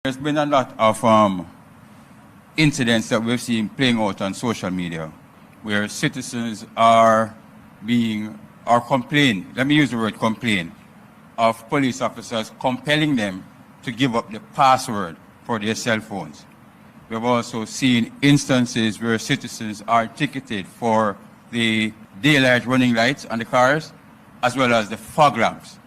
There's been a lot of incidents that we've seen playing out on social media where citizens are complain, let me use the word complain, of police officers compelling them to give up the password for their cell phones. We've also seen instances where citizens are ticketed for the daylight running lights on the cars as well as the fog lamps.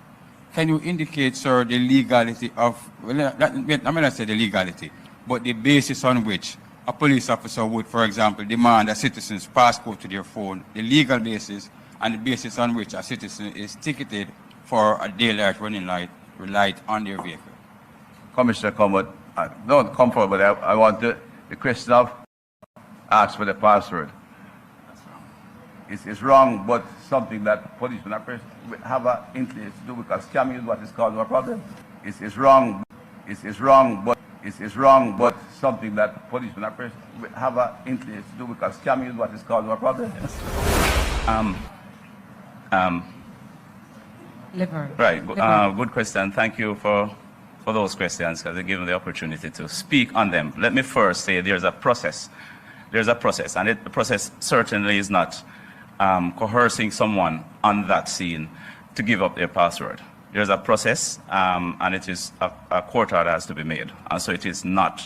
Can you indicate, sir, the legality of, well, I may not say the legality, but the basis on which a police officer would, for example, demand a citizen's passport to their phone, the legal basis and the basis on which a citizen is ticketed for a daylight running light on their vehicle? Commissioner Comfort, don't come forward, but I want the question of ask for the password. It's wrong, but something that policemen have an interest to do because scamming is what is causing our problem. It's wrong, but something that policemen have an interest to do because scamming is what is causing our problem. Right. Good question. Thank you for those questions because they give me the opportunity to speak on them. Let me first say there's a process. There's a process, and the process certainly is not coercing someone on that scene to give up their password. There's a process, and it is a court order has to be made, and so it is not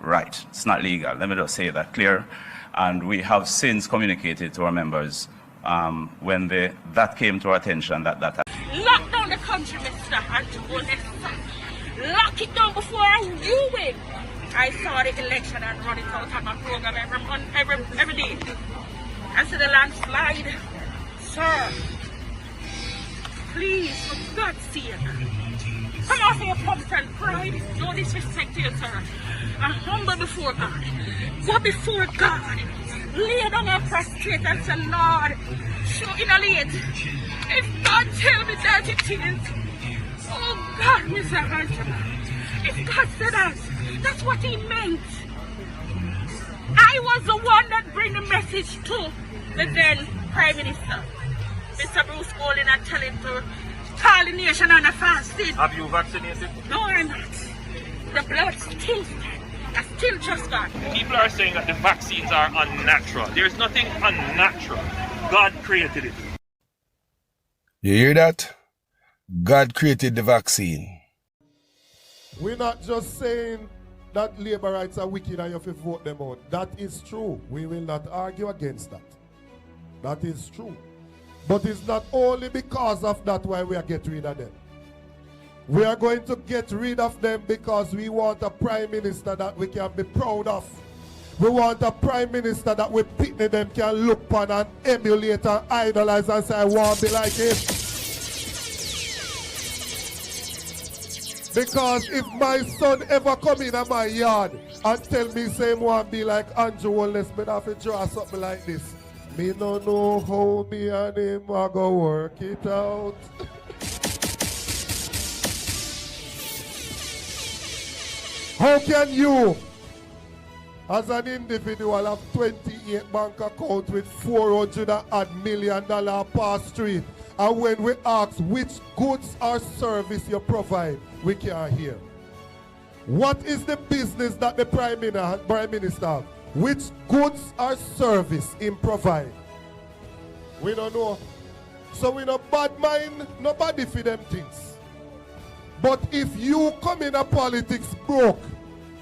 right. It's not legal. Let me just say that clear. And we have since communicated to our members when that came to our attention that lock down the country, Mr. Antoine. Lock it down before you win. I saw the election and run it out on my program every day. I see the landslide. Sir, please, for God's sake, come off your pumps and pride. No disrespect to you, sir. I'm humble before God. Go before God. Lay down and prostrate and say, Lord, show in a late. If God tell me that it is, oh God, Mr. Hanson, if God said that, that's what he meant. I was the one that bring the message to the then Prime Minister, Mr. Bruce Golding, and tell him to call the nation on a fasting. Have you vaccinated? No, I'm not. The blood still, I still trust God. People are saying that the vaccines are unnatural. There's nothing unnatural. God created it. You hear that? God created the vaccine. We're not just saying that labourites are wicked and you have to vote them out. That is true. We will not argue against that. That is true. But it's not only because of that why we are getting rid of them. We are going to get rid of them because we want a prime minister that we can be proud of. We want a prime minister that we picnic them can look upon and emulate and idolize and say, I want to be like him. Because if my son ever come in my yard and tell me say want to be like Andrew Wallace, me have to draw something like this. Me no know how me and him are go work it out. How can you, as an individual, have 28 bank accounts with $400 million per street, and when we ask which goods or service you provide, we can't hear? What is the business that the Prime Minister has? Which goods or service him provide? We don't know. So we no bad mind nobody for them things. But if you come in a politics broke,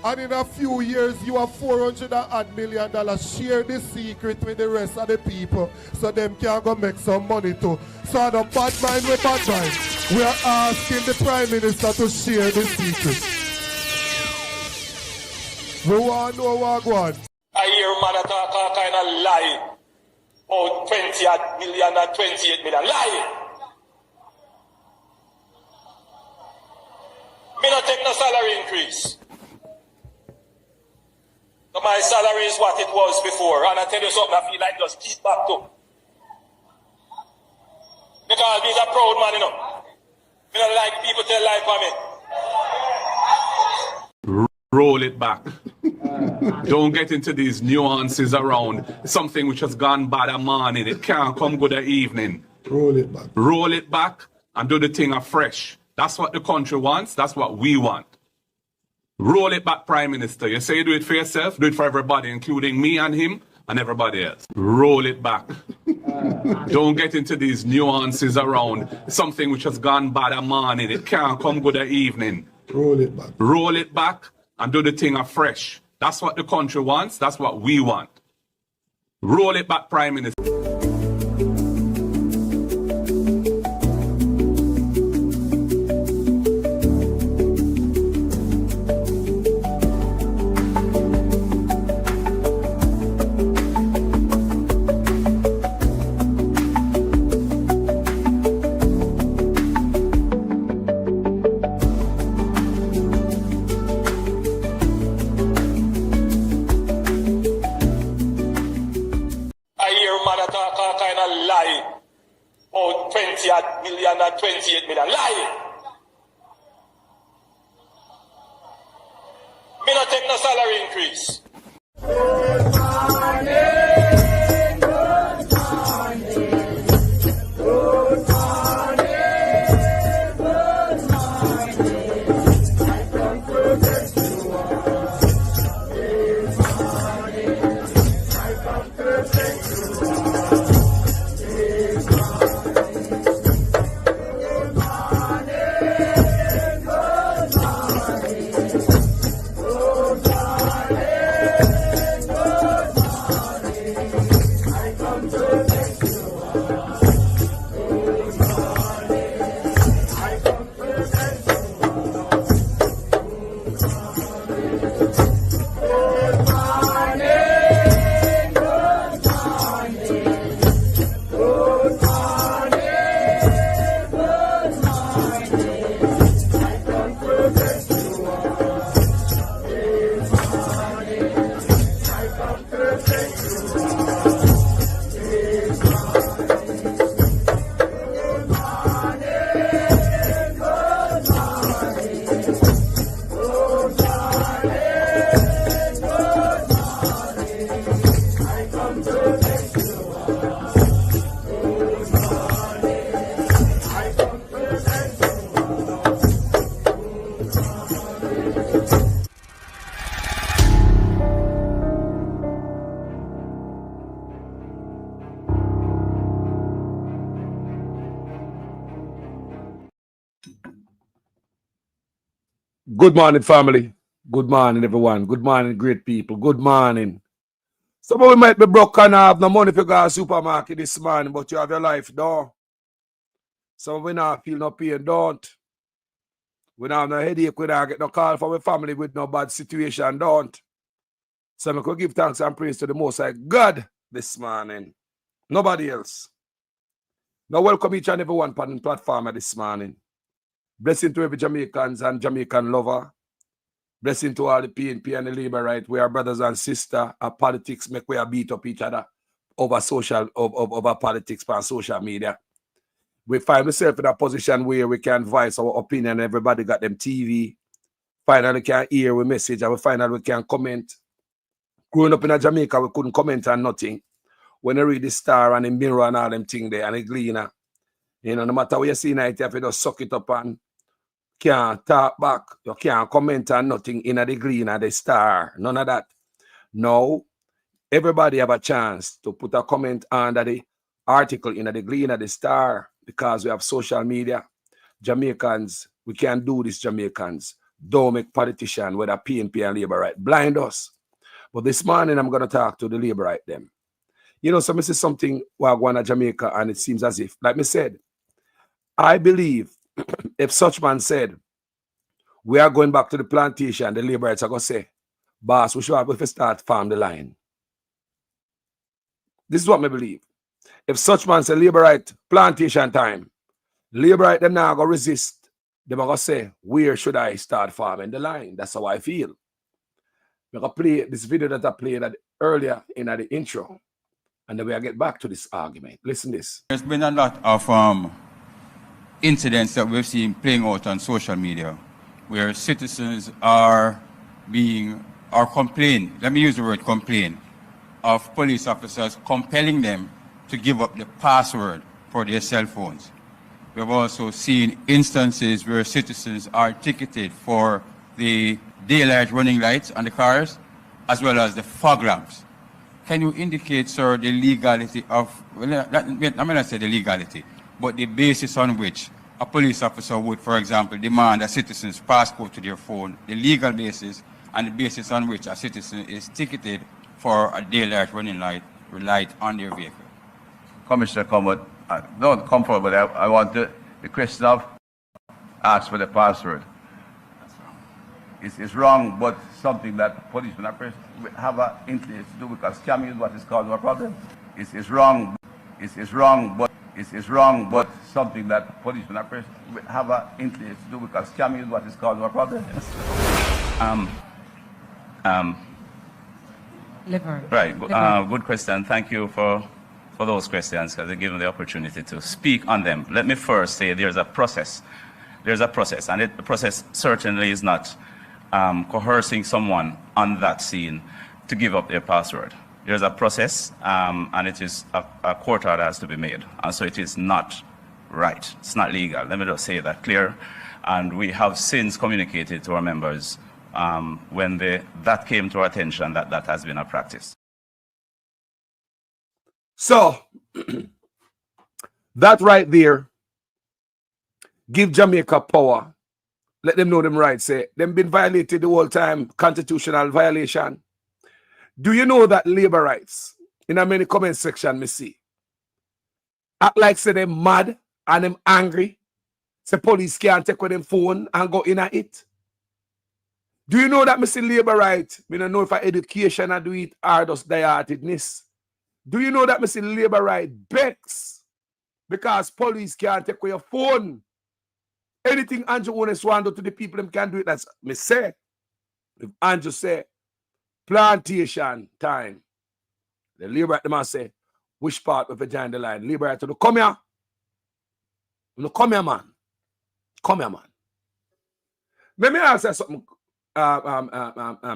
and in a few years you have $400 million, share the secret with the rest of the people so them can go make some money too. So the bad mind with bad mind, we are asking the Prime Minister to share the secret. We want to know what going. I hear man talk all kind of lie. Oh, 20 million and 28 million. Lie. Me not take no salary increase. So my salary is what it was before. And I tell you something, I feel like just keep back to. Because he's a proud man, you know. Me don't like people tell lie for me. Roll it back. Don't get into these nuances around something which has gone bad a morning. It can't come good a evening. Roll it back. Roll it back and do the thing afresh. That's what the country wants. That's what we want. Roll it back, Prime Minister. You say you do it for yourself, do it for everybody, including me and him and everybody else. Roll it back. Don't get into these nuances around something which has gone bad a morning. It can't come good a evening. Roll it back. Roll it back and do the thing afresh. That's what the country wants. That's what we want. Roll it back, Prime Minister. Lie. Oh, 20 million and 28 million. Lie. Me not take no salary increase. Good morning, family. Good morning, everyone. Good morning, great people. Good morning. Some of you might be broke and have no money to go to the supermarket this morning, but you have your life, don't. Some of you not feel no pain, don't. We don't have no headache, we don't get no call from our family with no bad situation, don't. So I could give thanks and praise to the Most High God this morning. Nobody else. Now welcome each and everyone on the platform this morning. Blessing to every Jamaicans and Jamaican lover. Blessing to all the PNP and the labourites. We are brothers and sisters. Our politics make we beat up each other over over politics on social media. We find ourselves in a position where we can voice our opinion. Everybody got them TV. Finally can hear our message and we finally we can comment. Growing up in Jamaica, we couldn't comment on nothing. When I read the Star and the Mirror and all them things there and the Gleaner, you know, no matter what you see now, you have to just suck it up and can't talk back. You can't comment on nothing in the Gleaner, the Star, none of that. No, everybody have a chance to put a comment under the article in the Gleaner, the Star, because we have social media. Jamaicans, we can't do this, Jamaicans. Don't make politicians, whether PNP and Labour right, blind us. But this morning, I'm going to talk to the Labour right them. You know, so I see something while going to Jamaica, and it seems as if, like me said, I believe if such man said, we are going back to the plantation, the labourites are going to say, boss, we should have to start farm the line. This is what I believe. If such man say, labourite, plantation time, labourite, them now going to resist. They're going to say, where should I start farming the line? That's how I feel. I'm going to play this video that I played earlier in the intro. And then we'll get back to this argument. Listen this. There's been a lot of incidents that we've seen playing out on social media where citizens are complaining, let me use the word complain, of police officers compelling them to give up the password for their cell phones. We've also seen instances where citizens are ticketed for the daylight running lights on the cars, as well as the fog lamps. Can you indicate, sir, the legality of, well, I'm not say the legality, but the basis on which a police officer would, for example, demand a citizen's passport to their phone, the legal basis, and the basis on which a citizen is ticketed for a daylight running light on their vehicle? Commissioner Comfort, don't come forward, but I want the question of ask for the password. It's wrong, but something that policemen have an interest to do, because scamming is what is causing our problem. It's wrong, but something that policemen have an interest to do, because scamming is what is causing our problem. Right. Good question. Thank you for those questions, because they give me the opportunity to speak on them. Let me first say there's a process. There's a process, and the process certainly is not coercing someone on that scene to give up their password. There's a process, and it is a court order has to be made, and so it is not right. It's not legal. Let me just say that clear. And we have since communicated to our members when that came to our attention that has been a practice. So, that right there, give Jamaica power. Let them know them rights. Say, them been violated the whole time, constitutional violation. Do you know that labor rights, in a many comment section, me see, act like say them mad and them angry, say police can't take with them phone and go in at it? Do you know that me see labor rights? Me don't know if I education I do it or just die-heartedness. Do you know that me see labor right begs because police can't take away your phone? Anything Andrew Honest want to do to the people, them can do it. That's me say. If Andrew say plantation time, the labor right them say, which part of the join the line? Labor right to the come here. No, come here, man. Come here, man. Let me ask you something,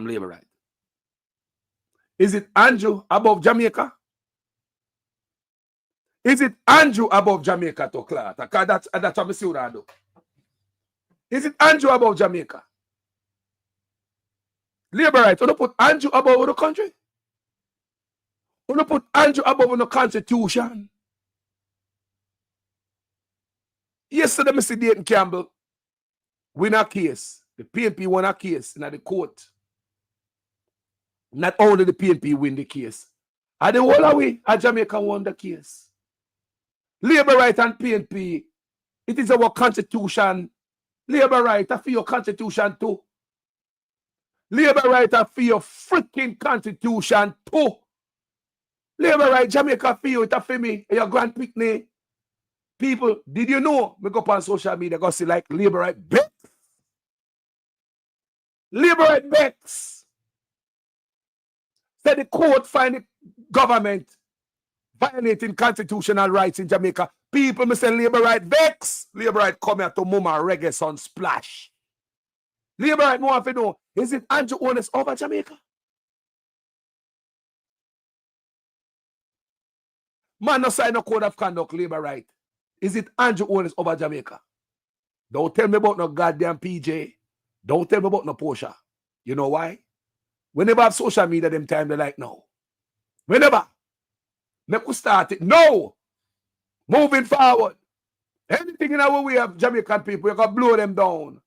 labor right. Is it Andrew above Jamaica? Is it Andrew above Jamaica to Clark? That's what I see what I do. Is it Andrew above Jamaica? Labor right, you don't put Andrew above the country? You don't put Andrew above the constitution? Yesterday, Mr. Dayton Campbell win a case. The PNP won a case in the court. Not only the PNP win the case, and the whole away, Jamaica won the case. Labor right and PNP, it is our constitution. Labor right are for your constitution too. Labor right are for your freaking constitution too. Labor right, Jamaica for you, it's for me, your grand picnic. People, did you know? Me go up on social media, go see like labor right Bex. Labor right Bex. Said the court find the government violating constitutional rights in Jamaica. People me say labor right vex. Labor right come here to mama reggae son splash. Labor right more if you know. Is it Andrew Honest over Jamaica? Man no sign no code of conduct, labor right. Is it Andrew Honest over Jamaica? Don't tell me about no goddamn PJ. Don't tell me about no Portia. You know why? Whenever I have social media, them time they like no. Whenever. Make we start it. No! Moving forward. Anything in our way of Jamaican people, you can blow them down.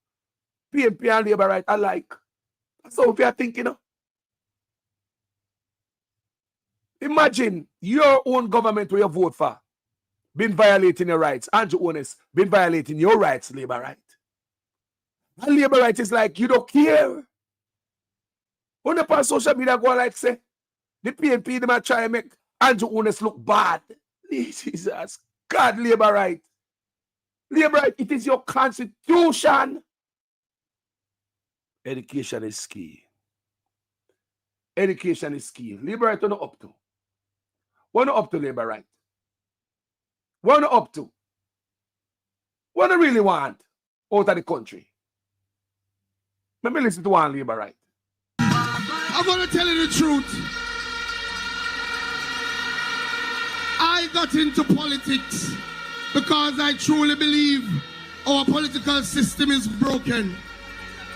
PNP and labor right alike. That's how we are thinking of. Imagine your own government where you vote for been violating your rights. Andrew Honest been violating your rights, labor right. And labor right is like, you don't care. When upon social media go like say, the PNP them are trying to make Andrew Honest look bad. Jesus. God, labor right. Labor right, it is your constitution. Education is key. Education is key. Labor right, you're not up to. We're not up to labor right. We're not up to. What do really want out of the country? Let me listen to one labor right. I'm going to tell you the truth. I got into politics because I truly believe our political system is broken.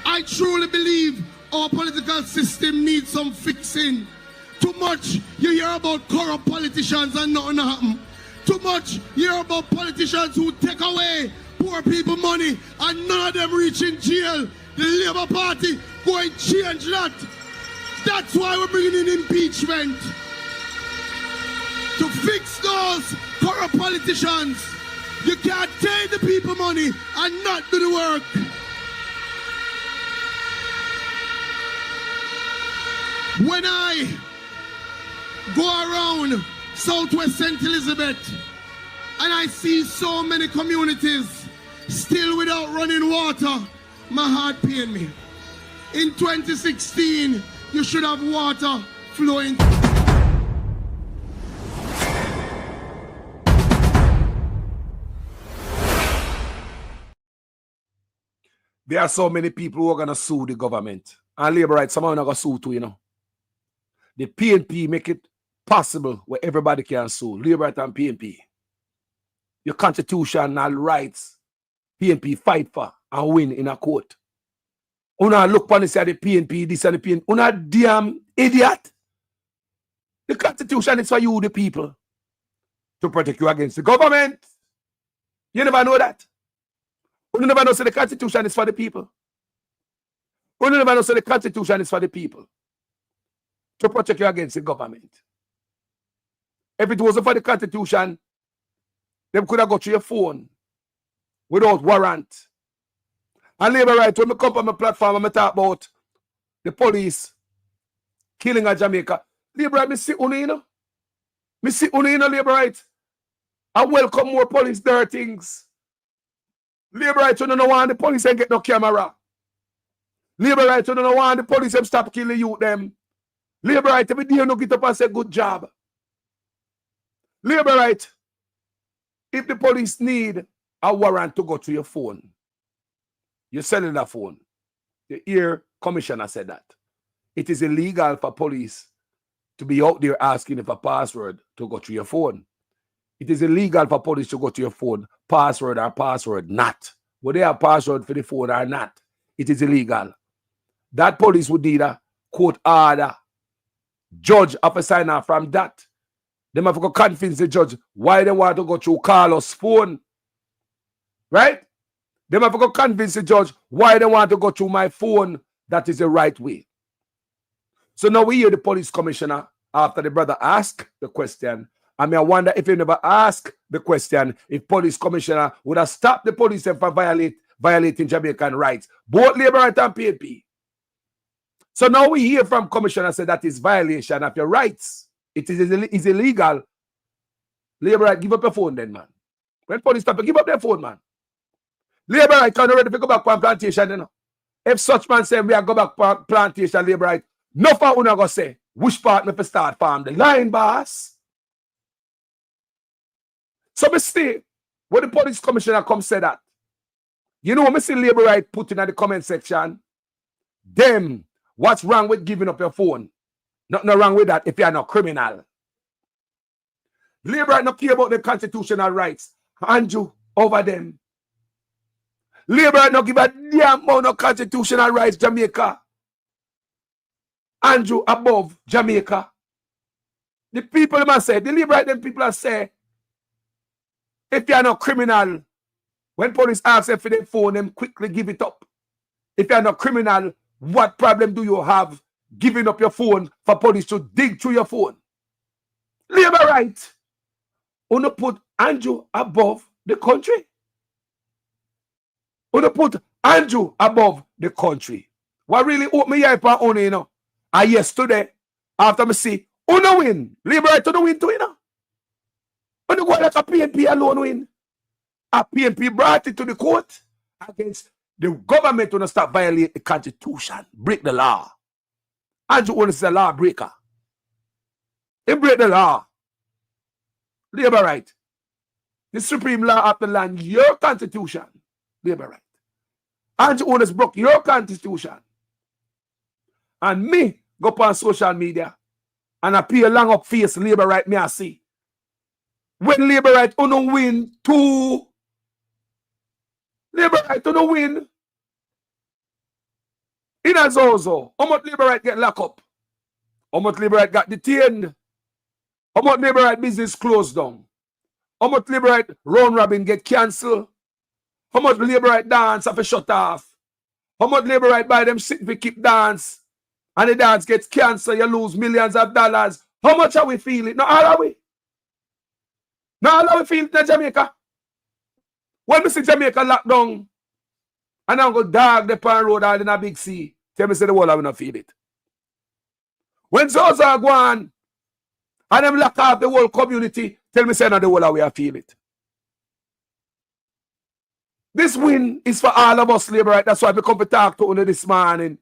I truly believe our political system needs some fixing. Too much you hear about corrupt politicians and nothing happen. Too much you hear about politicians who take away poor people money and none of them reach in jail. The Labour Party go and change that. That's why we're bringing in impeachment. To fix those corrupt politicians. You can't take the people money and not do the work. When I go around Southwest St. Elizabeth and I see so many communities still without running water, my heart pains me. In 2016, you should have water flowing. There are so many people who are going to sue the government. And labor rights, some are going to sue too, you know. The PNP make it possible where everybody can sue. Labor rights and PNP. Your constitutional rights, PNP fight for and win in a court. Una look upon this at the PNP, this and the PNP. Una damn idiot. The constitution is for you, the people, to protect you against the government. You never know that. You never know, so the constitution is for the people. You never know, so the constitution is for the people, to protect you against the government. If it wasn't for the constitution, they could have got to your phone without warrant. And labor right, when I come on my platform and I talk about the police killing a Jamaica, labor right, I see unu, you know. I see unu, you know, labor right. I welcome more police there things. Labor right, you don't want the police ain't get no camera. Labor right, you don't want the police them stop killing you them. Labor right, every day you no get up and say good job. Labor right, if the police need a warrant to go to your phone, you're selling that phone. The ear commissioner said that. It is illegal for police to be out there asking if a password to go to your phone. It is illegal for police to go to your phone, password or password not. Whether they have password for the phone or not, it is illegal. That police would need a court order. Judge have to sign off from that. They have to convince the judge why they want to go through Carlos' phone. Right? They have to convince the judge why they want to go through my phone. That is the right way. So now we hear the police commissioner after the brother asked the question. I mean, I wonder if he never asked the question, if police commissioner would have stopped the police from violating Jamaican rights, both labor right and PNP. So now we hear from commissioner say that is violation of your rights. It is illegal. Labor right, give up your phone then, man. When police stop, give up their phone, man. Labor right can't ready to go back on plantation, you know. If such man say we are go back on plantation, labor right, no for una go say, which part me for start farm the line, boss. So me see, when the police commissioner come say that, you know, me see labor right put in the comment section, them, what's wrong with giving up your phone? Nothing wrong with that if you are not criminal. Labor right not care about the constitutional rights. Andrew over them. Labor right not give a damn amount of constitutional rights, Jamaica. Andrew above Jamaica. The people must say, the labor right them people are say, if you are not criminal, when police ask them for their phone, them quickly give it up. If you are not criminal, what problem do you have giving up your phone for police to dig through your phone? Labor right. Wanna put Andrew above the country? Wanna put Andrew above the country? What really opened me up on, you know? And yesterday, after me see, Una win. Labor right to the win too, you know? When you go like a PNP alone win, a PNP brought it to the court against the government to stop violating the constitution, break the law. Andrew Owens is a law breaker. He break the law. Labor right. The supreme law of the land, your constitution. Labor right. Andrew Owens broke your constitution. And me go on social media and appear long up face labor right me I see. When labor right on win too. Labor right on win. In a Zozo, how much labourite get locked up? How much labourite got detained? How much labourite business closed down? How much labourite round robin get cancelled? How much labourite dance have to shut off? How much labourite buy them sit for keep dance? And the dance gets cancelled, you lose millions of dollars. How much are we feeling? Not all are we? Not all are we feeling in Jamaica? When we see Jamaica locked down, and I'm going to dog the pan road all in a big sea, tell me say the world I will not feel it. When Zozo go on, and them lock off the whole community, tell me say not the world I will feel it. This win is for all of us, labourite. That's why I come to talk to you this morning.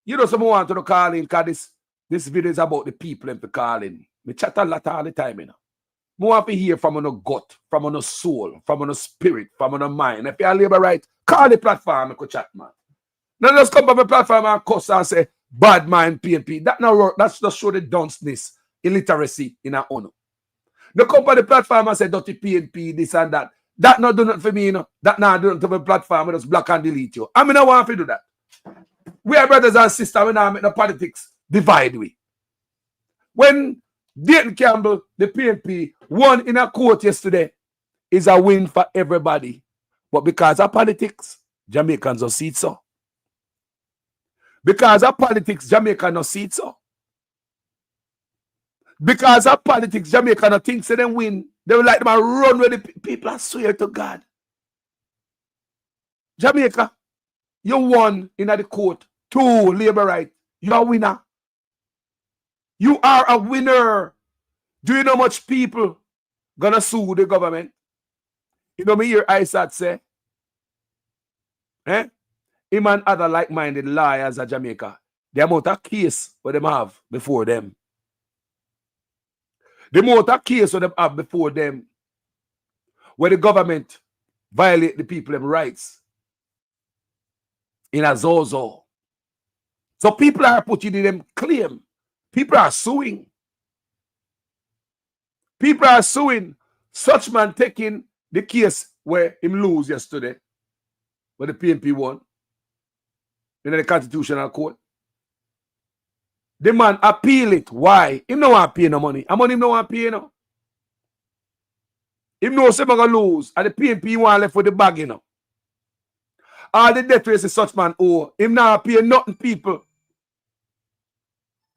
You know, someone want to call in because this video is about the people and to call in. We chat a lot all the time, you know. I want to hear from your gut, from your soul, from your spirit, from your mind. If you're labourite, call the platform and chat, man. Now just come to the platform and cuss and say, bad mind PNP. That's just show the dunceness, illiteracy in our own. Now come to the platform and say, dirty PNP, this and that. That not do nothing for me, you know. That not do nothing to the platform. I just block and delete you. I mean, I want to do that. We are brothers and sisters. We now make the politics divide we. When Dayton Campbell, the PNP, won in a court yesterday, is a win for everybody. But because of politics, Jamaicans don't see it so. Because of politics, Jamaica don't see it so. Because of politics, Jamaica don't think so them win. They will like them and run with the people. I swear to God. Jamaica, you won in the court. 2 labor right. You're a winner. You are a winner. Do you know how much people gonna sue the government? You know me hear Isaac say, him and other like-minded lawyers at Jamaica, the amount of case what them have before them. The amount of case what them have before them, where the government violate the people them rights in a Zozo. So people are putting in them claim. People are suing. People are suing. Such man taking the case where him lose yesterday, where the PNP won in the Constitutional Court. The man appeal it. Why? Him no want to pay no money. How money him no want to pay no? Him know say gonna lose. And the PNP want left for the bag, you know. All the debt race such man owe. Him not pay nothing, people.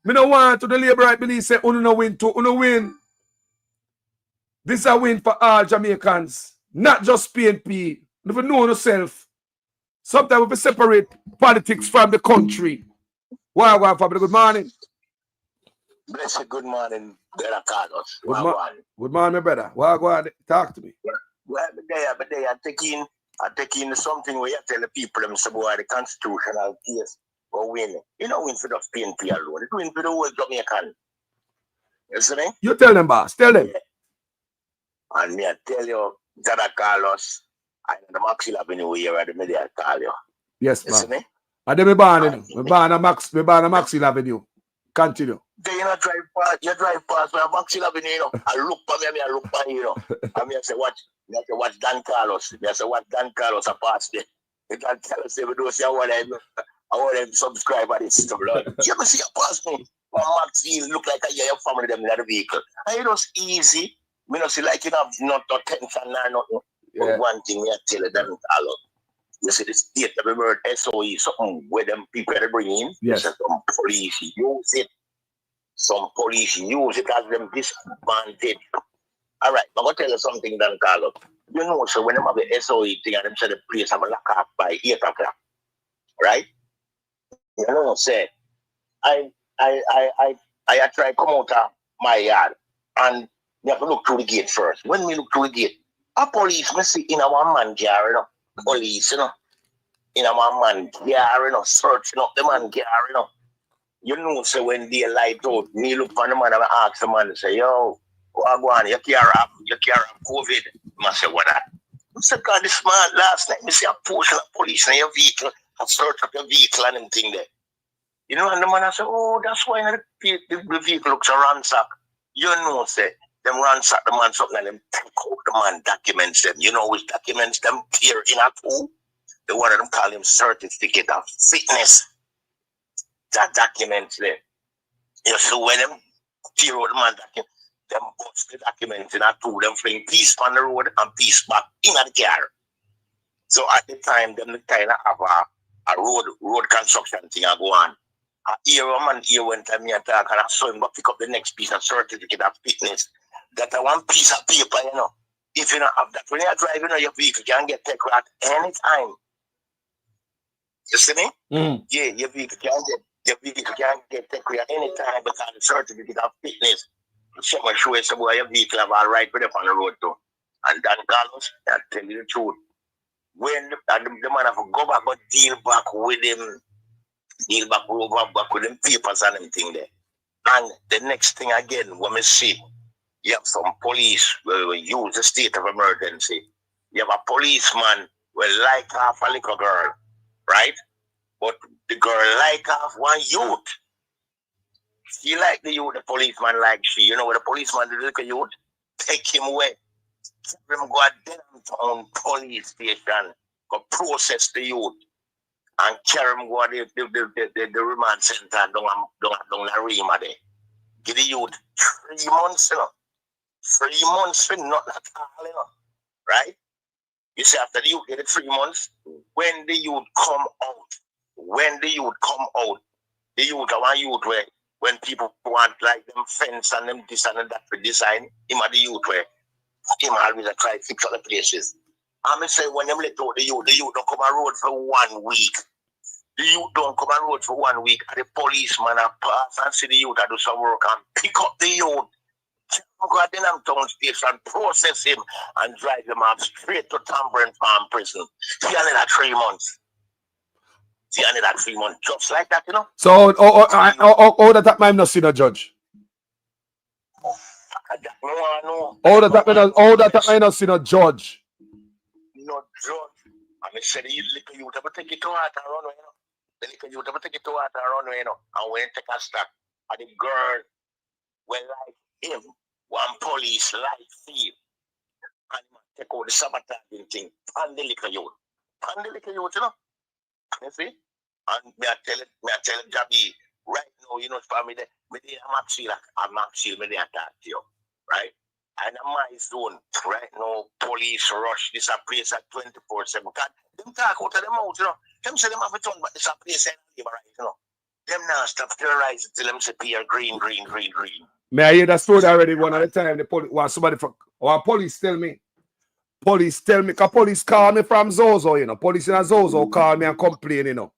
Me no want to the labor right believe say uno no win too. Uno win. This is a win for all Jamaicans. Not just PNP. If you know yourself. Sometimes we separate politics from the country. Wow, family. Good morning. Blessed good morning, brother Carlos. Good morning, my brother. Wow, talk to me. Well, but they are taking something where you tell the people about the constitutional case or win. You know, win for the PNP alone. It win for the whole Jamaican. You see me? You tell them, boss. Tell them. Yeah. And me, I tell you, brother Carlos, I'm the Maxwell Avenue here at the media call you. Yes, you see me? And then we born a Maxwell Avenue. Continue. Then you drive past my Maxwell Avenue, you know. I look for me, I look for you know. And I say, watch Dan Carlos. I say, watch Dan Carlos a pass there. Dan Carlos say, we don't see I want them subscribe at this stuff, Lord. You ever see a pass me? Maxwell look like your family them in the vehicle. And you know, it's easy. Me not see like you have not attention or nothing. Yeah. But one thing I tell you, Dan Carlos. You see the state of the word SOE, something where them people they bring in. Yes. Some police use it. Some police use it as them disadvantage. All right, I'm going to tell you something, Dan Carlos. You know, so when they have the SOE thing and them say the place have a lock up by 8 o'clock, right? You know, say, I try to come out of my yard and you have to look through the gate first. When we look through the gate, a police may see in our man car, you know. Police, you know, in a man car, you know, searching up the man car, you know. You know, so when they light out, me look for the man and I ask the man, say, yo, what go on? You care of COVID? I say, what that? I said, God, this man last night, I see a portion of police in your vehicle, I search up your vehicle and everything there. You know, and the man I say, oh, that's why the vehicle looks a ransack. You know, say, them ransack the man something and them take out the man documents them. You know which documents them clear in a pool? The one of them call him certificate of fitness. that documents there. You see when them tear out the man document, them bust the documents in a two, them fling piece on the road and piece back in the car. So at the time, them kind of have a road construction thing go on. Here a man here went to me and talk and I saw him go pick up the next piece of certificate of fitness. That one piece of paper, you know. If you don't have that, when you're driving, your vehicle can get taken at any time. You see me? Yeah, your vehicle can get taken at any time because the certificate of fitness. Someone show you some your vehicle have all right with up on the road too. And Dan Carlos, I tell you the truth. When the man have to go back but deal back with him papers and everything there. And the next thing again, when we see you have some police will use the state of emergency. You have a policeman will like half a little girl, right? But the girl like half one youth. She like the youth, the policeman like she. You know what the policeman do to the youth? Take him away. Let him go at downtown police station, go process the youth, and carry him go to the remand center down the Rima there. Give the youth 3 months, you know. 3 months for not at all, you know. Right? You see, after the youth get the 3 months, when the youth come out, the youth are one youth where when people want like them fence and them this and that for design, him are the youth where him always try to fix other places. I'm say when them let out the youth don't come on road for 1 week. The youth don't come on road for 1 week, and the policeman are pass and see the youth do some work and pick up the youth. Go at the town station, process him, and drive him out straight to Tambrin Farm prison. See another 3 months. Just like that, you know. So, that time I'm not seen a judge. No. That time I'm not seen a judge. No judge. I mean, say the little youth ever take it to water and run away, you know. The little youth ever take it to water and run away, you know. And when take a stack, and the girl will like him, one police like him, and take out the sabotaging thing, and the little youth. You know. You see? And me I tell Jabi, right now, you know, for me, I'm actually, me they attack you, right? And in my zone, right now, police rush this a place at 24/7. Because them talk out of them out, you know. Them say them have a tongue, but this a place and liberate, you know. Them now stop terrorizing till them say Pierre green. May I hear that story already one at a time? The police tell me, because police call me from Zozo, you know. Police in Zozo call me and complain, you know.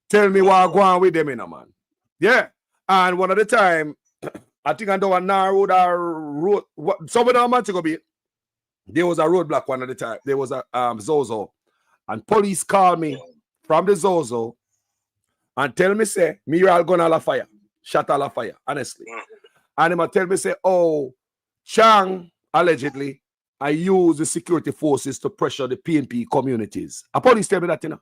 Tell me what go on with them, you know, man. Yeah. And one at a time, I think I know a narrow road. Some of them months ago, there was a roadblock one at the time. There was a Zozo. And police called me from the Zozo and tell me, say, me all gonna la fire. Shot all a fire, honestly. And him tell me, say, oh, Chang, allegedly, I use the security forces to pressure the PNP communities. A police tell me that, you know.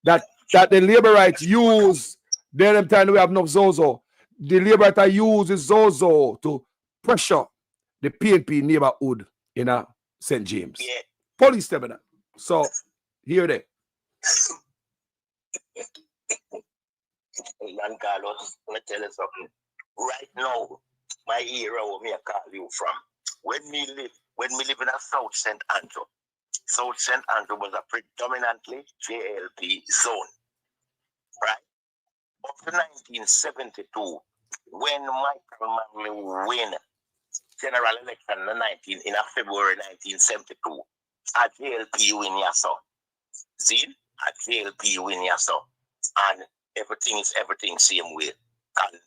That the labourites use, them time we have enough Zozo. The labourites use Zozo to pressure the PNP neighborhood in St. James. Yeah. Police tell me that. So, here they. Man, Carlos, let me tell you something. Right now, my era where me call you from. When me live in a South St. Andrew. South St. Andrew was a predominantly JLP zone. Right? Up to 1972, when Michael Manley win general election in February 1972, a JLP win Yasso. See? A JLP win Yasso. And everything same way. And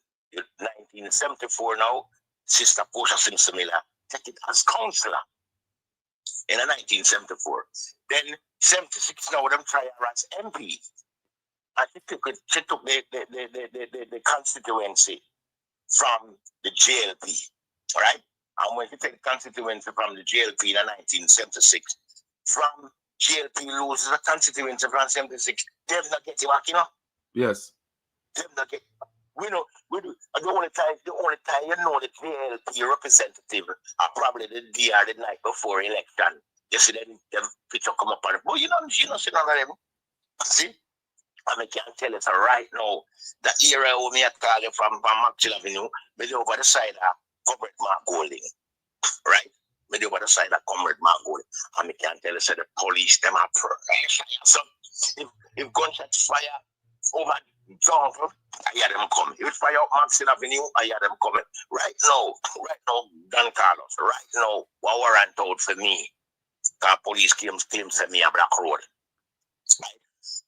1974 now, Sister Portia Simsimila take it as councillor in 1974. Then 76 now them try her as MP. And she took the constituency from the JLP. Right? And when she take the constituency from the JLP in 1976, from JLP loses a constituency from 76, they've not get it back, you know? Yes. They've not get we do. The only time you know the JLP representative are probably the DR the night before election. You see them picture come up on it. But you know see none of them. See? I can tell you so right now, the area where me I call you from Maxwell Avenue, maybe over the side of Comrade Mark Golding, right? Maybe over the side of Comrade Mark Golding. And I can tell you so the police, them are fire. So if gunshots fire over jungle, I hear them coming. If fire up Maxwell Avenue, I hear them coming. Right now, Don Carlos, right now, what warrant out for me? The police claims send me a black road. Right?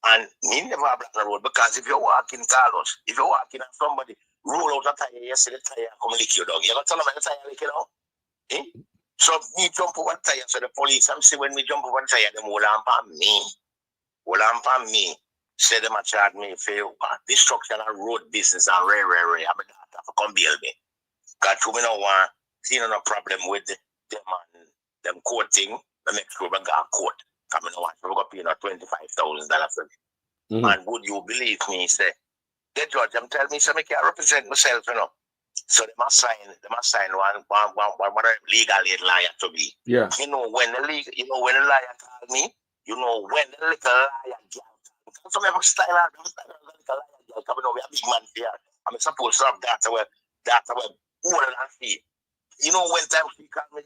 And me never have black road because if you're walking, Carlos, if you're walking and somebody roll out a tire, you see the tire come lick you, dog. You got to tell them the tire lick you now? Eh? So me jump over tire, so the police, I'm see when me jump over tire, them hold on me. Say them a charge me for destruction of road business and rare. I'm a daughter for come bail me. Because you know one, see no problem with them and them court thing, I make sure I got court. Coming on, we're going to pay $25,000 for it. And would you believe me, say, the judge, them tell me, so I can't represent myself, you know. So they must sign one legal aid lawyer to be. Yeah. You know when the lawyer called me, you know when the little lawyer got so we have a style out coming over a big man here. I'm supposed to have data web older than me. You know when time she called me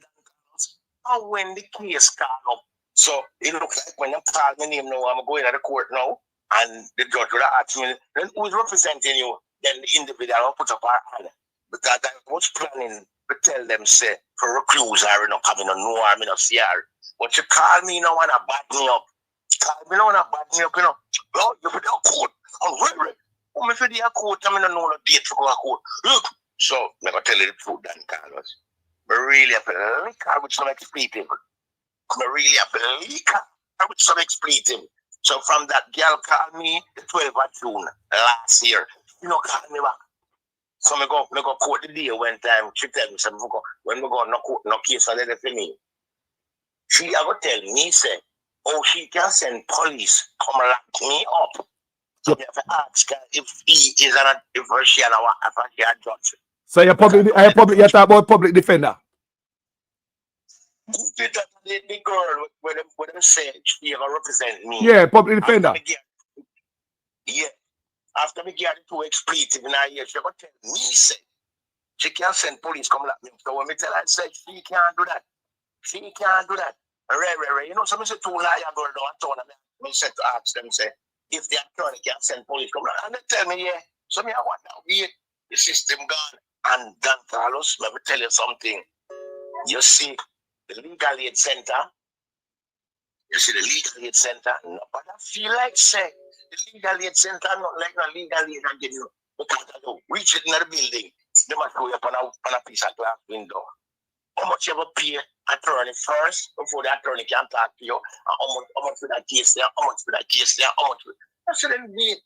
and when the case called up. So it looks like when you call my name now, I'm going to the court now, and the judge will ask me, then who's representing you? Then the individual will put up her hand. Because I was planning to tell them, say, for recluse her, you know, coming on no harm, you know, see her. But you call me now and bad me up. Call me now and bad me up, you know. Well, you put your court. I'm ready. I'm for the court, I'm not know the date to go to court. Look. So, I'm going to tell you the truth, Dan Carlos. I really have to leak her with some expletive. I really have to leak her with some expletive. So, from that girl called me the 12th of June last year. You know, call me back. So I go court the day one time. She tell me something. When we go no case for me. She ever tell me say, oh, she can send police come lock me up. So we have to ask her if he is if she and a judge. So you talk about public defender. The girl when them say she ever represent me. Yeah, public defender. After me get too expletive in her ear, she go tell me, say, she can't send police come lock me up. So when me tell her, say, she can't do that. She can't do that. Right. You know, so I say two lawyer girl down town, and me said to ask them, say, if the attorney can't send police come lock, and they tell me, yeah. So me I want to wait, the system gone. And Dan Carlos, let me tell you something. You see, the legal aid center, nobody feel like say, the legal aid center, not like no legal aid again, you know, because I reach it in the building, they must go up on a piece of glass window. How much you ever pay attorney first before the attorney can talk to you? And how much for that case there? How much for that case there? How much for that? So then you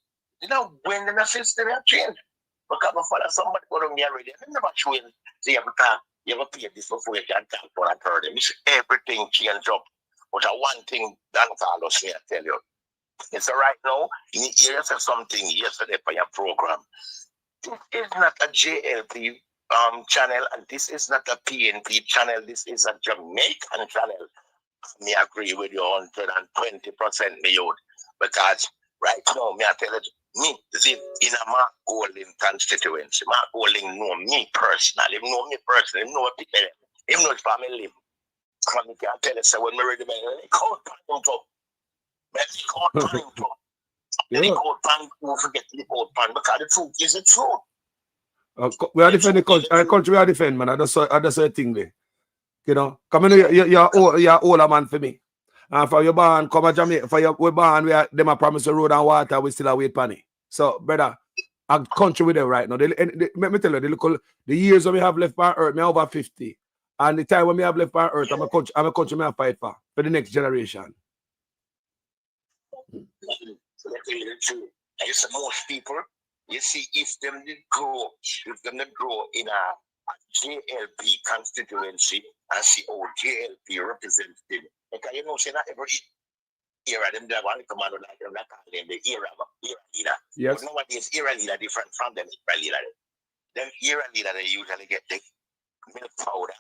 know, when the system have changed. Because before somebody go to me already, they never show you. So you ever pay this before you can talk to an attorney. Everything changed up. But one thing Dan Carlos may tell you. It's right now, you hear something yesterday for your program. This is not a JLP channel, and this is not a PNP channel. This is a Jamaican channel. Me agree with you 120%, me youth. Because right now, me I tell you, me live in a Mark Golding constituency. Mark Golding know me personally. He know me personally. He know people. He know his family. And me can tell you, so when me ready, me call pan up. Don't forget the code pan, because the truth is the truth. We are defending the country. Our country we are defending, man. I just a thing there. You know, come in, you're older man for me. And for your band, come to Jamaica. For your band, them a promise the road and water. We still wait penny. So, brother, our country with them right now. Let me tell you, the years when we have left on earth, me over 50. And the time when we have left on earth, I'm a country me I fight for the next generation. So let me tell you the truth. I guess most people, you see, if them did grow in a JLP constituency and see JLP represents them. Because you know, say not every era, them there one command like them that call them the era leader. Yes. But nowadays, era leader different from them era leader. Them era leader, they usually get the milk powder,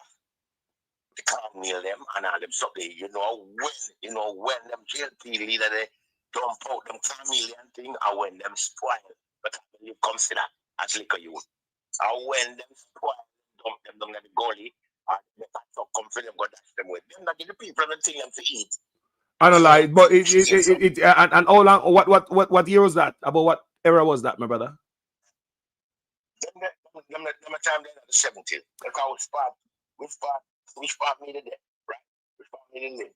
the cornmeal them, and all them stuff. You know when them JLP leader, dump out them chameleon thing, or when them spoil, but I believe consider as liquor youth. Or when them spoil, dump them down in the gully, or the top come for them, go dash them with. Them not give the people the thing them to eat. I don't lie, but and how long? What year was that? About what era was that, my brother? Them time then at the 70s. Because we start meeting there, right? We start meeting there.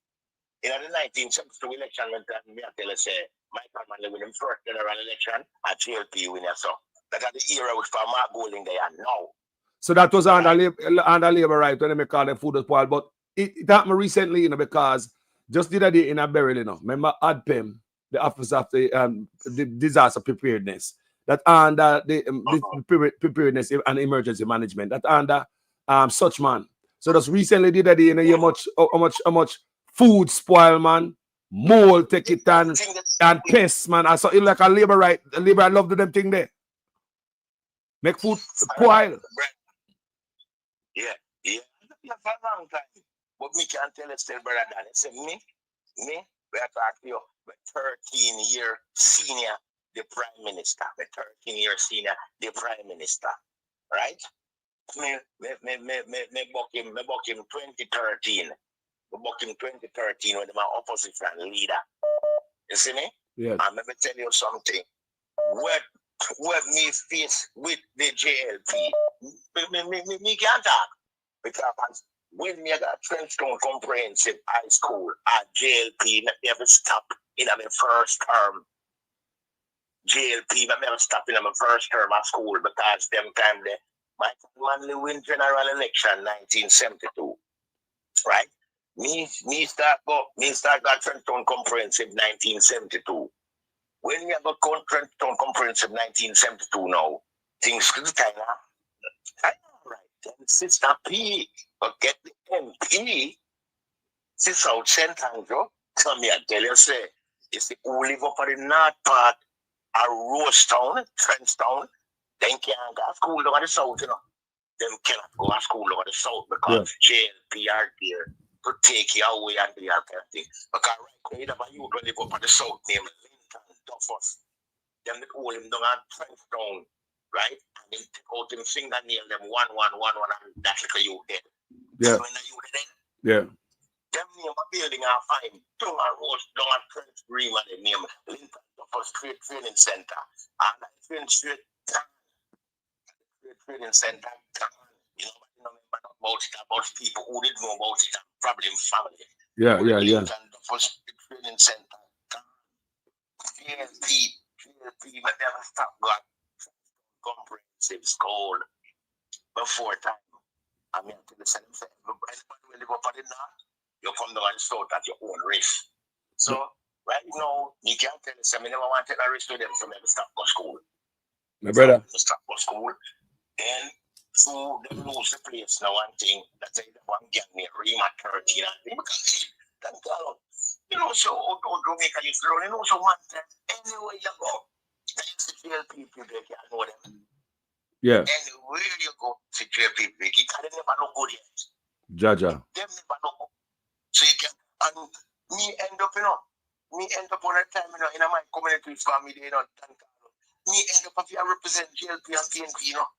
In the 1972 election, when me I tell us, Michael Manley win him first general election, at GLP winner, so that at the era we start Mark Golding there now. So that was under labor right when they call them food spoiled, but it happened recently, you know, because just the other day in a burial, you know, remember ADPEM, the Office of the Disaster Preparedness, that under the preparedness and emergency management, that under such man. So just recently the other day, you know, how much food spoil, man, mold take it and pests, man. I saw it like a labor right. The labor I love them thing there. Make food spoil. Yeah, for a long time. But me can't tell you still, brother Dan. It's me, we are talking to you, 13-year senior, the Prime Minister. 13-year senior, the Prime Minister. Right? Me book him 2013. We book him 2013 when my opposition leader. You see me? Yeah. And let me tell you something. What me face with the JLP, me can't talk. Because when me got Trenchtown Comprehensive High School at JLP, never stop in my first term. JLP, never stop in my first term at school because them time there, Michael Manley win general election 1972. Right? Me start got Trenchtown Comprehensive 1972. When we have got Trenchtown Comprehensive 1972 now, things kind of right. Then Sister P, but get the MP, Sister out St. Andrew, come here, tell you, say, it's the who live up at the north part of Rosetown, Trenchtown, then can't go to school over the south, you know. Them cannot go to school over the south because JLP are there to take you away and do your kind of thing. Because right now, you have a youth live up at the south named Duffus. Them that hold him down at Trenchtown, right? And they take out him fingernail them 1-1-1-1 and that's like a you dead. Yeah. So when you dead, yeah. Them name a building I find down a road down at Trench Green and they name Lincoln Duffus Trade Training Center. And that Trade Training Center, you know, but you know about people who didn't know about it and probably family. Yeah. Lincoln Duffus Training Center. GLP, but never stop got comprehensive school before time. I mean, to the same thing. Anybody when you go for the north, you come down and start at your own risk. So, right now, you can't tell us, I never want to take a risk to them, so never stop go school. My brother. Stop go school. Then, so they lose the place. Now, one thing, that's one gang near Rima 13, and they can't tell. You know, so Jamaica used to run, you know, so one time, anywhere you go, they used to jail people, they can't know them. Yeah. Anywhere you go to jail people, they never look good yet. Jaja. Them never look good. So you can, and me end up on a time, you know, in my community family, you know, me end up if you represent JLP and PNP, you know.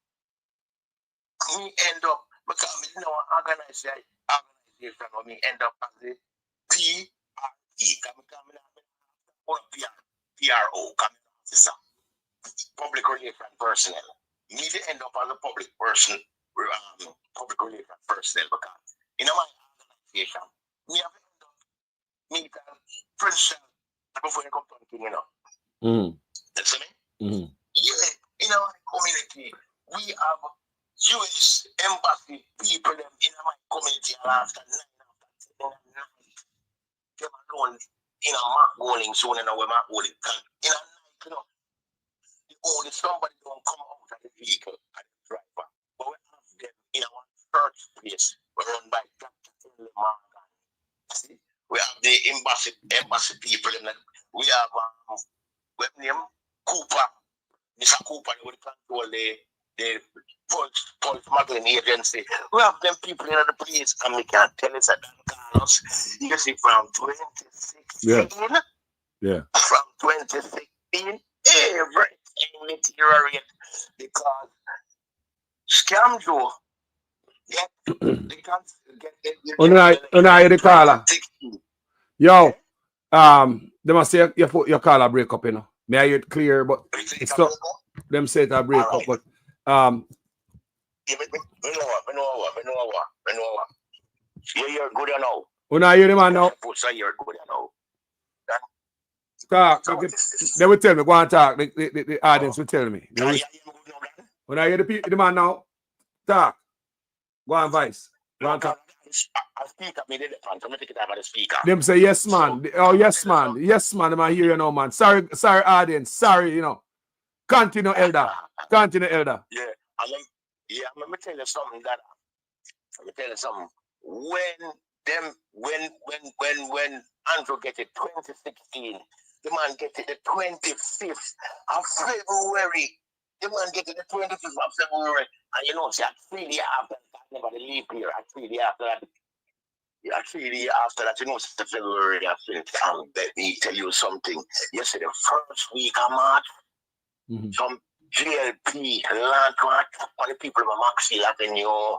Me end up, because I know organization, me end up as the PRO, officer, public relations personnel. Me to end up as a public relation personnel because in my organization, me have end up me principal before you come to me, you know. That's me. Yeah, in our community, we have US embassy people in my community after 9 them alone in a Mark Golding zone and where Mark Golding can. In a night, you know, only somebody don't come out of the vehicle and the driver. But we have them in our church place. We're run by Dr. Henry Morgan. See? We have the embassy people and we have what name? Cooper. Mr. Cooper, they would control the Pulse Smuggling Agency. We have them people in the place and we can't tell us that Carlos, you see from 2016 Yeah. From 2016, everything deteriorate because scam Joe get Una the caller. Yo, they must say your caller break up, you know. May I hear it clear, but it's not them say it a break up, but you're good enough. Una hear the man now. You're good enough. Talk. They will tell me. Go and talk. The audience will tell me. When I hear the man now, talk. Go on, Vice. Go on, talk. Them say yes, man. Oh, yes, man. Yes, man. Them I hear you now, man. Sorry, audience. Sorry, you know. Continue, Elder. Continue, Elder. Yeah, let me tell you something that. Let me tell you something. When Andrew get it 2016, the man get it the 25th of February. The man get it the 25th of February. And you know, see, at 3 days after that, never the leap year. At 3 days after that, you know, it's the February. Let me tell you something. Yesterday, the first week of March, some GLP land on the people of Maxwell Avenue.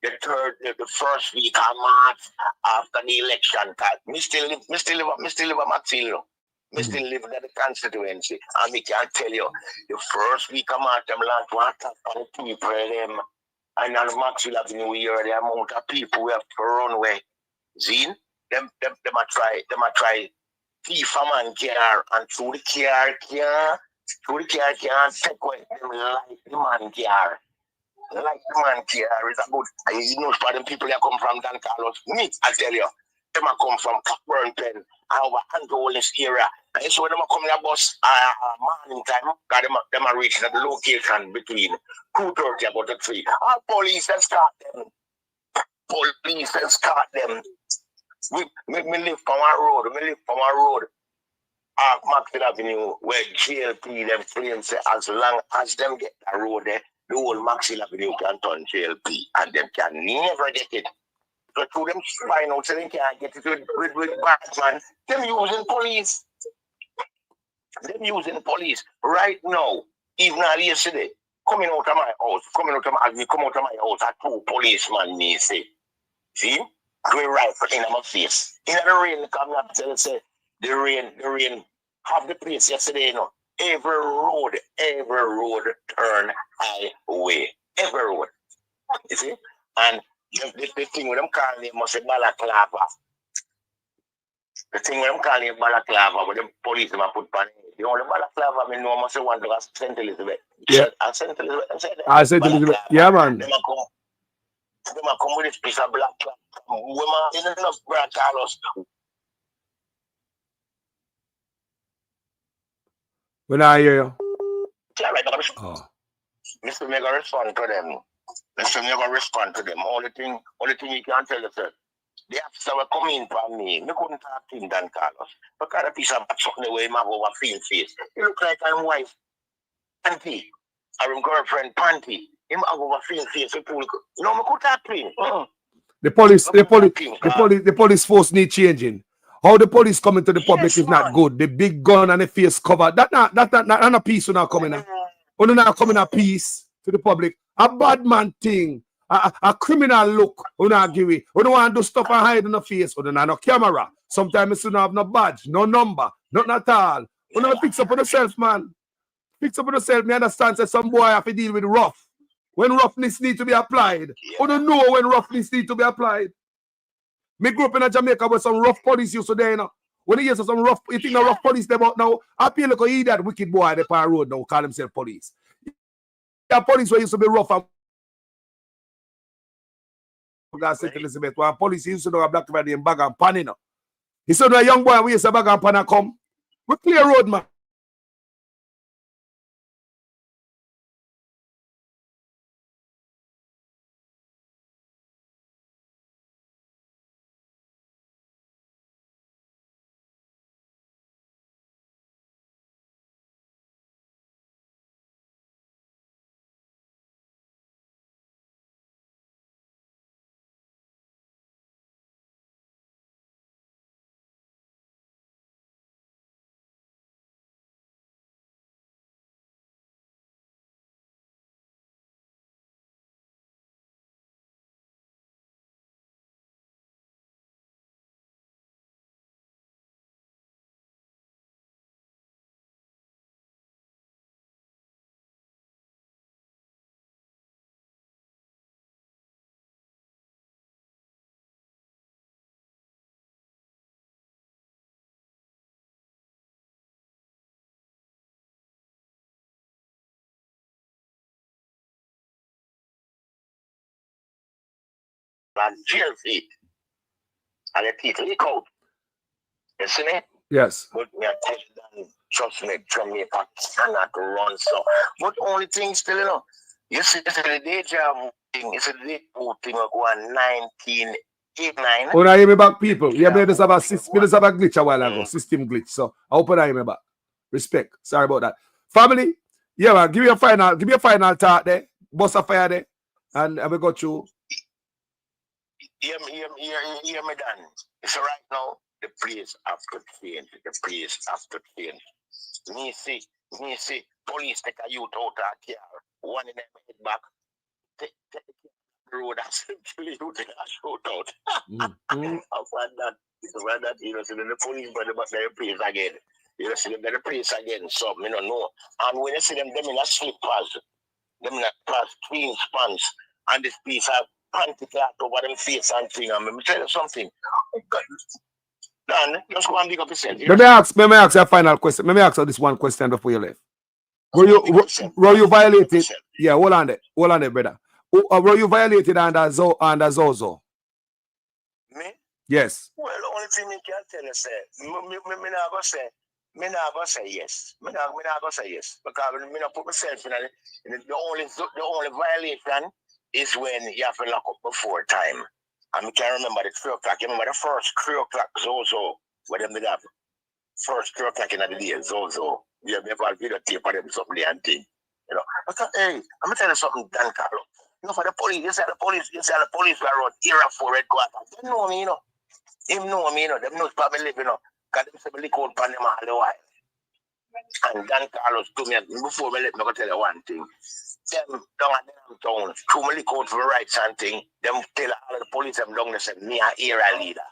The first week of March after the election, me still live at Maxwell. Me still live in the constituency. And me can tell you, the first week of March, them land water on the people them. And on Maxwell Avenue, we hear the amount of people we have to run away. Zine, them a try thief a man car and through the car can't take away them like the man car. Like the man car is a good. You know, for them people that come from Dan Carlos, me, I tell you, them a come from Cockburn Pen and over Angolas area. And so when them a come in a bus morning time, them a reach the location between 2:30 about the 3. All police and start them. Me live from a road. Maxwell Avenue, where GLP them claim say as long as them get the road there, the whole Maxwell Avenue can turn GLP, and them can never get it. So to them find out so they can't get it with Batman. Them using police. Right now, even yesterday, coming out of my house, at 2 policemen me say, see? Green rifle in my face. In the rain, come up tell say the rain have the place yesterday, you know. Every road turn highway. Every road. You see? And the thing with them calling it must be balaclava. The thing with them calling it balaclava, but the police them put on it. The only balaclava I know must be one to St. Elizabeth. Yeah. St. Elizabeth. St. Elizabeth. Yeah, man. Them a come with this piece of black cloth. Women in enough Brad Carlos. When I hear you. Mr. Mega respond to them. Only thing you can tell us, the officer will come in for me. Me couldn't talk to him, Dan Carlos. Because a piece of something the way him have over film face. He look like I'm wife. Panty. Or him girlfriend Panty. Him have over film face. No, me could talk to him. The police force need changing. How the police coming to the public is not good. The big gun and the face cover. That not a piece who not coming in. Who not coming a piece to the public. A bad man thing. A criminal look. Who not give it. Who don't want to do stuff and hide in the face. Who don't have no camera. Sometimes you don't have no badge, no number, nothing at all. Who not fix up on yourself, man. Fix up on yourself. Me understand that some boy have to deal with rough. When roughness need to be applied. Who don't know when roughness need to be applied. Me grew up in Jamaica where some rough police used to there, you know. When you hear some rough, you think the rough police them out now, I feel like he that wicked boy the par road now, call himself police. Yeah, police were used to be rough and St. Elizabeth, where police used to know a black man in bag and pan, you know. He said, a young boy, we used to bag and pan and come. We clear road, man. and jail feet. And the people leak out. You see me? Yes. But me I tell you, trust me, Jamaica cannot run so. But only thing still, you know, you see the deja thing, it's a thing of 1989. When I hear me back, people, yeah, we just have a glitch a while ago, system glitch. So I hope I hear me back. Respect. Sorry about that. Family, yeah, man, give me a final thought there. Bust a fire there. And we go through. Hear me, Dan. So right now, the place have to change. The place have to change. Me see, police take a youth out of a car, one in them head back, take the road and simply you take a shoot out. After that, you know, see the police by the back of the place again. You know, see them in the place again, so me don't know. And when you see them in a slippers, them in a class twin spans, and this piece have panty cloth over them face and thing. And let me tell you something. Dan, just go and big up yourself. Let me ask you a final question. Let me ask you this one question before you leave. Were you violated? Yeah, hold on there, brother. Were you violated under Zozo? Me? Yes. Well, the only thing me can tell you, say, me not go say yes. Me not go say yes. Because me not put myself in the only violation is when you have to lock up before time. And I can remember the 3 o'clock. You remember the first 3 o'clock Zozo, where them did have first 3 o'clock in the day, Zozo. You have a videotape of them something and thing. You know. But hey, I'm gonna tell you something, Dan Carlo. You know, for the police, you say the police were around era for red quarter. They know me, you know. Him know me, you know. Them knows probably live, you know. Because them say me lick out pan them all the while. And Dan Carlos told me, before me let me go tell you one thing. Them down at them town, through me lick out for the rights and thing, them tell all of the police them down, they say, me a era leader.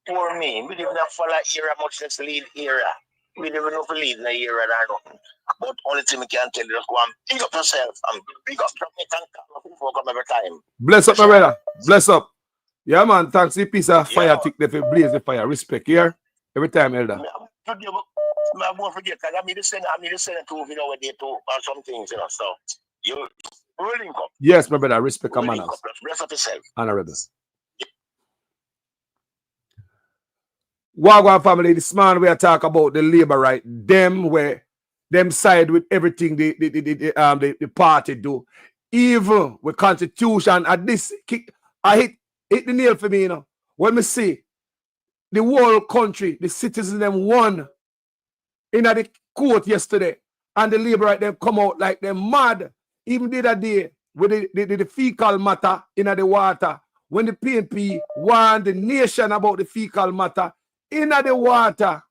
For me, we didn't follow era, much less lead era. We didn't know if lead in the era or nothing. But only thing we can tell you, just go and big up yourself and big up Jamaican Carlos before come every time. Bless up, my brother. Bless up. Yeah, man. Thanks. The piece of fire tick there for blaze the fire. Respect here. Every time, Elder. I won't forget, because I need to send to video where they do or some things, you know. So, you rolling up. Yes, my brother. Respect and manners. Bless up yourself. Honorable. Wagwan family, this man we are talking about the labor right. Them side with everything the party do. Even with constitution at this I hit the nail for me, you know. When me see the whole country, the citizens them won in the court yesterday, and the labor right them come out like them mad. Even the other day with the fecal matter in the water, when the PNP warned the nation about the fecal matter in the water,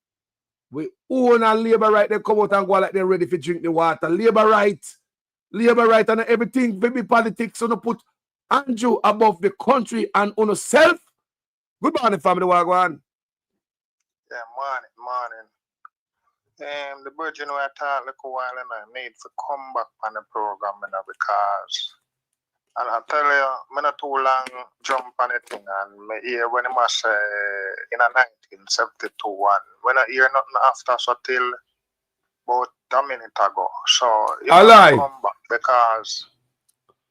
we own and labor right they come out and go like they're ready to drink the water. Labor right and everything, baby politics, so no put Andrew above the country and on yourself. Good morning, family. Wagwan. Yeah, morning. The virgin we talked like a while and I need to come back on the program, you know, because and I tell you, I'm not too long jump on it thing and me hear when I was in a 1972 one. When I hear nothing after so till about a minute ago. So you know, come back because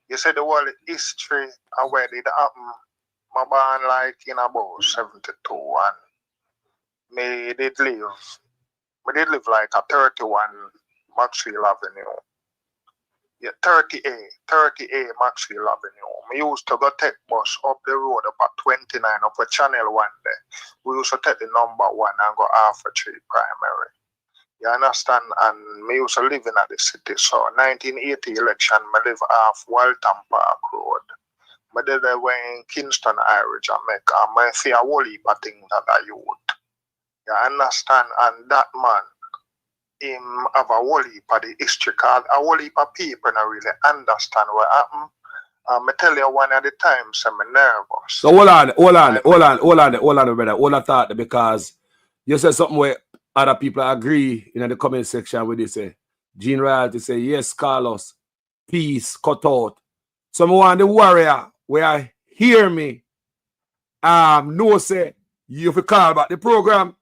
you said the whole history of where it happened. My born like in about 72 and me did live like a 31 Maxwell Avenue. Yeah, 30A Maxwell Avenue. We used to go take bus up the road about 29 up a channel one day. We used to take the number 1 and go half a 3 primary. You understand? And me used to live in the city. So 1980 election, me live off Walton Park Road. I did in Kingston, Irish, Jamaica. I see a whole heap of things that I youth. You understand? And that man, him have a whole heap of the history card. A whole heap of people don't really understand what happened. I tell you one at the time, so I'm nervous. So hold on, brother. Hold on thought because you said something where other people agree in the comment section where they say, Gene Royalty say, yes, Carlos, peace, cut out. So I want the warrior where I hear me, no say, you have to call back the program.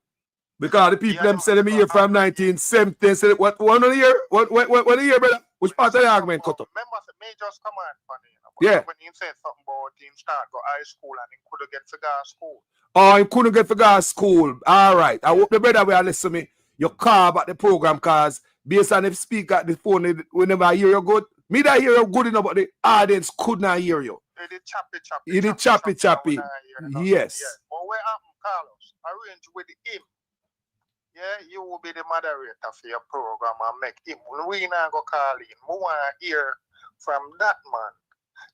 Because the people them say me here from 1970, say what 1 year? What a year, brother? Which part of the argument cut up? Remember, me just command funny, you know. Yeah. When he said something about him start go high school and he could get to go to school. Oh, you couldn't get to go to school. All right. I hope the brother will listen to me. You call about the program because based on if speak at the phone, whenever I hear you good, me that hear you good enough, but the audience could not hear you. It is choppy. You did choppy. Yes. Yeah. But where happened, Carlos? Arrange with him. Yeah, you will be the moderator for your program and make him. We not go call in. We want to hear from that man.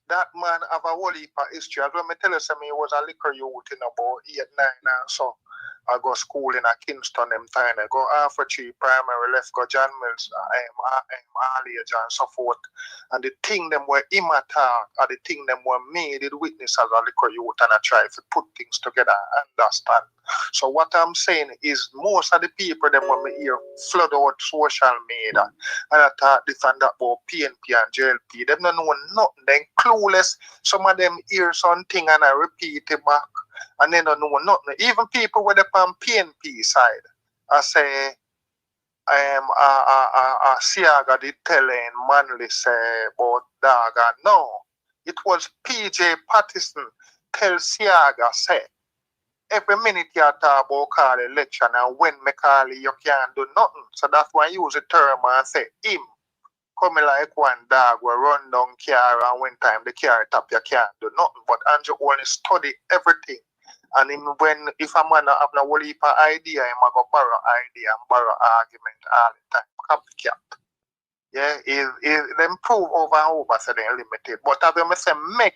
That man have a whole heap of history. As when me tell you, he was a liquor youth in about 8, 9 and so. I go school in a Kingston them time. I go Alpha 3 primary, left go John Mills, Arlage and so forth. And the thing them were immature, or the thing them were made the witness as a liquor youth and I try to put things together and understand. So what I'm saying is most of the people them when me hear flood out social media and I talk this and that about PNP and JLP, them don't know nothing, they clueless. Some of them hear something and I repeat it back. And they don't know nothing. Even people with the PNP side, I say, Siaga did telling Manley say about Daga. No, it was PJ Patterson tell Siaga say, every minute you talk about call election and when me call you can't do nothing. So that's why I use the term and say him. Come like one dog will run down car and when time the car tap you can't do nothing. But Andrew only study everything. And if a man have no whole heap of idea, he might go borrow idea and borrow argument all the time. Copycat. Yeah, them prove over and over so they're limited. But as I say, make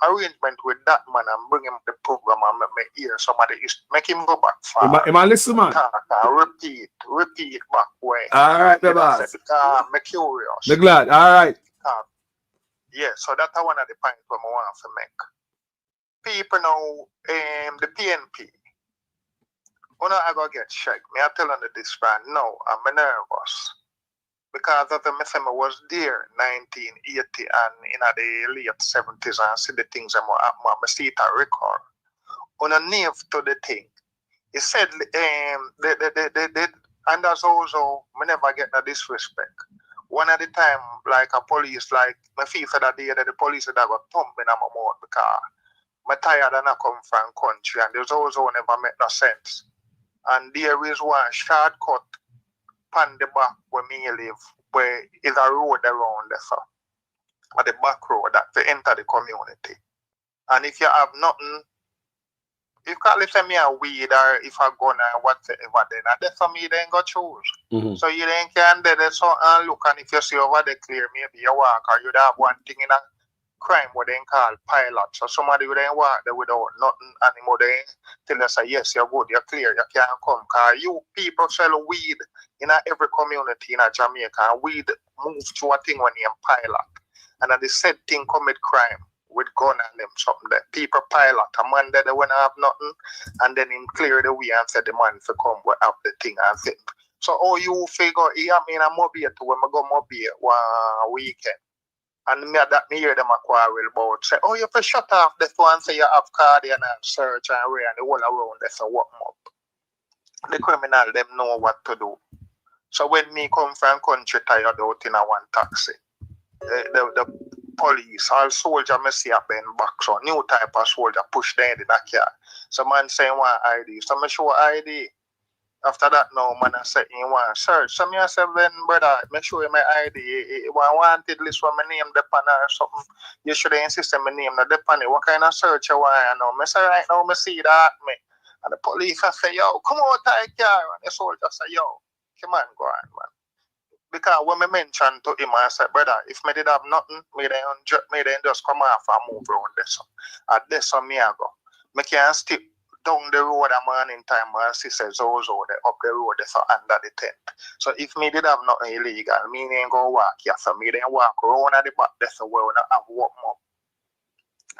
arrangement with that man and bring him the program and make me hear somebody make him go back far. Am I listen, man? Talk and repeat back way. All right, the boss. I'm curious. I'm glad. All right. Yeah, so that's one of the points we want to make. People know the PNP. When I go get checked, me I tell them this man, no, I'm nervous. Because of the I was there 1980 and in the late 70s and see the things I'm see it a record. On a name to the thing. He said and as also me never get no disrespect. One at the time, like a police, like my feel for that day that the police that got thumping on my mouth because I'm tired and I come from country and there's also never make no sense. And there is one shortcut on the back where me live, where is a road around there, so at the back road that to enter the community. And if you have nothing, you can't say me a weed or if I go now whatever then, and that's for me then go choose. So you then can do that so and look and if you see over the clear maybe you walk or you'd have one thing in a crime what they call pilot. So somebody would then walk there without nothing anymore then tell us say yes you're good, you're clear, you can't come. Cause you people sell weed in every community in Jamaica and weed move to a thing when you're pilot. And the said thing commit crime with gun and them something that people pilot a man that they wanna have nothing and then him clear the way and say the man for come we have the thing and think. So you figure I mean I'm mobile to when I go mobile one weekend. And me hear them a quarrel about say, oh, you have to shut off this one, say you have cardian and search and ray and the whole around this and walk them up. The criminal them know what to do. So when me come from country tired out in a one taxi, the police, all soldier me see a bend back, so new type of soldier push them in the car. So man saying one ID, so me show ID. After that, no man, I said, you want search. So me I said, then brother, make sure my ID, wanted list for my name, the pan or something. You should insist on my name, the pan. What kind of search you want? I know. I say, right now, I see that, me. And the police I say, yo, come on, take care. And the soldier say, yo, come on, go on, man. Because when I mentioned to him, I said, brother, if me did have nothing, me then just come off and move around this. At this one, me I go. Me can't stick down the road a man in time and see says Zozo up the road so under the tent. So if me did have nothing illegal, me ain't go walk here. So me then walk around at the back there so we not have walk more.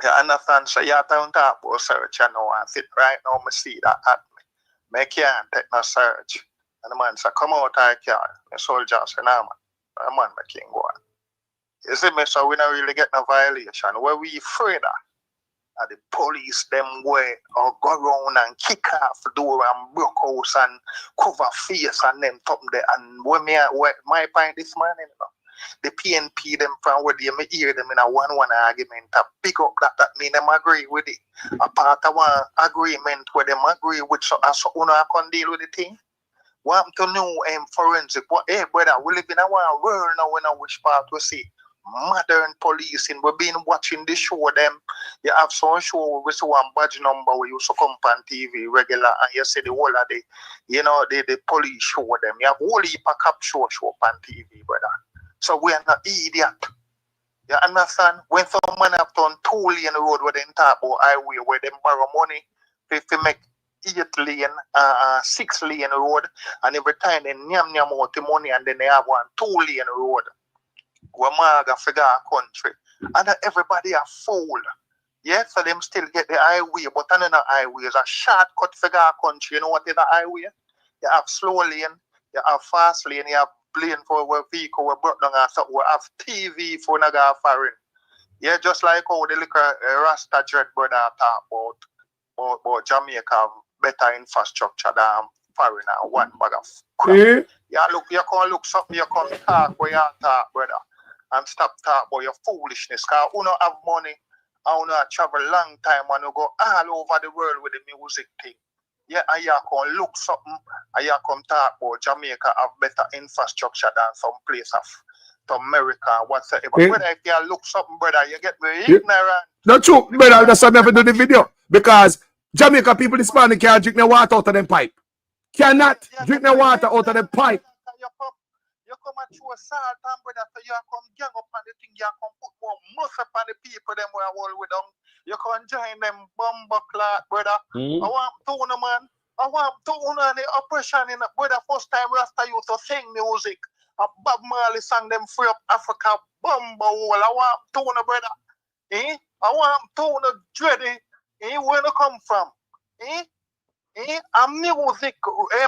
You understand? So you don't talk about search you know and sit right now me see that at me. Me can't take no search. And the man said, come out I can. The soldier said, nah man, the man me can't go on. You see me, so we don't really get no violation. Where we afraid of? The police them way or go around and kick off the door and broke house and cover face and them top there and where my point this morning, you know, the PNP them from where they may hear them in a one argument. I pick up that mean them agree with it. A part of one agreement where them agree with so as una can deal with the thing. Want to know forensic. But hey brother, we live in a world now when I wish part we see modern policing. We've been watching this show them. You have some show with one badge number where you used to come on TV regular and you see the whole of the, you know, the police show them. You have whole heap of cop show on TV, brother. So we are not idiot. You understand? When some man have done 2-lane road where they talk about highway where they borrow money to make 8-lane, 6-lane road, and every time they nyam out the money and then they have one 2-lane road. Wamaga figure country. And everybody are fool. Yeah, so them still get the highway, but another highway is a shortcut figure country. You know what is a highway? You have slow lane, you have fast lane, you have lane for where vehicle were brought down and so we have TV for naga foreign. Yeah, just like how the liquor Rasta Dread brother talk about Jamaica have better infrastructure than foreign and one bag of crap. Yeah, look, you can look something, you can talk where you talk, brother. And stop talk about your foolishness. Because you don't have money and you don't travel a long time and you go all over the world with the music thing. Yeah, and you can look something and you can talk about Jamaica have better infrastructure than some place of America and whatsoever. Brother, if you look something, brother, you get very ignorant. Not true, brother. That's why I never do the video. Because Jamaica people this morning can't drink the water out of them pipe. Cannot drink the water out of the pipe. You come and show salt and brother, so you come gang up on the thing, you come put more muscle upon the people them where I hold with them. You can join them bumper clock, brother. I want to know, man. I want to know the oppression in the brother. First time Rasta used to sing music. Bob Marley sang them free up Africa bumper wall. I want to know, brother. I want to know Dreddy. Where you come from? A music,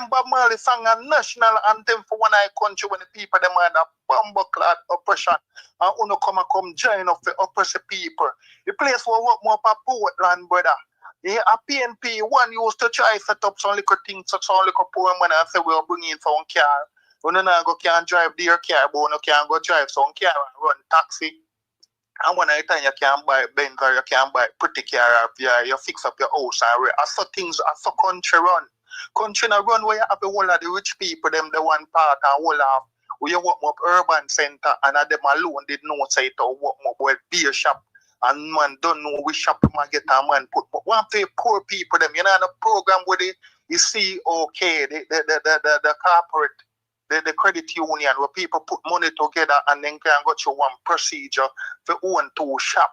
Bob Marley sang a national anthem for one country when the people them had a bomb-clad oppression and uno come join up the oppressed people. The place where work more for Portland, brother. A PNP one used to try set up some little things, some little poor man and say we'll bring in some car. Uno now go can't drive their car, but uno can't go drive some car and run taxi. And when I tell you can't buy Benz or you can't buy pretty car, you fix up your house and I saw things, I saw country run. Country na run where you have the whole of the rich people, them the one part and whole of where you work up urban center and them alone did not say to work up well beer shop and man don't know which shop man get a man put. But one to poor people them, you know the program where you see okay, the corporate. The credit union where people put money together and then can go through one procedure for own to shop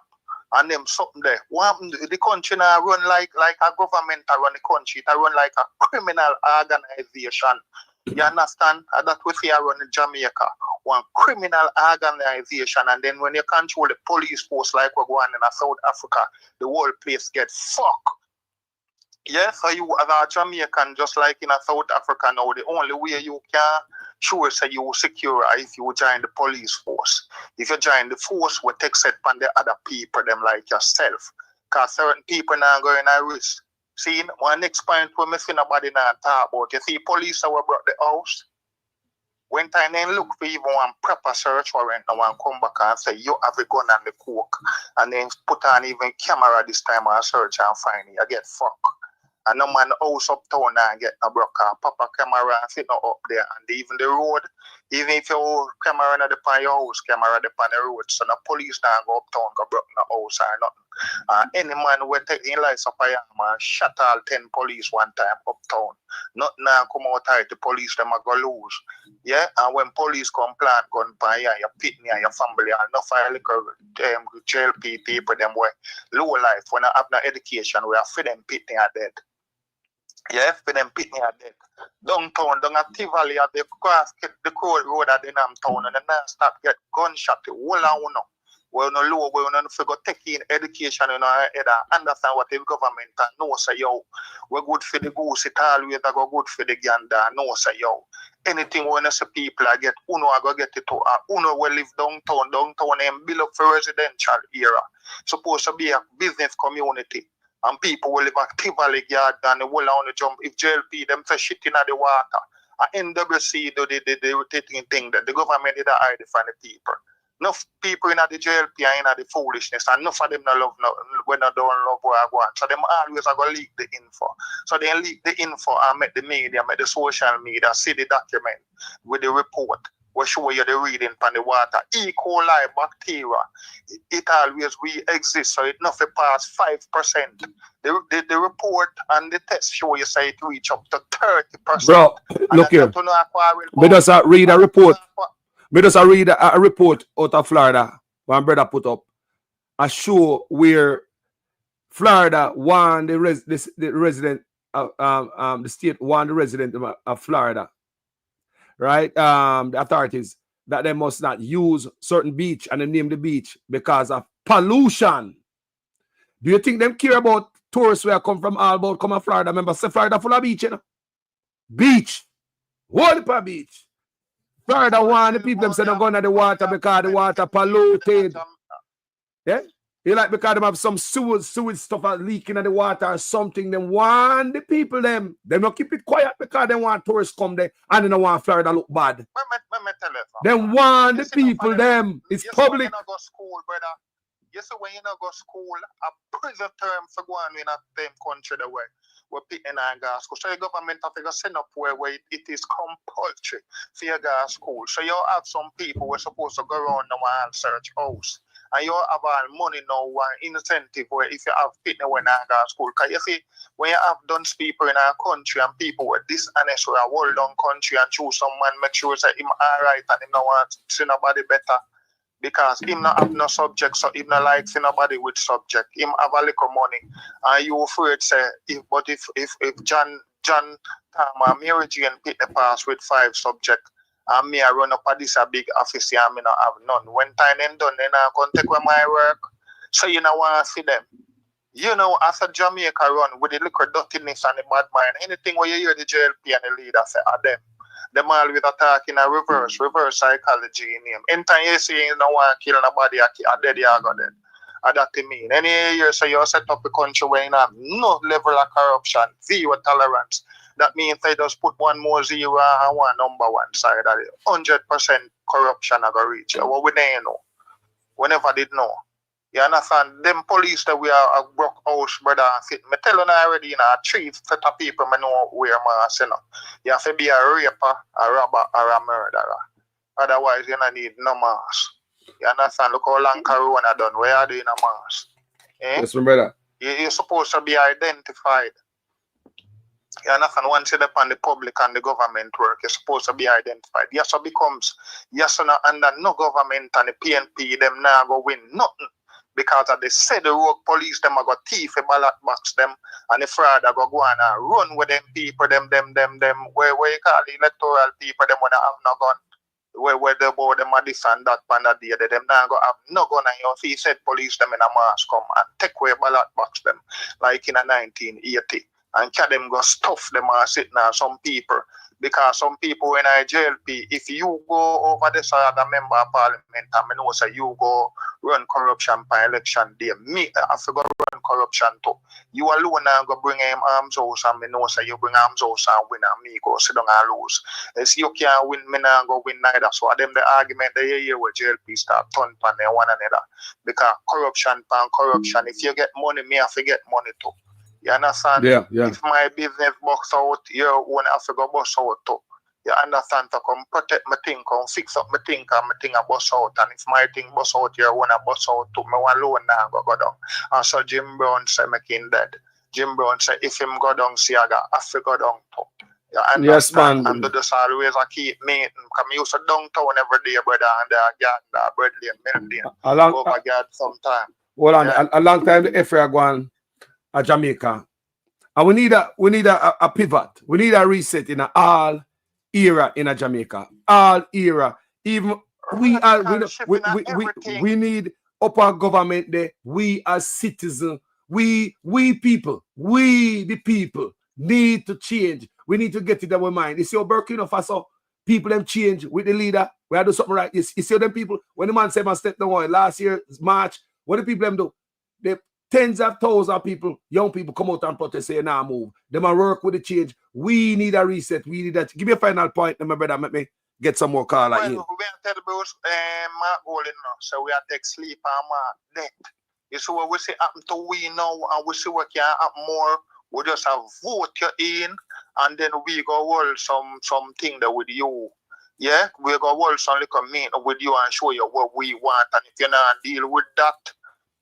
and them something there. The country now run like a government to run the country. It run like a criminal organization. You understand? That's what we run in Jamaica. One criminal organization, and then when you control the police force like we're going in South Africa, the whole place gets fucked. Yes, so you as a Jamaican, just like in South Africa now, the only way you can sure say you secure if you join the police force. If you join the force, we take set on the other people, them like yourself. Because certain people now going at risk. See, one next point we see nobody now talk about. You see, police who brought the house. When time they look for even one proper search warrant, no one come back and say, you have a gun and the coke. And then put on even camera this time and search and find it. You get fucked. And no man house uptown and get a broker, papa camera and sit up there. And even the road, even if your camera not upon your house, camera upon the road, so the police now go uptown, go broke the house or nothing. Any man will take in lights up a man, shot all 10 police one time uptown. Not now come out here, the police them are go lose. Yeah, and when police come plant gun by you, your pitney and your family, and no fire like jail people, them way low life, when I have no education, we are for them pitney are dead. Yeah, for them pitney are dead. Downtown, down at Tivoli, at the cross, the cold road at the town, and then start get gunshot, whole and one. Well, no low, well, no figure taking education in our head and understand what the government and know say yo. We're good for the goose, it always go good for the gander, no say yo. Anything when say people I get uno I go get it to uno will live downtown and build up for residential area. Supposed to be a business community. And people will live at Tivoli yard and the whole on the jump. If JLP them say shit in the water NWC do the thing that the government did hide from the people. Enough people in the JLP and in the foolishness, and enough of them no love when they don't love where I want. So them always are going to leak the info. So they leak the info and make the media, make the social media see the document with the report. We show you the reading from the water. E. coli bacteria, it always we exist, so it nothing past 5%. The report and the test show you say it reach up to 30%. Bro, look here. Me just read a report. Me just read a report out of Florida. One brother put up a show where Florida won the resident the state won the resident of Florida. Right? The authorities that they must not use certain beach and they name the beach because of pollution. Do you think them care about tourists where come from all about come to Florida? Remember, say Florida full of beach, you know? Beach. What per beach? Florida want the people them say they're going to the water because the water polluted. Yeah? You like because they have some sewage stuff leaking in the water or something. Them want the people them. They don't keep it quiet because they want tourists come there and they don't want Florida look bad. They want the people them. It's public. When you go school, brother. You see when you go school, a prison term for going in a them country the way we're picking our gas school. So the government have to send up where it is compulsory for your gas school. So you have some people who are supposed to go around now and search house. And you have all money now, one incentive where if you have fitness when I go to school. Because you see, when you have done people in our country and people were dishonest with a world down country and choose someone, make sure that him alright and him not want to see nobody better. Because him not have no subject, so him not like see nobody with subject. Him have a little money. And you afraid say, if John Tama, Mary Jane pick the pass with 5 subjects, and me I run up at this a big office here and me not have none. When time then done, then I can take away my work. So you know want to see them. You know, after Jamaica run with the little dirtiness and the bad mind, anything where you hear the JLP and the leader say are them. Them all with attack in a reverse psychology in him. Anytime you see you don't want to kill nobody, a dead you go dead. And that to mean. Any year so you set up a country where you have no level of corruption, 0 tolerance. That means they just put one more 0 and one number one side of it. 100% corruption are going to reach. What we didn't know. We never did know. You understand? Them police that we are a broke house, brother. Me tell you already, you know, 3 set of people me know wear mask, you know. You have to be a raper, a robber, or a murderer. Otherwise, you don't need no mask. You understand? Look how long Corona done. Where are they in a mask? Eh? Yes, my brother. You're supposed to be identified. You understand? Once you're upon the public and the government work, you're supposed to be identified. Yes, so becomes, yes, so under no government and the PNP, them now go win nothing. Because they say the rogue police, them are got thief, a ballot box them, and the fraud are go and run with them people, them, where you call the electoral people, them when they have no gun. Where they both them are this and that, and that day, them now go have no gun, and you see said police them in a mask come and take away ballot box them, like in a 1980. And can them go stuff them and sit now, some people. Because some people in a JLP, if you go over this other member of parliament and I know say you go run corruption by election day, me I have to go run corruption too. You alone now go bring him arms house and I know say you bring arms house and win and me go sit down and lose. If you can't win, me now go win neither. So them the argument they hear with JLP start turn on one another. Because corruption, if you get money, me have to get money too. You understand? Yeah. If my business box out, your own have to go bust out too. You understand? To come protect my thing, come fix up my thing, and my thing a bust out. And if my thing bust out, your own a bust out too. Me one loan now go down. And so Jim Brown say make him dead. Jim Brown say if him go down, see I got have to go down too. You understand? Yes, man. And they just always a keep meeting. Come use a downtown every day, brother, and they get Bradley and Milton. Over guard sometime. Hold on, a long time the FA going at Jamaica, and we need a pivot. We need a reset in all era in a Jamaica. All era. Even we need upper government there. We as citizens, we people, we the people need to change. We need to get it in our mind. You see how Burkina Faso people them change with the leader. We have to do something right. You see them people when the man said man step down last year March. What do people them do? They tens of thousands of people, young people come out and protest, say, nah, move. They might work with the change. We need a reset. We need that. Give me a final point, my brother. Let me get some more call like you. Well, we are telling about my goal now. So we are take sleep and my death. You see what we see happen to we now, and we see what can happen more. We just have vote you in, and then we go hold something there with you. Yeah, we go hold some little meeting with you and show you what we want. And if you not deal with that,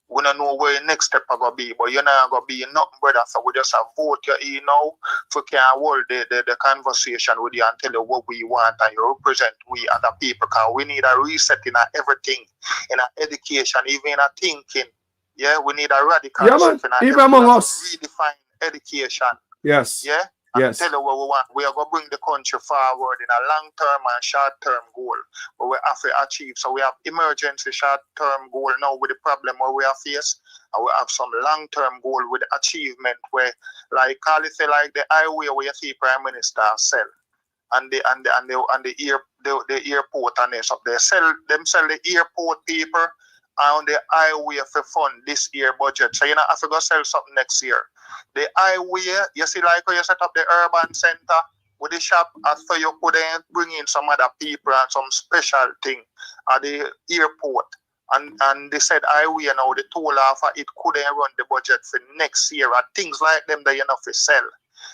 we don't know where the next step are going to be. But you're not going to be nothing, brother. So we just have vote you in now for can hold the conversation with you and tell you what we want, and you represent we other people. Because we need a reset in everything, in our education, even in our thinking. Yeah, we need a radical shift in our even among us. Redefine education. Yes. Yeah. And yes. tell you what we want. We are going to bring the country forward in a long-term and short-term goal where we have to achieve. So we have emergency short-term goal now with the problem where we are faced, and we have some long-term goal with achievement where, like call it like the highway where you see Prime Minister sell, and the airport and this up. They sell the airport paper on the highway for fund this year budget. So you know, have to go sell something next year. The highway, you see, like how you set up the urban center with the shop, so you could then bring in some other people and some special thing at the airport. And they said highway now, the toll offer, it could then run the budget for next year and things like them that you know to sell.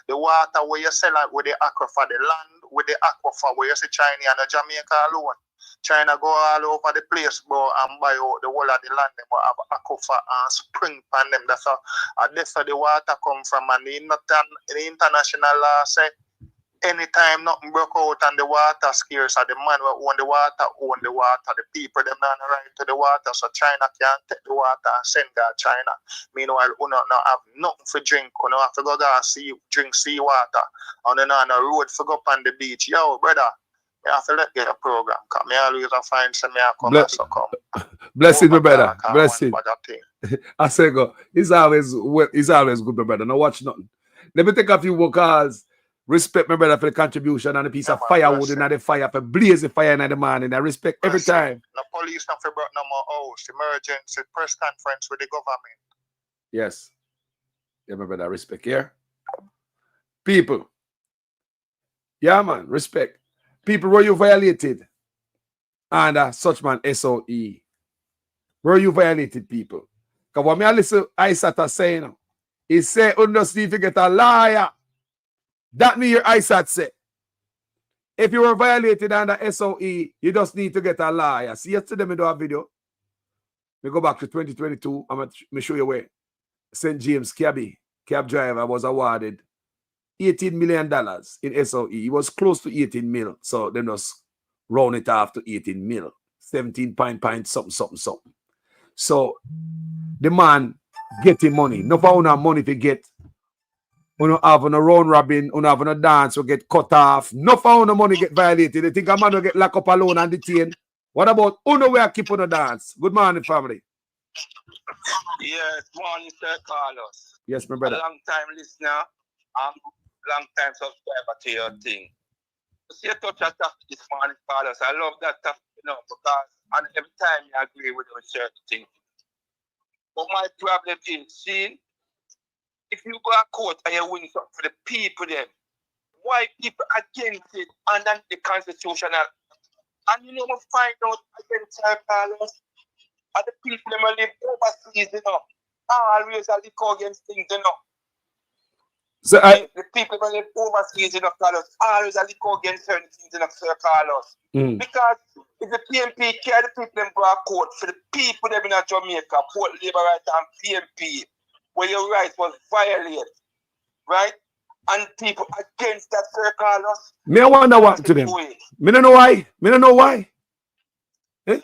The water where you sell it with the aquifer, the land with the aquifer where you see China and Jamaica alone. China go all over the place, bro, and buy out the whole of the land. They have aquifer and spring pan them. That's how the water come from. And the international law say anytime nothing broke out and the water scarce, or the man who own the water, the people them not right to the water, so China can't take the water and send that China. Meanwhile, you not have nothing for drink, you have to go there and drink seawater, and then on the road for go up on the beach. Yo, brother, you have to let get a program. Cause me always find some me come and so come. Bless it, my brother. Bless it. I say go. It's always good, my brother. Now watch nothing. Let me take a few more calls. Respect my brother for the contribution and a piece of firewood in the fire for blaze the fire in the morning. I respect every time. The police not for brought no more house. Emergency press conference with the government. Yes. Yeah, my brother. Respect here. People. Yeah, man. Respect. People, were you violated under such man SOE? Were you violated, people? Because what me listen Isat saying, he say, you just need to get a liar. That me your Isat say. If you were violated under SOE, you just need to get a liar. See, yesterday me do a video. We go back to 2022. I'm going to show you where St. James cab driver was awarded $18 million in SOE. He was close to 18 mil. So they just round it off to 18 mil. 17 point something. So the man getting money. No for money to get. You don't have a round robin, you don't have a dance, you get cut off. No for money get violated. They think a man will get locked up alone and detained. What about who where keep on the dance? Good morning, family. Yes, morning, Sir Carlos. Yes, my brother. A long time listener, long time subscriber to your thing. See, you touch a topic this morning, Carlos. I love that topic, because and every time I agree with certain things. But my problem is, see, if you go to court and you win something for the people, then why people against it under the constitutional? And we find out against Sir Carlos, and the people that live overseas, always are live against things, So the people that live overseas, Carlos, always are live against certain things, Sir Carlos. Because if the PMP care the people them go to court for the people that in Jamaica, Port Labor Right and PMP, where your rights was violated, right? And people against that, Sir Carlos. Me I wonder what to them. Me don't know why. Eh?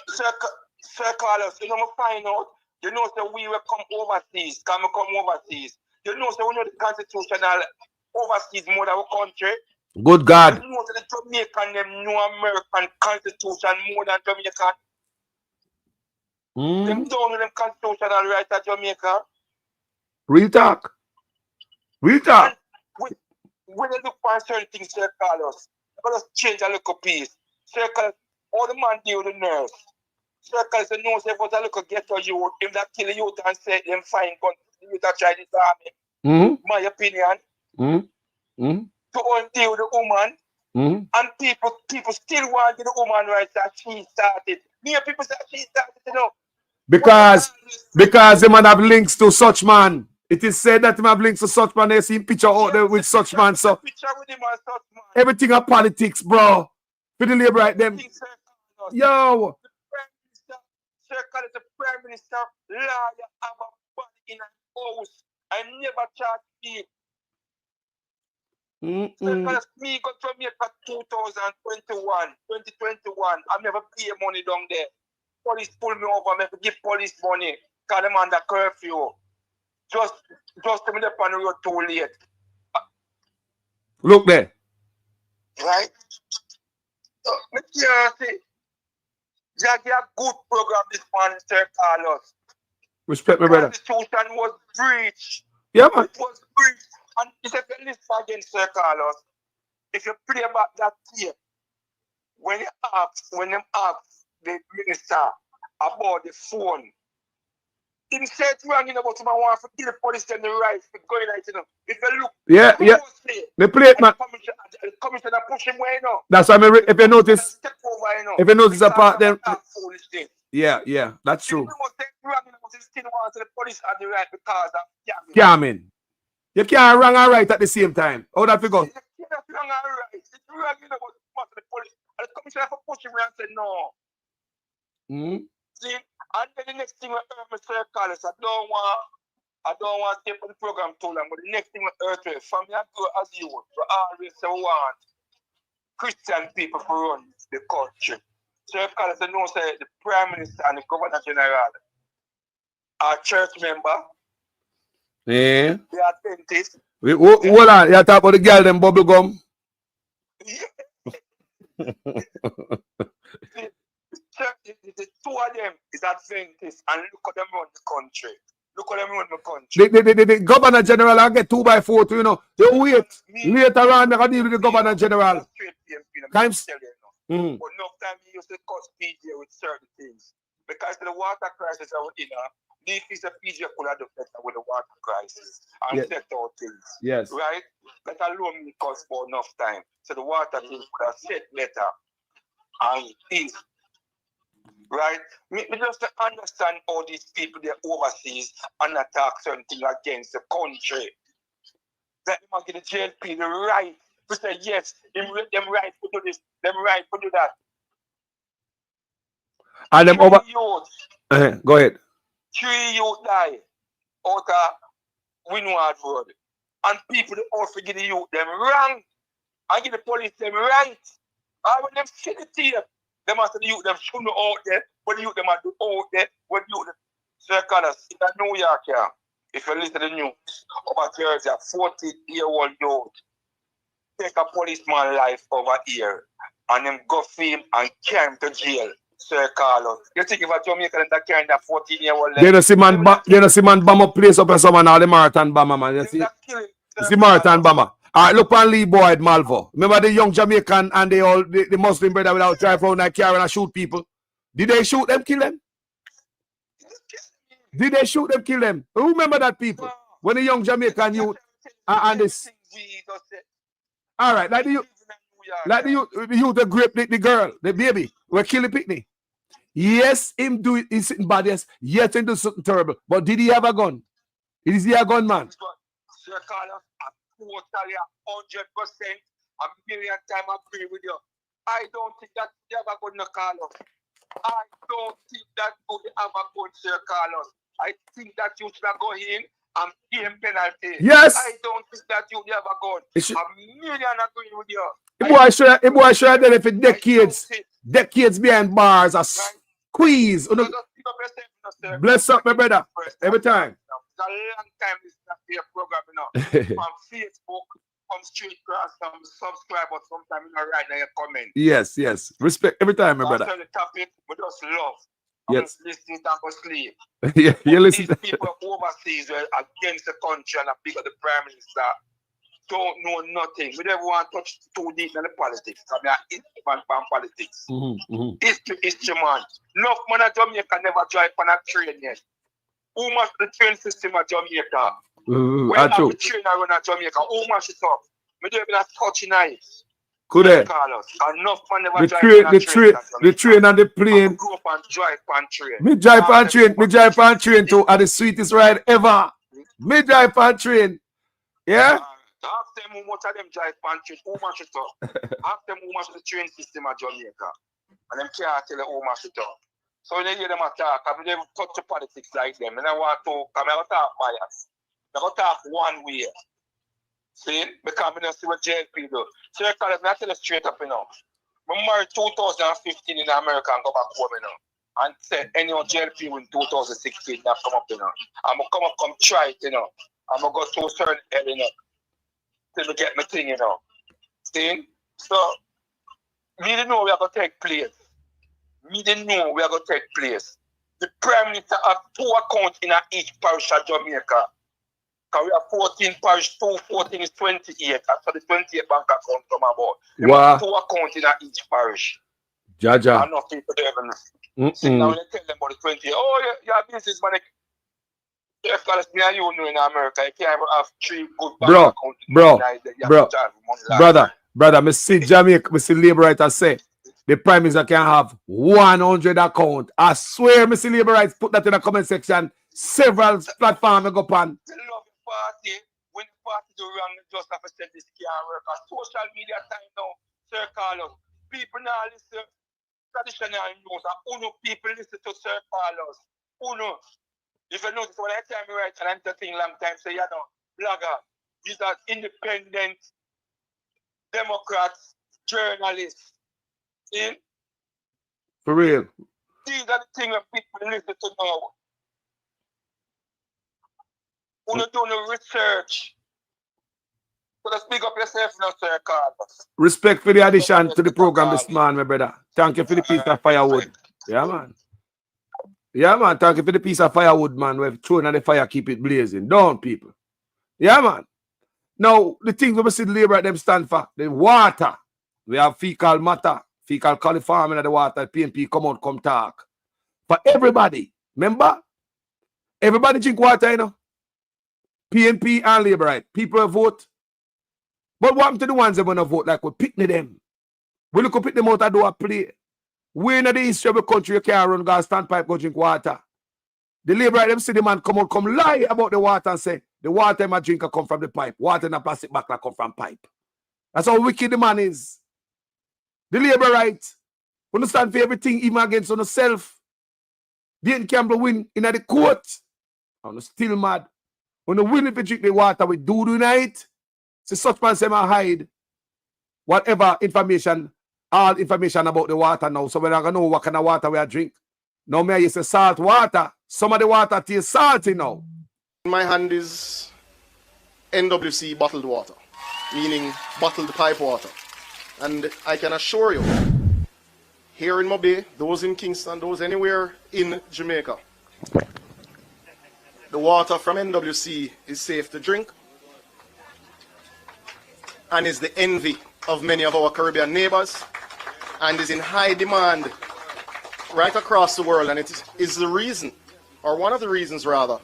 Sir Carlos, find out. So we will come overseas. Come overseas. So we know the constitutional overseas more than our country. Good God. The Jamaican them know American constitution more than Jamaican. Them don't know them constitutional rights at Jamaica. Real talk. When they look for certain things, Sir Carlos, let us change a little piece. Sir Carlos, all the man deal with the nurse. Circles the nose if was a little ghetto youth, him that kill the youth and say them fine gun, the youth that try this army. My opinion. To undo the woman. And people still want the woman rights that she started. Many people say she started, you know. Because they man have links to such man. It is said that they have links to such man. They see picture out there with such man. So everything are politics, bro. For the labor right them. Yo. Circle is the prime minister, lawyer, have a body in a house. I never charge fee. Circle is me got from here for 2021. I never pay money down there. Police pull me over, I have to give police money. Because I'm under curfew. Just to me up on the road too late. Look there. Right? Jaggy a good program this man, Sir Carlos. Respect me, brother. The Constitution was breached. Yeah, man. It was breached. And if you listen again, Sir Carlos, if you play back that tape, when you ask the minister about the phone, he said wrong, you know, but I want to give the police them the right to go in, you know. If you look, closely, they play it, man. The commissioner push him where, you know. That's why if you notice, if you notice a part, then yeah, that's true. The police have the right because of Scamming. You can't wrong and right at the same time. How that figure? You can't wrong and right. It's wrong, you know, but the police. And the commissioner for pushing me and say no. See, and then the next thing we heard Mr. Carlos, I don't want to stay on the program too long, but the next thing we heard from me go as you would, we always want Christian people to run the country. Sir Carlos, I know say the Prime Minister and the Governor General are church member. Yeah. They are dentists. Hold on, you talk about the girl them bubble gum. The two of them is Adventist and look at them run the country. The Governor General I get 2x4 too, you know. You wait. Later on, I can deal with the Governor General. Times. But no time he used to cause PJ with certain things. Because the water crisis are in this is a PJ could have done better with the water crisis and set out things. Yes. Right? Let alone me cause for enough time. So the water things could have set better. And things. Right? Me just understand all these people they're overseas and attack certain things against the country. That they must get the JLP the right to say yes, them right to do this, them right to do that. And them over. Go ahead. 3 youth die out of Windward Road. And people they all forget the youth them wrong. And give the police them right. And when them see the tape, them after the youth them shouldn't know out there, but the youth them are do out there, what youth them. Sir Carlos, in New York here, if you listen to the news, over here is a 40-year-old youth take a policeman life over here and them go film and carry him to jail. Sir Carlos. You think if a Jamaican that carrying that 14-year-old you know see man bomb up place up and someone all the marathon bomber, man. You see? It's the marathon bomber. Alright, look on Lee Boyd Malvo. Remember the young Jamaican and the Muslim brother without drive around and carry and shoot people? Did they shoot them, kill them? Did they shoot them, kill them? Who remember that people? When the young Jamaican youth and this. Alright, like the youth that grape the girl, the baby, we kill the picnic. Yes, him do it, he's sitting bad, yes, him do something terrible. But did he have a gun? Is he a gunman? Sir Carlos, I'm totally 100%, a million times agree with you. I don't think that they have a gun, Carlos. I don't think that they have a gun, Sir Carlos. I think that you should go in and pay him penalty. Yes. I don't think that you have a gun. A million agree with you. The boy sure that if it decades behind bars are squeeze. Bless up, my brother. Every time. It's a long time this is a program, you know. From Facebook, from Street Grass, some subscribe, but sometimes you know, write in your comment. Yes. Respect every time, my brother. After the topic, we just love. Yes. Listening to go sleep. Yeah, you listen. These people overseas were against the country and a big of the Prime Minister don't know nothing. We never want to touch too deep in the politics. I mean, it's man from politics. History, man. Enough man at Jamaica never drive on a train yet. Who must the train system at Jamaica? When you have the train around at Jamaica, who must it up? We don't even have touching eyes. Could they? Enough man never drive on a train. The train and the plane. Go up and drive on train. Me drive on train too are the sweetest ride ever. Me drive on train. Yeah? Ask them who much of them drive on train, who much it up. Ask them who much the train system at Jamaica. And them can't tell you who much it up. So when you hear them attack, I mean, they touch the politics like them. And I want to come and talk bias. I go talk one way. See? Because I don't see what jail people do. So I tell you straight up, you know. I married 2015 in America and go back home, you know. And say any jail people in 2016 that come up, you know. I'm going to come try it, you know. I'm going to go to a certain area, you know. Till we get my thing, you know. See? So, me didn't know we are going to take place. Me didn't know we are going to take place. The Prime Minister has 2 accounts in each parish of Jamaica. Because we have 14 parish, 14 is 28. That's for the 28 bank account come about. Wow. 2 accounts in each parish. Jaja. Enough people there even see now when they tell them about the 28. Oh, you're a business man. If me and you know in America, you can't even have 3 good bank accounts. Brother, me see Jamaica, me see labourites say the Prime Minister can have 100 account. I swear, me see labourites put that in the comment section. Several platforms go on. Party, when the party do wrong, just have to say this can't work. Social media time now, Sir Carlos. People now listen traditional news. Uno people listen to Sir Carlos. Uno. If you notice, when I tell me right and I'm talking long time, say, you know, blogger, these are independent Democrats, journalists. See? For real. These are the things that people listen to now. Uno do no research. So let's speak up yourself now, Sir Carlos. Respect for the addition to the program this man, my brother. Thank you for the piece of firewood. Yeah, man. Yeah, man. Thank you for the piece of firewood, man. We've thrown on the fire, keep it blazing. Don't, people. Yeah, man. Now, the things we see the labor at them stand for, the water. We have fecal matter, fecal coliform in the water. PNP come out, come talk. For everybody. Remember? Everybody drink water, you know. PNP and labourite. People vote. But what happened to the ones that want to vote? Like we picnic them. We look up pick them out and do a play. We in the history of the country, you can't run, go stand pipe, go drink water. The labourite, them see the man come out, come lie about the water and say, the water my drinker come from the pipe. Water in a plastic bag come from pipe. That's how wicked the man is. The labourite, when you stand for everything, even against yourself. Dayton Campbell win in the court. I'm still mad. When you win if you drink the water with doo-doo night, see such man say I hide whatever information, all information about the water now. So we're not gonna know what kind of water we are drink. Now me I use salt water. Some of the water tastes salty now. In my hand is NWC bottled water, meaning bottled pipe water. And I can assure you, here in Mobay, those in Kingston, those anywhere in Jamaica, the water from NWC is safe to drink and is the envy of many of our Caribbean neighbors and is in high demand right across the world. And it is the reason, or one of the reasons rather,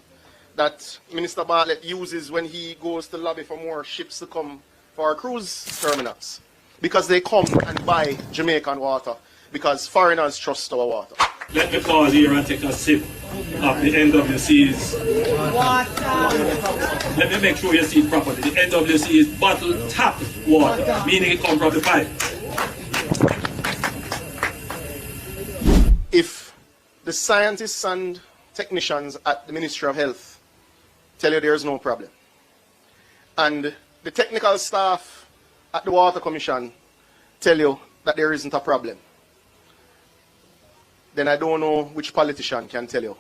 that Minister Bartlett uses when he goes to lobby for more ships to come for our cruise terminals. Because they come and buy Jamaican water because foreigners trust our water. Let me pause here and take a sip of the NWC's water. Let me make sure you see it properly. The NWC is bottled tap water, meaning it comes from the pipe. If the scientists and technicians at the Ministry of Health tell you there's no problem, and the technical staff at the Water Commission tell you that there isn't a problem, then I don't know which politician can tell you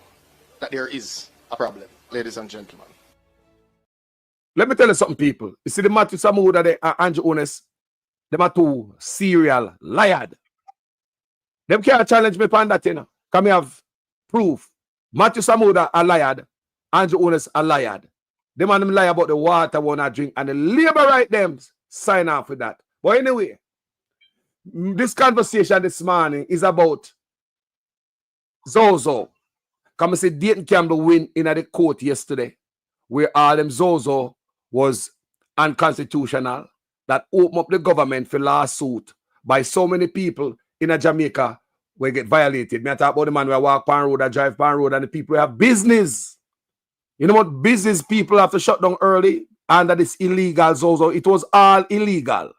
that there is a problem, ladies and gentlemen. Let me tell you something, people. You see the Matthew Samuda and Andrew Ones, them are 2 serial liars. Them can't challenge me upon that, you know. Come have proof. Matthew Samuda a liar, Andrew Ones a liar. Them and them lie about the water wanna drink, and the labor right them sign off with that. But anyway, this conversation this morning is about Zozo. Come and say Dayton Campbell win in the court yesterday, where all them Zozo was unconstitutional, that opened up the government for lawsuit by so many people in a Jamaica where get violated. Me I talk about the man who walk pan road, and drive pan road, and the people who have business. You know what business people have to shut down early under this illegal Zozo? It was all illegal.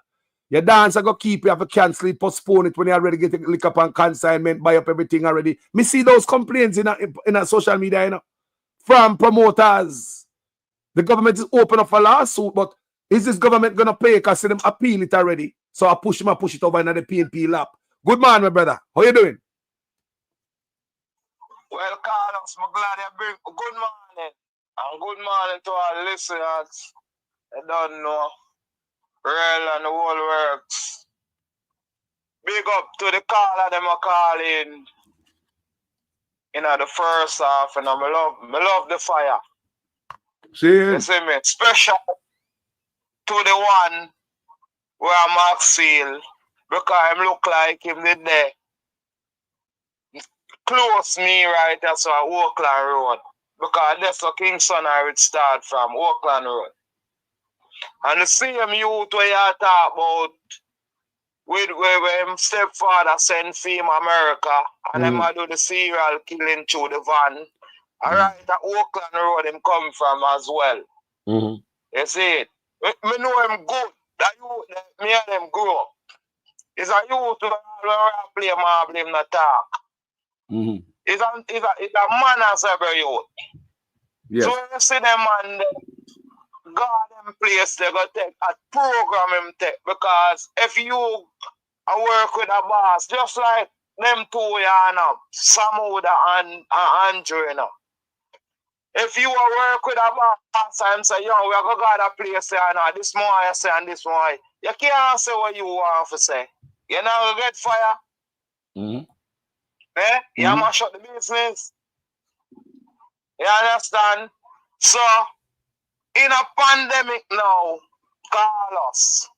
Your dance I go keep, you have to cancel it, postpone it when you already get lick up on consignment, buy up everything already. Me see those complaints in a social media, you know, from promoters. The government is open up for lawsuit, but is this government gonna pay? Because them appeal it already. So I push it over in the PNP lap. Good man, my brother. How you doing? Well, Carlos, I'm glad you bring good morning. And good morning to our listeners. I don't know. Real and the whole works. Big up to the caller them are calling. You know, the first half, and I love the fire. See? You see me? Special to the one where Maxfield, because him look like him did there. Close me right that's why Oakland Road. Because that's the Kingston I would start from, Oakland Road. And the same youth where you talk about with where him stepfather send fame America and them do the serial killing through the van. Alright, at Oakland Road him come from as well. You see it? Me know him good. That youth, me and them grow up. It's a youth who play marble him not talk. It's a man as every youth. Yes. So you see them and God them place they go take a program him take, because if you work with a boss, just like them two you know, Samuda and Andrew, you know. If you work with a boss and say, yo, we are going to go to a place here now, this more I say and this more you can't say what you want to say. You know, you get fire. Eh? You mash up the business. You understand? So, in a pandemic now, Carlos,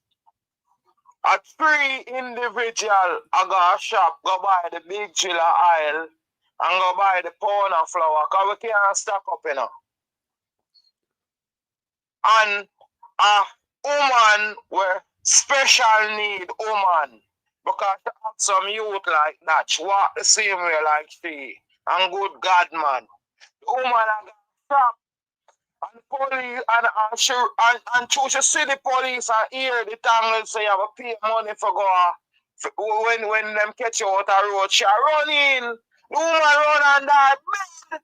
a 3 individual I go shop, go buy the big chiller oil, and go buy the pound of flour, because we can't stock up, you know. And a woman with special need woman, because she have some youth like that, she walk the same way like she, and good God, man. The woman I got shop, and police, and she see the police and hear the tangle say you have to pay money for go when them catch you out the road, she run in. The woman run on that bed,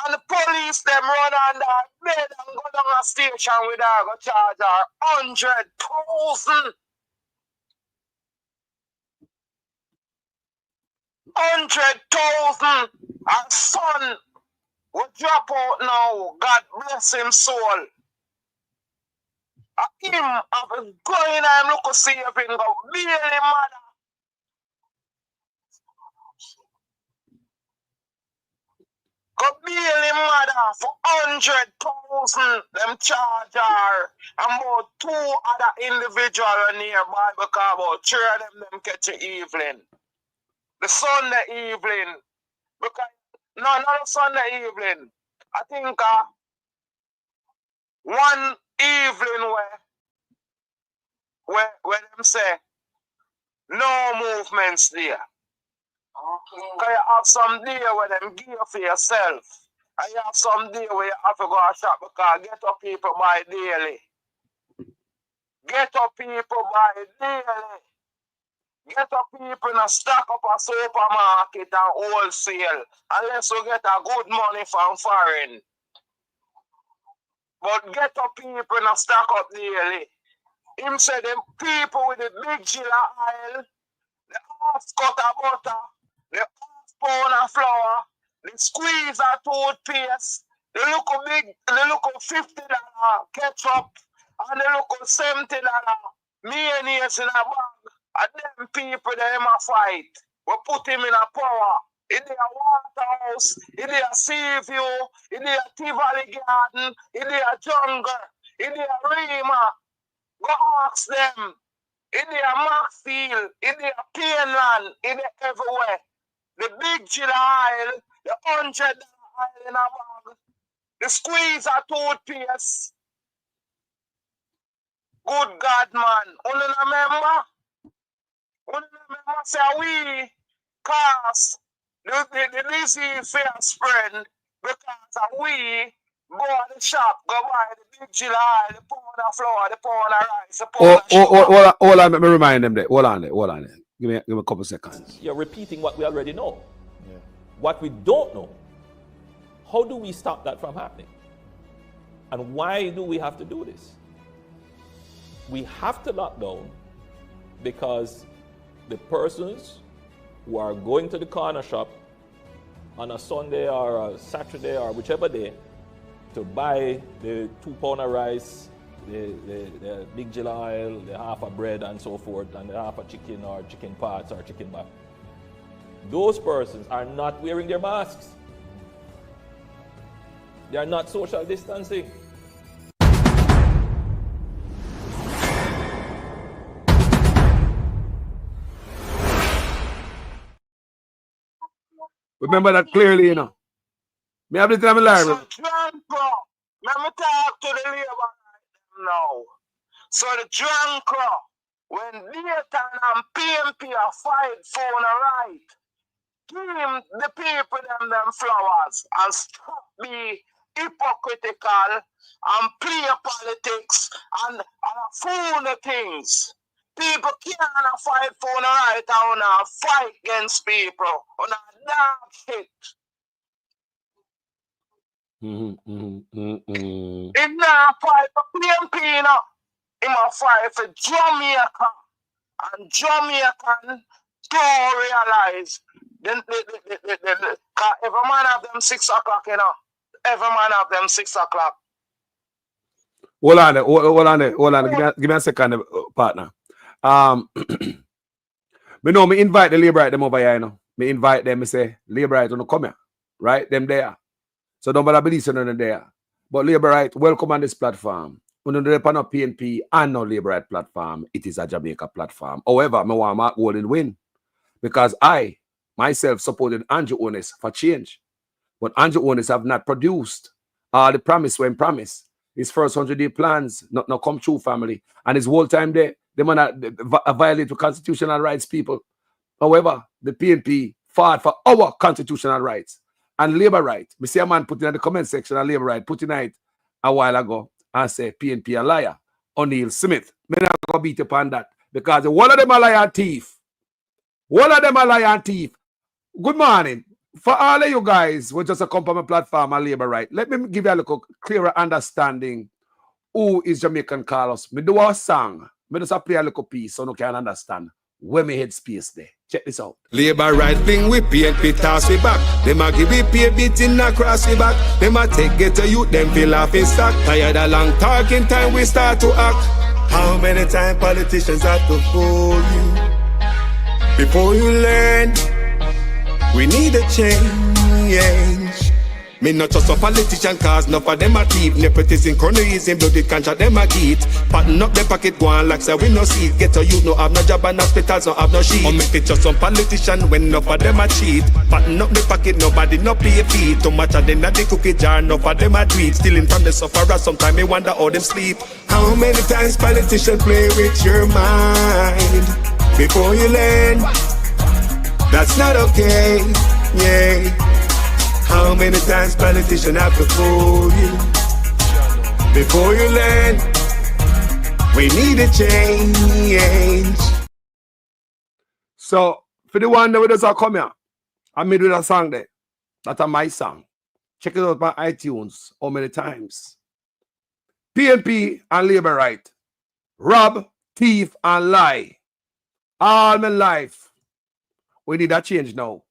and the police them run on that bed and go down a station with her, go charge her 100,000. 100,000. Her son will drop out now. God bless him soul. Him have going and look to see if he go really mother. Go bail him mother for 100,000. Them charge her. And about 2 other individuals nearby because about 3 of them catch the evening. The Sunday evening. Because not Sunday evening. I think one evening where them say no movements there. Okay. Because you have some day where them gear for yourself. And you have some day where you have to go and shop because ghetto people buy daily. Ghetto people buy daily. Ghetto people not stock up a supermarket and wholesale unless you get a good money from foreign. But ghetto people not stock up daily. Him say them people with the big chiller oil, the half cut of butter, the half pound of flour, the squeeze of toothpaste, the look of $50 ketchup, and the look of $70 mayonnaise in a bag. And them people them a fight. We put him in a power. in the Waterhouse, in the Seaview, in the Tivoli Garden, in the Jungle, in the Rima. Go ask them. In the Maxfield, in the Painland, in the everywhere. The big Jill aisle, the $100 aisle in a bag, the squeeze of toothpaste. Good God, man. Only remember say we cause the disease fair spread because we go to the shop, go buy the big Jill aisle, the pound of flour, the pound of rice, the pound of sugar. Hold on, let me remind them that. Hold on. Give me a couple seconds. You're repeating what we already know. Yeah. What we don't know, how do we stop that from happening? And why do we have to do this? We have to lock down because the persons who are going to the corner shop on a Sunday or a Saturday or whichever day to buy the 2 pound of rice, the big Jill oil, the half of bread and so forth, and the half of chicken or chicken parts or chicken back. Those persons are not wearing their masks. They are not social distancing. Remember that clearly, you know. Me have the time in life. So, drunk, bro. Let me talk to the labor now. So the drunk, when Dayton and PMP are fight for the right, give the people them flowers and stop be hypocritical and play politics and fool the things. People can't fight for the right and fight against people on a dark shit. If not fight for PMP, he must fight for Jamaica. And Jamaican don't realize then every man have them 6 o'clock, you know. Every man have them 6 o'clock. Hold on. Give me a second, partner. Me invite the labourite them over here, you know. Me invite them, me say, labourite, you know, come here. Right? Them there. So don't bother believe them there. But labourite, welcome on this platform. When you depend on PNP and no labourite platform, it is a Jamaica platform. However, I want Mark Golden win. Because I, myself, supported Andrew Onis for change. But Andrew Onis have not produced all the promise when promised. His first 100-day plans not come true, family. And his whole time there, they might not violate the constitutional rights, people. However, the PNP fought for our constitutional rights and labor rights. We see a man putting in the comment section of labor right, putting it a while ago and say PNP a liar. O'Neill Smith. Me not going to beat upon that because one of them a liar and thief. One of them a liar and thief. Good morning. For all of you guys who just come from a platform of labor right, let me give you a little clearer understanding who is Jamaican Carlos. Me do a song. Me just play a little piece so you can understand where me head space there. Check this out. Labor right fling we PNP toss we back. Them a give we pay beating across we back. Them a take get to youth, them feel off in stock. Tired of long talking time we start to act. How many times politicians have to fool you before you learn? We need a change. Me not just a politician cause enough of them a thief. Nepotism, cronyism, bloody contract them a get. Pattern up the pocket go on like say we no see it. Get to you no have no job and hospitals no have no sheet. Or make it just some politician when enough of them a cheat. Pattern up the pocket nobody no pay feet. Too much of them at the cookie jar enough of them a tweet. Stealing from the sufferer sometimes me wonder how them sleep. How many times politicians play with your mind before you learn? That's not okay, yeah. How many times politicians have to fool you before you learn? We need a change. So, for the one that we just come here, I made with a song there. That's my song. Check it out on iTunes. How many times? PNP and labor right. Rob, thief, and lie. All my life. We need that change now.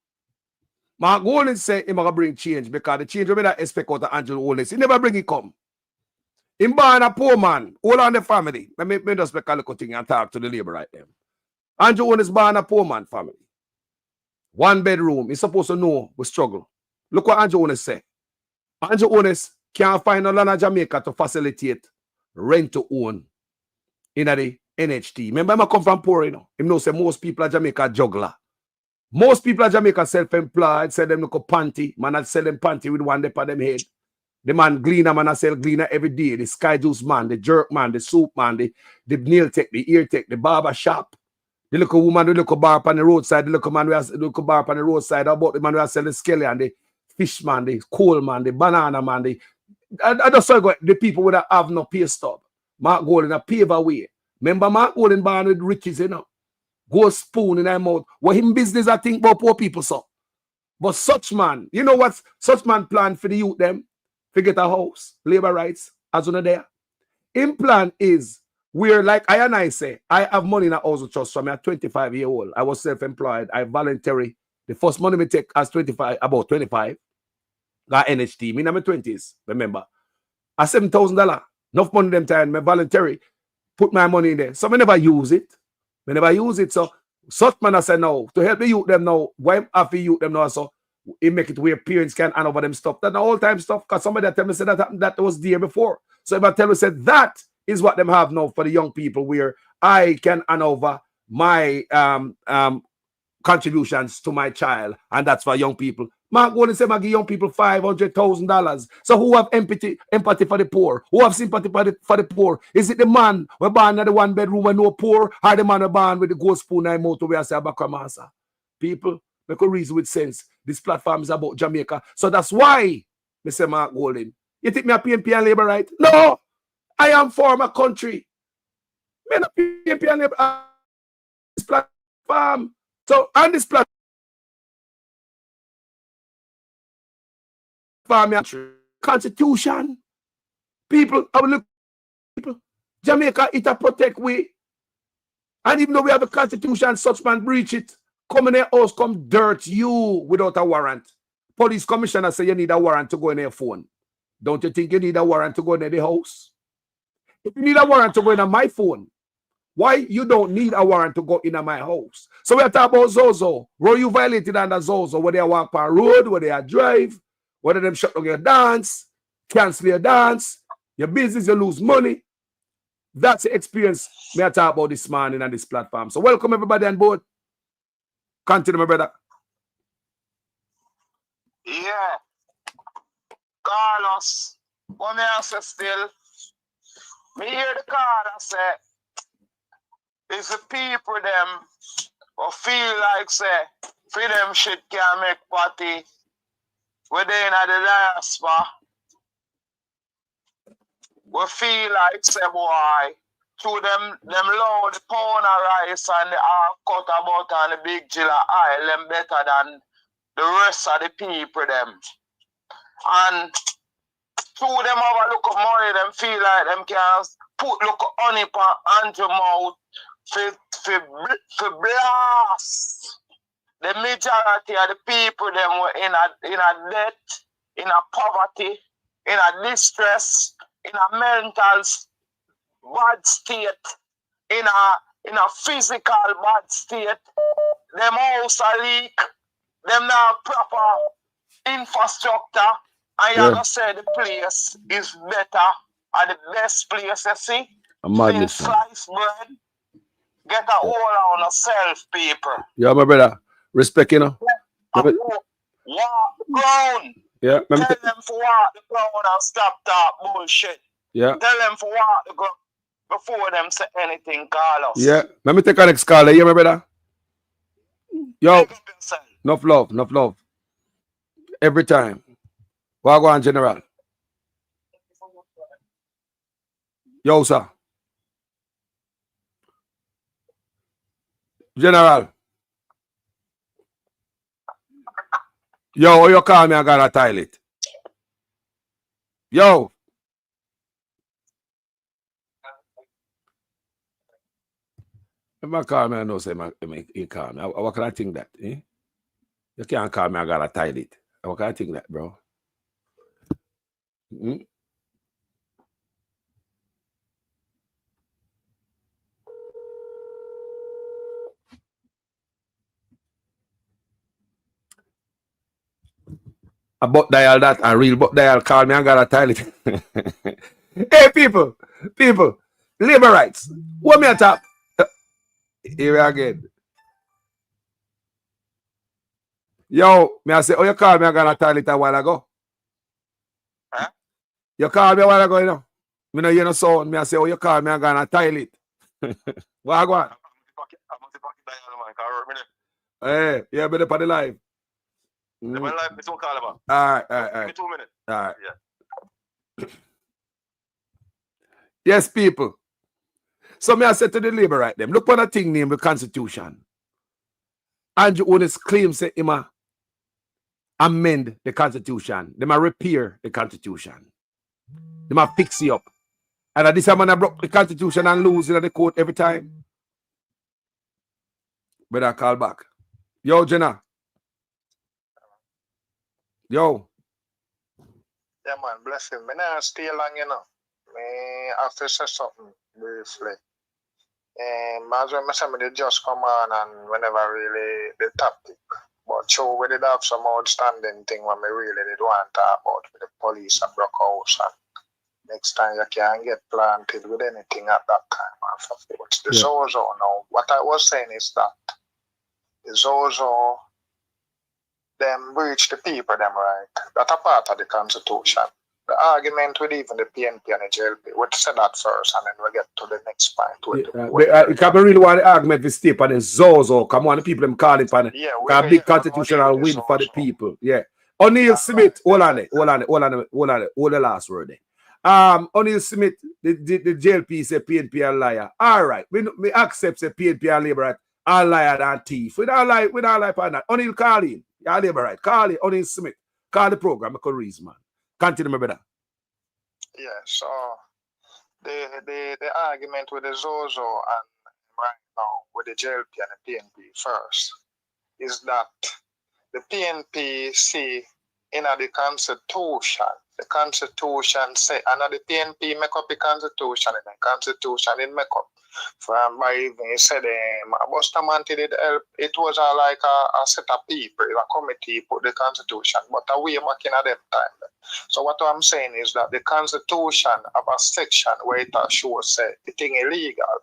Mark Golden said he's going to bring change because the change we don't expect out of Angelo Holness. He never bring it come. He born a poor man. All on the family. Let me just make a little thing and talk to the labor right there. Andrew Holness born a poor man family. 1 bedroom. He's supposed to know we struggle. Look what Andrew Ones say. Andrew Ones can't find a land in Jamaica to facilitate rent to own in the NHT. Remember, I come from poor, you know. Him know say most people in Jamaica juggler. Most people in Jamaica self-employed, sell them look a panty. Man, I sell them panty with one dip on them head. The man gleaner, man, I sell gleaner every day. The sky juice man, the jerk man, the soup man, the nail tech, the ear tech, the barber shop. The little woman, the little bar on the roadside, the little man, the little bar on the roadside. About the man who sell the skelly and the fish man, the coal man, the banana man. I just saw the people would have no pay stub. Mark Golden a pave away. Remember Mark Golden born with riches, you know. Go spoon in their mouth. What him business I think about poor people so. But such man, you know what such man plan for the youth them? Forget a house, labor rights, as one there. In plan is where, like I say, I have money in a house trust from me at 25 years old. I was self-employed. I voluntary. The first money me take as 25, about 25. Got NHT. Me in my 20s, remember. At $7,000. Enough money them time, me voluntary. Put my money in there. So I never use it. I never use it. So such man I said no. To help the youth them now, why have the youth them now? So it make it where parents can hand over them stuff. That's the all time stuff. Because somebody tell me said that was there before. So if I tell you said that is what them have now for the young people where I can hand over my contributions to my child, and that's for young people. Mark Golden said, I give young people $500,000. So who have empathy for the poor? Who have sympathy for the poor? Is it the man who born in the 1 bedroom and no poor, or the man who born with the gold spoon and motor where I say Abakramasa? People, make a reason with sense. This platform is about Jamaica. So that's why, Mr. Mark Golden, you think me a PNP and labor right? No, I am for my country. Me not PNP and labor. This platform. So on this platform, Constitution, people, I will look people. Jamaica, it a protect we. And even though we have a constitution, such man breach it. Come in their house, come dirt you without a warrant. Police commissioner say you need a warrant to go in their phone. Don't you think you need a warrant to go in the house? If you need a warrant to go in my phone, why you don't need a warrant to go in my house? So we are talking about Zozo. Where you violated under Zozo, where they walk on road, where they drive, whether them shut down your dance, cancel your dance, your business, you lose money. That's the experience me I talk about this morning on this platform. So welcome everybody on board. Continue, my brother. Yeah. Carlos, what me say still? Me hear the call and say, it's the people them who feel like say, freedom shit can make party within the diaspora. We feel like say boy, through them load the pound of rice and the half cut of butter and the big jill of oil, them better than the rest of the people them. And through them have a look of money, them feel like them can put look of honey on Andrew mouth for blast. The majority of the people them were in a debt, in a poverty, in a distress, in a mental bad state, in a physical bad state. Them house a leak, them not proper infrastructure, and you're gonna say the place is better and the best place, you see? Thin sliced bread. Get a hold on yourself, people. Yeah, my brother. Respect, you know. Walk the ground. Yeah, Tell them to walk the ground and stop that bullshit. Yeah. Tell them to walk the ground before them say anything, Carlos. Yeah. Let me take our next caller. Yeah, my brother. Yo. Enough love, enough love. Every time. Wagwan General. Yo, sir. General. Yo, you call me, I got a toilet. Yo. If I call me, I know say you call me. What can I think that? Eh? You can't call me, I got a toilet. What can I think that, bro? Hmm? a butt dial that, a real butt dial call me and got a toilet. Hey, people, labor rights. What me a top? Here we again. Yo, me I say, oh, you call me and got a toilet a while ago. Huh? You called me a while ago, you know. Me no hear no sound. Me I say, oh, you call me and got a toilet. What I go on? Hey, yeah, better for the live. The live, it's all call about. All right. Give me 2 minutes. All right. Yeah. Yes, people. So me I said to the labor right them, look for the thing named the Constitution. Andrew Onis claims say him a amend the Constitution. They might repair the Constitution. They might fix it up. And at this time, I broke the Constitution and lose in the court every time. But I call back. Yo, Jenna. Yo. Yeah, man, bless him. Me not stay long, you know. Me have to say something briefly. As well, I just come on and whenever really the topic. But so we did have some outstanding thing when we really did want to talk about with the police and broke house, and next time you can get planted with anything at that time. Afterwards. The Zozo now, what I was saying is that the Zozo them breach the people them right. That's a part of the Constitution. The argument with even the PNP and the JLP, we'll say that first and then we'll get to the next point. You can't really want the argument to stay on the Zozo. Come on, the people them call it for the big constitutional win for the people. Yeah. O'Neill Smith, hold the last word there. O'Neill Smith, the JLP say PNP a liar. All right, we accept say PNP a labor a liar and thief. We don't lie for that. O'Neill call in. Yeah, labor right. Call it. O'Neill Smith. Call the program. I could reason, man. Continue, my brother. Yeah, so the argument with the Zozo and right now with the JLP and the PNP first is that the PNP see in the Constitution say, and the PNP make up the Constitution, and the Constitution it make up. From by even he said, Bustamante did help. It was like a set of people, a committee put the Constitution, but a way back in at them time. So what I'm saying is that the Constitution have a section where it shows say the thing illegal.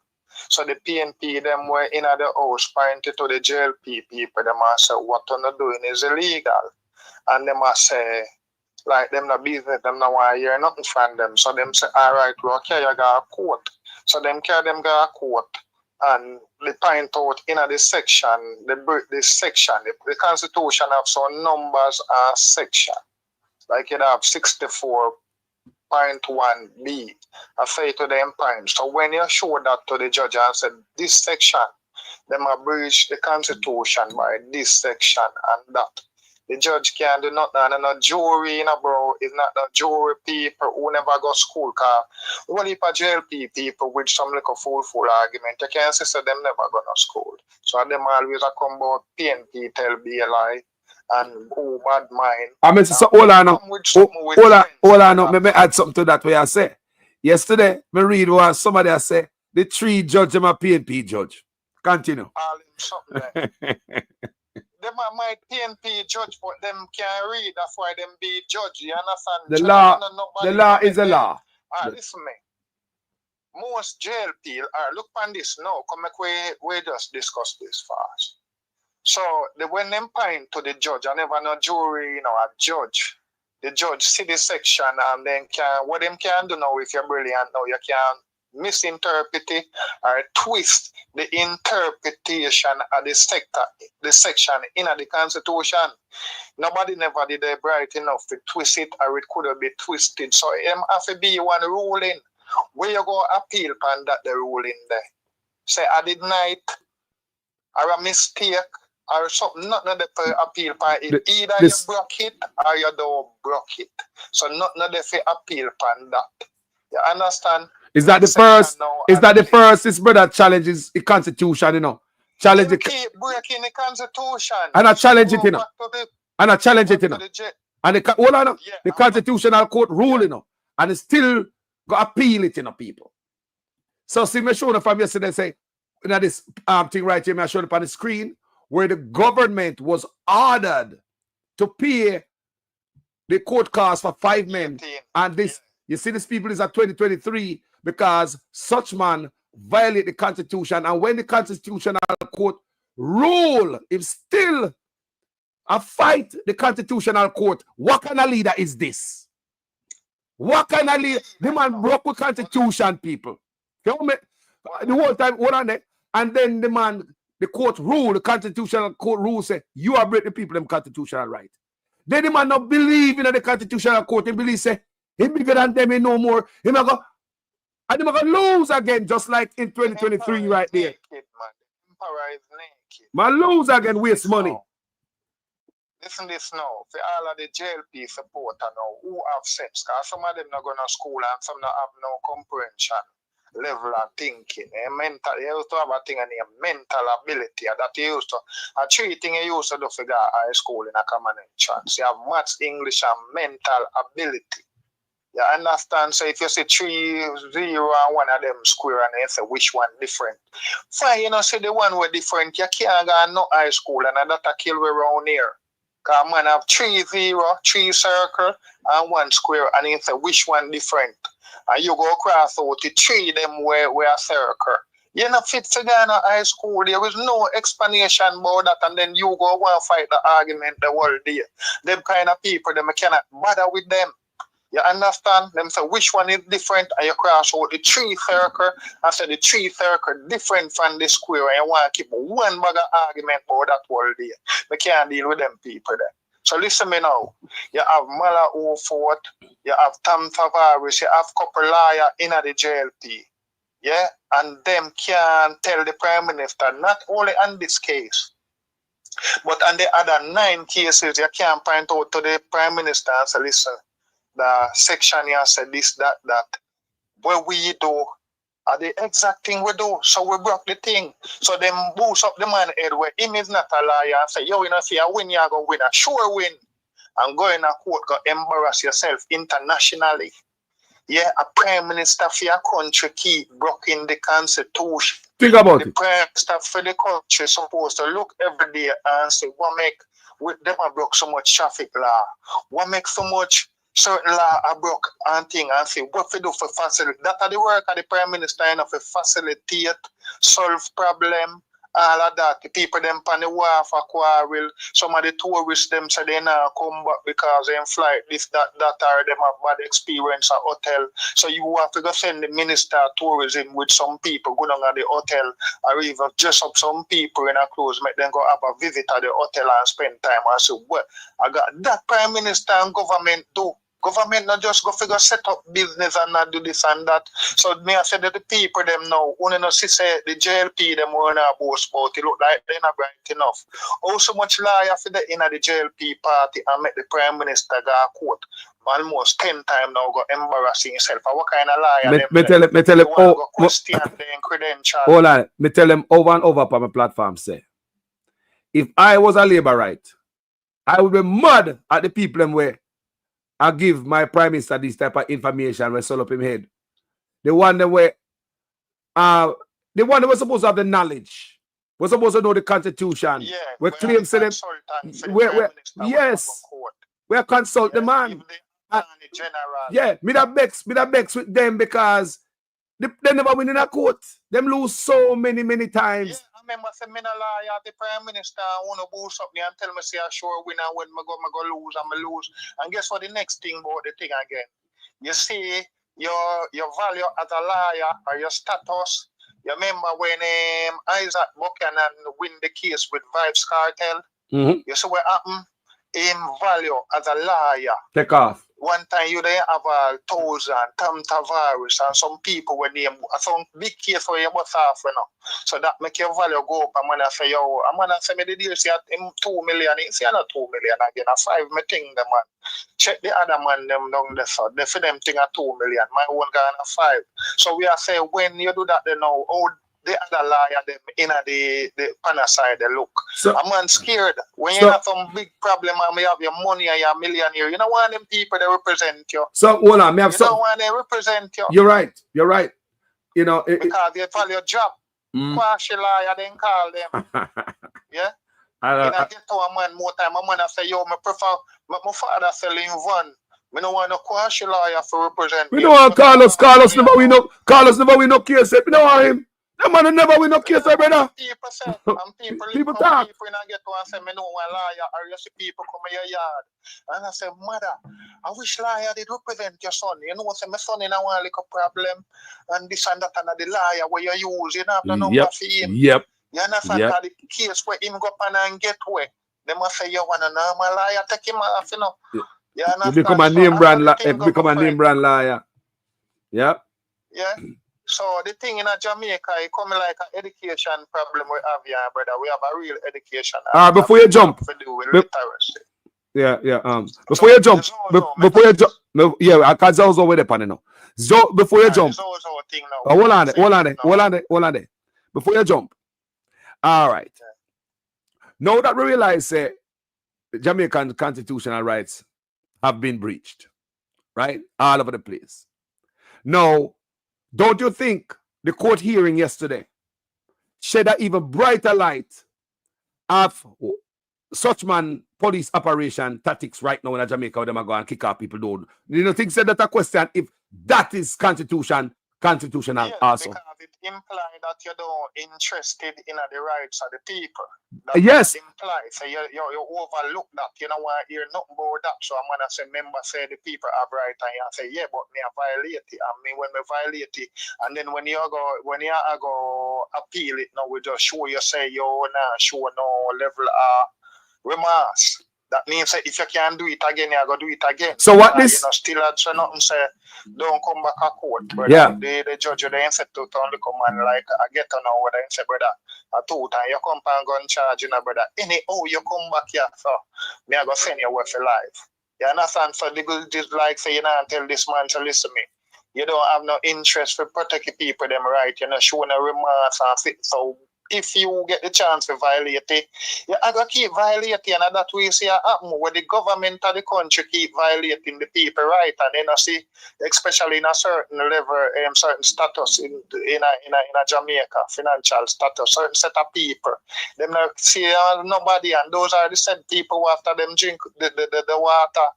So the PNP them were in the house pointed to the JLP people. Them must say what you're doing is illegal, and they must say like them the business them now want to hear nothing from them. So them say all right, well, okay, you got a court. So them carry them go a court and they point out in the section, the Constitution have some numbers and section. Like it have 64.1b. I say to them point. So when you show that to the judge and said this section, them have breached the Constitution by this section and that. The judge can't do nothing, and no jury, bro. It's not the jury people who never go to school. Cause only for JLP people with some little full argument, you can't say them never go to school. So them always come about PNP tell BLI and who bad mind. I mean, so hold on now. Let me add something to that way I say. Yesterday, me read what somebody say, the 3 judge them a PNP judge. Continue. Them might PNP judge, but them can't read. That's why them be judge. You understand? The law is a law. Listen me. Most jail people look on this now. Come we just discuss this fast. So when them point to the judge, I never know jury, a judge. The judge see the section and then what them can do now if you're brilliant now, you can misinterpret it or twist the interpretation of the section in the Constitution. Nobody never did it bright enough to twist it, or it could have been twisted. So it have to be one ruling where you go appeal upon that the ruling there. Say I did not or a mistake or something, nothing to appeal upon it. Either you broke it or you don't broke it. So nothing to appeal upon that. You understand? Is that the first? Is that the first? This brother challenges the Constitution, Challenge the. Keep breaking the Constitution. And I challenge it, And I challenge it, And hold on, the Constitutional Court ruling, and it still got appeal it, people. So see me showing from yesterday, say, this thing right here, I showed up on the screen where the government was ordered to pay the court cost for 5 men. And this, you see, these people is at 2023 because such man violate the Constitution. And when the Constitutional Court rule, if still a fight the Constitutional Court, what kind of leader is this? What kind of leader? The man broke with Constitution, people. You know, the whole time, hold on there. And then the court rule, the Constitutional Court rule say, you are break the people them constitutional right. Then the man not believe in the Constitutional Court. He believe say, he bigger than them, he no more. He might go, and they might lose again, just like in 2023 right there. Man lose again, waste money. Listen this now, for all of the JLP supporter now, who have sense, because some of them not going to school and some not have no comprehension level of thinking. Mental, you used to have a thing named mental ability, that you used to, a 3 things you used to do for high school in a common entrance. You have maths, English, and mental ability. You understand? So if you say 3, 0, and one of them square and you say which one different. Fine, you know, say the one were different, you can't go no high school and that a kill around here. Because man have 3 0, 3 circle, and 1 square, and you say which one different. And you go across out the 3 them where a circle. You're not fit to go in high school. There is no explanation about that, and then you go and fight the argument the whole day. Them kind of people, them cannot bother with them. You understand? Them say which one is different, and you cross out the 3 circle, and say the 3 circle different from the square, and you want to keep one bag of argument about that whole day. We can't deal with them people there. So listen me now. You have Mala Ofort, you have Tam Tavares, you have couple lawyer in the JLP. Yeah? And them can tell the Prime Minister, not only on this case, but on the other 9 cases, you can point out to the Prime Minister and say, listen, the section here said this, that. What we do are the exact thing we do. So we broke the thing. So them boost up the man head where him is not a liar and say, yo, you know, if you win, you're going to win. A sure win. And go in a court, go embarrass yourself internationally. Yeah, a prime minister for your country keep breaking the constitution. Think about the it. Prime minister for the country is supposed to look every day and say, what make with them I broke so much traffic law? What make so much certain law I broke and thing and say what we do for facilitate. That are the work of the Prime Minister enough to facilitate, solve problem, all of that. The people them on the wharf for quarrel. Some of the tourists them say they now come back because they flight this, that, or them have bad experience at hotel. So you have to go send the Minister of Tourism with some people go down at the hotel or even dress up some people in a clothes, make them go have a visit at the hotel and spend time and say, well, I got that Prime Minister and government do. Government not just go figure set up business and not do this and that. So me I said that the people them now, only no see say the JLP them want to boast about it look like they're not bright enough. How so much liar for the in the JLP party and make the Prime Minister go court almost 10 times now go embarrassing himself. What kind of liar Me tell him go question them credentials. Hold on, me tell him over and over on my platform say, if I was a labourite, I would be mad at the people them where I give my Prime Minister this type of information when sold up him head. The one that were was supposed to have the knowledge, was supposed to know the Constitution. Yeah, we claim say them yes, we consult the man. Yeah, me that bex with them because they never win in a court. Them lose so many times. Yeah, I remember saying me no liar the Prime Minister wanna boost up me and tell me say I sure win and when I go lose, I'm lose. And guess what the next thing about the thing again? You see your value as a liar or your status. You remember when Isaac Buchanan win the case with Vibes Cartel? You see what happened? In value as a liar. Take off. One time you there have 1,000 Tam Tavares and some people when they some big case for your bus off, you know. So that make your value go up. I'm gonna say yo, I'm gonna say me the deal say at him 2 million, he say not 2 million again, a 5 me thing the man. Check the other man them down there so they for them thing at 2 million. My one guy a 5. So we are saying when you do that then now the other liar them in the panel side they look. So, a man scared. When you have some big problem and you have your money and you're a millionaire, you don't want them people that represent you. So hold on, me have you don't want them represent you. You're right. You know because they follow your job. Quash liar then call them. Yeah. I get to a man more time. My man I say, yo, I prefer my father selling van. I don't want no quash lawyer for represent We me. don't want Carlos never win no case. We don't want him. That man never win no case, brother. People say, and people People come, talk. people in a get to and say, me know one lawyer, or you see people come in your yard. And I say, mother, I wish lawyer did represent your son. You know, say my son in a one little problem, and this and that, and the lawyer where you use, you don't have the number for him. Yep. You understand? Because the case where him go up and get away, they must say, you want a normal lawyer, take him off, you know. You understand? You become a name brand lawyer. Yep. Yeah. So the thing in Jamaica, it come like an education problem we have here, brother. We have a real education. Before you jump. Before you jump. Yeah, because I was over there, now. So before you jump. Hold on there. Before you jump. All right. Now that we realize the Jamaican constitutional rights have been breached, right? All over the place. Now, don't you think the court hearing yesterday shed an even brighter light of such man police operation tactics right now in Jamaica where they go and kick off people down? You know, think said that a question if that is constitutional also. Because it implies that you don't interested in the rights of the people. Yes. It implies so you overlook that. You know why hear nothing about that. So I'm gonna say member say the people have right and you say, yeah, but me I violate it. I mean when me violate it and then when you go appeal it now we just show you say you nah show no level of remorse. That means if you can't do it again, you go do it again. So what this? You know, still had so nothing say don't come back a court, brother. Yeah. The judge they ain't said to only come and like I get to know what they say, brother. I told you come and go and charge, you know, brother. Anyhow you come back here, so me I go send you away for life. You understand? So the good is like say you know tell this man to listen me. You don't have no interest for protect people them right, you know, show no remorse and fit. So if you get the chance to violate it, you are going to keep violating, and that we see happen where the government of the country keep violating the people right, and then I see, especially in a certain level, certain status in a Jamaica, financial status, certain set of people, them not see nobody, and those are the same people who after them drink the water,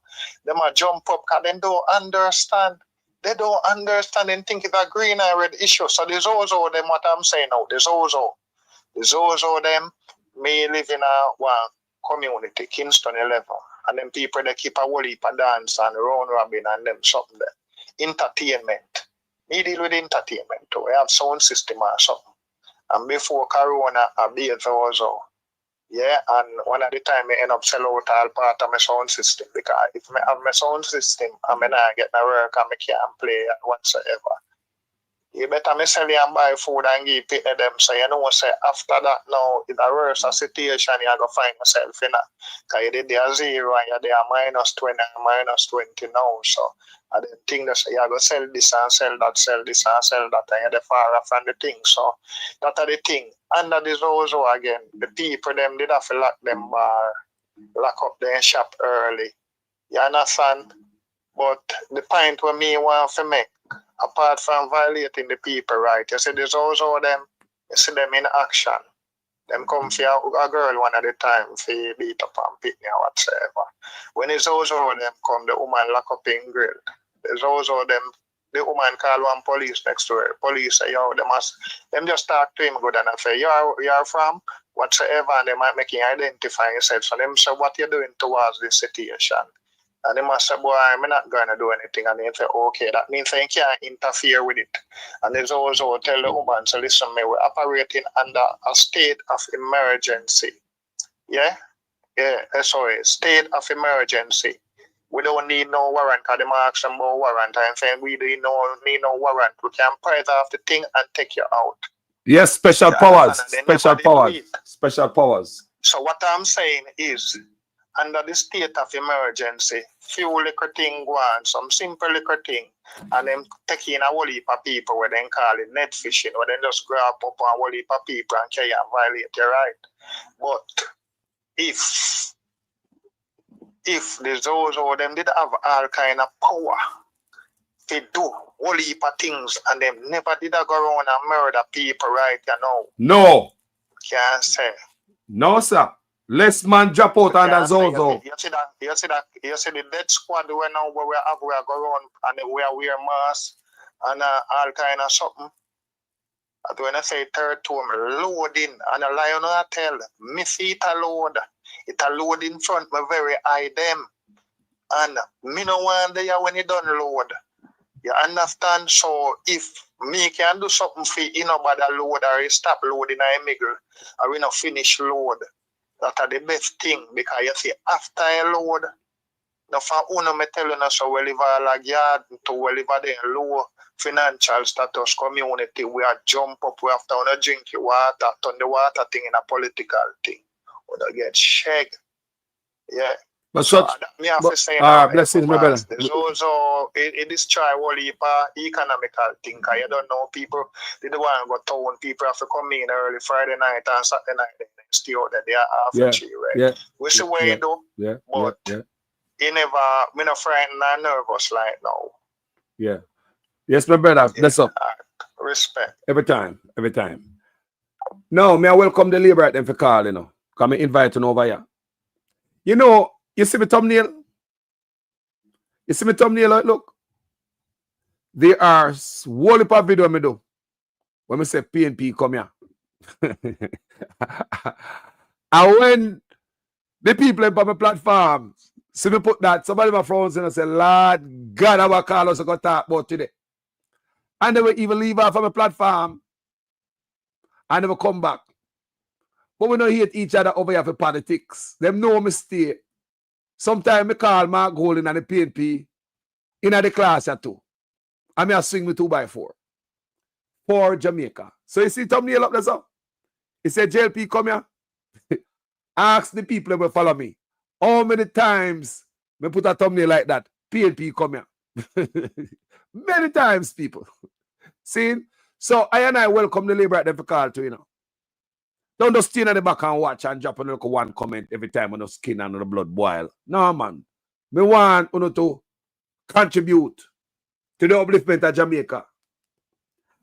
them a jump up, because they don't understand. They don't understand and think it's a green and red issue. So there's also them what I'm saying now. There's also them may live in a one community, Kingston 11. And them people they keep a whole heap of dance and round robin and them something there. Entertainment. Me deal with entertainment too. We have sound system or something. And before Corona I be also. Yeah, and one of the time I end up sell out all part of my sound system because if I have my sound system and I not get no work and I can't play whatsoever. You better me sell and buy food and give it to them. So you know say after that now in a worse situation you go find yourself in a because you did there 0 and you're there minus 20 and minus 20 now. So I didn't think that you go sell this and sell that, sell this and sell that, and you're the far off from the thing. So that's the thing. Under this also again, the people them did have to lock them bar, lock up their shop early. You understand? But the point where me want to make, apart from violating the people right, you see there's also them, you see them in action. Them come for a girl one at a time for beat up and pick me or whatsoever. When it's also them come, the woman lock up in grill. There's also them, the woman call one police next to her. Police say, yo, them just talk to him good and say, you're from whatsoever, and they might make him identify himself. So them say, what you doing towards this situation? And they must say, boy, I'm not going to do anything. And they say, okay, that means they can't interfere with it. And there's also tell the woman, so listen, me, we're operating under a state of emergency. Yeah? Yeah, sorry, state of emergency. We don't need no warrant, because they ask them about warrant. I'm saying we don't need no warrant. We can price off the thing and take you out. Yes, special powers. Special powers. So what I'm saying is, under the state of emergency, few little thing go on, some simple little thing, and them taking a whole heap of people where they call it net fishing, where they just grab up a whole heap of people and carry and violate your right. But if there's also them did have all kind of power to do whole heap of things and them never did go around and murder people, right, you know? No. Can't say. No, sir. Less man drop out on that Zozo. You see the dead squad where now where we are go around and we are wear masks and all kind of something. And when I say third to me, loading and a lion I tell me see it a load. It a load in front my very eye them. And me no want there when it done load. You understand? So if me can do something for you know about the load or stop loading a middle or we not finish load, that are the best thing because you see after a load, the for uno me tell you so we live a like yard to we live a low financial status community, we are jump up, we have to drink your water, turn the water thing in a political thing. We don't get shagged. Yeah. But So such, me have to say now, blessings, my brother. there's also it destroy whole heap of economical thing. Cause you don't know people. They don't want to go town. People have to come in early Friday night and Saturday night and stay out there. They are half Yeah, a tree, right? yeah, We see where you do, yeah, but yeah, you never, me not frightened and nervous like now. yeah. Yes, my brother. Bless up. Respect. Every time, every time. No, may I welcome the labor them for call, you know. Come and invite them over here. You know, you see my thumbnail? You see my thumbnail? Look. There are whole heap of video me do. When me say PNP come here. And when the people on my platform see me put that, somebody my friends and I say, Lord God, I will call us to go talk about today. And they will even leave off of my platform and they will come back. But we don't hate each other over here for politics. Them know mistake. Sometimes I call Mark Golden and the PNP in the class at 2. And I swing me 2x4 for Jamaica. So you see thumbnail up there, so? He said, JLP, come here. Ask the people that will follow me. How many times me put a thumbnail like that? PNP, come here. Many times, people. See? So I and I welcome the labor at them for call to, you know. Don't just stand at the back and watch and drop a little one comment every time on the skin and the blood boil. No, man. Me want you to contribute to the upliftment of Jamaica.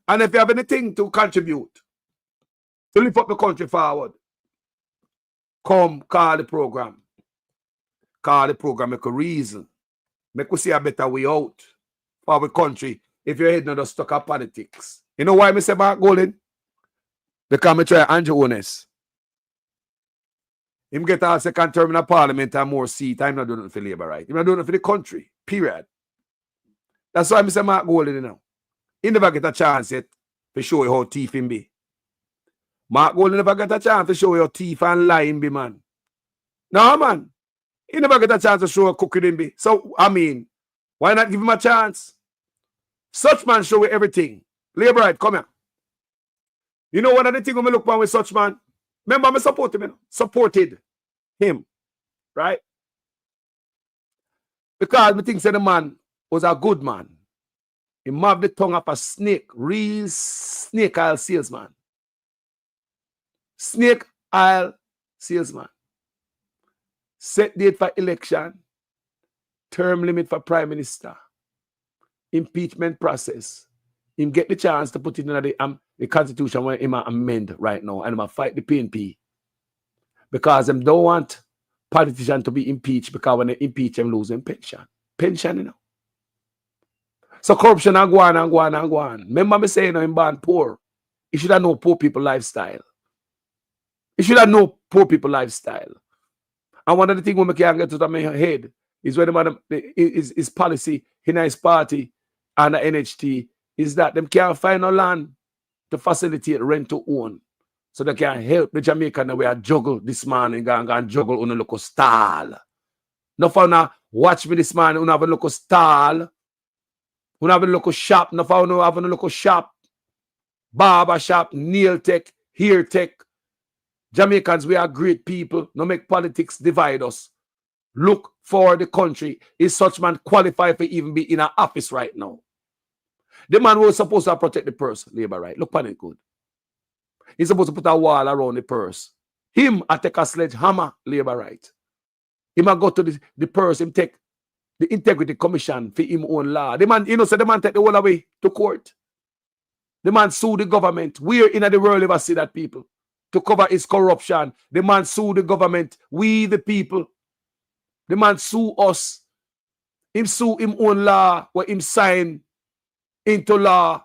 And if you have anything to contribute to lift up the country forward, come call the program. Call the program, make a reason. Make us see a better way out for our country if you're heading to stuck up politics. You know why I say Mark Golden? Because I try Andrew Ones. Him get a second term in the parliament and more seat. I'm not doing it for Labour, right? I'm not doing it for the country. Period. That's why I say Mark Golden, you know. He never get a chance yet to show you how thief him be. Mark Golden never get a chance to show you how thief and lying be, man. No, man. He never get a chance to show you cooking him be. So, I mean, why not give him a chance? Such man show you everything. Labour, right, come here. You know one of the things when we look for with such man? Remember, I support him, you know? Supported him, right? Because I think the man was a good man. He have the tongue of a snake, real snake oil salesman. Snake oil salesman. Set date for election, term limit for prime minister, impeachment process. Him get the chance to put it in the constitution where him amend right now and him fight the PNP. Because them don't want politicians to be impeached because when they impeach them losing pension. Pension, you know. So corruption and go on and go on and go on. Remember me saying him born poor. He should have known poor people lifestyle. He should have known poor people lifestyle. And one of the things when I can get to my head is when the man his policy in his party and the NHT is that them can't find no land to facilitate rent to own. So they can help the Jamaican the way I juggle this man and juggle on a local stall. No for now, watch me this man, have a local stall. We have a local shop, no for now have a local shop, barber shop, nail tech, hair tech. Jamaicans, we are great people. No make politics divide us. Look for the country. Is such man qualified for even be in an office right now? The man was supposed to protect the purse, Labour right. Look on it good. He's supposed to put a wall around the purse. Him I take a sledgehammer, Labour right. He might go to the purse, him take the integrity commission for him own law. The man, you know, so the man take the whole away to court. The man sue the government. Where in the world ever see that, people? to cover his corruption. The man sue the government. We the people. The man sue us. Him sue him own law where him sign into law.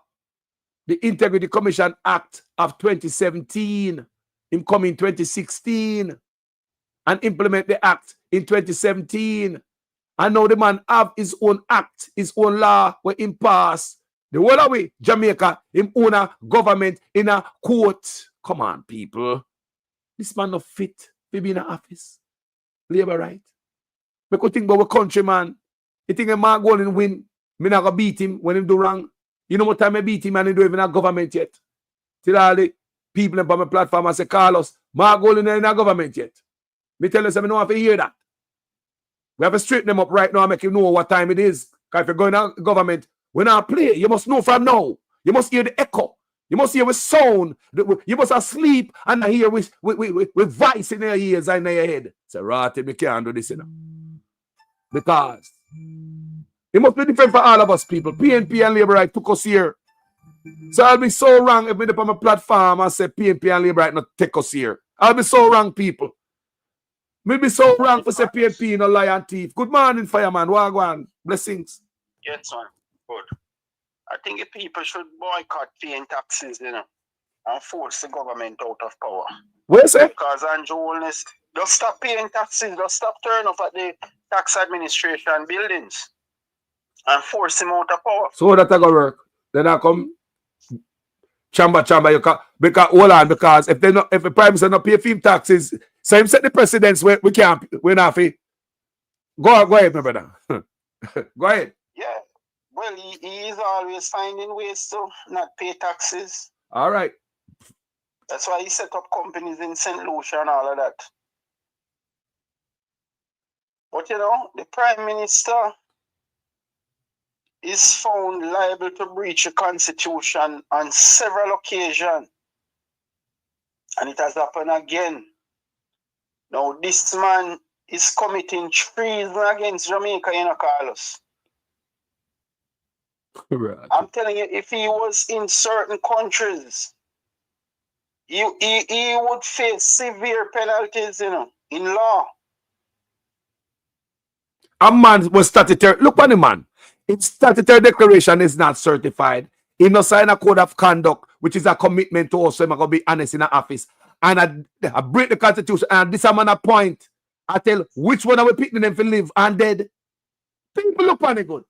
The Integrity Commission Act of 2017. Him come in 2016 and implement the act in 2017. And now the man have his own act, his own law where him pass. The whole away, Jamaica, him own a government in a court. Come on, people. This man not fit to be in the office. Labor right. We could think about our country, man. You think a man go and win, me not gonna beat him when him do wrong. You know what time I beat him and he don't even have government yet. Till all the people on my platform and say, Carlos, Mark Golden in a government yet. Me tell you something, I don't have to hear that. We have to straighten them up right now and make you know what time it is. Because if you're going to government, when I play, you must know from now. You must hear the echo. You must hear with sound. You must sleep and hear with voice in your ears and in your head. Say, right, me can't do this, you know. Because it must be different for all of us, people. PNP and Labour Right took us here. So I'll be so wrong if me up on my platform and say PNP and Labour Right not take us here. I'll be so wrong, people. Me be so wrong for say PNP no lion thief. Good morning, fireman. Wagwan. Blessings. Yes, man. Good. I think the people should boycott paying taxes, you know, and force the government out of power. What you say? Because Andrew Holness, just stop paying taxes, just stop turning up at the tax administration buildings and force him out of power. So that I go work. Then I come chamber you can because hold on, because if the prime minister not pay film taxes, so him set the precedence where we can't not free. Go ahead, my brother. Go ahead. Yeah. Well, he is always finding ways to not pay taxes. All right. That's why he set up companies in St. Lucia and all of that. But you know, the Prime Minister is found liable to breach the Constitution on several occasions. And it has happened again. Now, this man is committing treason against Jamaica, you know, Carlos. Right. I'm telling you, if he was in certain countries, he would face severe penalties, you know, in law. A man was statutory. Look on the man. Its statutory declaration is not certified. He no sign a code of conduct, which is a commitment to us. So I'm going to be honest in the office. And I break the Constitution. And this man a point. I tell which one are we picking them for live and dead. People look on it good.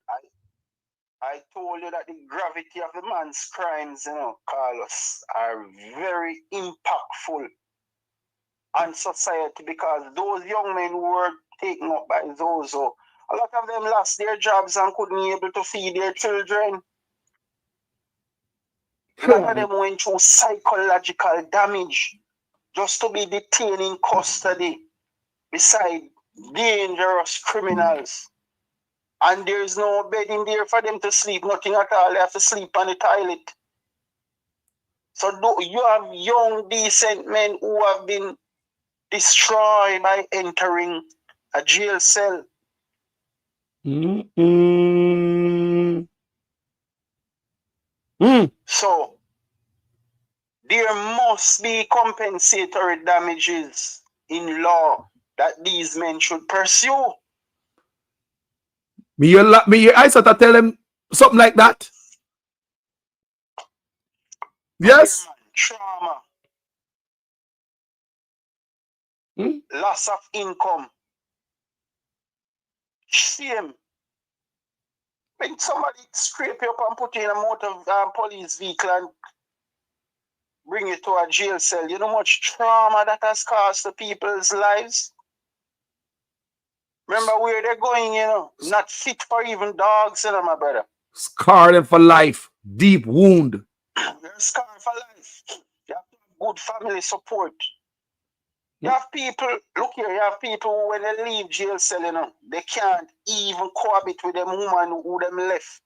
I told you that the gravity of the man's crimes, you know, Carlos, are very impactful on society because those young men who were taken up by those, a lot of them lost their jobs and couldn't be able to feed their children. A lot of them went through psychological damage just to be detained in custody beside dangerous criminals. And there's no bed in there for them to sleep, nothing at all. They have to sleep on the toilet. So you have young, decent men who have been destroyed by entering a jail cell. So there must be compensatory damages in law that these men should pursue. I sort of tell them something like that. Yes. Trauma. Loss of income. Shame. When somebody scrape you up and put you in a motor police vehicle and bring you to a jail cell, you know how much trauma that has caused the people's lives? Remember where they're going, you know, not fit for even dogs, you know, my brother. Scar them for life. Deep wound. They're scarred for life. You have to have good family support. You have people, look here, you have people who, when they leave jail cell, you know, they can't even cohabit with them woman who them left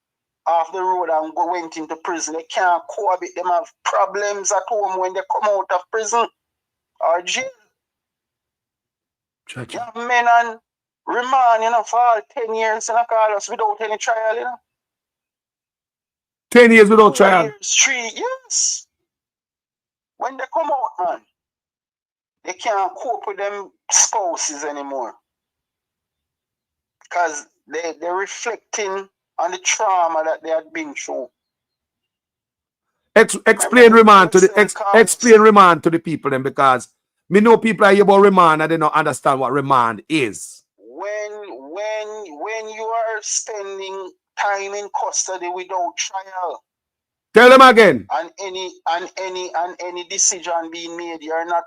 off the road and went into prison. They can't cohabit. Them have problems at home when they come out of prison or jail. You have men on remand, you know, for all 10 years, you know, Carlos, without any trial, you know. 10 years without trial. 3 years. When they come out, man, they can't cope with them spouses anymore. Because they're reflecting on the trauma that they had been through. Explain remand to the explain remand to the people then, because me know people are here about remand and they don't understand what remand is. When you are spending time in custody without trial, tell them again. And any decision being made, you're not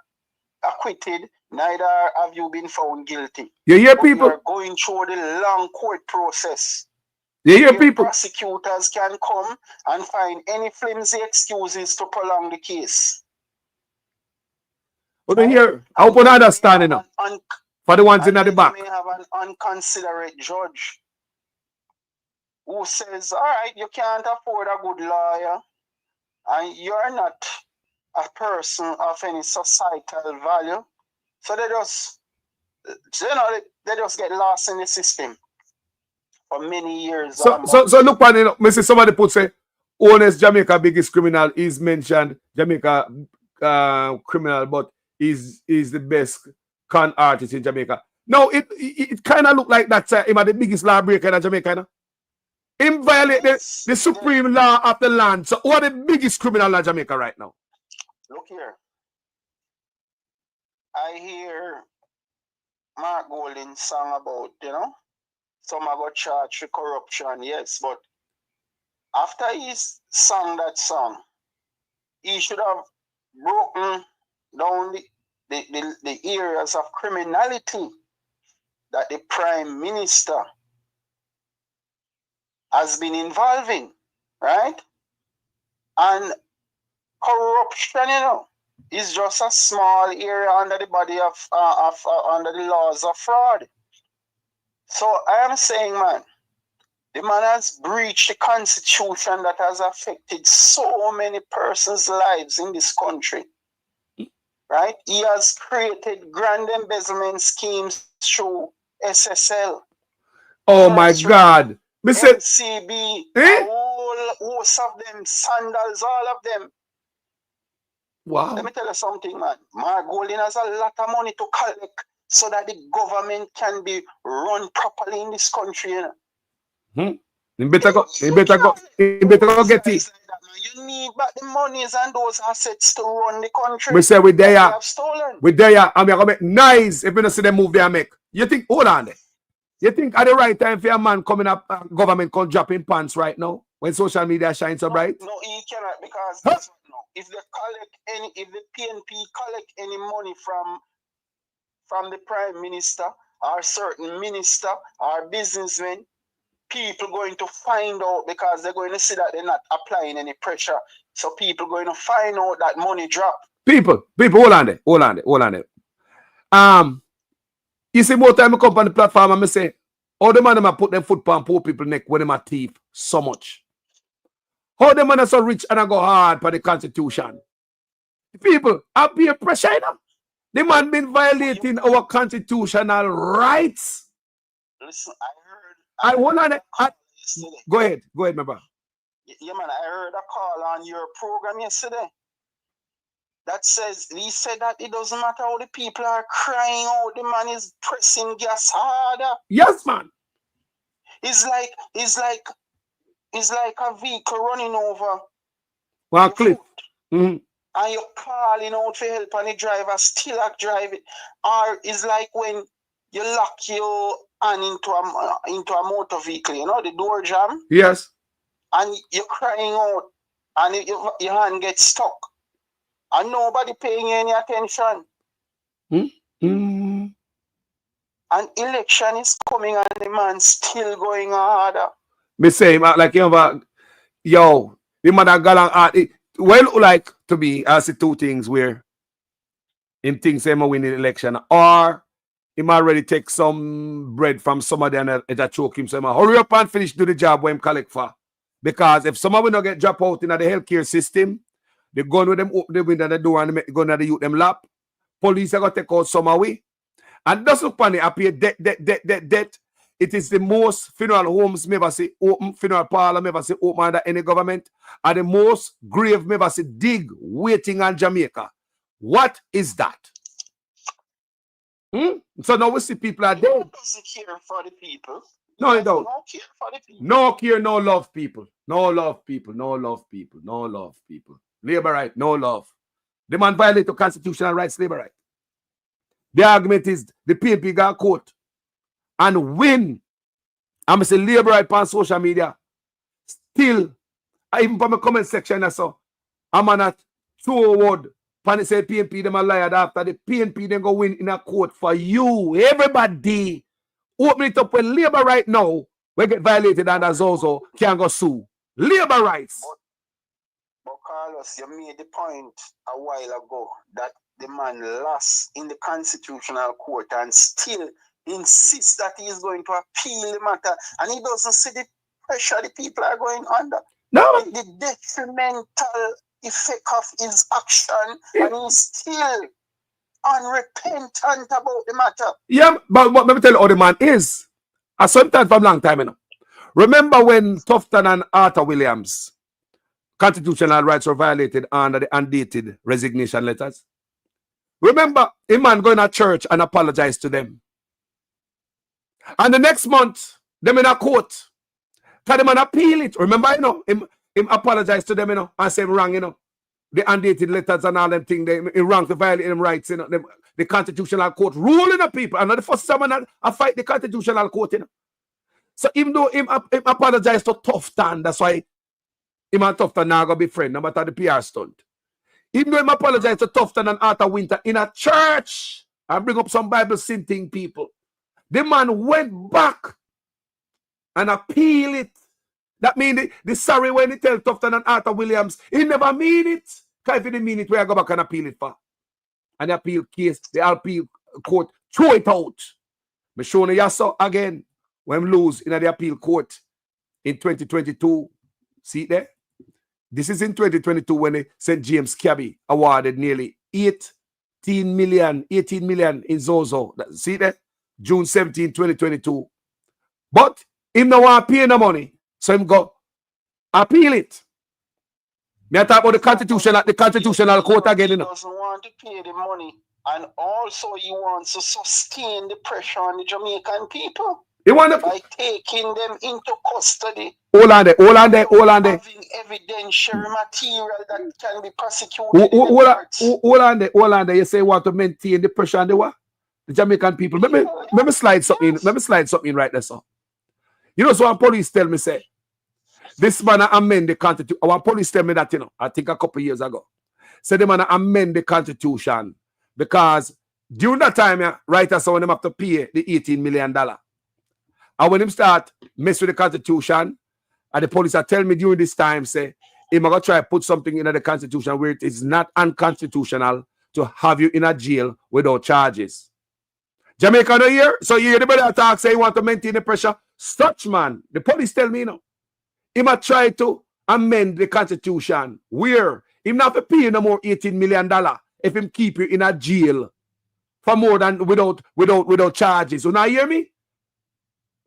acquitted, neither have you been found guilty. You hear people? You're going through the long court process. You hear people? Prosecutors can come and find any flimsy excuses to prolong the case. But here, I hope you understand enough. For the ones in the back. You may have an unconsiderate judge who says, all right, you can't afford a good lawyer, and you're not a person of any societal value. So they just, they just get lost in the system for many years. So look, me see somebody put say, honest Jamaica biggest criminal is mentioned, Jamaica criminal, but is the best con artist in Jamaica. No, it kind of look like that him the biggest law breaker in Jamaica. You know? Him violate the supreme law of the land. So who are the biggest criminal in Jamaica right now? Look here. I hear Mark Golding's song about, some are got charged for corruption, yes, but after he sang that song, he should have broken down the areas of criminality that the Prime Minister has been involving, right? And corruption, is just a small area under the body of under the laws of fraud. So I am saying, man, the man has breached the constitution that has affected so many persons' lives in this country. Right? He has created grand embezzlement schemes through SSL. Oh my God. MCB, a whole host of them, Sandals, all of them. Wow. Let me tell you something, man. Mark Golding has a lot of money to collect so that the government can be run properly in this country. You better go get it. You need back the monies and those assets to run the country. We say we there. I'm going to make nice if you don't see them move there make. You think, hold on there. You think at the right time for a man coming up, government can drop in pants right now when social media shines so bright? No, he cannot, because if they collect if the PNP collect any money from the Prime Minister or certain minister or businessmen, people going to find out, because they're going to see that they're not applying any pressure. So people going to find out that money drop. People, hold on there. You see, more time I come on the platform and I say, all the man them put them foot on poor people neck when them a thief so much. How the man are so rich and I go hard for the constitution. People are peer pressure. The man been violating our constitutional rights. Listen, go ahead, my brother. Yeah, man, I heard a call on your program yesterday that says, he said that it doesn't matter how the people are crying out, the man is pressing gas harder. Yes, man. It's like a vehicle running over one cliff. And you're calling out for help and the driver still drive it. Or it's like when you lock your hand into a motor vehicle, the door jam. Yes. And you're crying out and your hand gets stuck. And nobody paying you any attention. An election is coming and the man still going harder. Me say, like, the man that got on, well, like, to be, I see two things where him thinks him win the election, or he might already take some bread from somebody and it choke him, so he hurry up and finish do the job where him collect for. Because if somebody don't get dropped out in the healthcare system, they gun with them open the window the door and gun at the youth them lap. Police are going to take out some away. And that's not funny. Appear debt. It is the most funeral homes me ever see open, funeral parlor me ever see open under any government, and the most grave me ever see dig waiting on Jamaica. What is that? So now we see people are dead. Doesn't care for the people. No, you don't. No care for the people. No care, no love people. No love people. No love people. No love people. Labor right, no love. The man violate the constitutional rights, labor right. The argument is the PNP got court and win. I'm saying labor right on social media. Still, even from the comment section I saw, I'm on a two word. Pan say PNP them a liar after the PNP then go win in a court for you. Everybody open it up when labor right now we get violated under Zozo can go sue. Labor rights. But Carlos, you made the point a while ago that the man lost in the constitutional court and still insists that he is going to appeal the matter, and he doesn't see the pressure the people are going under. No. The detrimental effect of his action, and he's still unrepentant about the matter. Yeah, but what let me tell you how the man is. I sometimes from long time, you know. Remember when Tufton and Arthur Williams constitutional rights were violated under the undated resignation letters? Remember a man going to church and apologize to them. And the next month, them in a court. Can the man appeal it? Remember, you know, him apologize to them, you know, and say wrong, you know. The undated letters and all them things, they wrong to violate them rights, you know. The constitutional court ruling the people. And the first time I fight the constitutional court, you know. So even though him apologize to Tufton, that's why him and Tufton now gonna be friends, no matter the PR stunt. Even though him apologize to Tufton and Arthur Winter in a church and bring up some Bible synthing people, the man went back and appeal it. That means the sorry when he tell Tufton and Arthur Williams, he never mean it. Because if he didn't mean it, where I go back and appeal it for? And the appeal case, the appeal court, throw it out. Me show you so again, when lose in the appeal court in 2022. See it there? This is in 2022 when the St. James Cabby awarded nearly 18 million in Zozo. See that? June 17, 2022. But him no want to pay no money. So him go appeal it. Me I talk about the constitutional court again, you know. He doesn't want to pay the money, and also he wants to sustain the pressure on the Jamaican people. He want by taking them into custody. Hold on there. Having evidentiary material that can be prosecuted. Hold on there. You say you want to maintain the pressure on the what? The Jamaican people. Let me slide something. Let me slide something right there, sir. You know, so one police tell me, say, this man amend the constitution. One police tell me that, you know, I think a couple years ago. Say the man amend the constitution because during that time, yeah, writers when them have to pay the $18 million. And when him start mess with the constitution, and the police are telling me during this time, say, him gonna try to put something in the constitution where it is not unconstitutional to have you in a jail without charges. Jamaica no here, so you hear the brother talk, say he want to maintain the pressure. Such man, the police tell me, you know, he might try to amend the constitution where him not have to pay no more $18 million if him keep you in a jail for more than without charges. You now hear me?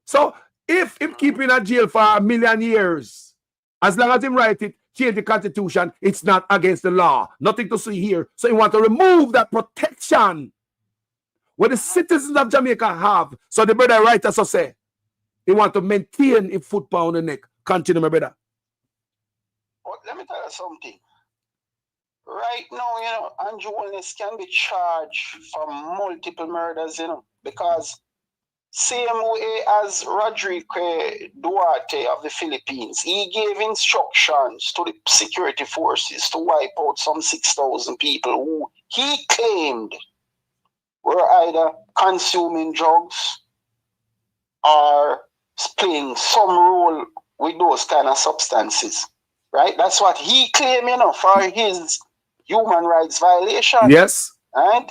So if him keep you in a jail for 1 million years, as long as him write it, change the constitution, it's not against the law. Nothing to see here. So he want to remove that protection what the citizens of Jamaica have. So the brother writer so say, he want to maintain a foot pound on the neck. Continue, my brother. But let me tell you something. Right now, you know, Andrew Wellness can be charged for multiple murders, you know, because same way as Rodrigo Duarte of the Philippines, he gave instructions to the security forces to wipe out some 6,000 people who he claimed were either consuming drugs or playing some role with those kind of substances, right? That's what he claimed, you know, for his human rights violation. Yes. Right?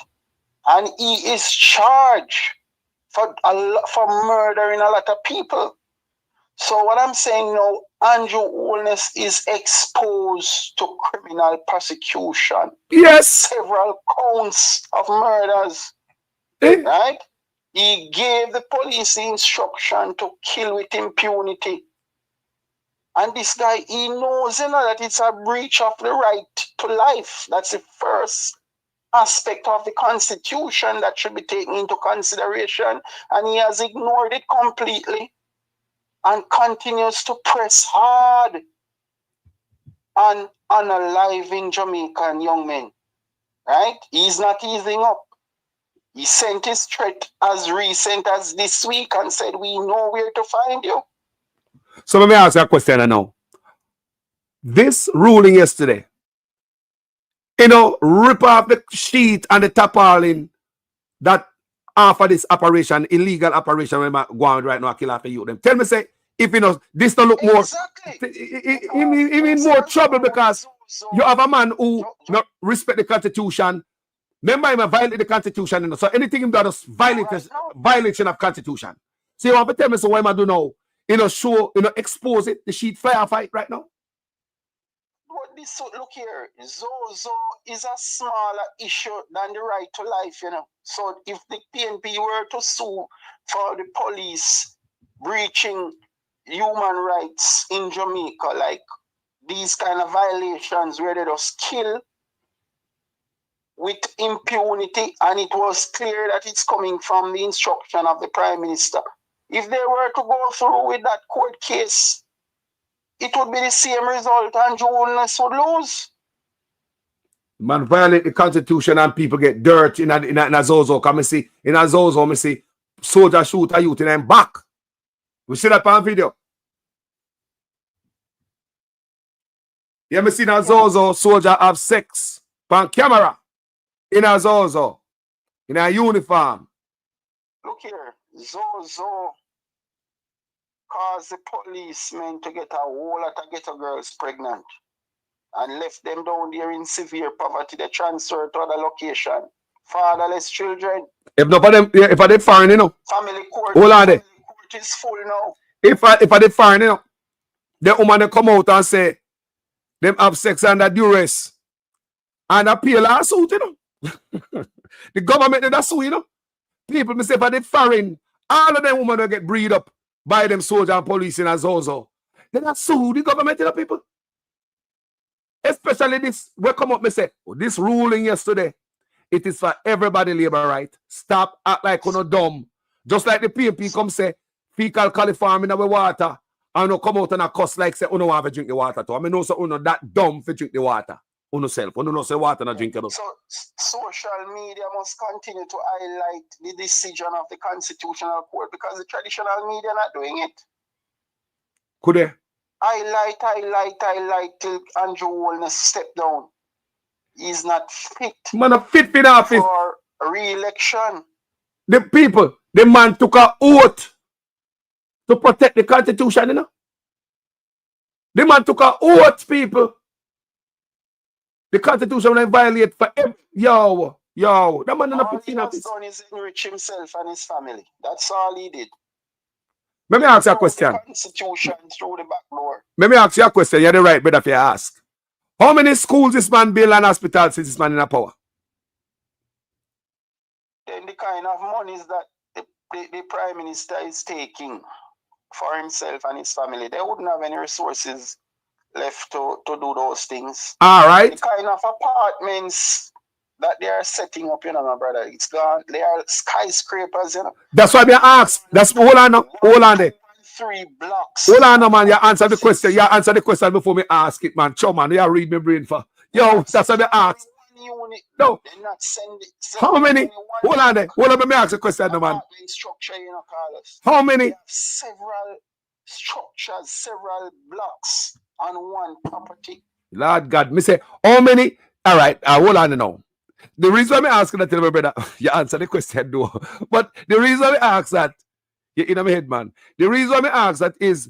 And he is charged for murdering a lot of people. So what I'm saying now, Andrew Holness is exposed to criminal prosecution. Yes. Several counts of murders. Right? He gave the police the instruction to kill with impunity. And this guy, he knows, you know, that it's a breach of the right to life. That's the first aspect of the Constitution that should be taken into consideration, and he has ignored it completely and continues to press hard on unaliving Jamaican young men. Right? He's not easing up. He sent his threat as recent as this week and said, we know where to find you. So let me ask you a question now. This ruling yesterday, rip off the sheet and the tarpaulin that after this operation, illegal operation, when I go on right now, kill after you. Them tell me, say, if this don't look more, it mean more trouble because you have a man who not respect the Constitution. Remember, him violate the Constitution, so anything him does violation of Constitution. So you want to tell me, so what am I do now? Show, expose it, the sheet firefight right now. But this, look here, Zozo is a smaller issue than the right to life, So if the PNP were to sue for the police breaching human rights in Jamaica, like these kind of violations where they just kill with impunity, and it was clear that it's coming from the instruction of the Prime Minister. If they were to go through with that court case, it would be the same result and Jonas would lose. Man violate the Constitution and people get dirt in a Zozo. Come and see, in a Zozo, me see soldier shoot a youth in them back. We see that on video. Yeah, me see in a Zozo, soldier have sex on camera. In a Zozo, in a uniform. Look here, Zozo caused the policemen to get a whole lot of ghetto girls pregnant and left them down there in severe poverty. They transferred to other location. Fatherless children. If not for them, if I did foreign, Family court. Hold on there. Family court is full now. If I did foreign, the woman they come out and say them have sex under duress and appeal lawsuit, The government did that sue, People, me say, if I did foreign, all of them women will get breed up by them soldier and police in a Zozo. They not sue the government, people. Especially this, we come up, me say, this ruling yesterday, it is for everybody labor right. Stop act like you're dumb. Just like the PMP come say, fecal coliform in our water, and no come out and a cuss like say, no want to drink the water too. I mean, no, so that dumb for drink the water. Uno self, no say water not drink it. So social media must continue to highlight the decision of the Constitutional Court because the traditional media not doing it. Could they? Highlight till Andrew Wolness step down. He's not fit. Man, not fit for the office. For re-election. The people, the man took an oath to protect the Constitution, The man took an oath, people. The Constitution will violate for yo. That man not fit in office. All he has done is enrich himself and his family. That's all he did. Let me ask you a question. The Constitution through the back door. Let me ask you a question. You're the right brother if you ask. How many schools this man build and hospitals since this man in a power? Then the kind of monies that the Prime Minister is taking for himself and his family, they wouldn't have any resources left to do those things. All right. The kind of apartments that they are setting up, my brother, it's gone. They are skyscrapers, That's why I asked. Hold on there. 3 blocks. Hold on, man. You answer the question. You answer the question before me ask it, man. Chow, man. You read my brain for. Yo, that's why I ask. No. They're not sending. How many? Hold on there. Hold on, let me ask the question, man. Structure, Carlos. How many? Several structures, several blocks on one property. Lord God, me say, how many? All right, hold on now. The reason I'm asking that, tell my brother, you answer the question, though. But the reason I ask that, you're in my head, man. The reason I ask that is,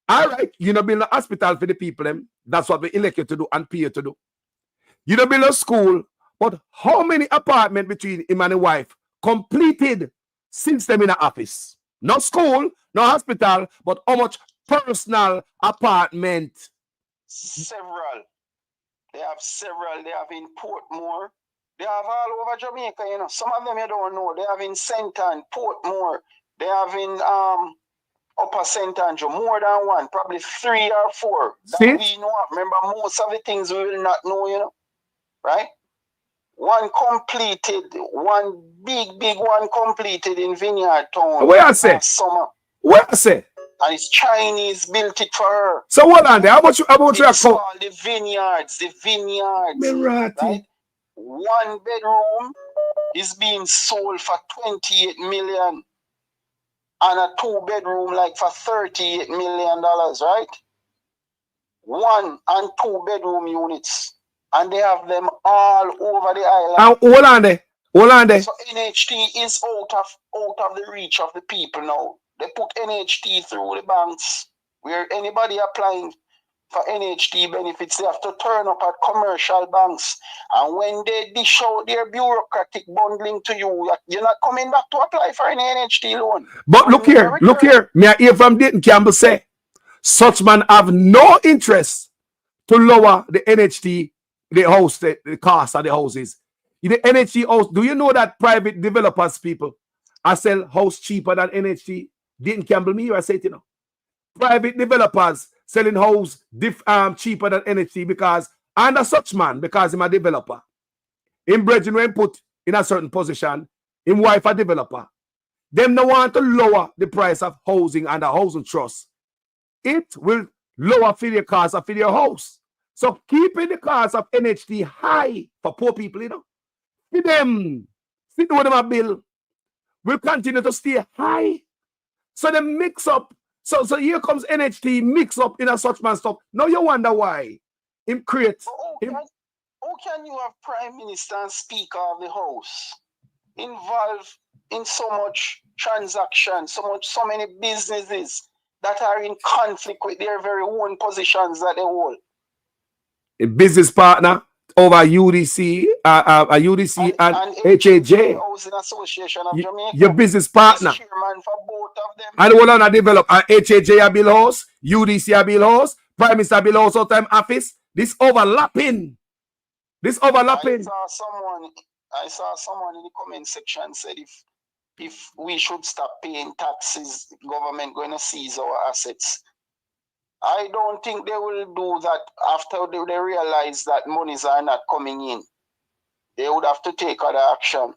all right, build a hospital for the people, them. That's what we elect you to do and pay you to do. You don't build a school, but how many apartments between him and the wife completed since them in the office? Not school, no hospital, but how much personal apartment? Several. They have several. They have in Portmore. They have all over Jamaica, Some of them you don't know. They have in St. Ann, Portmore. They have in Upper St. Andrew, more than one, probably 3 or 4. That we know. Remember, most of the things we will not know, right? one big one completed in Vineyard Town. Where I say? Last summer. Where I say? And it's Chinese built it for her. So what on there? How much it's called the Vineyards. Mirati. Right? 1 bedroom is being sold for 28 million. And a 2 bedroom like for $38 million, right? 1 and 2 bedroom units. And they have them all over the island. Hold on there. So NHT is out of the reach of the people now. They put NHT through the banks where anybody applying for NHT benefits, they have to turn up at commercial banks. And when they dish out their bureaucratic bundling to you, you're not coming back to apply for an NHT loan. But look here. May I hear from Dayton Campbell say, such man have no interest to lower the NHT, the cost of the houses. The NHT house, do you know that private developers, people, I sell house cheaper than NHT? Dayton Campbell, me, I say it, you know. Private developers selling house cheaper than NHT because under such man, because he's a developer. Him brethren when put in a certain position, him wife a developer. Them no want to lower the price of housing and the housing trust. It will lower for your cost of your house. So keeping the cost of NHT high for poor people, you know. For them, sit with them a bill, will continue to stay high. So they mix up. So here comes NHT mix up in a such man stuff. Now you wonder why him create. How can you have Prime Minister and Speaker of the House involved in so much transaction, so many businesses that are in conflict with their very own positions that they hold? A business partner over UDC, UDC and HAJ. Housing Association of Jamaica. Your business partner. Chairman for both of them. And hold on, I develop HAJ a bill house, UDC a bill house, Prime Minister bill house all time office. This overlapping. I saw someone in the comment section said if we should stop paying taxes, government going to seize our assets. I don't think they will do that after they realize that monies are not coming in. They would have to take other action.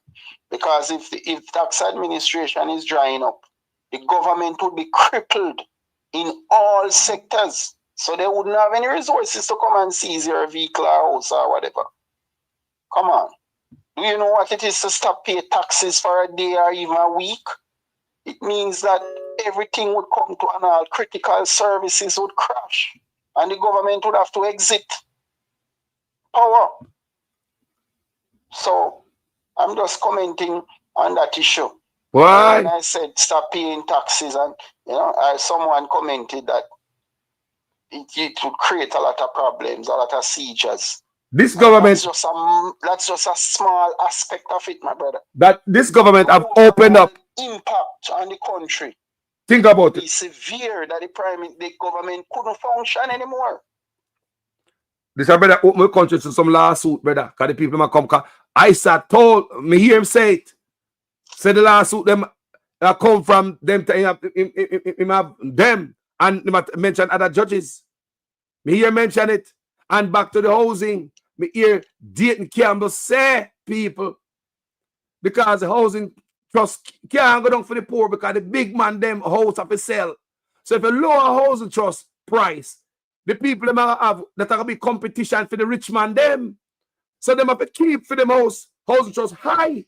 Because if tax administration is drying up, the government would be crippled in all sectors. So they wouldn't have any resources to come and seize your vehicle or house or whatever. Come on. Do you know what it is to stop paying taxes for a day or even a week? It means that everything would come to an halt. Critical services would crash. And the government would have to exit power. So I'm just commenting on that issue. Why? And I said stop paying taxes, and someone commented that it would create a lot of problems, a lot of seizures. This government, that's just a small aspect of it, my brother. That this government have opened up impact on the country. Think about it. It's severe that the government couldn't function anymore. This brother open the country to some lawsuit, brother. Because the people might come. I told me hear him say it. Say the lawsuit them come from them them and mention other judges. Me hear mention it. And back to the housing. Me hear Dayton Campbell say people because the housing trust can't go down for the poor because the big man them house have to sell. So if you lower housing trust price, the people them have that are gonna be competition for the rich man them. So them have to keep for them housing trust high.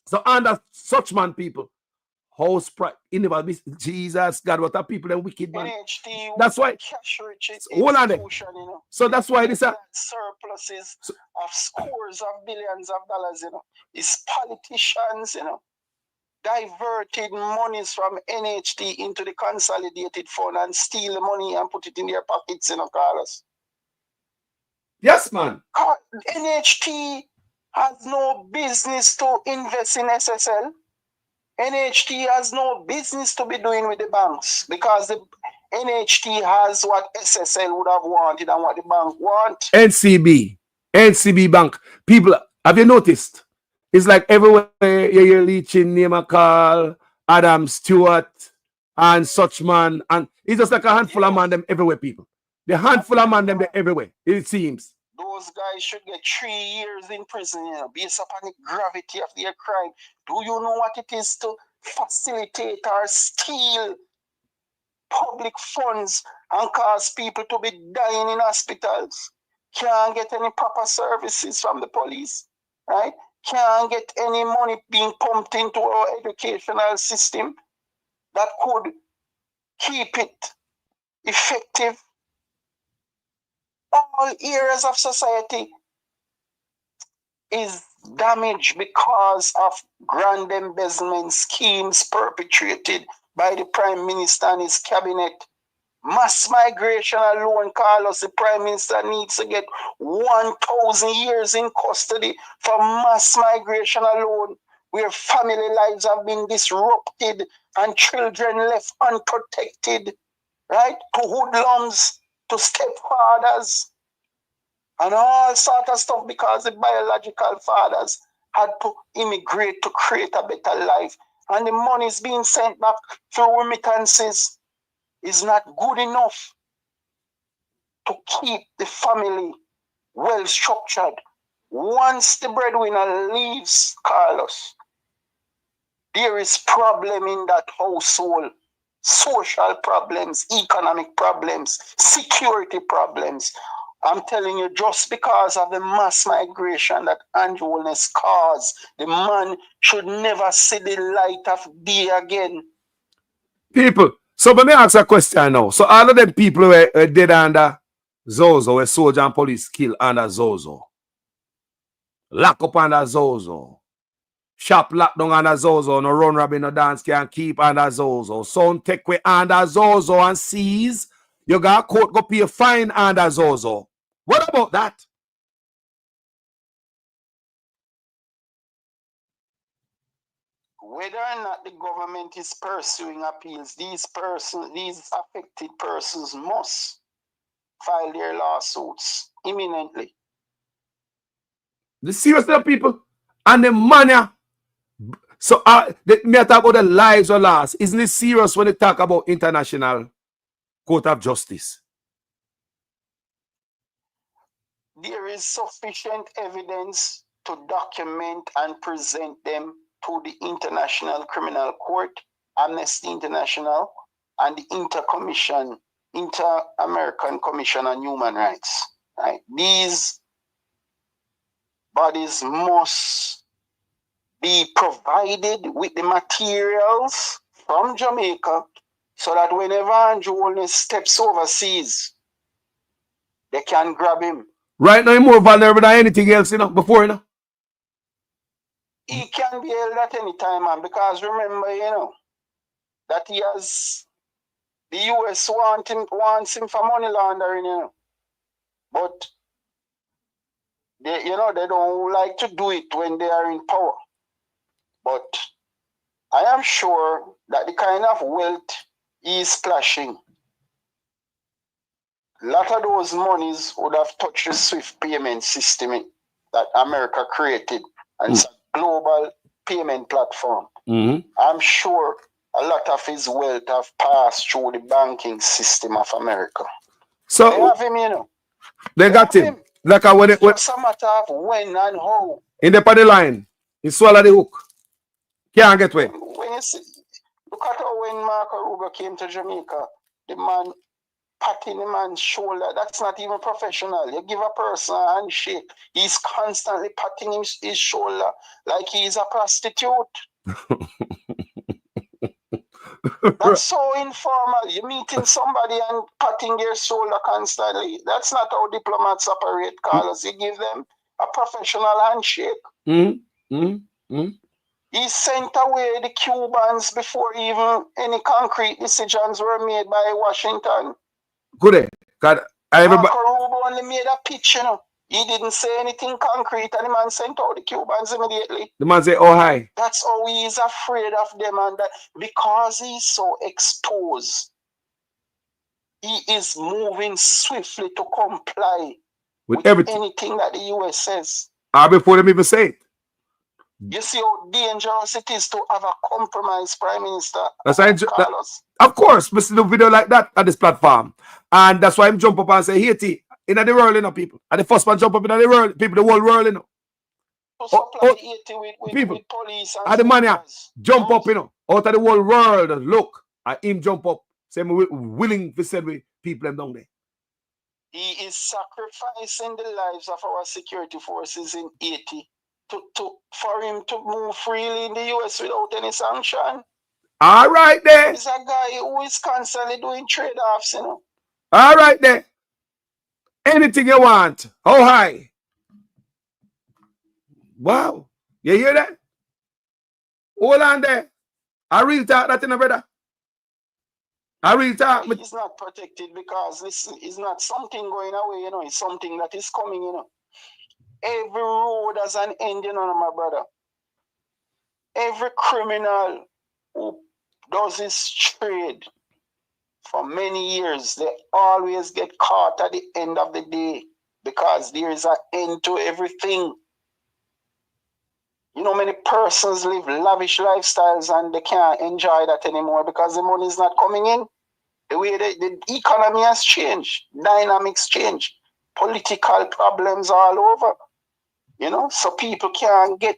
So under such man people, house price Jesus God, what are people them wicked man? NHT that's why hold on there. So that's why this surpluses of scores of billions of dollars, it's politicians, diverted monies from NHT into the consolidated fund and steal the money and put it in their pockets, Carlos. Yes, man. NHT has no business to invest in SSL. NHT has no business to be doing with the banks because the NHT has what SSL would have wanted and what the bank want. NCB Bank. People, have you noticed? It's like everywhere you hear Leachin, name a call, Adam Stewart, and such man. And it's just like a handful of man them everywhere, people. The handful of man them everywhere, it seems. those guys should get 3 years in prison, you know, based upon the gravity of their crime. Do you know what it is to facilitate or steal public funds and cause people to be dying in hospitals? Can't get any proper services from the police, right? Can't get any money being pumped into our educational system that could keep it effective. All areas of society is damaged because of grand embezzlement schemes perpetrated by the Prime Minister and his cabinet. Mass migration alone, Carlos, the Prime Minister needs to get 1,000 years in custody for mass migration alone, where family lives have been disrupted and children left unprotected, right? To hoodlums, to stepfathers, and all sort of stuff because the biological fathers had to immigrate to create a better life. And the money is being sent back through remittances is not good enough to keep the family well structured. Once the breadwinner leaves, Carlos, there is problem in that household. Social problems, economic problems, security problems. I'm telling you, just because of the mass migration that Andrew Holness caused, the man should never see the light of day again. People, so let me ask a question now. So all of them people were dead under Zozo, were soldier and police killed under Zozo. Lock up under Zozo. Shop locked down under Zozo. No run robin, no dance can keep under Zozo. Sound take way under Zozo and seize. You got court go pay a fine under Zozo. What about that? Whether or not the government is pursuing appeals, these affected persons must file their lawsuits imminently. The serious people and the money. So me talk about the lives or loss. Isn't it serious when they talk about International Court of Justice? There is sufficient evidence to document and present them to the International Criminal Court, Amnesty International, and the Inter-American Commission on Human Rights. Right? These bodies must be provided with the materials from Jamaica so that whenever Andrew Holness steps overseas, they can grab him. Right now, he's more vulnerable than anything else, before, He can be held at any time, man, because remember, that the US wants him for money laundering, But, they don't like to do it when they are in power. But I am sure that the kind of wealth he is splashing, a lot of those monies would have touched the SWIFT payment system that America created. And it's a global payment platform. I'm sure a lot of his wealth have passed through the banking system of America. So they have him, They got him. Like it's just a matter of when and how. In the party line, he swallow the hook. Can't get away. When you see, look at how when Marco Rubio came to Jamaica, the man patting the man's shoulder. That's not even professional. You give a person a handshake, he's constantly patting his shoulder like he's a prostitute. That's so informal. You're meeting somebody and patting their shoulder constantly. That's not how diplomats operate, Carlos. You give them a professional handshake. He sent away the Cubans before even any concrete decisions were made by Washington. Good. Marco Rubio only made a pitch, He didn't say anything concrete, and the man sent out the Cubans immediately. The man say, "Oh hi." That's how he is afraid of them, and that because he's so exposed, he is moving swiftly to comply with everything, anything that the US says. Before them even say it. You see how dangerous it is to have a compromised prime minister. That's why of course, we see the video like that at this platform. And that's why I'm jump up and say, Haiti, in the world, you know, people. And the first man jump up in the world, people, the whole world, you know. People, with police and the man here jump up, you know, out of the whole world. Look, and him jump up. Say, willing to send with people them down there. He is sacrificing the lives of our security forces in Haiti for him to move freely in the US without any sanction. All right there. He's a guy who is constantly doing trade-offs, you know. All right there. Anything you want. How high? Wow. You hear that? Hold on there. I real talk that, you know, brother. I real talk. He's not protected because, listen, it's not something going away, you know. It's something that is coming, you know. Every road has an end, you know, my brother. Every criminal who does his trade for many years, they always get caught at the end of the day because there is an end to everything. You know, many persons live lavish lifestyles and they can't enjoy that anymore because the money is not coming in. The way the economy has changed, dynamics change, political problems all over. You know, so people can't get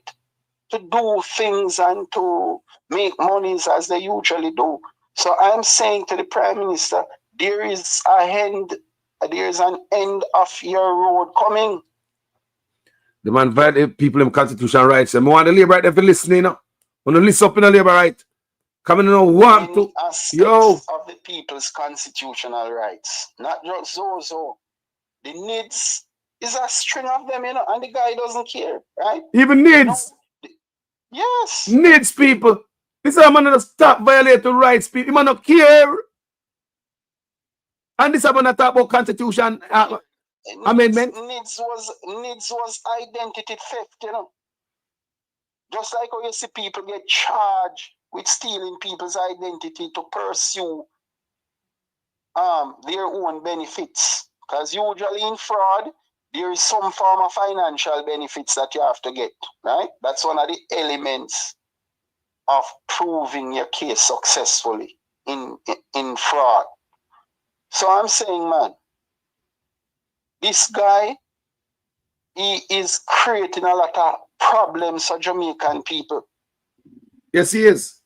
to do things and to make monies as they usually do. So I'm saying to the Prime Minister, there is an end of your road coming. The man violate people in constitutional rights. And I want the labor right there for listening, you know. Want to listen up in the labor right. Coming in want to. Yo. Of the people's constitutional rights. Not just those. The needs is a string of them, you know, and the guy doesn't care, right? Even needs. Yes. Needs people. This is a man that stop violating rights, people. He man not care. And this is a man that talk about constitution amendment. Needs was identity theft, you know. Just like how you see people get charged with stealing people's identity to pursue their own benefits. Because usually in fraud, there is some form of financial benefits that you have to get, right? That's one of the elements of proving your case successfully in fraud. So I'm saying, man, this guy, he is creating a lot of problems for Jamaican people. Yes, he is.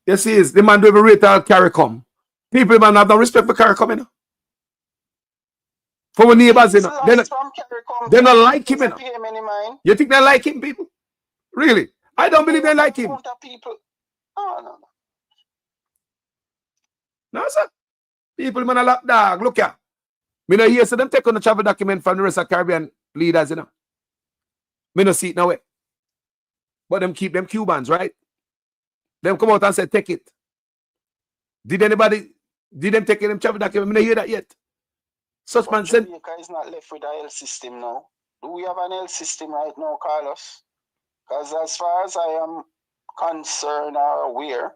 Yes, he is. The man do every rate out CARICOM. People, man, have no respect for CARICOM, you know. For our neighbors, you know. They don't like him, you know. You think they like him, people? Really? I don't believe they like him. No. No, sir. People, man, a lot dog. Look here. Me no hear so them take on the travel document from the rest of Caribbean leaders, you know. Me no see it no way. But them keep them Cubans, right? Them come out and say, take it. Did them take them travel document? Me no hear that yet. Such man said. Jamaica is not left with a health system now. Do we have an health system right now, Carlos? Because as far as I am concerned or aware,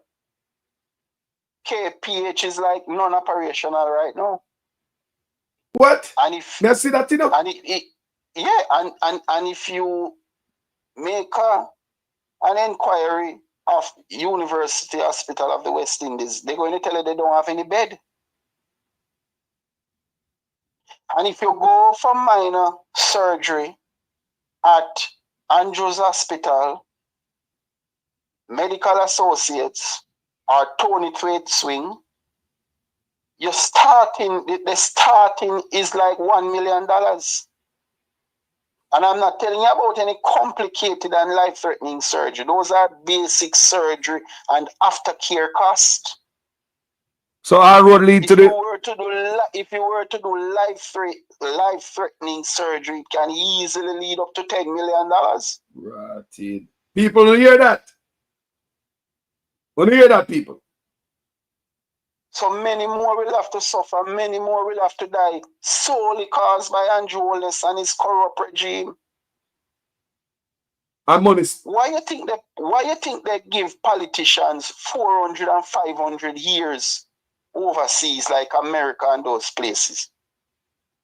KPH is like non-operational right now. What? And if you see that, you know? And if you make an inquiry of University Hospital of the West Indies, they're going to tell you they don't have any bed. And if you go for minor surgery at Andrews Hospital, Medical Associates, or Tony Thwaite Swing, the starting is like $1 million. And I'm not telling you about any complicated and life-threatening surgery. Those are basic surgery and aftercare costs. So our road lead to the. If you were to do life-threatening surgery, it can easily lead up to $10 million. Right. People don't hear that. Don't hear that, people. So many more will have to suffer, many more will have to die, solely caused by Andrew Holness and his corrupt regime. I'm honest. Why you think they give politicians 400 and 500 years overseas, like America and those places?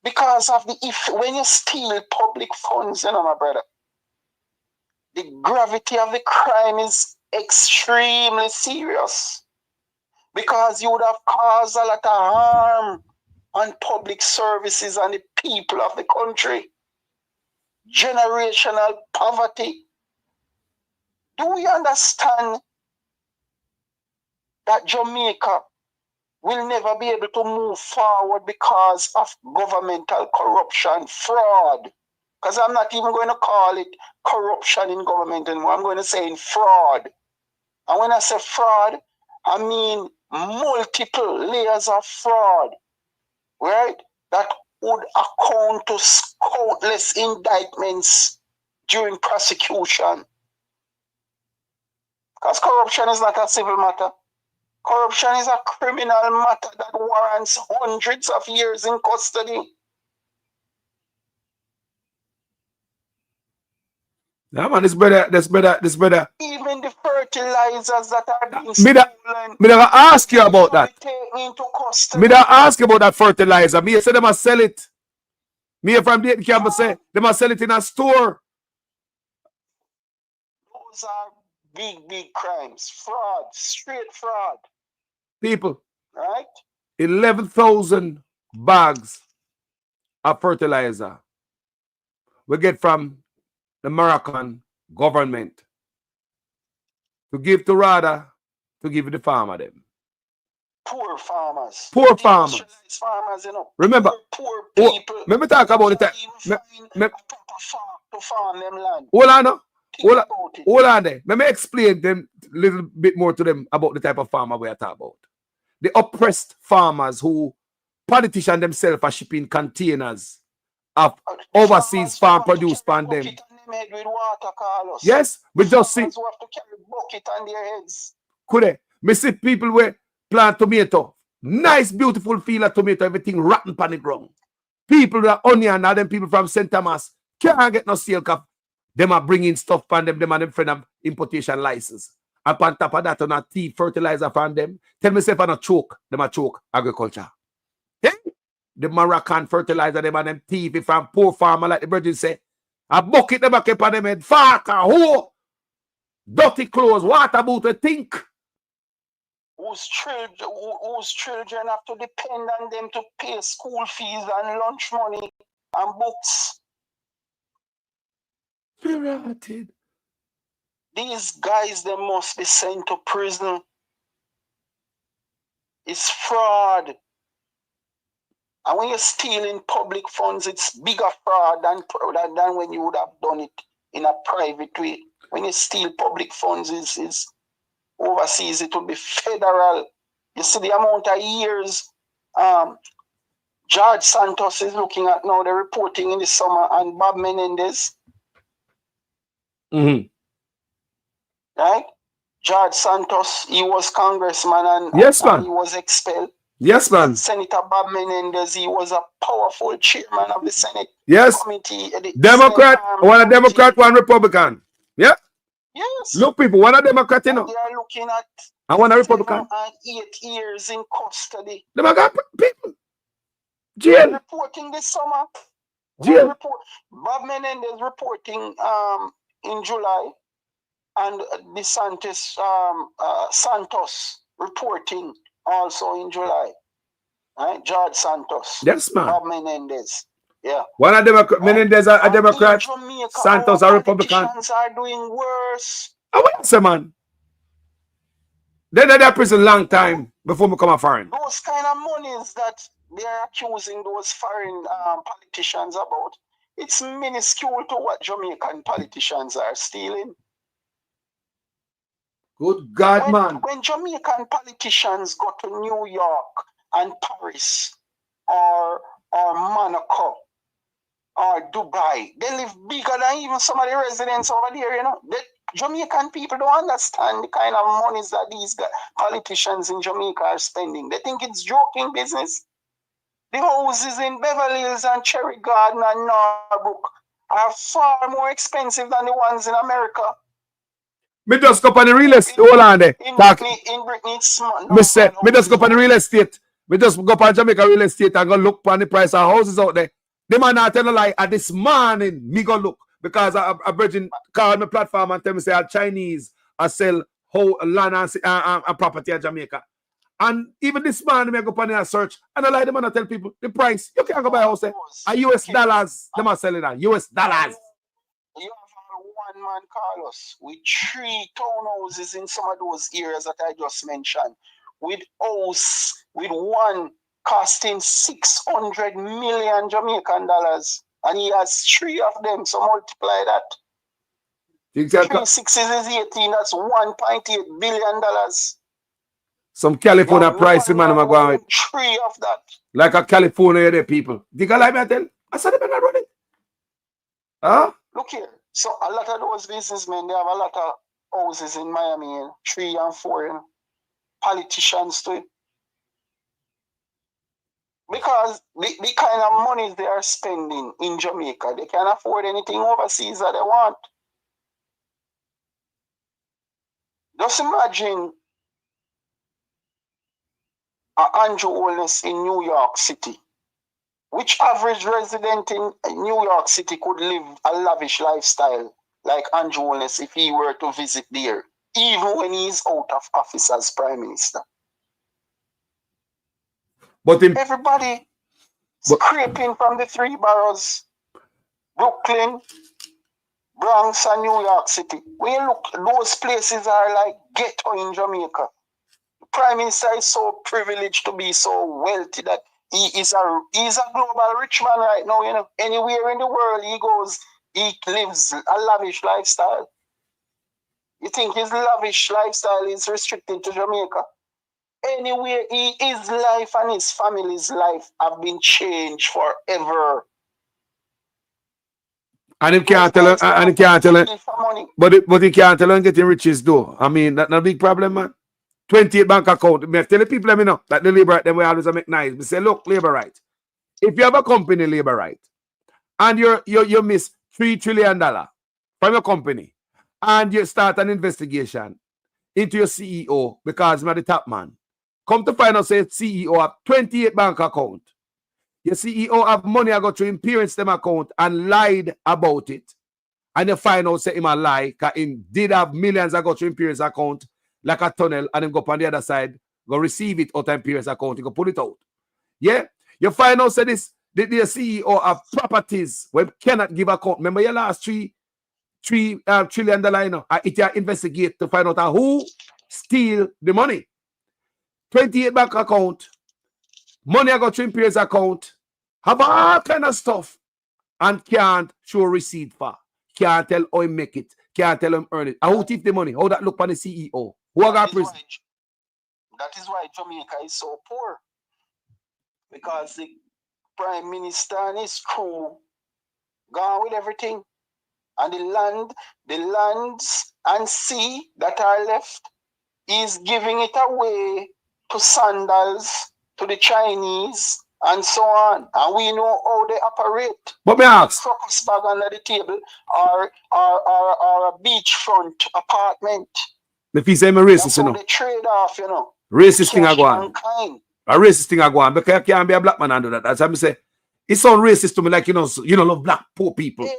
Because of when you steal public funds, you know, my brother, the gravity of the crime is extremely serious. Because you would have caused a lot of harm on public services and the people of the country. Generational poverty. Do we understand that Jamaica will never be able to move forward because of governmental corruption, fraud? Because I'm not even going to call it corruption in government anymore. I'm going to say in fraud. And when I say fraud, I mean multiple layers of fraud, right? That would account to countless indictments during prosecution. Because corruption is not a civil matter. Corruption is a criminal matter that warrants hundreds of years in custody. Yeah, man, this brother. Even the fertilizers that are being stolen. Me never ask you about that. Me never ask you about that fertilizer. Me say they must sell it. Me from the campus say they must sell it in a store. Those are big crimes. Fraud. Straight fraud. People. Right? 11,000 bags of fertilizer we get from the Moroccan government to give to rather to give the farmer them. Poor farmers. Poor farmers. Farmers, you know. Remember, poor people. Let me talk about it. To farm them land. Hold on. Hold on there. Let me explain them a little bit more to them about the type of farmer we are talking about. The oppressed farmers who politicians themselves are shipping containers of overseas farm produce from them. Yes, we just see. Who have to carry bucket on their heads. Could they? Me see people where plant tomato, nice beautiful field of tomato, everything rotten on the ground. People that onion and them people from St. Thomas can't get no sale cup. Them are bringing stuff from them and them friend of importation license. And on top of that, on a tea fertilizer from them. Tell me if I not choke, them a choke agriculture. Hey? The Moroccan fertilizer, them and them thief from poor farmer like the virgin say. A bucket them a keep on them head. Fuck a hoe. Dirty clothes, water boot, a think. Whose children have to depend on them to pay school fees and lunch money and books. Pirated. These guys, they must be sent to prison. It's fraud. And when you're stealing public funds, it's bigger fraud than when you would have done it in a private way. When you steal public funds, is overseas, it will be federal. You see the amount of years George Santos is looking at now, they're reporting in the summer, and Bob Menendez. Right? George Santos, he was congressman and he was expelled. Yes, man. Senator Bob Menendez, he was a powerful chairman of the Senate committee. Democrat, one a Democrat, one Republican. Yeah? Yes. Look, people, one a Democrat, you know. They are looking at and one a Republican. 8 years in custody. They got people. Jail. Reporting this summer. Jail. Bob Menendez reporting in July, and DeSantis Santos reporting also in July. Right? George Santos. Yes, man. Bob Menendez. Yeah. One a Democrat, Menendez a Democrat, Santos a Republican. Politicians are doing worse. I want to say, man. They're in prison long time before we come a foreign. Those kind of monies that they're accusing those foreign politicians about, it's minuscule to what Jamaican politicians are stealing. Good God, man. When Jamaican politicians go to New York and Paris or Monaco or Dubai, they live bigger than even some of the residents over there, you know. Jamaican people don't understand the kind of monies that these politicians in Jamaica are spending. They think it's joking business. The houses in Beverly Hills and Cherry Garden and Norbrook are far more expensive than the ones in America. Me just go on the real estate. Hold on there. In Brittany, it's small. Me just go on the real estate. Me just go on Jamaica real estate and go look on the price of houses out there. The man not tell a lie. At this morning, me go look. Because a virgin called my platform and tell me say Chinese I sell whole land and property in Jamaica. And even this man, may go up and search, and I like them and I tell people the price. You can't go buy a house. US dollars, they are selling that. US dollars. You have one man, Carlos, with 3 townhouses in some of those areas that I just mentioned, with house, with one costing 600 million Jamaican dollars, and he has 3 of them. So multiply that. 3 sixes is 18. That's 1.8 billion dollars. Some California price, man, I'm going with 3 of that. like a California there, people. Dig a like me, I tell. I said them not running. Huh? Look here. So a lot of those businessmen, they have a lot of houses in Miami, 3 and 4, and politicians too. Because the kind of money they are spending in Jamaica, they can afford anything overseas that they want. Just imagine Andrew Holness in New York City. Which average resident in New York City could live a lavish lifestyle like Andrew Holness if he were to visit there, even when he is out of office as Prime Minister? But everybody scraping from the 3 boroughs, Brooklyn, Bronx, and New York City. When you look, those places are like ghetto in Jamaica. The Prime Minister is so privileged to be so wealthy that he's a global rich man right now. You know, anywhere in the world he goes, he lives a lavish lifestyle. You think his lavish lifestyle is restricted to Jamaica? Anywhere his life and his family's life have been changed forever. And he can't tell her, and he can't tell her, but he can't tell her getting riches though. I mean, that's not a big problem, man. 28 bank account. Me tell the people, let me know that the labor right, them we always make nice. We say, look, labor right. If you have a company, labor right, and you miss $3 trillion from your company, and you start an investigation into your CEO because you're the top man, come to find out, say CEO have 28 bank account. Your CEO have money I got to him parents them account and lied about it. And you find out say him a lie, because he did have millions I got to him parents account like a tunnel, and then go up on the other side, go receive it out of parents account, you go pull it out. Yeah? You find out say this, the CEO of properties when cannot give account. Remember your last $3 trillion, you know, it investigate to find out who steal the money. 28 bank account, money I got to parents account, have all kind of stuff, and can't show receipt for. Can't tell how he make it. Can't tell him earn it. And who thief the money? How that look on the CEO? Who got prison? That is why Jamaica is so poor. Because the Prime Minister and his crew gone with everything. And the lands and sea that are left is giving it away to sandals, to the Chinese, and so on. And we know how they operate. But me ask. Focus bag under the table or a beachfront apartment. If he say I'm a racist, that's you how know. they trade off, you know. Racist thing I go on. A racist thing I go on. Because I can't be a black man and do that. That's how I say. It sounds racist to me, like you don't love black poor people.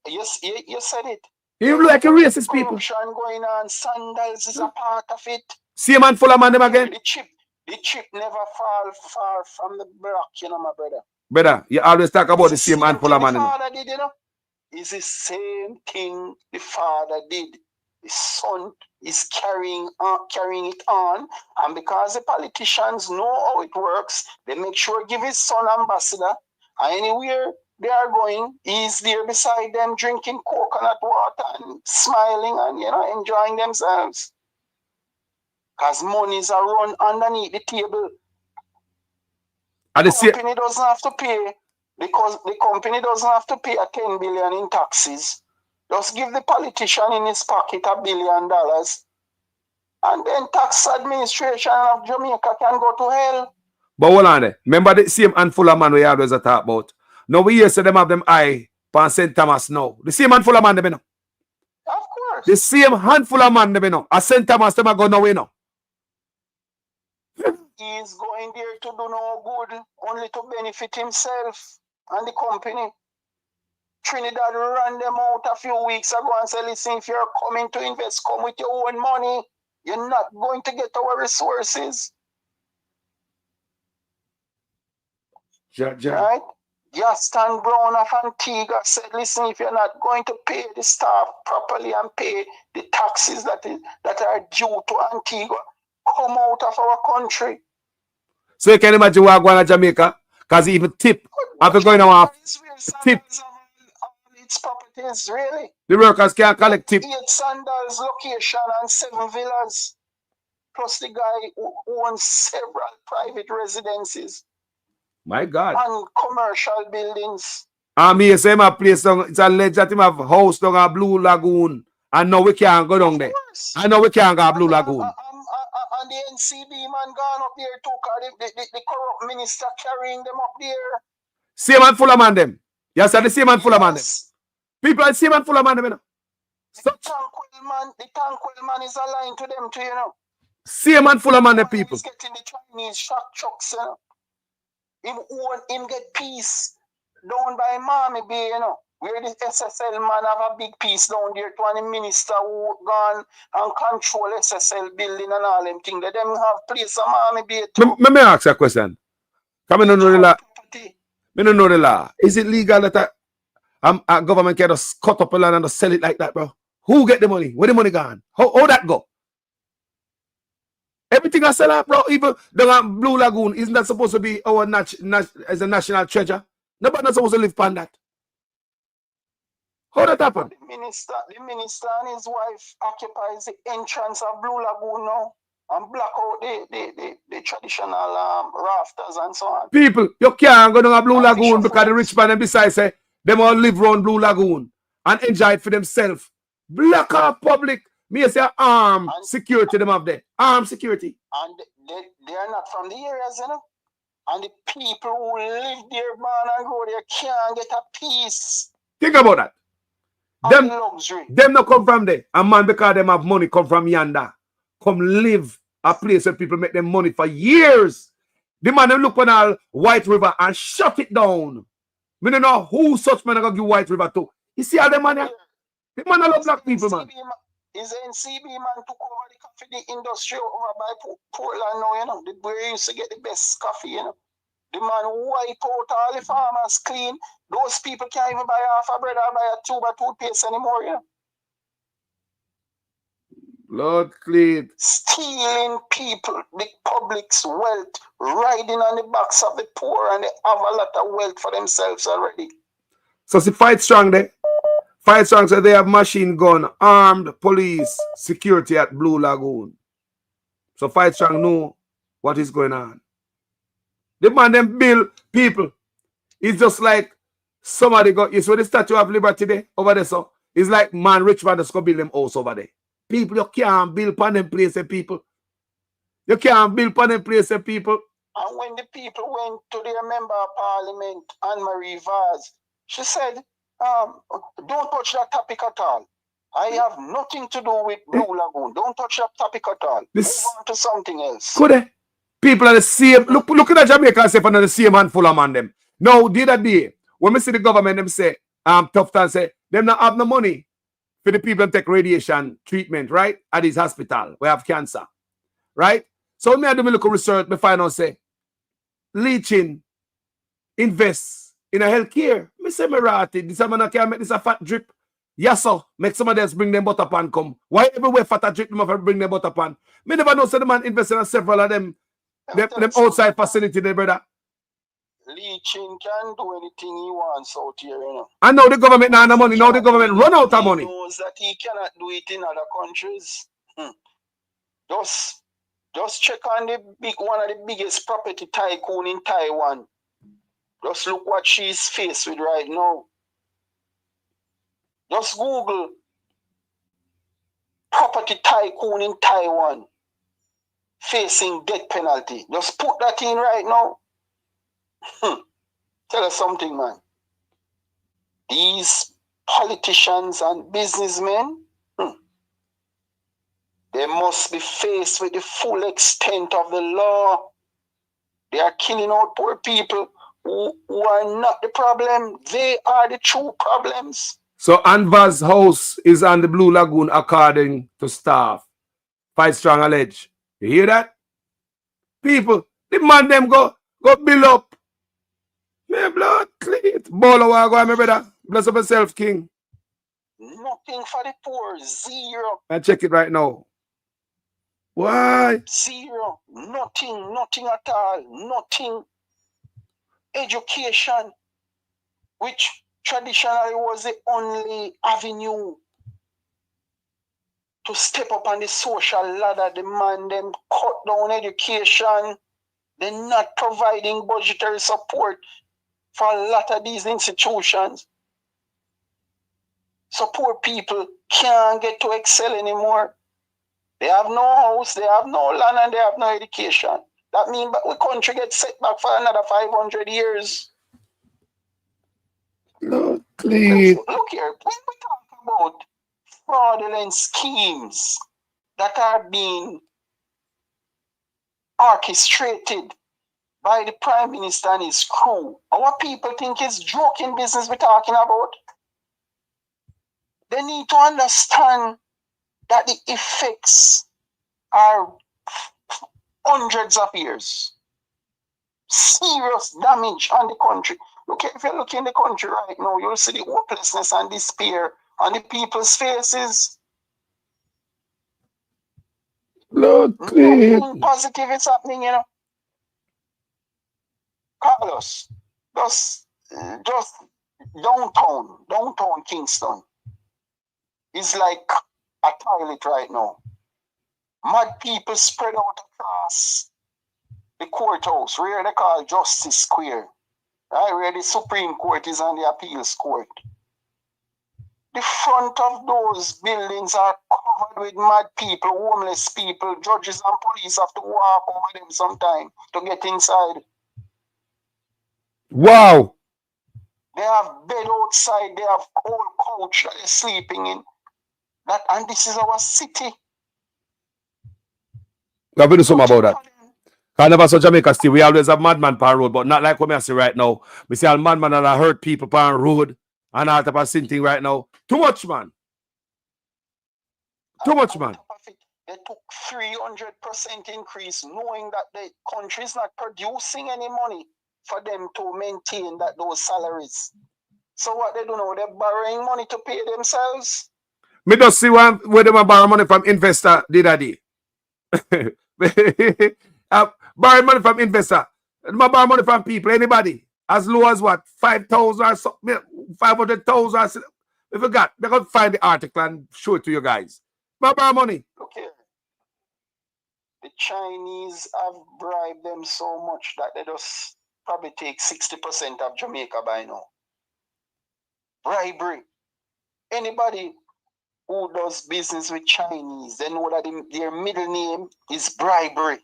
You said it. You look like a racist people. Corruption going on, sandals is a part of it. Same man full of man them again. The chip never fall far from the block, you know, my brother. Brother, you always talk about the same handful of man. The father did, you know. It's the same thing the father did. The son is carrying it on, and because the politicians know how it works, they make sure give his son ambassador. And anywhere they are going, he's there beside them drinking coconut water and smiling and enjoying themselves. Because monies are run underneath the table. The company doesn't have to pay, because the company doesn't have to pay a 10 billion in taxes. Just give the politician in his pocket $1 billion, and then tax administration of Jamaica can go to hell. But hold on there. Remember the same handful of man we always talk about. Now we hear say them have them eye on St. Thomas now. The same handful of man them know. Of course. The same handful of man them know. At St. Thomas them go now we know. He is going there to do no good, only to benefit himself and the company. Trinidad ran them out a few weeks ago and said, listen, if you're coming to invest, come with your own money. You're not going to get our resources. Right? Gaston Brown of Antigua said, listen, if you're not going to pay the staff properly and pay the taxes that are due to Antigua, come out of our country. So you can imagine what going to Jamaica, because even tip, after going on tip, its properties, really. the workers can't collect tip. 8 Sandals location and 7 villas. Plus the guy who owns several private residences. My God. And commercial buildings. Me say my place it's alleged that him have house down at Blue Lagoon. And now we can't go down there. I know we can't go to Blue Lagoon. And the NCB man gone up there too, because the corrupt minister carrying them up there. Same man full of man them. Yes, the same man full of man them. People are the same man full of man them, you know. The Tankwell man is aligned to them too, you know. Same man full of man them people. He's getting the Chinese shock trucks, you know. Him get peace down by Miami Bay, you know. Where the SSL man have a big piece down there to the minister who gone and control SSL building and all them things. They them have place on Miami Bay too. Let me ask you a question. Come in and know the law. Me don't know the law. Is it legal that a government can just cut up a land and just sell it like that, bro? Who get the money? Where the money gone? How that go? Everything I sell out, bro, even the Blue Lagoon, isn't that supposed to be our as a national treasure? Nobody not supposed to live on that. How that happen? The minister and his wife occupies the entrance of Blue Lagoon now and block out the traditional rafters and so on. People, you can't go down a Blue Lagoon because the rich man and besides say them all live around Blue Lagoon and enjoy it for themselves. Block off public. Me say armed security them have there. Armed security. And they are not from the areas, you know. And the people who live there, man, and go there can't get a peace. Think about that. Them not come from there. A man because them have money come from yonder. Come live a place where people make them money for years. The man them look on all White River and shut it down. Me don't know who such man are gonna give White River to. You see all them money? The man love black people, man. Is NCB man took over the coffee industry over by Portland now, you know. The where used to get the best coffee, you know. The man wipe out all the farmers clean. Those people can't even buy half a bread or buy a tube of toothpaste anymore, you know. Lord clean. Stealing people, the public's wealth, riding on the backs of the poor, and they have a lot of wealth for themselves already. So see, fight strong there. Fight strong, so they have machine gun, armed police, security at Blue Lagoon. So fight strong know what is going on. The man them bill people. It's just like somebody got you. So the Statue of Liberty there over there, so it's like man, rich man just go build them house over there. People, you can't build upon them places, people. You can't build upon them places, people. And when the people went to their member of parliament, Anne-Marie Vaz, she said, don't touch that topic at all. I have nothing to do with Blue Lagoon. Don't touch that topic at all. Move on to something else. Could they? People are the same. Look at Jamaica and say for the same handful of man them. Now, the other day, when we see the government them say, tough time say, them not have no money for the people that take radiation treatment, right? At this hospital, we have cancer. Right? So me I do a little research, me find out say, leeching, invest in a healthcare. Me say me ratty. This man can make this a fat drip. Yes, sir. Make somebody else bring them butter pan come. Why everywhere fat drip them have to bring them butter pan? Me never know say the man invest in several of them outside facility there, brother. Leeching can do anything he wants out here, you know. And now the government now have no money. Now the government run out of money. He knows that he cannot do it in other countries. Just check on one of the biggest property tycoon in Taiwan. Just look what she's faced with right now. Just Google property tycoon in Taiwan facing death penalty. Just put that in right now. Tell us something, man. These politicians and businessmen, they must be faced with the full extent of the law. They are killing out poor people who are not the problem. They are the true problems. So Anva's house is on the Blue Lagoon according to staff. Fight strong allege. You hear that? People, the man them go build up My blood clean. Bolo, I go, my brother. Bless up yourself, King. Nothing for the poor. Zero. I check it right now. Why? Zero. Nothing. Nothing at all. Nothing. Education, which traditionally was the only avenue to step up on the social ladder, the man them cut down education. They're not providing budgetary support for a lot of these institutions. So poor people can't get to excel anymore. They have no house, they have no land, and they have no education. That means the country gets set back for another 500 years. Lord, clean. Look here, when we talk about fraudulent schemes that are being orchestrated by the Prime Minister and his crew, our people think it's joking business we're talking about. They need to understand that the effects are hundreds of years. Serious damage on the country. Look, if you look in the country right now, you'll see the hopelessness and despair on the people's faces. Lord, nothing positive is happening, you know. Carlos, just downtown Kingston is like a toilet right now. Mad people spread out across the courthouse, where they call Justice Square, right, where the Supreme Court is and the Appeals Court. The front of those buildings are covered with mad people, homeless people. Judges and police have to walk over them sometime to get inside. Wow. They have bed outside, they have old couch that they're sleeping in. And this is our city. We have to do something about that. I never saw Jamaica still. We always have madman on road, but not like what I see right now. We see all madman that hurt people on road and all type of thing right now. Too much, man. Too much, man. They took 300% increase, knowing that the country is not producing any money for them to maintain those salaries. So what they do now, they're borrowing money to pay themselves. Me just see where they borrow money from investor did a day. Borrow money from investor. They borrow money from people, anybody. As low as what? 5,000 or something, 500,000. If you got, they're going to find the article and show it to you guys. Borrow money. Okay. The Chinese have bribed them so much that they just probably take 60% of Jamaica by now. Bribery. Anybody who does business with Chinese, they know that their middle name is bribery.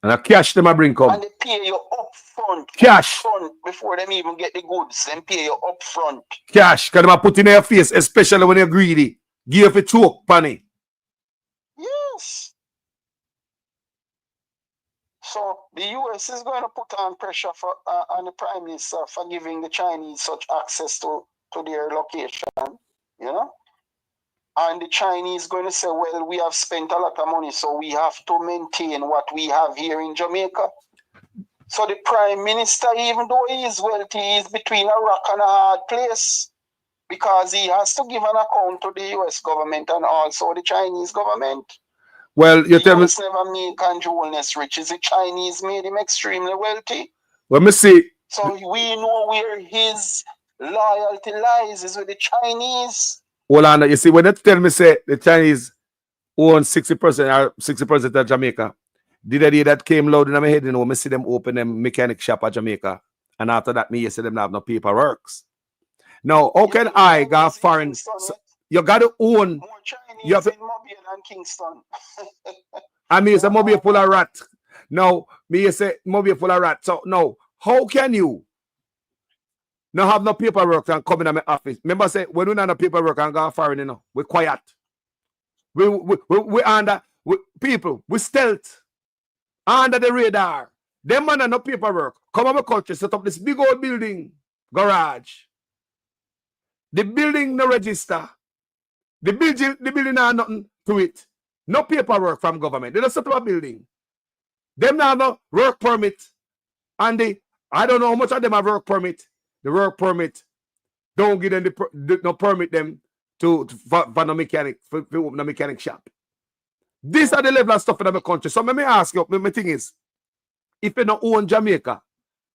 And a cash them a bring come. And they pay you up front. Cash. Up front before them even get the goods. Then pay you up front. Cash. Because them put in your face, especially when you're greedy. Give you a choke, penny. Yes. So the US is going to put on pressure on the Prime Minister for giving the Chinese such access to their location, you know? And the Chinese going to say, well, we have spent a lot of money, so we have to maintain what we have here in Jamaica. So the Prime Minister, even though he is wealthy, is between a rock and a hard place, because he has to give an account to the US government and also the Chinese government. Well, you tell me. The US never made Conjoulness rich. It's the Chinese made him extremely wealthy. Let me see. So we know where his loyalty lies, is with the Chinese. Hold on, you see, when they tell me say the Chinese own 60% or 60% of Jamaica, the day that came loud in my head, you know, I see them open them mechanic shop at Jamaica. And after that, me see them have no paperworks. Now, how can I go foreign? So you got to own. More Chinese you have to, in Mobile than Kingston. I mean, it's a Mobile full of rat. Now, me say Mobile full of rat. So, now, how can you not have no paperwork and come in my office? Remember, say, when we don't have no paperwork and go foreign, you know, we're quiet. We under, people, we stealth. Under the radar. Them man have no paperwork. Come on my country, set up this big old building, garage. The building no register. The building have nothing to it. No paperwork from government. They don't set up a building. Them now have no work permit. And the I don't know how much of them have work permit. The work permit don't give them no permit them for the mechanic for open the mechanic shop. These are the level of stuff in the country. So let me ask you, my thing is, if you don't own Jamaica,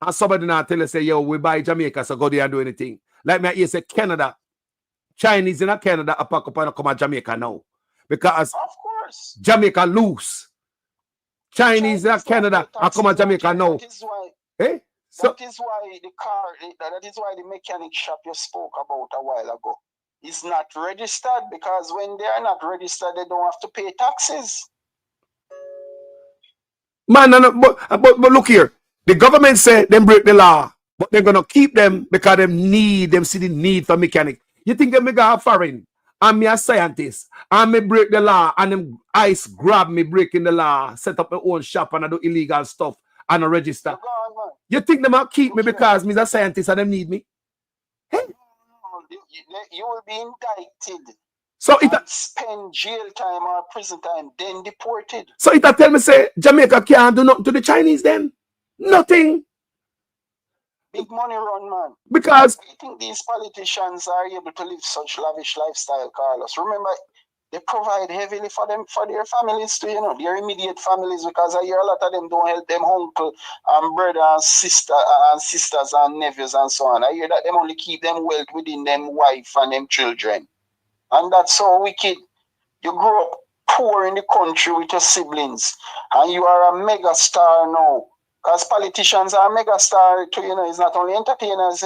and somebody now tell you say, yo, we buy Jamaica, so go there and do anything. Like me, you say Canada, Chinese in Canada are pack up and come to Jamaica now. Because of course Jamaica loose. Chinese in Canada are come to Jamaica now. That is why, eh? So, that is why the mechanic shop you spoke about a while ago is not registered, because when they are not registered, they don't have to pay taxes. Man, but look here. The government said them break the law, but they're gonna keep them because them see the need for mechanic. You think them go foreign? I'm me a scientist, and me break the law, and them ice grab me breaking the law, set up my own shop and I do illegal stuff and I register. You think them will keep me because me a scientist and them need me? You will be indicted. So it spend jail time or prison time, then deported. So it tell me say Jamaica can't do nothing to the Chinese then? Nothing. Big money run, man. Because I think these politicians are able to live such lavish lifestyle, Carlos. Remember, they provide heavily for their families too, their immediate families, because I hear a lot of them don't help them uncle and brother and sisters and nephews and so on. I hear that them only keep them wealth within them wife and them children. And that's so wicked. You grow up poor in the country with your siblings, and you are a mega star now. Because politicians are mega star too, it's not only entertainers,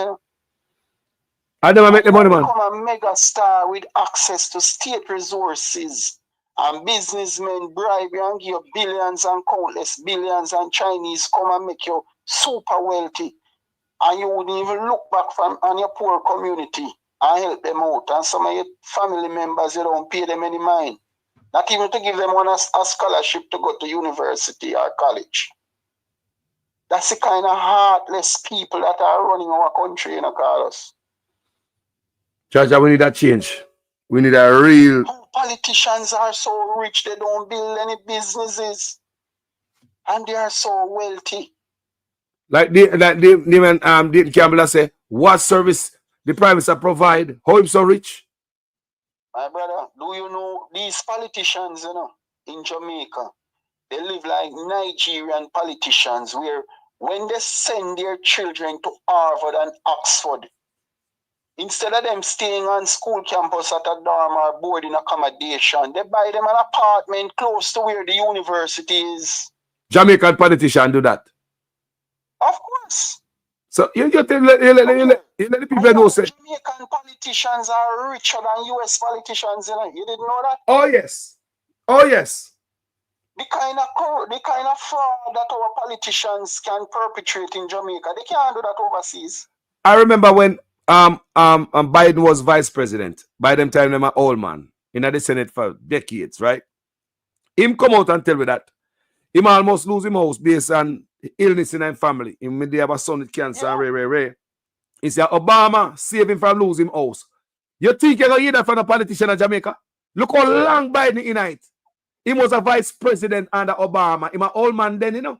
I never make the money, man. Become a mega star with access to state resources, and businessmen bribe you and give you billions and countless billions, and Chinese come and make you super wealthy, and you wouldn't even look back on your poor community and help them out. And some of your family members, you don't pay them any mind, not even to give them a scholarship to go to university or college. That's the kind of heartless people that are running our country, Carlos. Jaja, we need that change. We need a real. Politicians are so rich, they don't build any businesses, and they are so wealthy. Like the Campbell say, what service the prime minister provide? How him so rich? My brother, do you know these politicians, in Jamaica, they live like Nigerian politicians, where when they send their children to Harvard and Oxford, instead of them staying on school campus at a dorm or boarding accommodation, they buy them an apartment close to where the university is. Jamaican politicians do that. Of course. So you let the people know say Jamaican politicians are richer than US politicians, You didn't know that? Oh yes. Oh yes. The kind of fraud that our politicians can perpetrate in Jamaica, they can't do that overseas. I remember when Biden was vice president. By them time, I'm an old man in the Senate for decades, right? Him come out and tell me that him almost lose him house based on illness in his family. Him they have a son with cancer and Ray. He said Obama save him from losing him house. You think you're gonna hear that from a politician in Jamaica? Look how long Biden in it. He was a vice president under Obama. Him an old man then, Biden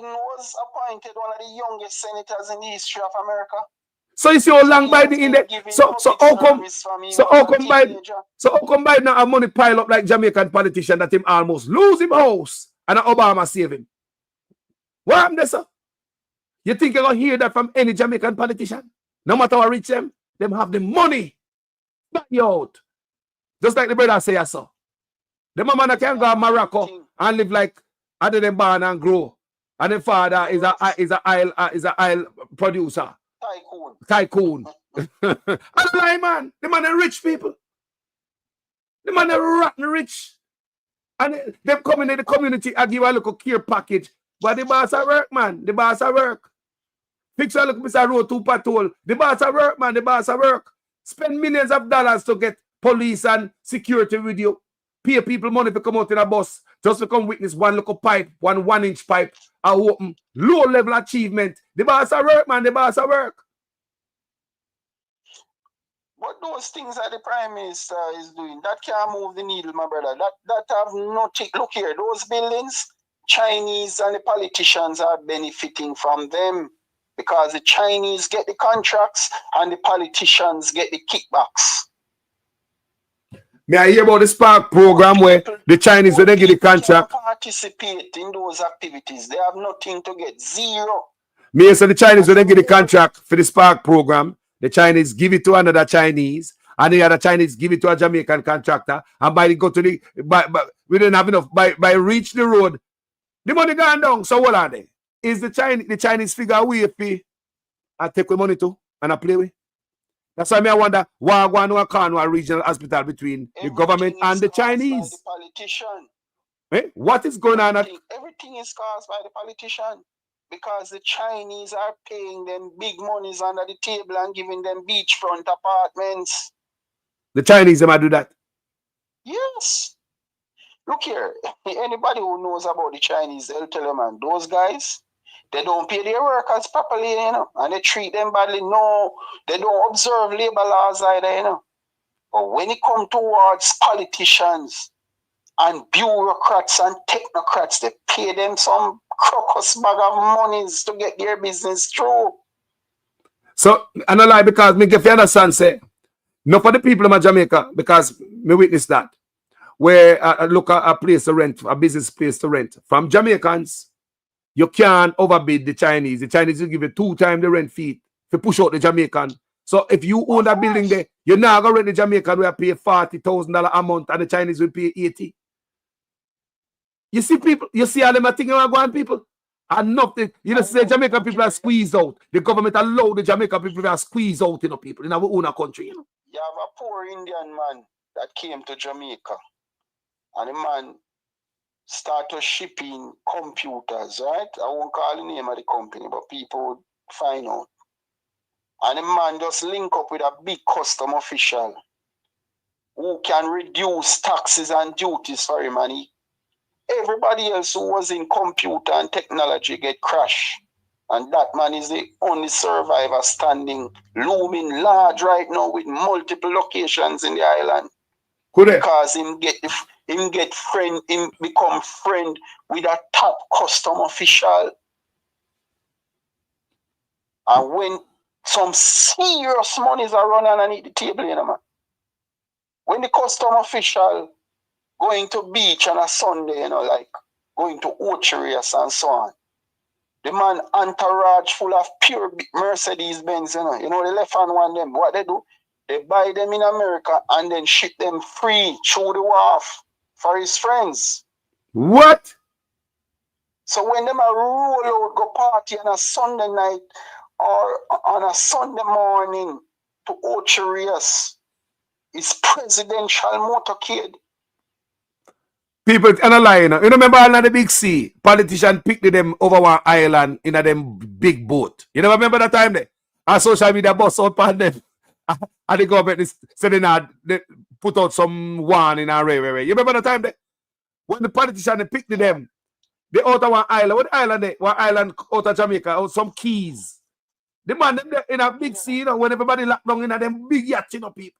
was appointed one of the youngest senators in the history of America. So you see how long Biden in there? So how come Biden now have money pile up like Jamaican politician that him almost lose him house and Obama save him? What happened there, sir? You think you're gonna hear that from any Jamaican politician? No matter how rich them have the money. Back you out. Just like the brother say, sir. The mama that can go to Morocco and live like other than born and grow. And the father is a oil producer. Tycoon. I don't lie, man. The man are rich people. The man are rotten rich. And them coming in the community and give a little care package. But the boss at work, man. The boss at work. Fix a look, Mr. Road 2 patrol. The boss at work, man. The boss at work. Spend millions of dollars to get police and security with you. Pay people money to come out in a bus just to come witness one little pipe, 1 inch pipe, and open low level achievement. The boss at work, man. The boss at work. But those things that the Prime Minister is doing, that can't move the needle, my brother. That have nothing. Look here, those buildings, Chinese and the politicians are benefiting from them. because the Chinese get the contracts and the politicians get the kickbacks. May I hear about the Spark program where the Chinese when they get the contract? Participate in those activities. They have nothing to get. Zero. Me say the Chinese when they get the contract for the Spark program, the Chinese give it to another Chinese, and the other Chinese give it to a Jamaican contractor, and by the go to the we don't have enough by reach the road, the money gone down. So what are they? Is the Chinese figure away fee and take the money too and I play with? That's why I wonder why one or can a regional hospital between the government and the Chinese. The politician. Eh? What is going on? Everything is caused by the politician. Because the Chinese are paying them big monies under the table and giving them beachfront apartments. The Chinese might do that. Yes. Look here, anybody who knows about the Chinese, they'll tell you, man, those guys, they don't pay their workers properly, you know, and they treat them badly. No, they don't observe labor laws either, you know. But when it comes towards politicians and bureaucrats and technocrats, they pay them some crocus bag of monies to get their business through. So, I don't lie because me if you understand, say, not for the people in Jamaica, because me witness that. Where I look at a place to rent, a business place to rent. From Jamaicans, you can't overbid the Chinese. The Chinese will give you 2 times the rent fee to push out the Jamaican. So if you own a building there, you're not going to rent the Jamaican will pay $40,000 a month and the Chinese will pay 80. You see people, you see all them things going on, people? And nothing, you know, say Jamaican people are squeezed out. The government allow the Jamaican people to squeeze out, you know, people in our own country, you know. You have a poor Indian man that came to Jamaica. And the man started shipping computers, right? I won't call the name of the company, but people would find out. And the man just link up with a big custom official who can reduce taxes and duties for him. And everybody else who was in computer and technology get crushed. And that man is the only survivor standing, looming large right now with multiple locations in the island. Because him become friend with a top custom official. And when some serious monies are running underneath the table, you know, man. When the custom official going to beach on a Sunday, you know, like going to Ocheries and so on. The man entourage full of pure Mercedes Benz, you know the left hand one them, what they do? They buy them in America and then ship them free through the wharf for his friends. What? So when them a roll out, go party on a Sunday night or on a Sunday morning to Ocheries, it's presidential motorcade. People and a lie, you know. You remember all the big sea? Politicians picked them over one island in a them big boat. You never remember that time there? And social media bust out on them. And the government said they put out some one in a railway. You remember that time there? When the politicians picked them, they out of one island. What island there? One island out of Jamaica, out some keys. The man them there in a big sea, you know, when everybody locked down in a them big yacht, you know, people.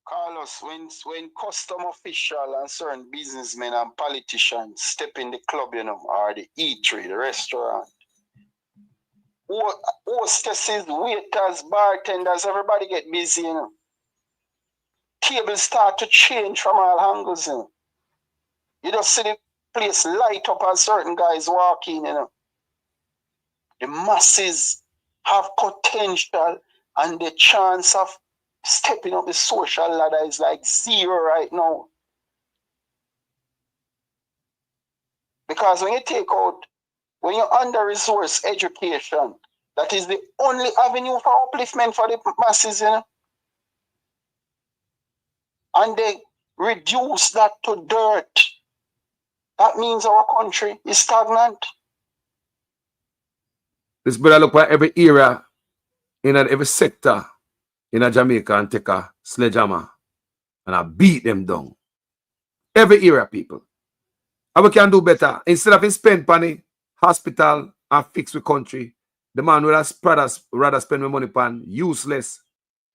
Carlos, when custom official and certain businessmen and politicians step in the club, you know, or the eatery, the restaurant, hostesses, waiters, bartenders, everybody get busy, you know. Tables start to change from all angles, you know. You just see the place light up as certain guys walk in, you know. The masses have potential and the chance of stepping up the social ladder is like zero right now. Because when you under-resource education, that is the only avenue for upliftment for the masses, you know. And they reduce that to dirt. That means our country is stagnant. This brother look at every era, in every sector in a Jamaica and take a sledgehammer and I beat them down. Every era, people. And we can do better. Instead of spend money, hospital and fix the country, the man would rather spend my money on useless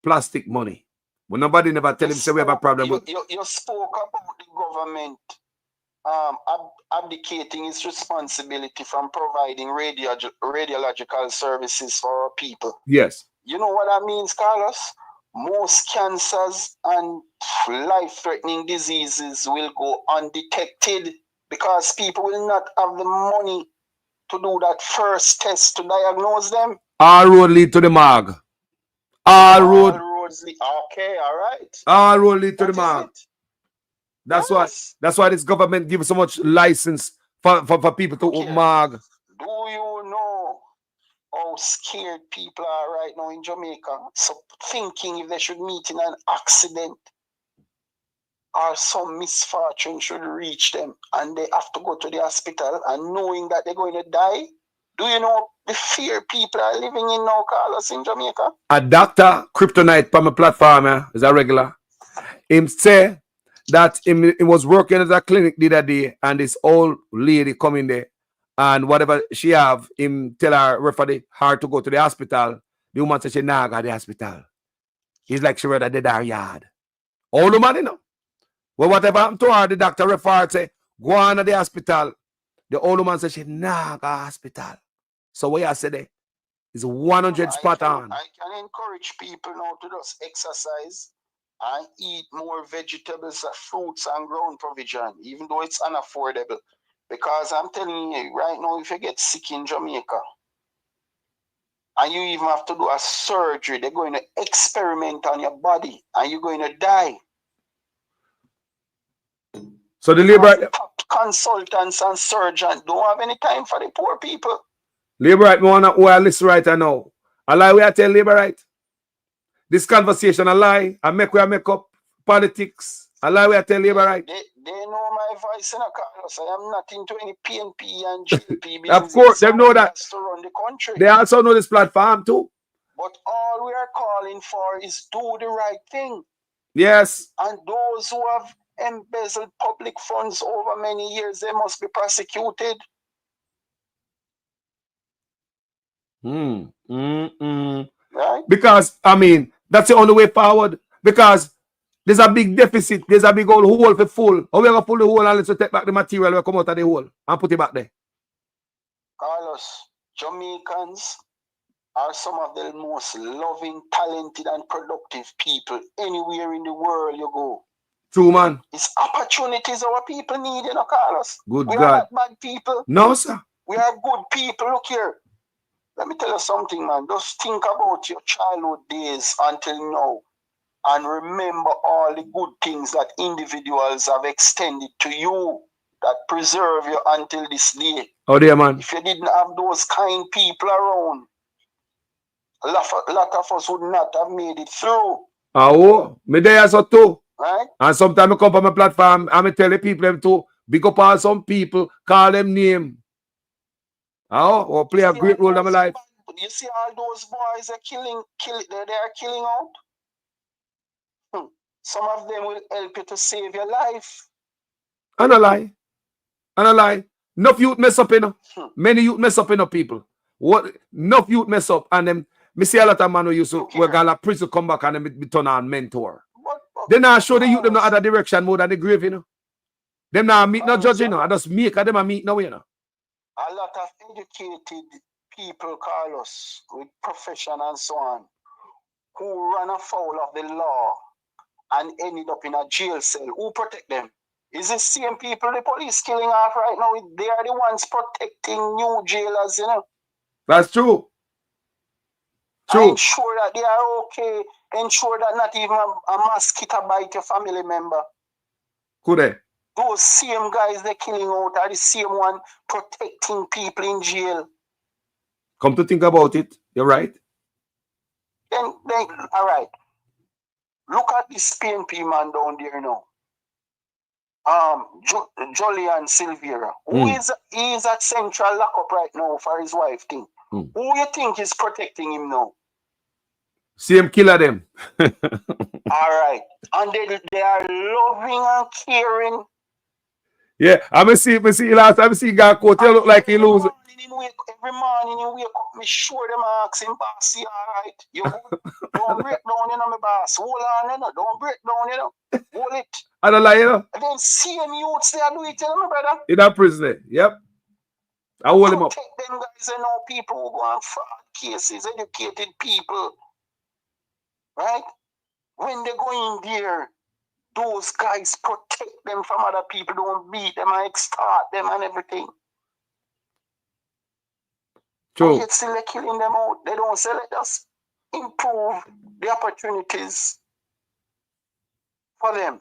plastic money. But nobody never tell him say we have a problem with. You spoke about the government abdicating its responsibility from providing radiological services for our people. Yes. You know what that means, Carlos? Most cancers and life-threatening diseases will go undetected because people will not have the money to do that first test to diagnose them. All road lead to the morgue. All road. Roads lead. Okay, all right. All road lead to the That is morgue. it. That's why this government gives so much license for people to morgue. Do you know how scared people are right now in Jamaica? So thinking if they should meet in an accident or some misfortune should reach them and they have to go to the hospital and knowing that they're going to die. Do you know the fear people are living in now, Carlos, in Jamaica? A doctor, Kryptonite, from a platform, is a regular. Him say that he was working at a clinic the other day and this old lady come in there and whatever she have, him tell her, refer her to go to the hospital. The woman said she nah go to the hospital. He's like she rather dead her yard. Old woman, you know. Well, whatever happened to her, the doctor referred say, go on to the hospital. The old woman said she nah go to the hospital. So what you say there is 100 spot on. I can encourage people now to just exercise and eat more vegetables, fruits, and ground provision, even though it's unaffordable. Because I'm telling you, right now, if you get sick in Jamaica, and you even have to do a surgery, they're going to experiment on your body, and you're going to die. So the labor consultants and surgeons don't have any time for the poor people. Labor right, me wanna who I listen right now. A lie we I tell labor right. This conversation a lie. I make up politics. A lie we I tell labor right. They know my voice in a Carlos. I am not into any PNP and GLP business. Of course, they know that. To run the country. They also know this platform too. But all we are calling for is do the right thing. Yes. And those who have embezzled public funds over many years, they must be prosecuted. Right? Because, I mean, that's the only way forward. Because there's a big deficit. There's a big old hole for full. How we going to pull the hole and let's take back the material we come out of the hole and put it back there? Carlos, Jamaicans are some of the most loving, talented, and productive people anywhere in the world you go. True, man. It's opportunities our people need, you know, Carlos. Good we God. are not bad people. No, sir. We are good people. Look here. Let me tell you something, man. Just think about your childhood days until now and remember all the good things that individuals have extended to you that preserve you until this day. Oh, dear, man. If you didn't have those kind people around, a lot of us would not have made it through. Oh, me there so too. Right? And sometimes I come from my platform and I tell the people them to big up on some people, call them name. Oh, or play a great role in my life. You see all those boys are they are killing out. Some of them will help you to save your life. And a lie. And a lie. Enough youth mess up, you know. Many youth mess up, you know, people. What enough youth mess up and them me see a lot of man who used to work at a prison come back and them be turn on mentor. Then I show the youth them no other direction more than the grave, you know. Them now meet no judge, you know. I just make them a meet now, you know. A lot of educated people, Carlos, with profession and so on, who run afoul of the law and ended up in a jail cell. Who protect them? Is the same people the police killing off right now? They are the ones protecting new jailers, you know. That's true. True. Ensure that they are okay. Ensure that not even a mosquito bite your family member. Could they? Those same guys they're killing out are the same one protecting people in jail. Come to think about it, you're right. Then all right. Look at this PNP man down there now. Jolly Silvera. He is at Central Lockup right now for his wife thing. Who you think is protecting him now? Same killer them. All right. And they are loving and caring. Yeah, I see last time I see guy coat, he look like he lose. every morning you wake up, me sure them ask him, boss, you alright? You good? Don't break down, you know, me boss. Hold on, you know. Don't break down, you know. Hold it. I don't lie, you know. And then same youths, they do it, you know, my brother. In that prison, yep. I hold him up. Protect them guys, you know, people who go on fraud cases, educated people. Right? When they go in there, those guys protect them from other people, don't beat them and extort them and everything. True. Yet still they're killing them out. They don't say let us improve the opportunities for them.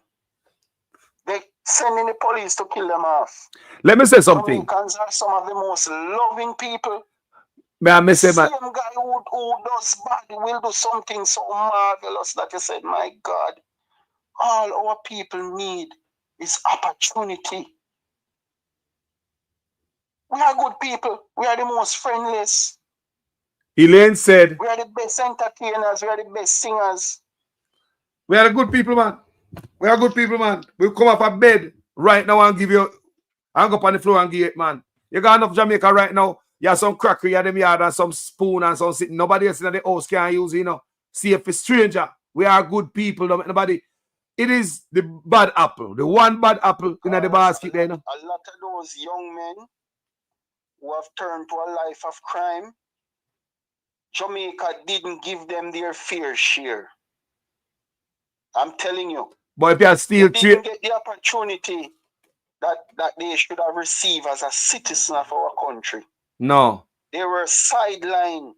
They sending the police to kill them off. Let me say something. Jamaicans are some of the most loving people. May I say, Same guy who does bad will do something so marvelous that you said, my God, all our people need is opportunity. We are good people. We are the most friendliest. Elaine said, we are the best entertainers. We are the best singers. we are the good people, man. We are good people, man. We'll come off a bed right now and give you, and go up on the floor and give it, man. You got enough Jamaica right now. You have some crockery in them yard and some spoon and some sitting. Nobody else in the house can use it, you know. See if it's stranger. We are good people. Nobody. It is the bad apple. The one bad apple in the basket there, you know. A lot of those young men who have turned to a life of crime, Jamaica didn't give them their fair share. I'm telling you. But if you are still they didn't get the opportunity that they should have received as a citizen of our country. No. They were sidelined.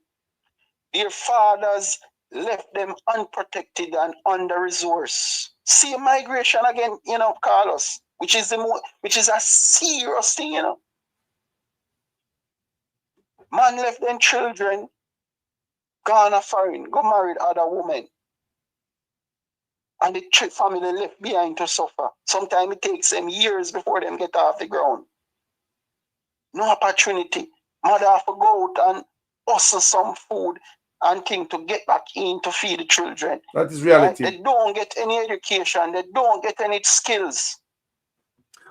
Their fathers left them unprotected and under-resourced. See migration again, you know, Carlos, which is a serious thing, you know. Man left them children, gone a foreign, go married other women. And the family left behind to suffer. Sometimes it takes them years before them get off the ground. No opportunity. Mother have to go out and hustle some food and think to get back in to feed the children. That is reality. Right? They don't get any education. They don't get any skills.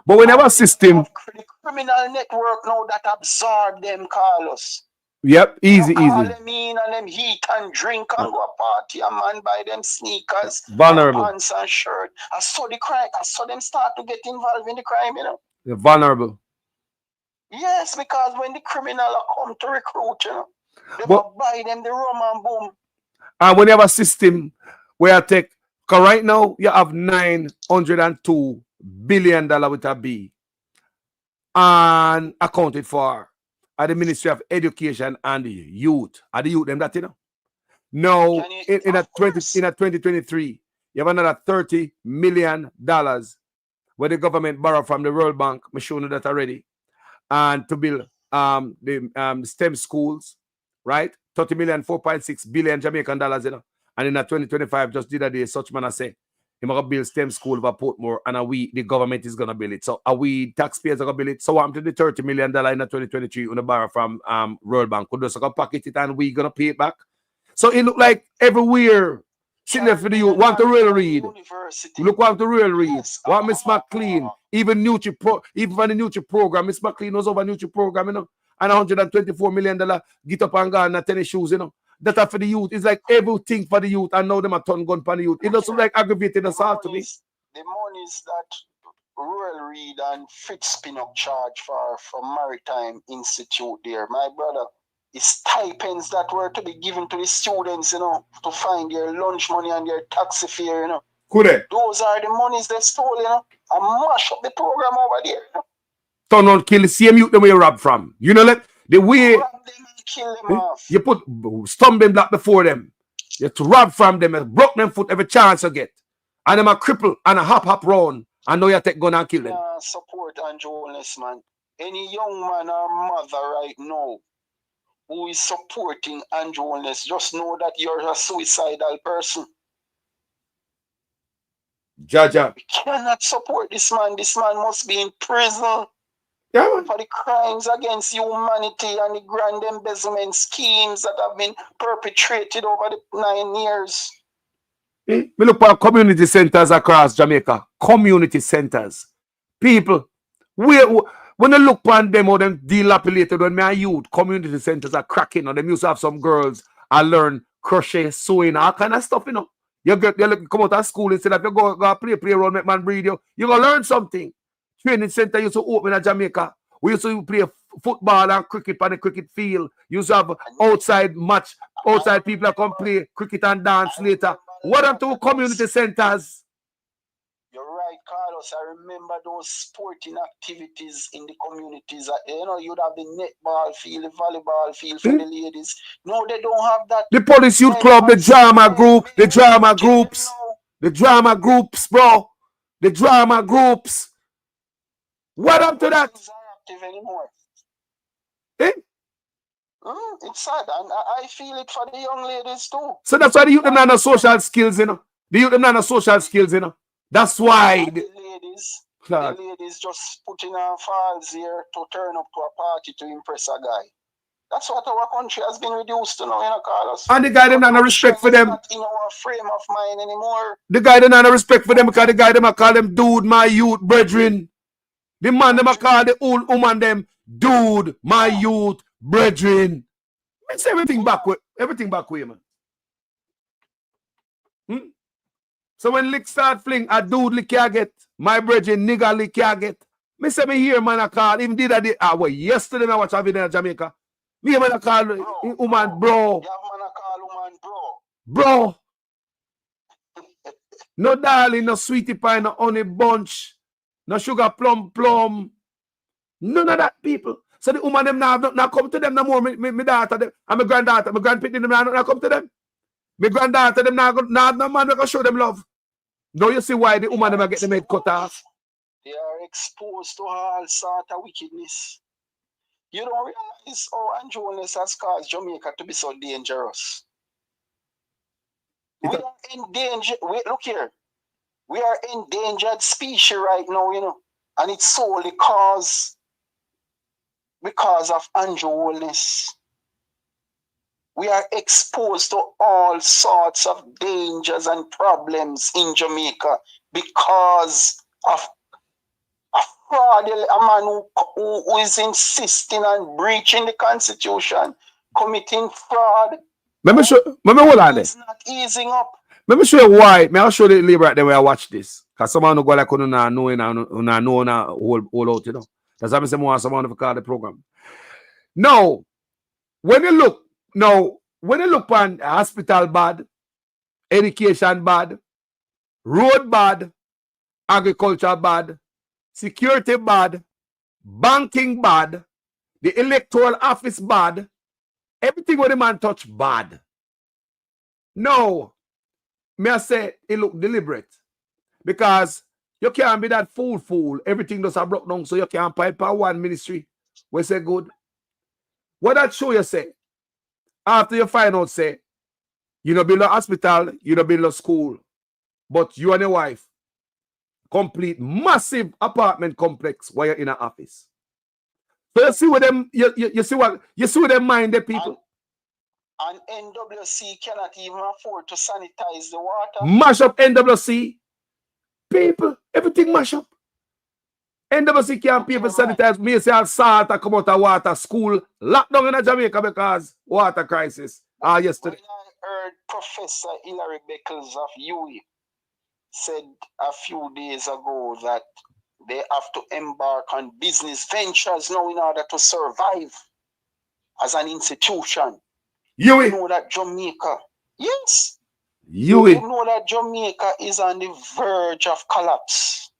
But we never system. The criminal network now that absorb them, Carlos. Yep, easy. Call them in and them eat and drink and go party and man buy them sneakers, vulnerable pants and shirt. I saw the crime. I saw them start to get involved in the crime, you know. They're vulnerable. Yes, because when the criminal come to recruit, you know, they buy them the rum and boom. And when you have a system where I take, because right now you have $902 billion with a B and accounted for at the Ministry of Education and the Youth. Are the youth them that, you know? Now, in 2023, you have another $30 million where the government borrowed from the World Bank. I'm showing you that already. And to build the STEM schools, right? 30 million, 4.6 billion Jamaican dollars, you know. And in 2025, just the other day, such man I say, he's going to build STEM school over Portmore, and the government is going to build it. So we taxpayers are going to build it. So I'm to the $30 million in 2023 on the borrow from World Bank. Could just pocket it and we going to pay it back. So it look like everywhere. Sitting there for the youth, want to really read. Look, want to really read. Want Miss McLean, even even for the Nutri program, Miss McLean was over Nutri program, you know, and $124 million get up and go and tennis shoes, you know. That are for the youth. It's like everything for the youth, and now them a ton gun for the youth. It doesn't like aggravated assault to me. The monies that Rural Reed and Fritz Pinnock charge for Maritime Institute there, my brother, is stipends that were to be given to the students, you know, to find their lunch money and their taxi fare, you know. Could they? Those are the monies they stole, you know, and mash up the program over there, you know. Turn on, kill the same youth them where you rob from. You know, let the way kill them off. you put stumbling block before them. You have to rob from them and broke them foot every chance you get. And them a cripple and a hop round. And now you take gun and kill them. Support Andrew Holness, man. Any young man or mother right now who is supporting Andrew Holness, just know that you're a suicidal person. Jaja. We cannot support this man. This man must be in prison. Yeah, man. For the crimes against humanity and the grand embezzlement schemes that have been perpetrated over the 9 years. We look for community centers across Jamaica. Community centers. People, when you look upon them or them dilapidated, when my youth community centers are cracking, or them used to have some girls I learn crochet, sewing, all kind of stuff, you know. You come out of school instead of you go play around, make man breed you. You gonna learn something. Training center used to open in Jamaica. We used to play football and cricket on the cricket field. Used to have outside match, outside people that come play cricket and dance later. What up to community centers? You're right, Carlos. I remember those sporting activities in the communities. You know, you'd have the netball field, the volleyball field for the ladies. No, they don't have that. The police youth club, the drama group, the drama groups, bro. The drama groups. What up to that? Active anymore. Eh? It's sad, and I feel it for the young ladies too. So that's why the youth them not no social skills, you know. The youth them not no social skills, you know. That's why the ladies just putting on falls here to turn up to a party to impress a guy. That's what our country has been reduced to now, you know, Carlos. And the guy them not no respect for them. Not in our frame of mind anymore. The guy them not no respect for them because the guy them a call them dude, my youth, brethren. The man them a call the old woman them dude, my youth, brethren. It's everything back with man. So when lick start fling, a dude lick can't get, my brethren nigga lick can't get. Me say me hear man a call, even did a day, yesterday I watch a video in Jamaica. Me man a call woman bro. Bro. No darling, no sweetie pie, no honey bunch, no sugar plum. None of that, people. So the woman them now come to them no more. My daughter them, and my granddaughter, my grandpit them now come to them. My granddaughter them now no man we can show them love. Now you see why the woman them get them head cut off. They are exposed to all sort of wickedness. You don't realize how unruliness has caused Jamaica to be so dangerous. We are endangered. Look here. We are endangered species right now, you know. And it's solely because of unruliness. We are exposed to all sorts of dangers and problems in Jamaica because of a man who is insisting on breaching the Constitution, committing fraud. Let me hold on there. It's not easing up. Let me show you why. I'll show the labor right there where I watch this. Because someone who go like who not know whole out, you know. That's why I say more someone to call the program. Now, when you look on hospital bad, education bad, road bad, agriculture bad, security bad, banking bad, the electoral office bad, everything what the man touch bad. No, may I say it look deliberate. Because you can't be that fool. Everything does a broke down, so you can't pipe on one ministry. We say good. What that show you say? After you find out, say, you don't build a hospital, you don't build a school, but you and your wife complete massive apartment complex while you're in an office. So you see what them, you see what them mind the people. And NWC cannot even afford to sanitize the water. Mash up NWC. People, everything mash up. NWC can't pay for sanitize. Me say salt come out of water. School locked down in Jamaica because water crisis. Yesterday. When I heard Professor Hilary Beckles of UWI said a few days ago that they have to embark on business ventures now in order to survive as an institution. UWI. You know that Jamaica, yes. UWI. You know that Jamaica is on the verge of collapse.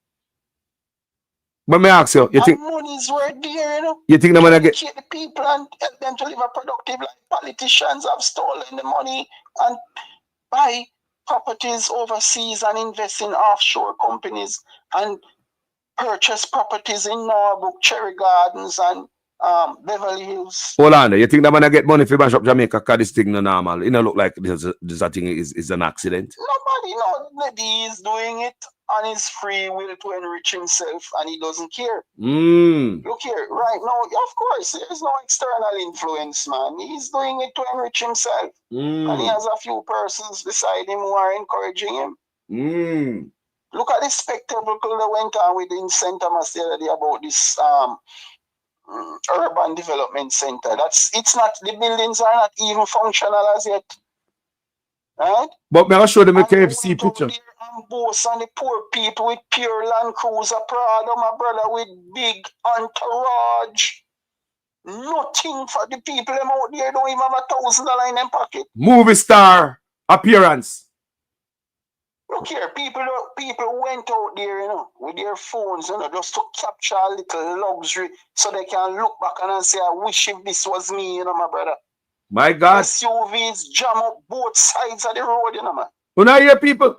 But me ask you, think money's worth there, you know? You think they're gonna get the people and help them to live a productive life? Politicians have stolen the money and buy properties overseas and invest in offshore companies and purchase properties in Norbrook, Cherry Gardens, and Beverly Hills. Hold on there. You think they're gonna get money for mash up Jamaica because this thing no normal? It don't look like this thing is an accident. Nobody knows that he is doing it on his free will to enrich himself and he doesn't care. Look here, right now, of course, there's no external influence, man. He's doing it to enrich himself. And he has a few persons beside him who are encouraging him. Look at the spectacle that went on within St. Thomas the other day about this urban development center. It's not, the buildings are not even functional as yet. Right? But may I show them a KFC picture? And boast on the poor people with pure Land Cruiser Prado, my brother, with big entourage. Nothing for the people them out there, don't even have $1,000 in their pocket. Movie star appearance. Look here, people went out there, you know, with their phones, you know, just to capture a little luxury so they can look back and say, I wish if this was me, you know, my brother. My God. SUVs jam up both sides of the road, you know, man. When I hear people,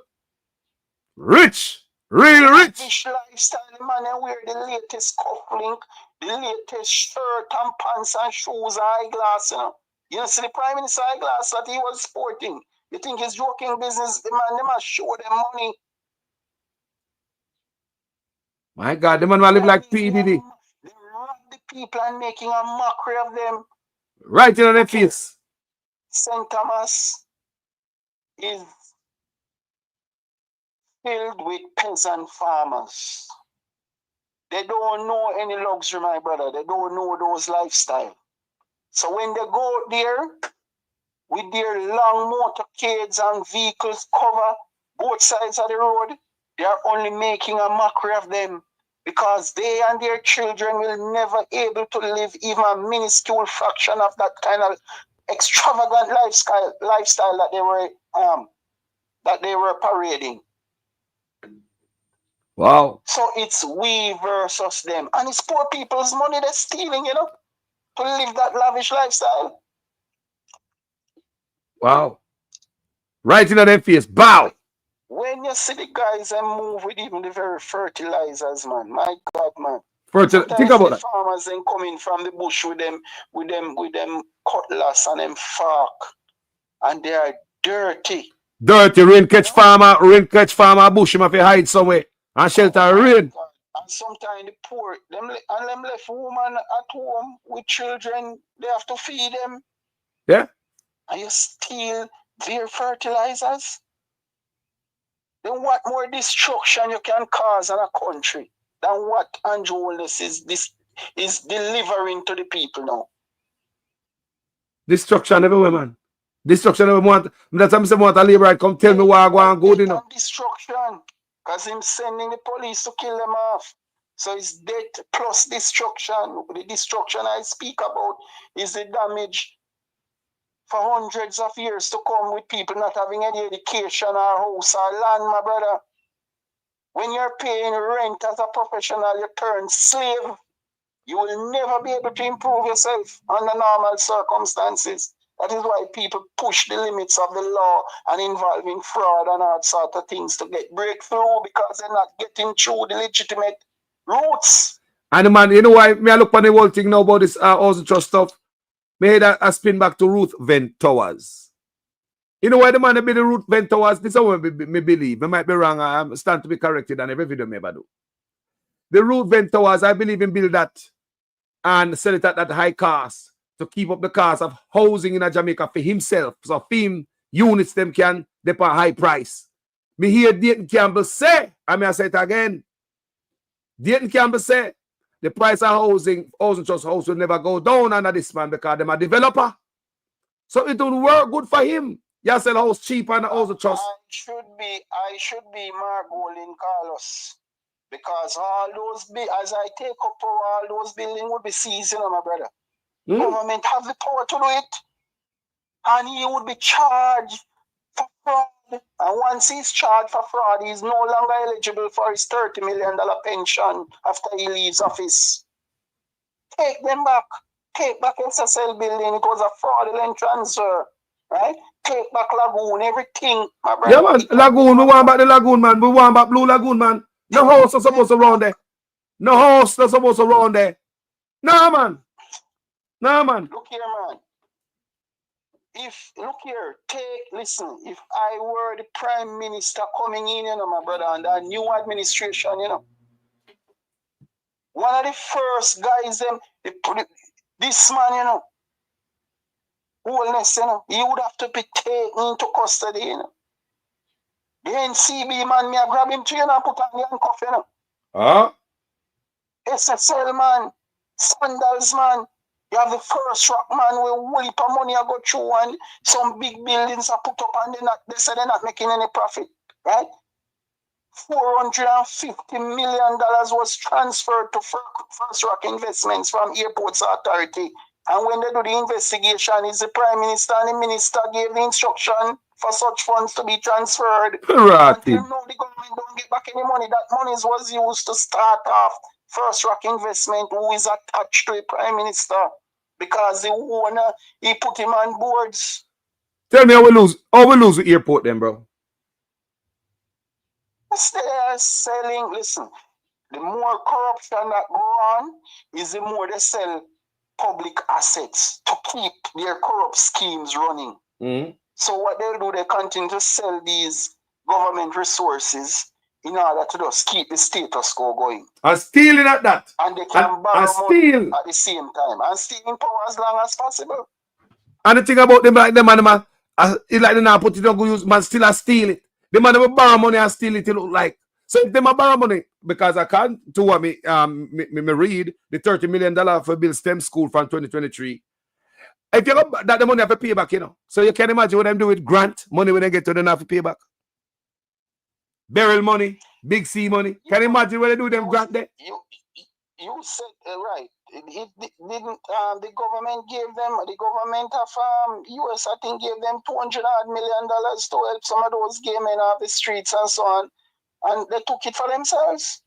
rich, real rich. Rich lifestyle, man, and wear the latest cufflink, the latest shirt and pants and shoes and eyeglass, you know. You know, see the Prime Minister eyeglass that he was sporting. You think it's joking business? The man, they must show them money. My God, the man will live like P. Diddy. They rob the people and making a mockery of them. Right in their face. St. Thomas is filled with peasant farmers. They don't know any luxury, my brother. They don't know those lifestyle. So when they go out there with their long motorcades and vehicles cover both sides of the road, they are only making a mockery of them because they and their children will never able to live even a minuscule fraction of that kind of extravagant lifestyle that they were parading. Wow. So it's we versus them. And it's poor people's money they're stealing, you know, to live that lavish lifestyle. Wow. Right in their face. Bow. When you see the guys and move with even the very fertilizers, man, my God, man. Think about that. Farmers then coming from the bush with them cutlass and them fork, and they are dirty. Dirty rain catch farmer, bush him if he hide somewhere and shelter rain. And sometimes the poor, them left woman at home with children, they have to feed them. Yeah. And you steal their fertilizers. Then what more destruction you can cause in a country than what Andrew Holness is delivering to the people now? Destruction everywhere, man. Destruction everywhere. That's why I want a labourite come tell me where I go and go, you know. Destruction. Because him sending the police to kill them off. So it's death plus destruction. The destruction I speak about is the damage for hundreds of years to come with people not having any education or house or land, my brother. When you're paying rent as a professional, you turn slave. You will never be able to improve yourself under normal circumstances. That is why people push the limits of the law and involving fraud and all sort of things to get breakthrough because they're not getting through the legitimate routes. And man, you know why me I look on the whole thing now about this housing trust stuff? Made a spin back to Ruth Vent Towers. You know why the man that built the Ruth Vent Towers? This is what me believe. I might be wrong. I stand to be corrected on every video me ever do. The Ruth Vent Towers, I believe in build that and sell it at that high cost to keep up the cost of housing in Jamaica for himself. So for him, units them can dep a high price. Me hear Dayton Campbell say, I say it again. Dayton Campbell say, the price of housing trust house will never go down under this man because they're a developer. So it will work good for him. You sell house cheap and the house trust. I should be Margolin Carlos. Because all those as I take up power, all those buildings would be seized, you know, my brother. Government have the power to do it. And he would be charged for fraud. And once he's charged for fraud, he's no longer eligible for his $30 million pension after he leaves office. Take them back. Take back SSL building. It was a fraudulent transfer. Right? Take back Lagoon, everything, my brother. Yeah, man. Lagoon. We want back the Lagoon, man. We want back Blue Lagoon, man. No house is supposed to run there. No house is supposed to run there. No, man. No, man. Look here, man. Listen, if I were the Prime Minister coming in, you know, my brother, and a new administration, you know, one of the first guys, this man, you know, Holness, you know, he would have to be taken into custody, you know. The NCB man, me I grab him to you and put on the handcuff, you know. Huh? SSL man, Sandals man. You have the First Rock man where whole heap of money I go through and some big buildings are put up and they say they're not making any profit, right? $450 million was transferred to First Rock Investments from Airports Authority. And when they do the investigation, is the Prime Minister and the Minister gave the instruction for such funds to be transferred. Right. Until now, the government don't get back any money. That money was used to start off First Rock Investment, who is attached to the Prime Minister. Because the owner, he put him on boards. Tell me how we lose the airport then, bro. They are selling, listen, the more corruption that go on is the more they sell public assets to keep their corrupt schemes running. Mm-hmm. So what they'll do, they continue to sell these government resources in order to just keep the status quo going. And stealing at that. And they can borrow money at the same time. And stealing power as long as possible. And the thing about them, like them, man, it's like they not put it on good use, man, still a steal it. The man will borrow money and steal it, it look like. So if they borrow money, because I can't do what me read, the $30 million for build STEM school from 2023. If you got that, the money have to pay back, you know. So you can imagine what them do with grant money when they get to them have to pay back. Barrel money, big C money. Can you imagine what they do with them grant there? You said right. Didn't the government gave them, the government of US, I think, gave them $200 million to help some of those gay men off the streets and so on. And they took it for themselves.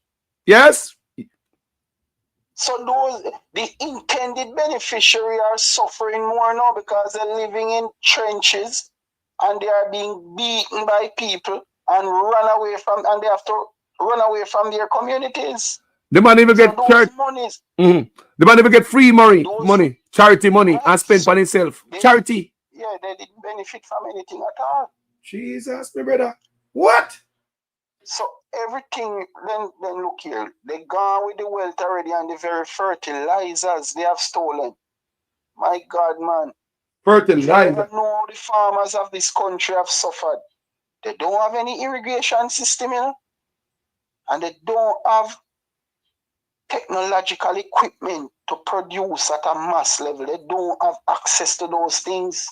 Yes. So the intended beneficiaries are suffering more now because they're living in trenches and they are being beaten by people and they have to run away from their communities. The man even get monies. The man even get free money, charity money, and spend for himself. Charity. Yeah, they didn't benefit from anything at all. Jesus, my brother. What? So everything, then look here, they gone with the wealth already and the very fertilizers they have stolen. My God, man. Fertilizer. You never know the farmers of this country have suffered. They don't have any irrigation system, you know? And they don't have technological equipment to produce at a mass level. They don't have access to those things.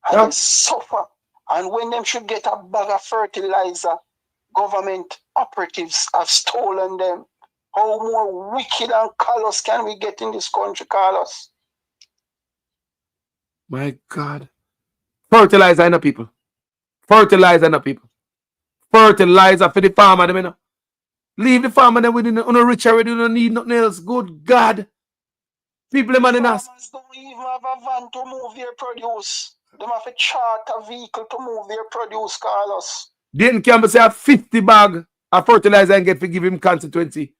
And they suffer. And when them should get a bag of fertilizer, government operatives have stolen them. How more wicked and callous can we get in this country, Carlos? My God. Fertilizer in the people. Fertilizer in the people. Fertilizer for the farmer, them, you know. Leave the farmer them within the rich already, you don't need nothing else. Good God. People them in us. Farmers don't even have a van to move their produce. They have a charter vehicle to move their produce, Carlos. Didn't Campbell say a 50 bag of fertilizer and get to give him constituency.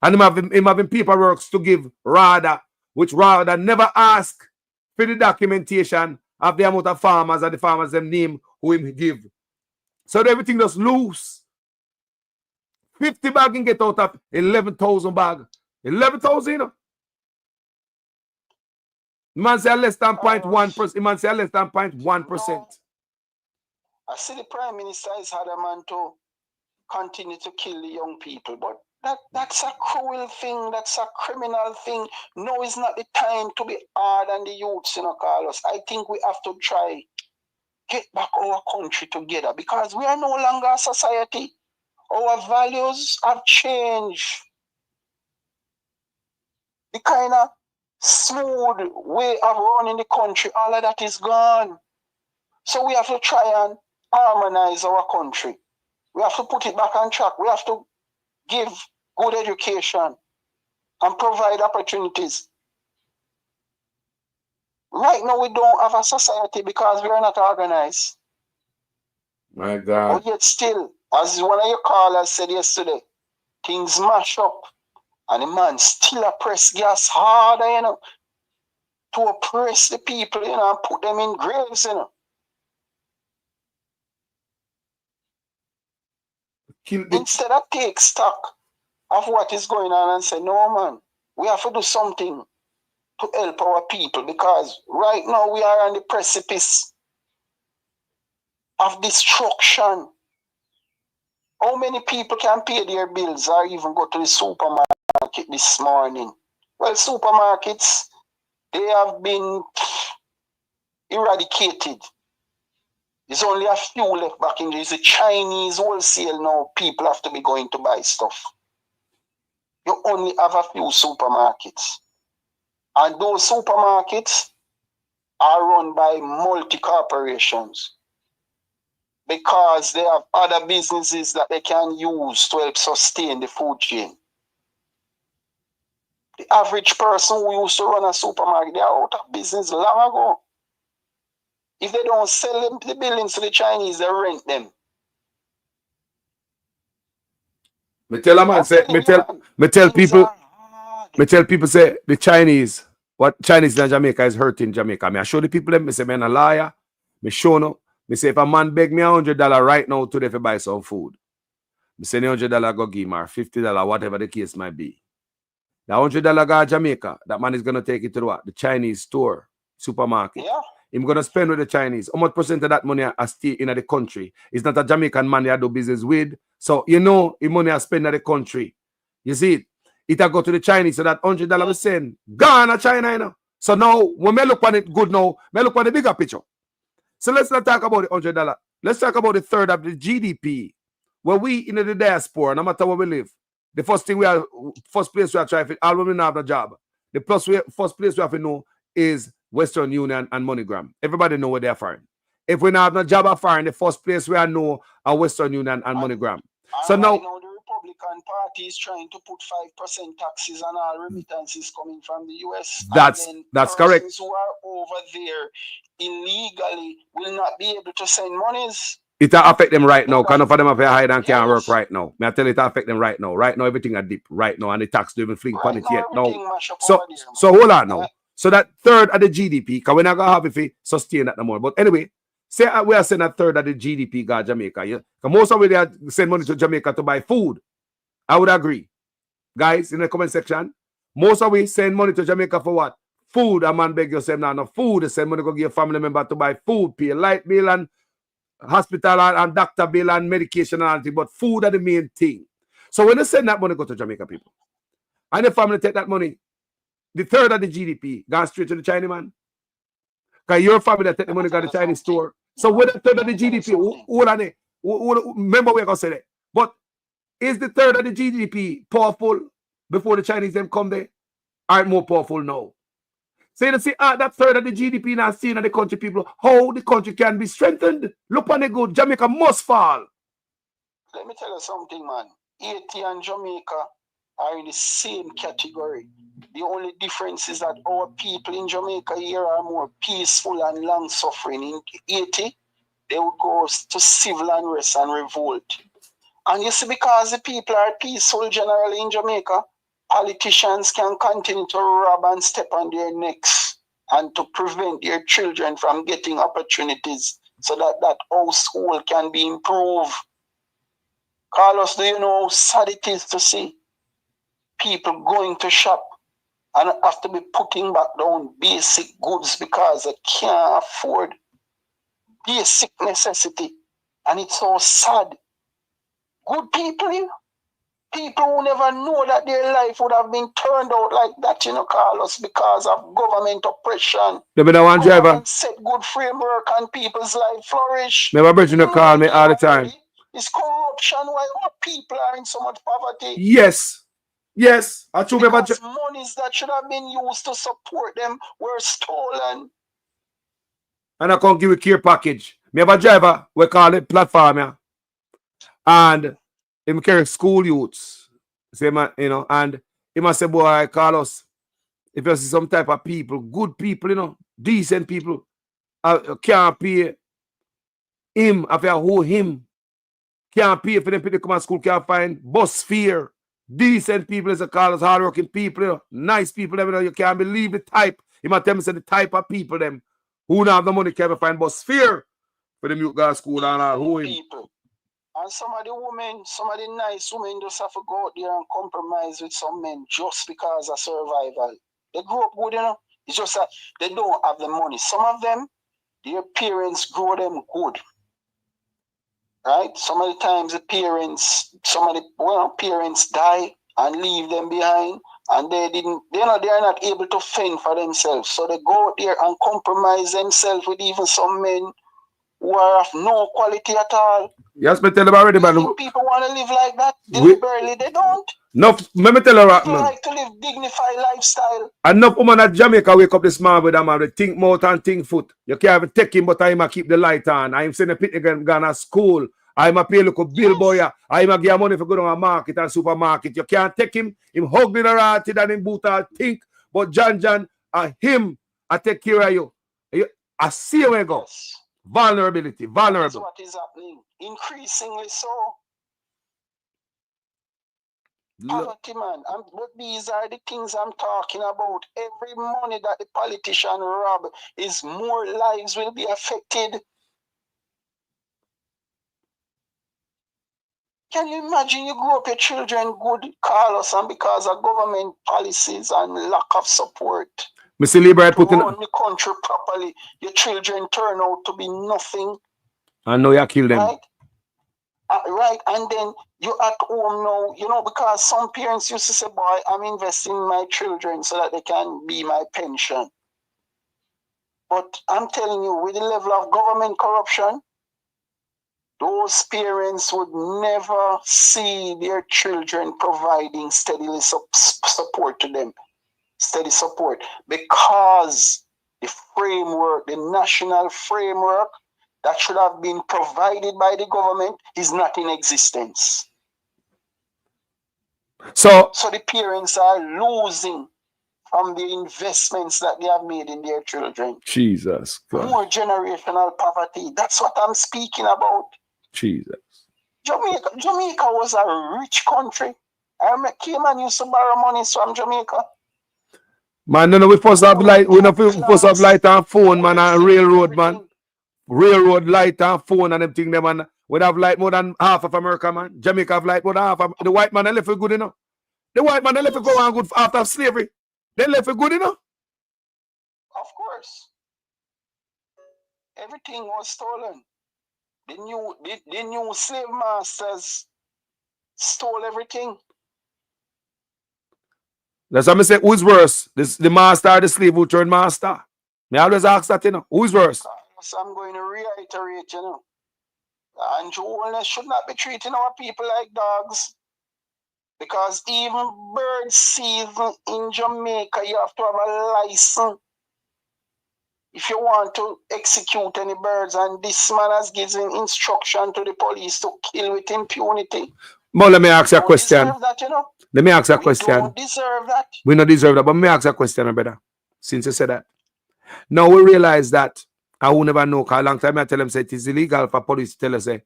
And him having paperwork to give RADA, which RADA never ask for the documentation of the amount of farmers and the farmers them name who him give. So everything just loose. 50 bag can get out of 11,000 bag. 11,000, you know. Man say less than 0.1%. Man say less than 0.1%. I see the Prime Minister is adamant to continue to kill the young people, but that's a cruel thing. That's a criminal thing. No, it's not the time to be hard on the youths, you know, Carlos. I think we have to try get back our country together because we are no longer a society. Our values have changed. The kind of smooth way of running the country, all of that is gone. So we have to try and harmonize our country. We have to put it back on track. We have to give good education and provide opportunities. Right now, we don't have a society because we are not organized. My God. But yet still, as one of your callers said yesterday, things mash up. And the man still press gas harder, you know, to oppress the people, you know, and put them in graves, you know. Instead of take stock of what is going on and say, no, man, we have to do something to help our people because right now we are on the precipice of destruction. How many people can pay their bills or even go to the supermarket this morning? Well, supermarkets, they have been eradicated. There's only a few left back in there. It's a Chinese wholesale now. People have to be going to buy stuff. You only have a few supermarkets. And those supermarkets are run by multi-corporations because they have other businesses that they can use to help sustain the food chain. The average person who used to run a supermarket, they are out of business long ago. If they don't sell them the buildings to the Chinese, they rent them. Me tell a man say, me tell people say the Chinese, what Chinese in Jamaica is hurting Jamaica. Me I show the people them, me say me a liar. Me show no. Me say if a man beg me $100 right now today to buy some food, me say $100 go give me or $50, whatever the case might be. The $100 go to Jamaica, that man is gonna take it to what? The Chinese store, supermarket. Yeah. He's gonna spend with the Chinese. How much percent of that money I stay in the country? It's not a Jamaican man I do business with. So you know the money I spend in the country. You see it? It'll go to the Chinese, so that $100 we send gone to China, you know. So now when we look on it good now, we look on the bigger picture. So let's not talk about the $100. Let's talk about the third of the GDP. Where we in the diaspora, no matter where we live, the first place we are trying to, all women have a job. The first place we have to know is Western Union and MoneyGram. Everybody know where they're foreign. If we not have no job of foreign, the first place we know are Western Union and MoneyGram. So now the Republican Party is trying to put 5% taxes on all remittances coming from the US. That's correct. Persons who are over there illegally will not be able to send monies. It affect them right now. Kind of for them have a hide and can't work right now. May I tell you, it affect them right now. Right now, everything are deep right now, and the tax don't even fling upon it yet. No. So hold on now. So that third of the GDP, because we're not gonna have it sustain that no more. But anyway, say we are sending a third of the GDP go to Jamaica. Yeah? Because most of we they send money to Jamaica to buy food. I would agree. Guys, in the comment section, most of we send money to Jamaica for what? Food. A man beg you say now no food. They send money to give a family member to buy food, pay light bill and hospital and doctor bill and medication and everything, but food are the main thing. So when they send that money go to Jamaica people, and the family take that money, the third of the GDP gone straight to the Chinese man. Because your family that take the money go to the Chinese store. So with the third of the GDP, who are they? Remember we're gonna say that. But is the third of the GDP powerful before the Chinese them come there? Aren't more powerful now. So you see, that third of the GDP now seeing the country people, how the country can be strengthened. Look on the good, Jamaica must fall. Let me tell you something, man. Haiti and Jamaica are in the same category. The only difference is that our people in Jamaica here are more peaceful and long-suffering. In Haiti, they would go to civil unrest and revolt. And you see, because the people are peaceful generally in Jamaica, politicians can continue to rob and step on their necks and to prevent their children from getting opportunities so that that household can be improved. Carlos, do you know how sad it is to see people going to shop and have to be putting back down basic goods because they can't afford basic necessity? And it's so sad. Good people, you know? People who never know that their life would have been turned out like that, you know, Carlos, because of government oppression. One driver set good framework and people's life flourish. Never bridge to call me all the time. It's corruption why our people are in so much poverty. Yes. Yes. I true because monies that should have been used to support them were stolen. And I can't give you a care package. Me have a driver, we call it platform, yeah. And him carry school youths. Say, you know, and he must say, boy, Carlos, if you see some type of people, good people, you know, decent people, can't pay him, if you owe him, can't pay for them people to come to school, can't find bus fare. Decent people, as a Carlos, hardworking people, you know, nice people, you know, you can't believe the type. He might tell me say the type of people them who don't have the money can't find bus fare for them you go to school and all who him. And some of the women, some of the nice women just have to go out there and compromise with some men just because of survival. They grew up good, you know. It's just that they don't have the money. Some of them, their parents grow them good. right? Some of the times the parents, parents die and leave them behind, and they are not able to fend for themselves. So they go out there and compromise themselves with even some men who are of no quality at all. Yes, me tell them already, man. People want to live like that deliberately. They don't. No, let me tell you right, People man. like to live dignified lifestyle. Enough woman at Jamaica wake up this morning with a man with think mouth and think foot. You can't even take him, but I'm a keep the light on. I'm sending a picnic and gone to school. I'm a pay look a bill boy. I'm a give money for go to a market and supermarket. You can't take him. Him hug the rotted and him boot all think. But John, him, I take care of you. I see where you go. Vulnerability, vulnerable. That's what is happening. Increasingly so. Poverty, man. But these are the things I'm talking about. Every money that the politician rob is more lives will be affected. Can you imagine you grow up your children good, Carlos, and because of government policies and lack of support Mr. Labourite to run the country properly, your children turn out to be nothing. I know you kill them. Right? Right, and then you're at home now, because some parents used to say, boy, I'm investing in my children so that they can be my pension. But I'm telling you, with the level of government corruption, those parents would never see their children providing steadily support to them. Steady support. Because the framework, the national framework, that should have been provided by the government is not in existence. So the parents are losing from the investments that they have made in their children. Jesus God. More generational poverty. That's what I'm speaking about. Jesus. Jamaica was a rich country. Cayman used to borrow money from Jamaica. Man, no, we supposed to have light. We not supposed to have light and phone, man, and railroad, man. Railroad, light and phone and them thing them, man. We have light more than half of America, man. Jamaica have light more than half of the white man. They left it good enough. The white man they left it go on good after slavery. They left it good enough. Of course. Everything was stolen. The new slave masters stole everything. That's what I say. Who's worse? The master or the slave who turned master? Me always ask that, Who's worse? So I'm going to reiterate, and Joel should not be treating our people like dogs. Because even bird season in Jamaica, you have to have a license if you want to execute any birds. And this man has given instruction to the police to kill with impunity. But let me ask you a question. That, Let me ask you a question. We don't deserve that. We don't deserve that, but let me ask you a question, brother. Since you said that. Now we realize that I will never know, because a long time I tell them say it is illegal for police to tell us say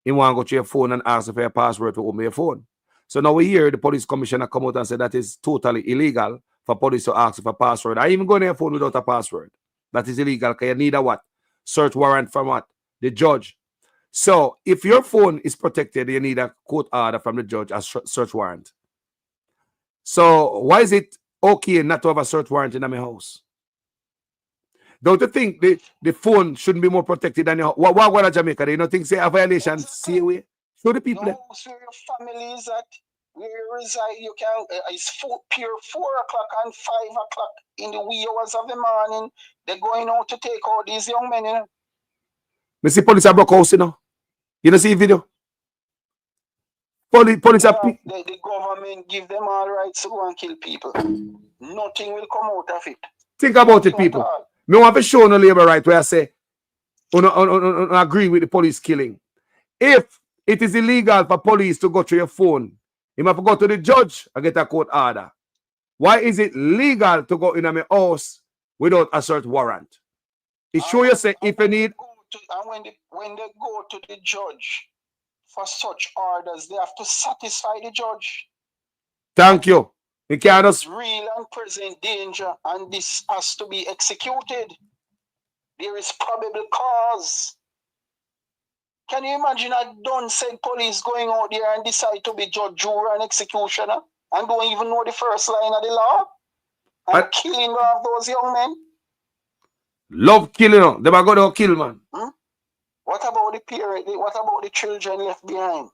you want to go to your phone and ask for your password to open your phone. So now we hear the police commissioner come out and say that is totally illegal for police to ask for a password. I even go on your phone without a password. That is illegal because you need a what? Search warrant from what? The judge. So if your phone is protected, you need a court order from the judge as search warrant. So why is it okay not to have a search warrant in my house? Don't you think the phone shouldn't be more protected than your house? Why go to Jamaica? They don't think say a violation see away? Show the people. No, so your family is at where you reside. You can it's pure 4 o'clock and 5 o'clock in the wee hours of the morning. They're going out to take out these young men, Me see police are broke house, You don't see video? Police are the government give them all rights to go and kill people. Nothing will come out of it. Think about it, people. Me want to show no labor right where I say I agree with the police killing. If it is illegal for police to go through your phone, you have to go to the judge and get a court order. Why is it legal to go in my house without a search warrant? It show you say if you need. And when they go to the judge for such orders, they have to satisfy the judge. Thank you. You can't just real and present danger, and this has to be executed. There is probable cause. Can you imagine a done said police going out there and decide to be judge, juror, and executioner and don't even know the first line of the law and killing of those young men? Love killing them. They are going to kill, man. What about the parent? What about the children left behind?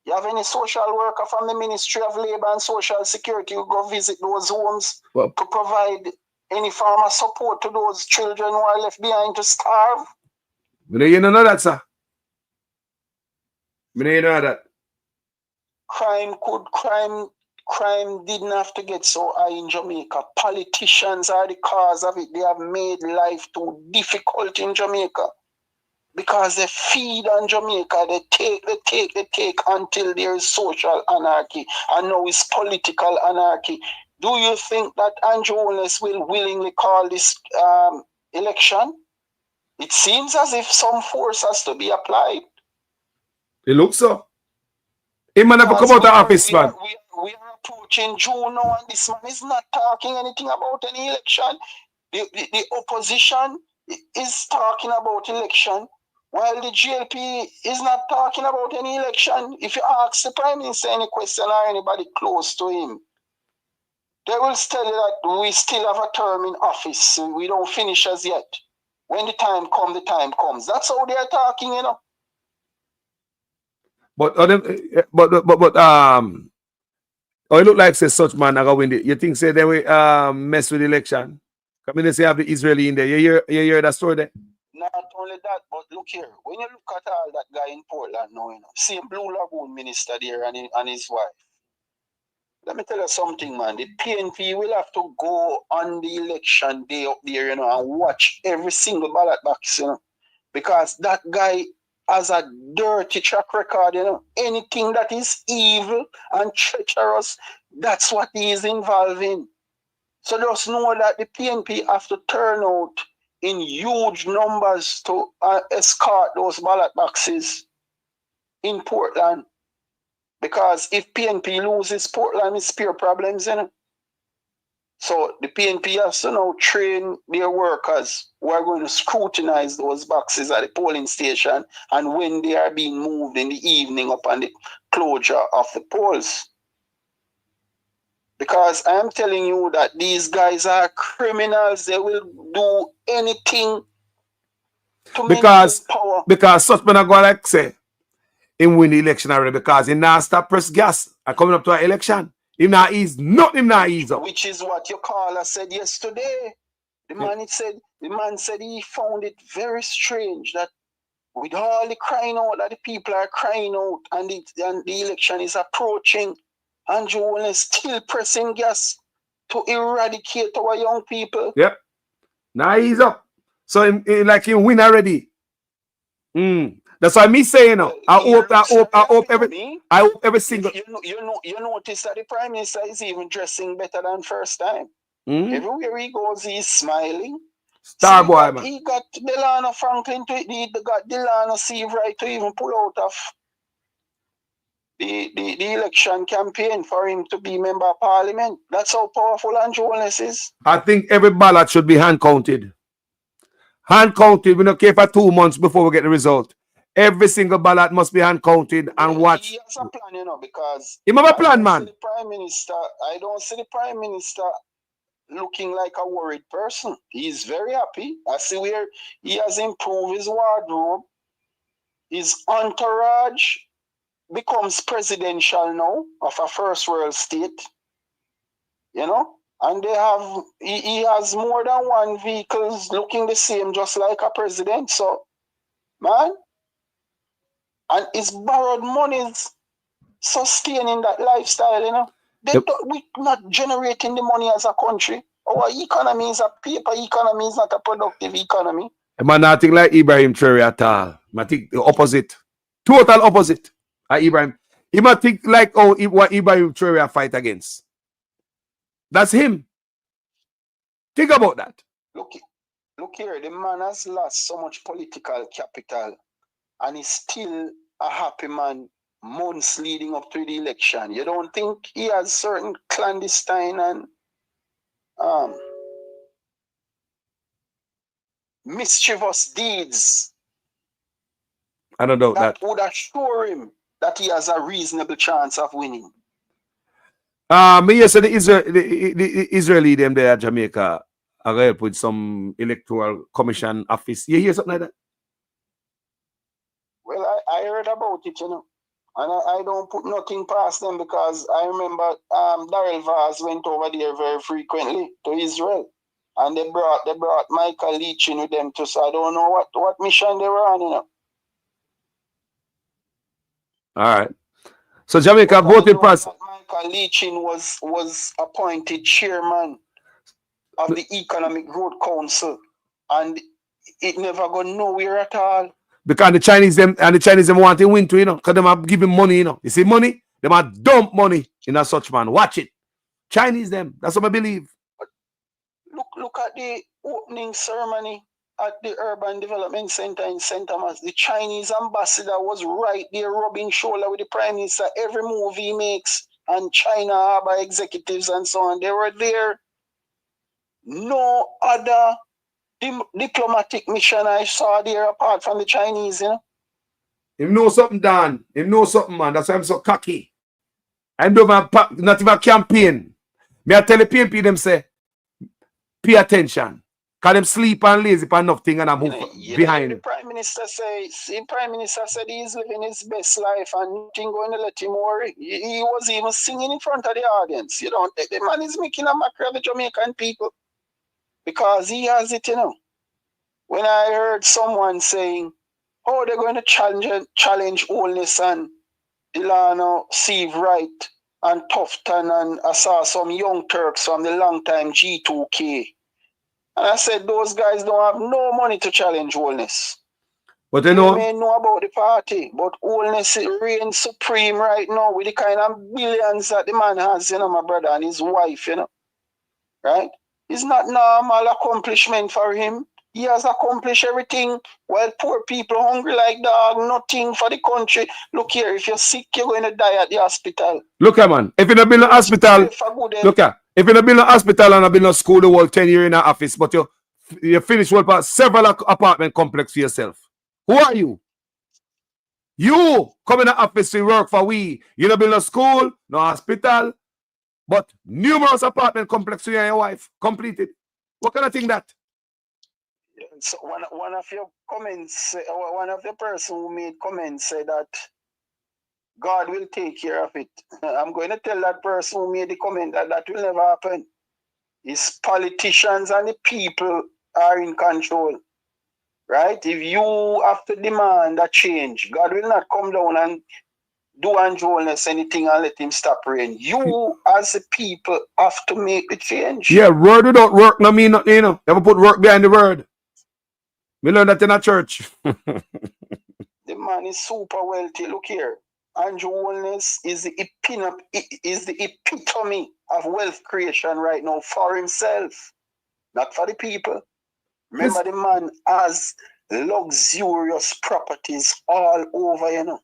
You have any social worker from the Ministry of Labour and Social Security who go visit those homes to provide any form of support to those children who are left behind to starve? You don't know that, sir. You don't know that. Crime didn't have to get so high in Jamaica. Politicians are the cause of it. They have made life too difficult in Jamaica. Because they feed on Jamaica, they take until there is social anarchy. And now it's political anarchy. Do you think that Andrew Holness will willingly call this election? It seems as if some force has to be applied. It looks so. He might never come out of office, man. We are approaching June now, and this man is not talking anything about any election. The opposition is talking about election, while the GLP is not talking about any election. If you ask the Prime Minister any question or anybody close to him, they will tell you that we still have a term in office. We don't finish as yet. When the time comes, the time comes. That's how they are talking, you know. But it look like say such man are gonna win it. You think say they will mess with the election? I mean, they say have the Israeli in there. You hear that story there? Not only that, but look here. When you look at all that guy in Portland now, you know, same Blue Lagoon minister there and his wife. Let me tell you something, man. The PNP will have to go on the election day up there, you know, and watch every single ballot box, you know, because that guy has a dirty track record, you know. Anything that is evil and treacherous, that's what he is involved in. So just know that the PNP have to turn out in huge numbers to escort those ballot boxes in Portland. Because if PNP loses Portland, it's pure problems, you know. So the PNP has to now train their workers who are going to scrutinize those boxes at the polling station and when they are being moved in the evening upon the closure of the polls. Because I am telling you that these guys are criminals. They will do anything to maintain power. Because such men are going to like say him win the election already because he now stop press gas and coming up to an election. Him not ease, nothing not ease up. Which is what your caller said yesterday. The man said he found it very strange that with all the crying out that the people are crying out and the election is approaching, Andrew Holness still pressing gas to eradicate our young people. Yep. Now he's up. So like he win already. That's why me saying now. I hope every single. You notice that the Prime Minister is even dressing better than first time. Everywhere he goes, he's smiling. Star boy, man. He got Delano Franklin he got Delano Steve Wright to even pull out of the election campaign for him to be member of parliament. That's how powerful Andrew Holness is. I think every ballot should be hand counted. Hand counted. We don't care for 2 months before we get the result. Every single ballot must be hand counted and watch. He has a plan, you know, because he have a plan, man. I don't see the Prime Minister looking like a worried person. He's very happy. I see where he has improved his wardrobe. His entourage becomes presidential now of a first world state. You know? And he has more than one vehicles looking the same, just like a president. So, man, and his borrowed monies sustaining that lifestyle, you know. We're not generating the money as a country. Our economy is a paper economy, is not a productive economy. A man not think like Ibrahim Traore at all. I think the opposite. Total opposite. Ibrahim. He might think like what Ibrahim Traore fight against. That's him. Think about that. Look here, the man has lost so much political capital and he's still a happy man months leading up to the election. You don't think he has certain clandestine and mischievous deeds? I don't know that would assure him that he has a reasonable chance of winning. Yes, the Israeli them there at Jamaica are going to put some electoral commission office. You hear something like that? I heard about it, you know. And I don't put nothing past them because I remember Daryl Vaz went over there very frequently to Israel. And they brought Michael Leach in with them too. So I don't know what mission they were on, you know. All right. So Jamaica voting process. Michael Leachin was appointed chairman of the Economic Growth Council, and it never got nowhere at all. Because the Chinese them want to win too, you know, because them are giving money, you know. You see money, them are dump money in a such man. Watch it. Chinese them. That's what I believe. Look at the opening ceremony at the Urban Development Center in St. Thomas. The Chinese ambassador was right there rubbing shoulder with the Prime Minister. Every move he makes, and China Harbour executives and so on, they were there. No other diplomatic mission I saw there apart from the Chinese, you know. Him know something, Dan. Him know something, man. That's why I'm so cocky. I'm doing not even a campaign. Me I tell the PNP them say, pay attention. Because them sleep and lazy for nothing and I move behind him. The Prime Minister said he's living his best life and nothing going to let him worry. He was even singing in front of the audience. You know, the man is making a mockery of the Jamaican people because he has it, you know. When I heard someone saying, oh, they're going to challenge Holness and Delano, Steve Wright and Tufton, and I saw some young Turks from the long time G2K. And I said, those guys don't have no money to challenge Holness. But they may know about the party, but Holness reigns supreme right now with the kind of billions that the man has, you know, my brother, and his wife, you know. Right? It's not normal accomplishment for him. He has accomplished everything while poor people hungry like dog, nothing for the country. Look here, if you're sick, you're going to die at the hospital. Look at man, if you don't build a hospital, look at, if you don't build a hospital and build a school, the whole 10 years in an office, but you finish with several apartment complex for yourself. Who are you? You come in the office to work for we. You don't build a school, no hospital, but numerous apartment complex for you and your wife completed. What kind of thing that? So one of your comments, one of the person who made comments said that God will take care of it. I'm going to tell that person who made the comment that that will never happen. It's politicians and the people are in control. Right? If you have to demand a change, God will not come down and do Andrew Holness anything and let him stop rain. You as the people have to make the change. Yeah, word without work no mean nothing, you know. Never put work behind the word. We learned that in a church. The man is super wealthy. Look here. Andrew Holness is the epitome of wealth creation right now for himself, not for the people. Remember, the man has luxurious properties all over, you know.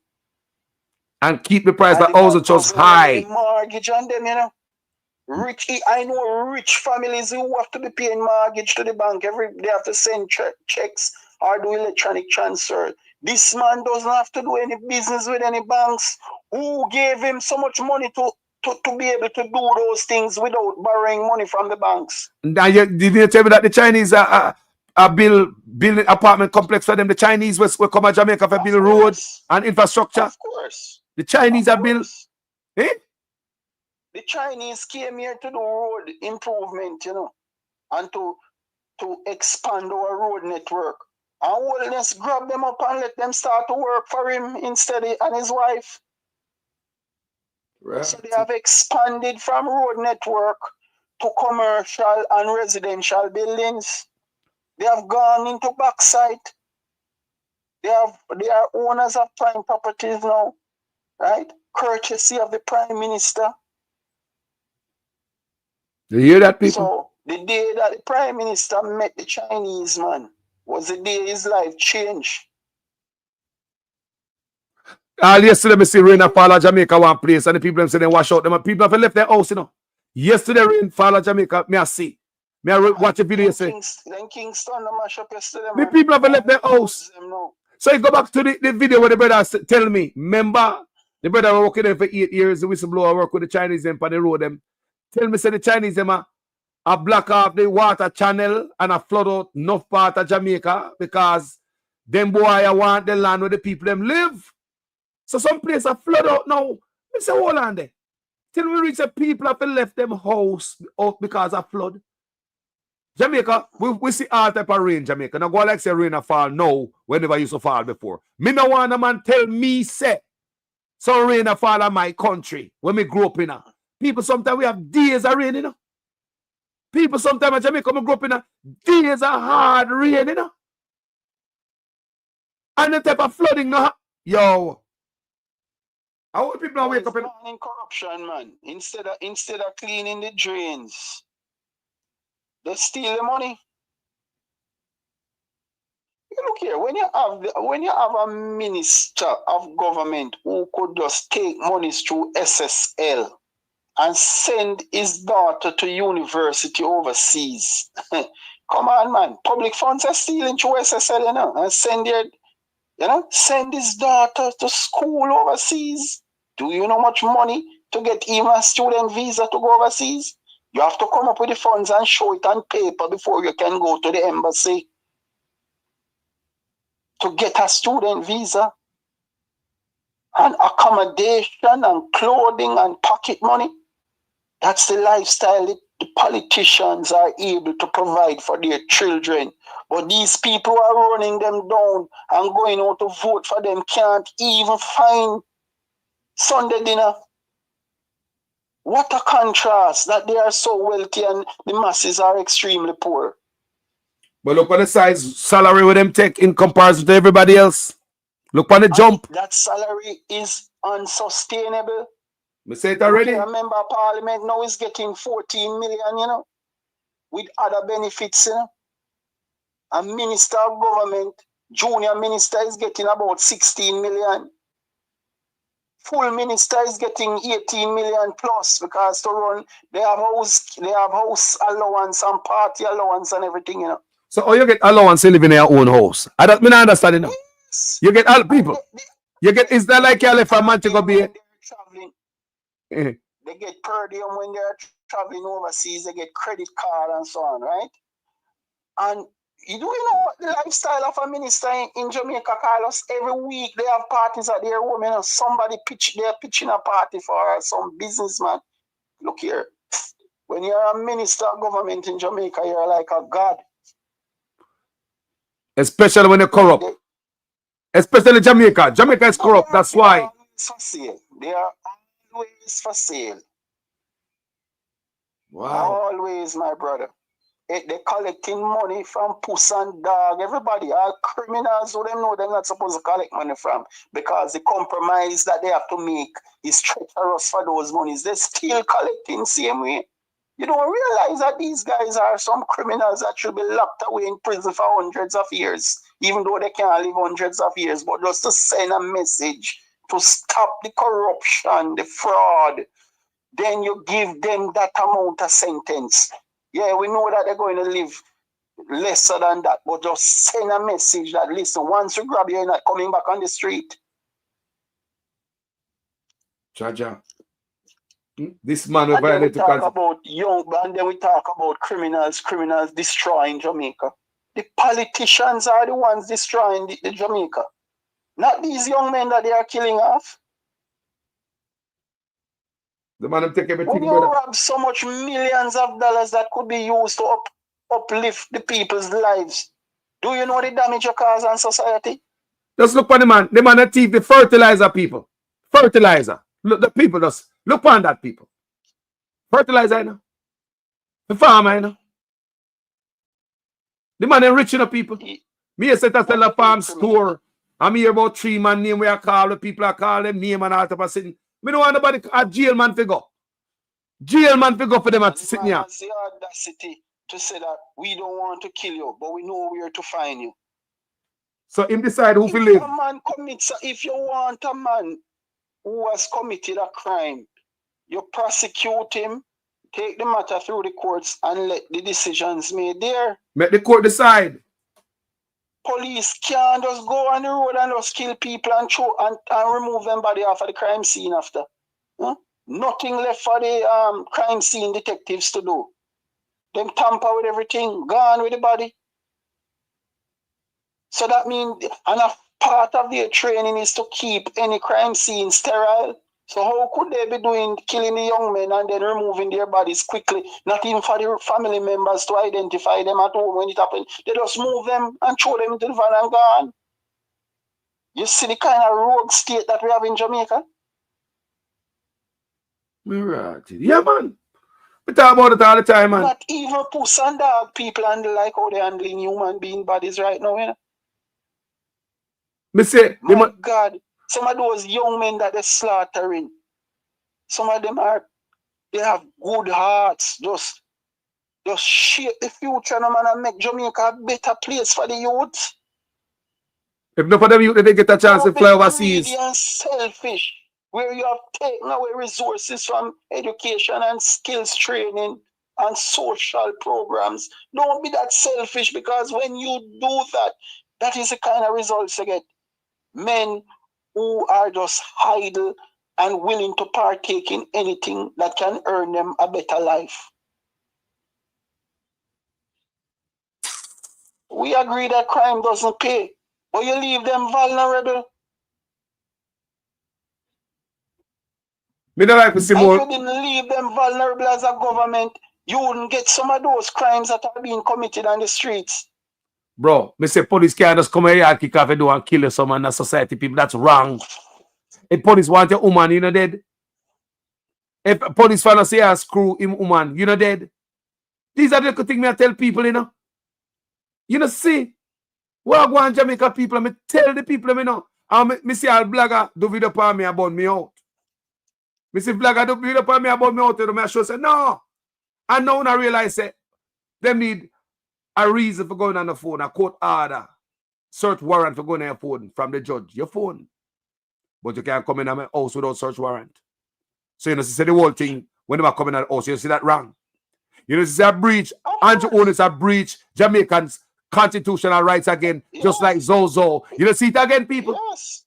And keep the price of houses just high. Mortgage on them, you know. I know rich families who have to be paying mortgage to the bank they have to send checks or do electronic transfer. This man doesn't have to do any business with any banks. Who gave him so much money to be able to do those things without borrowing money from the banks? Did you tell me that the Chinese are building apartment complex for them? The Chinese will come to Jamaica for build roads and infrastructure. Of course. The Chinese are built. Eh? The Chinese came here to do road improvement, you know, and to expand our road network. And Holness grab them up and let them start to work for him instead and his wife. Right. So they have expanded from road network to commercial and residential buildings. They have gone into backside. They are owners of prime properties now, right? Courtesy of the Prime Minister. You hear that, people? So the day that the Prime Minister met the Chinese man was the day his life changed. Yesterday, I see rain fall at Jamaica one place, and the people say they wash out them. People have left their house, you know. Yesterday, rain fall at Jamaica, me I see. Me I watch a video say. Then Kingston, the mash up yesterday. The people have left their house. So you go back to the video where the brother tell me, remember, the brother was working there for 8 years, the whistleblower work with the Chinese them on the road them. Tell me, say the Chinese them are block off the water channel and a flood out enough part of Jamaica because Them boy I want the land where the people them live. So some place are flood out now. I say, hold on there. Till we reach the people have left them house out because of flood. Jamaica, we see all type of rain, Jamaica. Now go like say rain a fall now whenever used to fall before. Me no want a man tell me say some rain a fall in my country when me grew up in. People sometimes we have days of rain, you know. People sometimes in Jamaica we grew up in days of hard rain, you know. And the type of flooding now. Yo. I want people to wake up in corruption, man. Instead of cleaning the drains, they steal the money. Look here, when you have a minister of government who could just take monies through SSL and send his daughter to university overseas. Come on, man. Public funds are stealing through SSL, you know, and send his daughter to school overseas. Do you know how much money to get even a student visa to go overseas? You have to come up with the funds and show it on paper before you can go to the embassy to get a student visa. And accommodation and clothing and pocket money. That's the lifestyle that the politicians are able to provide for their children. But these people who are running them down and going out to vote for them can't even find Sunday dinner. What a contrast that they are so wealthy and the masses are extremely poor. But look on the size salary with them take in comparison to everybody else. Look on the jump. That salary is unsustainable. Me say it already. A member of parliament now is getting 14 million, you know, with other benefits, you know. A minister of government, junior minister is getting about 16 million. Full minister is getting 18 million plus because to run, they have house allowance and party allowance and everything, you know. So how you get allowance to live in your own house? I don't understand it now. Yes. You get all people. You get, is that like you left a man to go be traveling? They get per diem when they're traveling overseas, they get credit card and so on, right? And you know what the lifestyle of a minister in Jamaica, Carlos? Every week they have parties at their home, you know, they're pitching a party for some businessman. Look here, when you're a minister of government in Jamaica, you're like a god. Especially when they're corrupt. Especially Jamaica. Jamaica is corrupt, that's why. They are always for sale. Wow. Always, my brother. They're collecting money from puss and dog. Everybody, all criminals who them know they're not supposed to collect money from because the compromise that they have to make is treacherous for those monies. They're still collecting same way. You don't realize that these guys are some criminals that should be locked away in prison for hundreds of years, even though they can't live hundreds of years, but just to send a message to stop the corruption, the fraud, then you give them that amount of sentence. Yeah, we know that they're going to live lesser than that, but just send a message that, listen, once you grab you, you're not coming back on the street. Jaja. This man and then we talk about and then we talk about criminals destroying Jamaica. The politicians are the ones destroying the Jamaica. Not these young men that they are killing off. The man take everything. When you rob so much millions of dollars that could be used to uplift the people's lives, do you know the damage you cause on society? Just look on the man. The man that thief the fertilizer people. Fertilizer. Look, the people just look on that people. Fertilizer, you know. The farmer, you know. The man enriching the people. Me set to sell a farm store. I'm here about 3 man name where I call the people I call them name and all type of thing. Me don't want nobody a jail man figure. Jail man figure for them at sitting here. Has the audacity to say that we don't want to kill you, but we know where to find you. So him decide who will live. If you want a man who has committed a crime, you prosecute him, take the matter through the courts, and let the decisions made there. Make the court decide. Police can't just go on the road and just kill people and remove them body off of the crime scene after. Huh? Nothing left for the crime scene detectives to do. Them tamper with everything, gone with the body. So that means, and a part of their training is to keep any crime scene sterile. So how could they be killing the young men and then removing their bodies quickly? Not even for the family members to identify them at home when it happened. They just move them and throw them into the van and gone. You see the kind of rogue state that we have in Jamaica? Right. Yeah, man. We talk about it all the time, man. Not even puss and dog people handle like how they're handling human being bodies right now, you know? Me say, my God, some of those young men that they're slaughtering, some of them they have good hearts, just shape the future, no man, and make Jamaica a better place for the youth. If not for them youth, they get a chance to fly overseas. Greedy and selfish, where you have taken away resources from education and skills training and social programs. Don't be that selfish, because when you do that, that is the kind of results you get. Men who are just idle and willing to partake in anything that can earn them a better life. We agree that crime doesn't pay, but you leave them vulnerable. Me don't like to see more. If you didn't leave them vulnerable as a government, you wouldn't get some of those crimes that are being committed on the streets. Bro, me say police can't just come here and kick off a door and kill someone in the society, people. That's wrong. If police want your woman, you know dead. If police fan say screw him woman, you know dead. These are the good things I tell people, you know. You know, see, where I go in Jamaica people, I tell the people, you know. And me see all blogger do video for me about me out. Me see blogger do video for me about me out, and I show say, no. And now I realize that them need a reason for going on the phone, a court order, search warrant for going on your phone from the judge, your phone. But you can't come in my house without search warrant. So you know, see the whole thing, when they come in the house, you see that wrong. You know, it's a breach, anti-owners a breach, Jamaicans' constitutional rights again, just like Zozo. You know, see it again, people? Yes.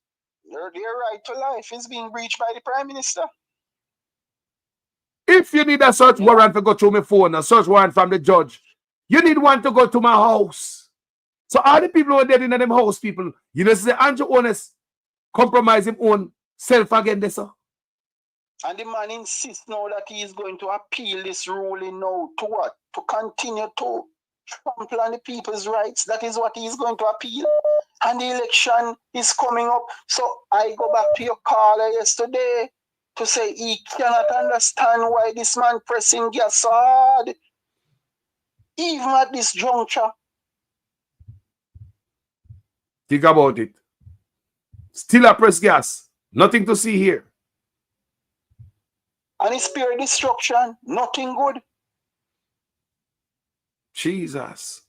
Their right to life is being breached by the Prime Minister. If you need a search warrant to go through my phone, a search warrant from the judge, you need one to go to my house. So all the people who are dead in them house, people, you know, say Andrew Honest compromise him own self again, this sir. And the man insists now that he is going to appeal this ruling now to what? To continue to trample on the people's rights. That is what he is going to appeal. And the election is coming up. So I go back to your caller yesterday to say he cannot understand why this man pressing gas so hard. Even at this juncture. Think about it. Still a press gas. Nothing to see here. And it's pure destruction. Nothing good. Jesus.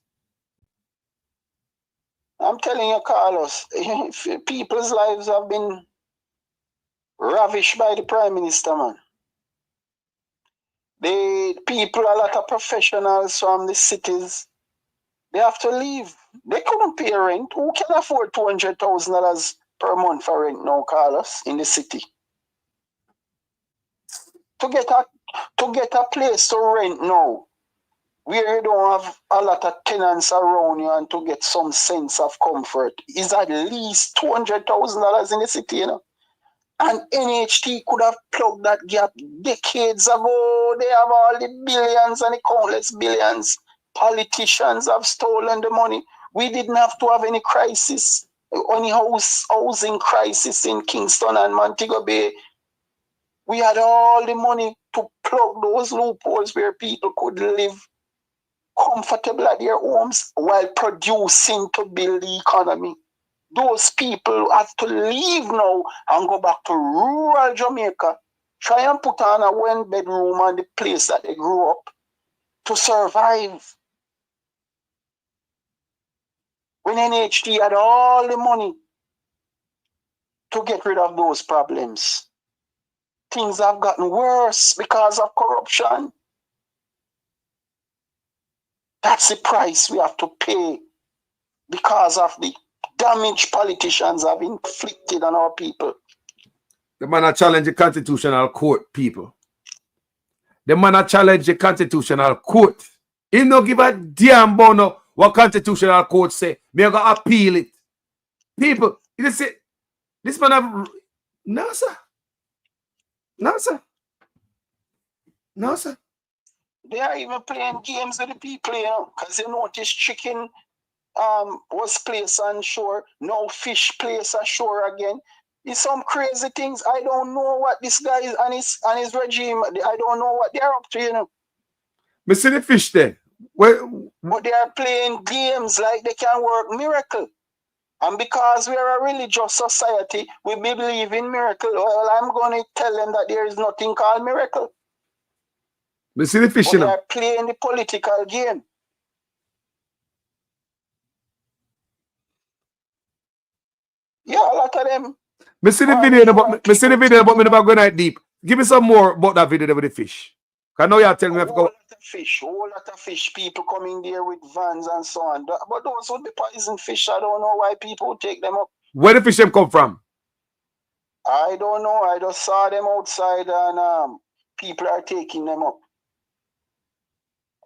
I'm telling you, Carlos, people's lives have been ravished by the Prime Minister, man. The people, a lot of professionals from the cities, they have to leave. They couldn't pay rent. Who can afford $200,000 per month for rent now, Carlos, in the city? To get a place to rent now, where you don't have a lot of tenants around you and to get some sense of comfort, is at least $200,000 in the city, you know. And NHT could have plugged that gap decades ago. They have all the billions and the countless billions. Politicians have stolen the money. We didn't have to have any crisis, any housing crisis in Kingston and Montego Bay. We had all the money to plug those loopholes where people could live comfortable at their homes while producing to build the economy. Those people have to leave now and go back to rural Jamaica, try and put on a one-bedroom on the place that they grew up to survive. When NHT had all the money to get rid of those problems, things have gotten worse because of corruption. That's the price we have to pay because of the damage politicians have inflicted on our people. The man a challenge the constitutional court, people. The man a challenge the constitutional court. He no give a damn about what constitutional court say. Me go appeal it. People, you say, this man have, no, sir. No, sir. No, sir. They are even playing games with the people, you know, because you notice chicken was placed on shore, no fish placed ashore again. It's some crazy things. I don't know what this guy is and his regime. I don't know what they're up to, you know. Me see the fish there. But they are playing games like they can work miracle. And because we are a religious society, we believe in miracle. Well, I'm going to tell them that there is nothing called miracle. Me see the fish, But you they know. are playing the political game. Yeah, a lot of them. Me see the video, but me see the video, but me never go that deep. Give me some more about that video there with the fish. Cause now you're telling me I have to go. Whole lot of fish, people coming there with vans and so on. But those would be poison fish. I don't know why people take them up. Where the fish them come from? I don't know. I just saw them outside and people are taking them up.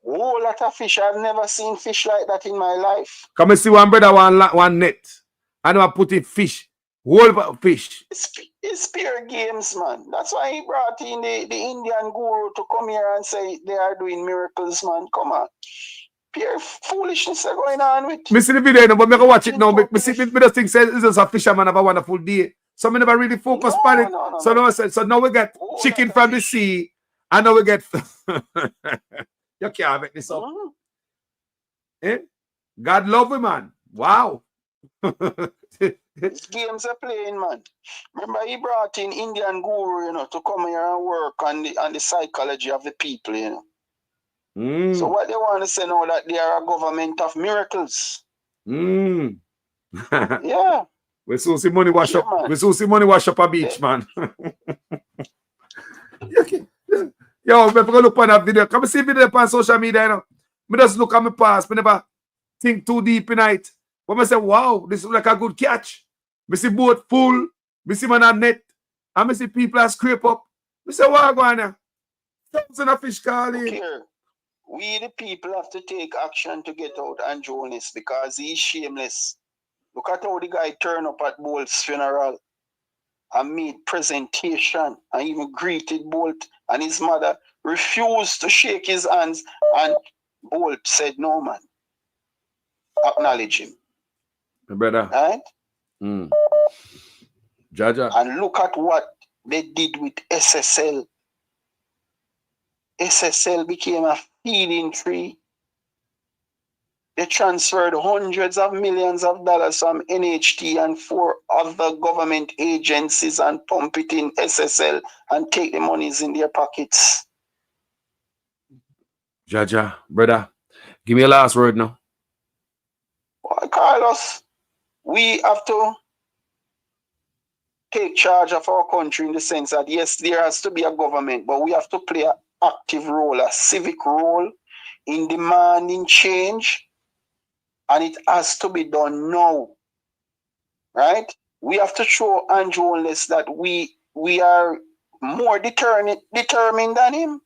Whole lot of fish. I've never seen fish like that in my life. Come and see one brother one net. And I put in fish. Whole fish. It's pure games, man. That's why he brought in the Indian guru to come here and say they are doing miracles, man. Come on. Pure foolishness are going on with. Me see the video, but me go watch it now. Me see me just think say it's just a fisherman have a wonderful day. So me never really focus on it. So now I said, so now we get chicken from the sea, and now we get you can't make this up. Eh? God love you, man. Wow. These games are playing, man. Remember, he brought in Indian guru, you know, to come here and work on the psychology of the people, you know. So what they want to say now that they are a government of miracles. Yeah. We soon see money wash up. Man. We soon see money wash up a beach, man. Yo, me go look on that video. Come see video on social media, you know. Me just look at my past. Me never think too deep in it. But I say, wow, this is like a good catch. Me see boat full. Me see man on net. And me see people are scrape up. Me say, what go on there? Thousands of fish calling. Here, we the people have to take action to get out and Jonas because he's shameless. Look at how the guy turned up at Bolt's funeral and made presentation and even greeted Bolt, and his mother refused to shake his hands, and Bolt said, no, man. Acknowledge him. My brother. Right? Jaja. And look at what they did with SSL. SSL became a feeding tree. They transferred hundreds of millions of dollars from NHT and 4 other government agencies and pump it in SSL and take the monies in their pockets. Jaja, brother, give me a last word now. Well, Carlos, we have to take charge of our country in the sense that, yes, there has to be a government, but we have to play an active role, a civic role in demanding change. And it has to be done now, right? We have to show Andrew Unless that we are more determined than him.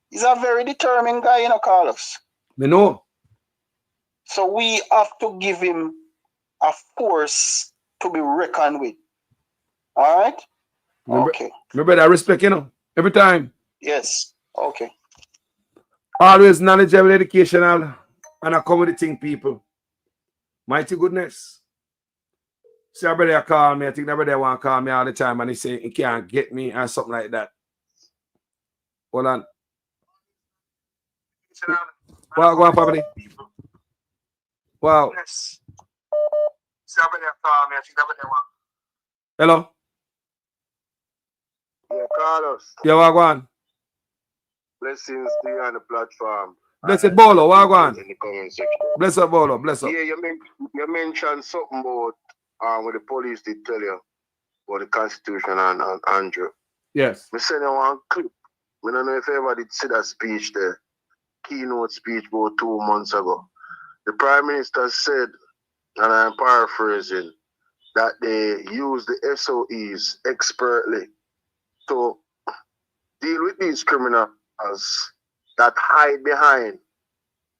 He's a very determined guy, you know, Carlos. Me know. So we have to give him a force to be reckoned with. All right? Okay. My brother, I respect, you know, every time. Yes. Okay. Always knowledgeable, educational, and I come with the thing, people. Mighty goodness. See, a brother call me. I think that brother want to call me all the time, and he say he can't get me or something like that. Hold on. Wow, go on, family. Wow. Hello. Yeah, Carlos. Yeah, what go on? Blessings to you on the platform. Blessed Bolo, what go on? In the comment section. Bless up, Bolo, bless up. Yeah, you mentioned something about what the police did tell you about the Constitution and Andrew. Yes. I sent you one clip. I don't know if you ever did see that speech there, keynote speech about 2 months ago. The Prime Minister said, and I'm paraphrasing, that they use the SOEs expertly to deal with these criminals that hide behind.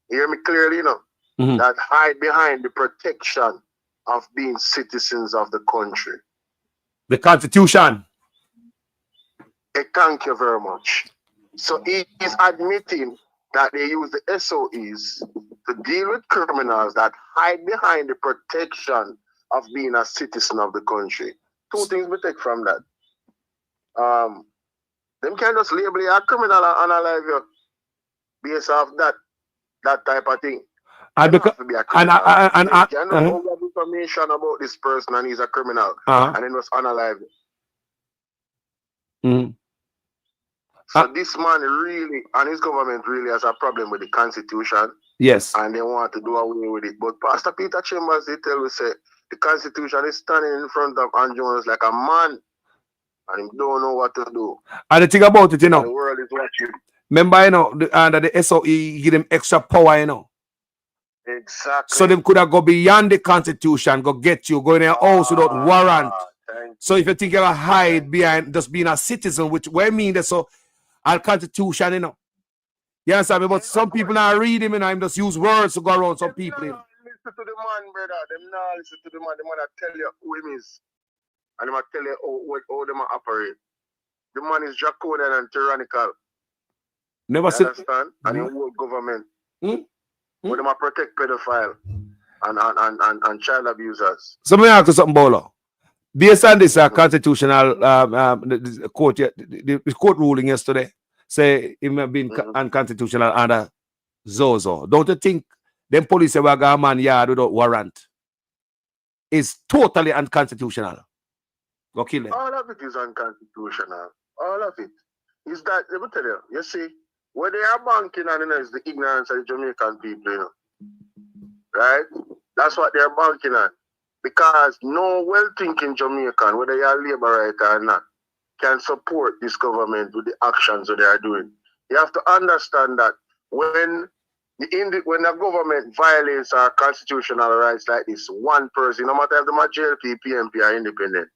You hear me clearly, you know? that hide behind the protection of being citizens of the country. The Constitution. Thank you very much. So he is admitting that they use the SOEs to deal with criminals that hide behind the protection of being a citizen of the country. Two things we take from that. Them can just label you a criminal and unalive you based off that type of thing. And because be a criminal. and you cannot have information about this person and he's a criminal and then was unalive. So this man really and his government really has a problem with the Constitution. Yes. And they want to do away with it. But Pastor Peter Chambers, they tell us, say, the Constitution is standing in front of Andrew Jones like a man. And he don't know what to do. And the thing about it, you know. The world is watching. Remember, you know, under the SOE, give them extra power, you know. Exactly. So them could have go beyond the Constitution, go get you, go in your house without warrant. So if you think you're hide behind just being a citizen, which we mean that so our Constitution, you know. You understand me? But some people not read him, you know, him just use words to go around some people. You know. Listen to the man, brother. Them not listen to the man. The man that tell you who him is. And they tell you how them operate. The man is draconian and tyrannical. Never said. Understand? And the whole government. But them protect pedophile and child abusers. So let me ask you something, Bolo. Based on this constitutional court, the court ruling yesterday, say it may have been unconstitutional under Zozo. Don't you think them police have got a man yard without warrant is totally unconstitutional? Go kill them. All of it is unconstitutional. All of it. Is that, let me tell you, you see, what they are banking on, you know, is the ignorance of the Jamaican people, you know. Right? That's what they're banking on. Because no well-thinking Jamaican, whether you're a labourite or not, can support this government with the actions that they are doing. You have to understand that when the government violates our constitutional rights like this, one person, no matter if the JLP, PMP are independent,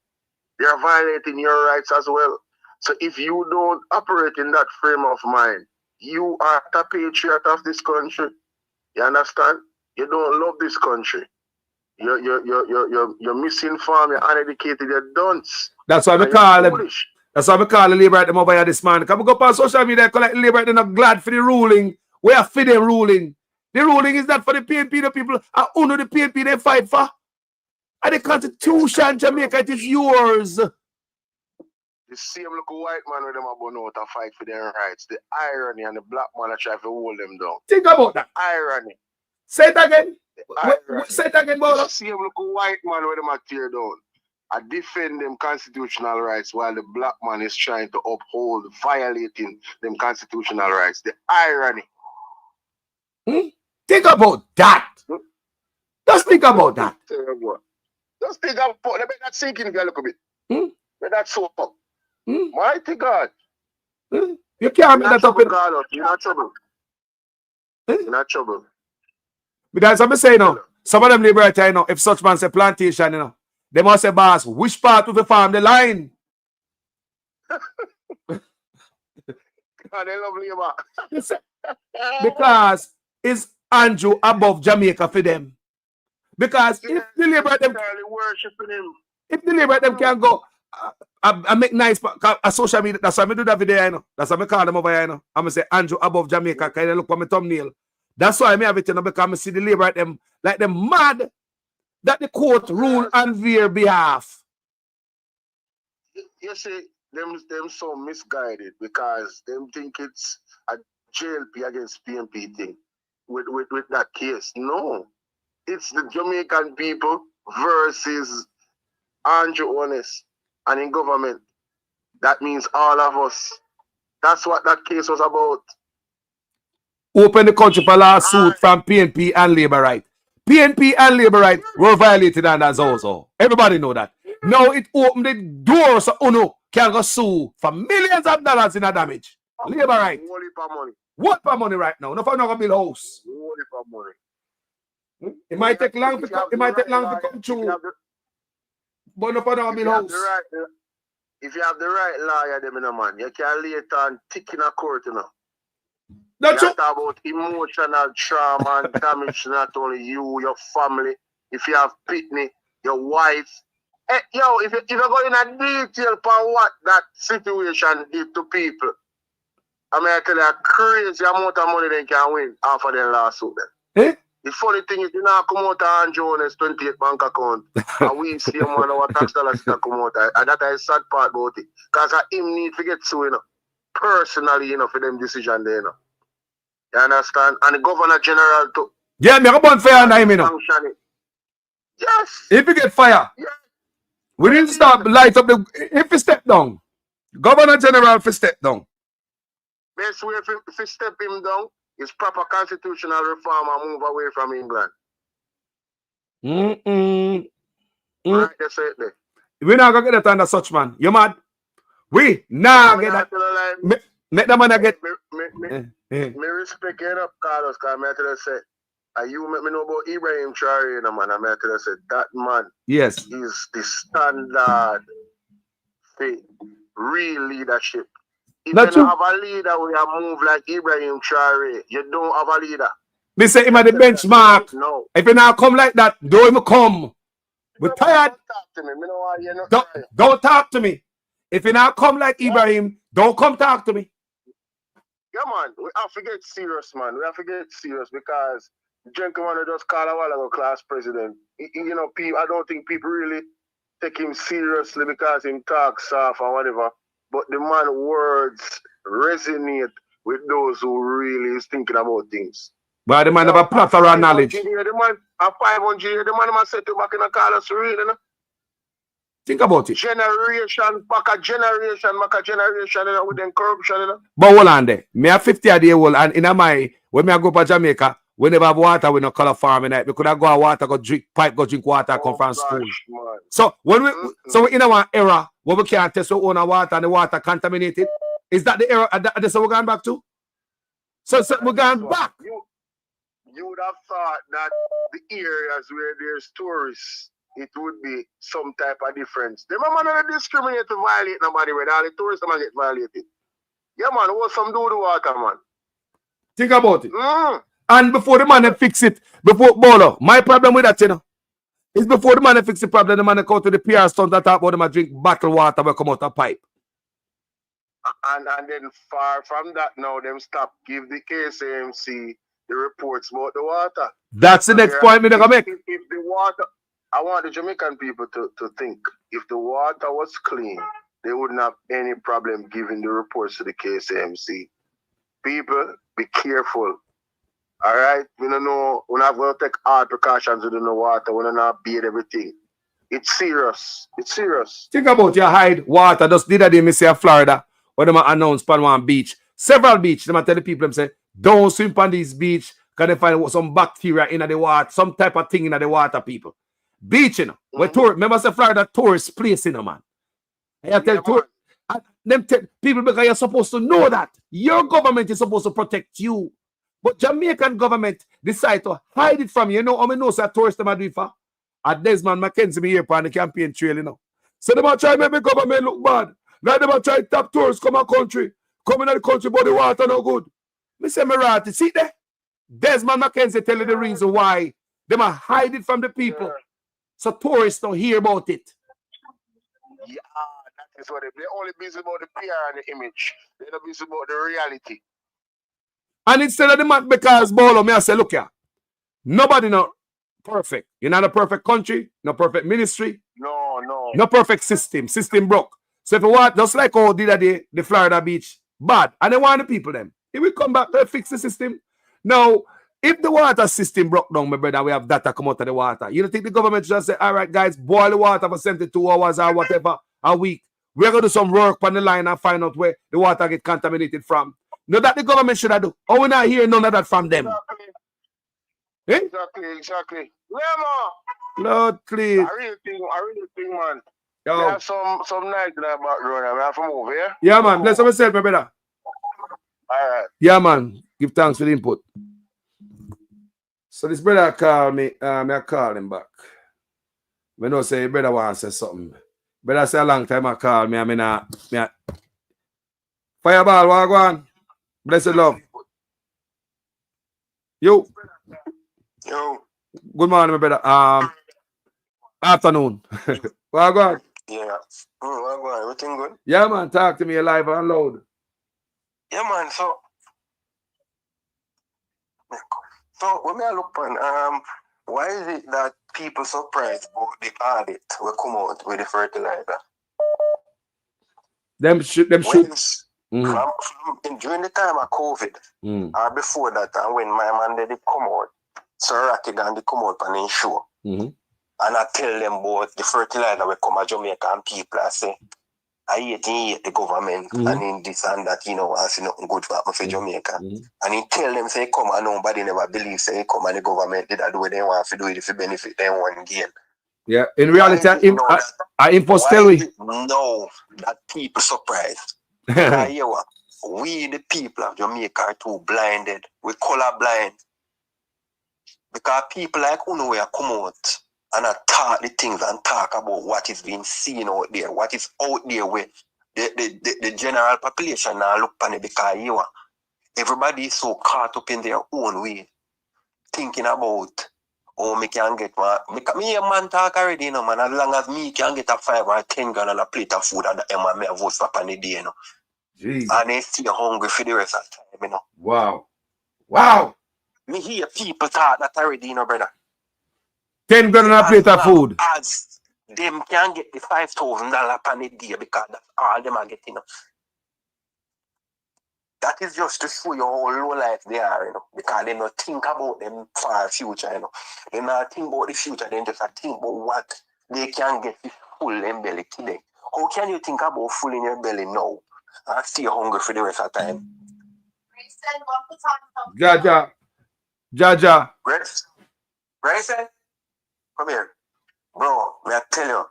they are violating your rights as well. So if you don't operate in that frame of mind, you are a patriot of this country. You understand? You don't love this country. You're misinformed, you're uneducated, you're dunce. That's why we call them. That's why we call the Labourite them over here this man. Come go up on social media, collect the Labourite, they're not glad for the ruling. We are for them ruling. The ruling is not for the PNP, the people are under the PNP they fight for. And the Constitution, Jamaica, it is yours. The same little white man with them about now to fight for their rights. The irony and the black man that try to hold them down. Think about that. The irony. Say it again. Say it again, Bolo. The same little white man with them a tear down. I defend them constitutional rights while the black man is trying to uphold, violating them constitutional rights. The irony. Think about that. Just think about that. Just think about that. Let that sink in a little bit. Let that soak up. Mighty God. You can't make that up. You're not trouble. You're not trouble. Because I'm saying, you know, some of them liberate, you know, if such man say plantation, you know, they must say, boss, which part of the farm the line? They love labor. Because is Andrew above Jamaica for them? Because if the liberate them, worshiping him. If the liberate them can go, I make nice a social media. That's why I do that video, you know. That's why I call them over here, you know. I'm gonna say Andrew above Jamaica. Can you look at my thumbnail? That's why I have it, you know, because I see the liberate them like them mad that the court rule on their behalf. You see, them so misguided because them think it's a JLP against PMP thing with that case. No. It's the Jamaican people versus Andrew Honest and in government. That means all of us. That's what that case was about. Open the country for lawsuit from PNP and Labourite. PNP and Labourite were violated under Zozo. Everybody know that. Now it opened the door so UNO can go sue for millions of dollars in a damage. Labourite. What for money right now? No for not build house. It might take long to come through. But no for not build house. If you have the right lawyer, them in a man, you can later on tick in a court, you know. That's you talk about emotional trauma and damage to not only you, your family, if you have pitney, your wife. Hey, yo, if you go in a detail on what that situation did to people, I mean, I tell you, a crazy amount of money they can win off of their lawsuit. Eh? The funny thing is, you know, come out of Jones' 28 bank account, and we see him on our tax dollars to come out. And that is sad part about it. Because him need to get sued, you know, personally, you know, for them decision there, you know. You understand? And the Governor General too. Yeah, me go burn fire on him, you know. Yes. If you get fire, we need to stop light up the. If you step down, Governor General, if you step down. Best way if you step him down is proper constitutional reform and move away from England. Right, that's it there. We not gonna get that under such man. You mad? We nah get that. Make the man get. Me respect you up, Carlos, because I tell you say, you make me know about Ibrahim Traore, man. I tell you say that man. Yes. Is the standard for real leadership. If you don't have a leader when you move like Ibrahim Traore, you don't have a leader. Me say him at the benchmark. No. If you not come like that, don't even come. We're tired. Don't talk to me. If you not come like Ibrahim, don't come talk to me. Yeah, man. We have to get serious, man. We have to get serious because gentleman just called a while ago class president. You know, people, I don't think people really take him seriously because he talks soft or whatever. But the man words resonate with those who really is thinking about things. But the man have a plethora of knowledge. The man, a 500 the man must set you back in a call us real, you know? Think about it. Generation, back a generation, you know, with them corruption, you know? But hold on there. Me a 50-year-old and in my when me I go to Jamaica, we never have water, we no color farming. We could have go to water, go drink pipe, go drink water, come from school. Man. So when we so we in our era where we can't test our own water and the water contaminated, is that the era that's what we're going back to? So we're going back. You would have thought that the areas where there's tourists, it would be some type of difference. The man not discriminate to violate nobody where all the tourists man get violated. Yeah, man, what's some do the water, man? Think about it. And before the man fix it, before Bolo, my problem with that, you know, is before the man fix the problem, the man go to the PR stunt that talk about them and drink bottled water will come out of pipe. And then far from that now, them stop give the KSAMC the reports about the water. That's the next point me gonna make. If the water, I want the Jamaican people to think, if the water was clean, they wouldn't have any problem giving the reports to the KSAMC. People, be careful. All right? We don't know, we're not going to take hard precautions with the water. We're not beat everything. It's serious. It's serious. Think about your hide water. Just did that in Florida when they announced on one beach. Several beaches, they tell the people, them say, don't swim on these beach because they find some bacteria in the water, some type of thing in the water, people. Beach, you know. Where remember, Florida tourist place, you know, man. I tell them people, because you're supposed to know that. Your government is supposed to protect you. But Jamaican government decide to hide it from you. You know how many knows that tourists them are doing for? At Desmond Mackenzie me here on the campaign trail, you know. So they might try to make the government look bad. Like they might try to tap tourists come a country. Come in the country, but the water no good. Me say me right. See there? Desmond Mackenzie tell you the reason why they might hide it from the people. So tourists don't hear about it. Yeah, that is what they're only busy about the PR and the image. They're not busy about the reality. And instead of the man, because Bolo, me I say, look here, nobody not perfect. You're not a perfect country, no perfect ministry. No perfect system. System broke. So if you want, just like how did the Florida beach, bad. And they want the people them. If we come back, they fix the system. Now, if the water system broke down, my brother, we have data come out of the water. You don't think the government should just say, all right, guys, boil the water for 72 hours or whatever a week. We're going to do some work on the line and find out where the water get contaminated from. No, that the government should have do. Oh, we're not hearing none of that from them. Exactly. Lord, please. I really think, man. Yo. We have some night in that background. We have to move here. Yeah, man. Bless yourself, my brother. All right. Yeah, man. Give thanks for the input. So this brother called me. I call him back. I know say brother wants to say something. Brother say a long time I call me. I mean, Fireball, what go on? Blessed love. Yo. Yo. Good morning, my brother. Afternoon. Well, go on. Yeah. Well, go on. Everything good? Yeah, man. Talk to me live and loud. Yeah, man. So when I look on, why is it that people surprised about the audit will come out with the fertilizer? Them shoot. During the time of COVID, or before that, and when my man did come out, Sir Rattigan did come out and his show. And I tell them about the fertilizer will come to Jamaica, and people I say, I hate the government and in this and that, I see nothing good for Jamaica. And he tell them, say, come and nobody never believes, say, come and the government did do what they want to do it if it benefit them one gain. Yeah, in reality, I impose tell we. No, that people surprised. Because we, the people of Jamaica, are too blinded. We color blind. Because people like Uno will come out and talk the things and talk about what is being seen out there, what is out there where the general population now look on it because everybody is so caught up in their own way, thinking about me can get me a man talk already, man, as long as me can get a 5 or 10 gun and a plate of food and me a vote for on the day, Jeez. And they still hungry for the rest of the time, Wow. Me hear people talk that already, brother. 10 grand and a plate of food. As them can get the $5,000 per day because that's all them are getting. That is just to show you how low life they are, because they don't think about them far future, They not think about the future, they just think about what they can get full in belly today. How can you think about full in your belly now and stay hungry for the rest of the time? Jaja. Grayson? Come here. Bro, I tell you,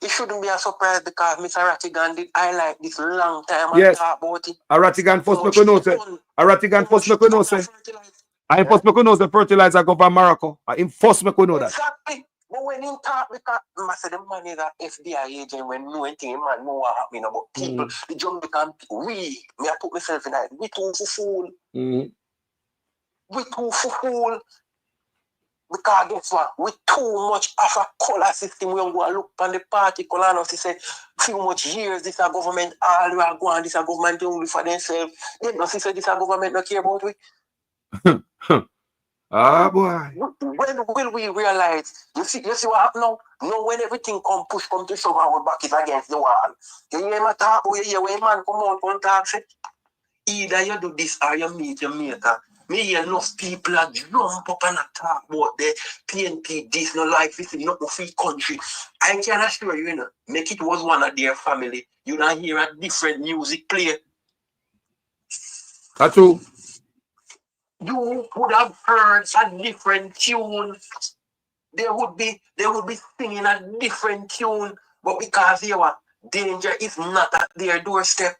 it shouldn't be a surprise because Mr. Rattigan did highlight this long time and talk about it. Rattigan first make we know say. Rattigan first make we know say. I first make we know say fertilizer go from Morocco. I first make we know that. Exactly. But when he talk, because I say the man is an FBI agent when no anything, man know what happening about people. The Jamaican people, me I put myself in that. We too fool. We too fool. Because guess what? We too much of a color system. We go and look on the party color and say, few much years this a government all we are going, this a government only for themselves. They don't see this a government not care about we. Ah boy. When will we realize? You see what happened now? No, when everything come to shove our back is against the wall. You hear my talk, you hear when man come out and talk say, either you do this or you meet your maker. Me hear enough people are jump up and talk about the PNP, this no life, this is not a free country. I can assure you, make it was one of their family. You don't hear a different music play. That's true. You would have heard a different tune. They would be singing a different tune. But because danger is not at their doorstep.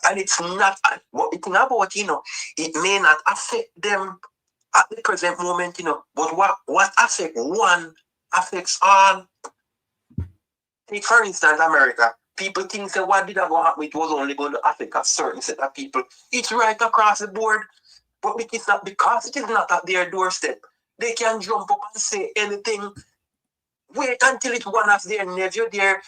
And it's not what it's about, it may not affect them at the present moment, but what affects one affects all. Take for instance America. People think that what did go happen, it was only going to affect a certain set of people. It's right across the board. But it's not because it is not at their doorstep. They can jump up and say anything. Wait until it's one of their nephew, their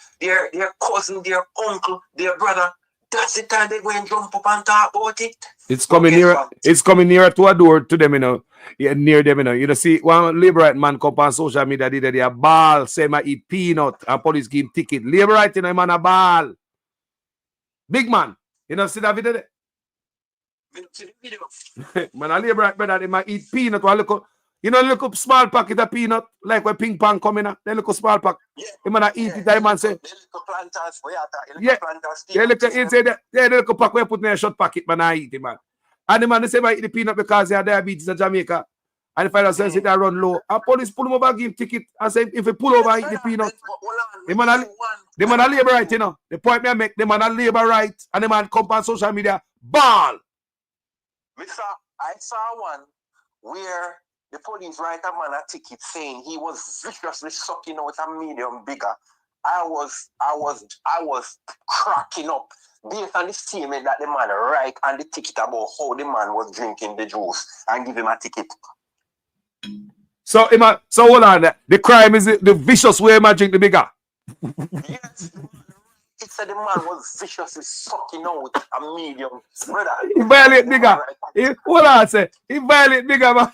cousin, their uncle, their brother. That's the time they go and jump up and talk about it. It's coming near. It's coming nearer to a door to them, Yeah, near them, You see, one labourite man come on social media, they a ball, say I eat peanut, and police give him ticket. Labourite, man a ball. Big man, see that video there? Man, a labourite brother, they might eat peanut. Look up small packet of peanut, like when ping pong coming up. They look up small pack. They man eat it. They man say, they look inside that. They look up pack where put in a short packet. Man, I eat it, man. And the man they say I eat the peanut because they have diabetes in Jamaica. And if I don't say they run low, and police pull him over, give ticket, and say if he pull over, eat the peanut. The man a labor right, The point me make, the man a labor right, and the man come on social media, ball. I saw one where the police write a man a ticket saying he was viciously sucking out a medium bigger. I was cracking up based on the statement that the man write on the ticket about how the man was drinking the juice and give him a ticket. So hold on. The crime is the vicious way him drink the bigger. Yes. It said the man was viciously sucking out a medium. Brother. He violate bigger. Hold on, say. He violate bigger, man.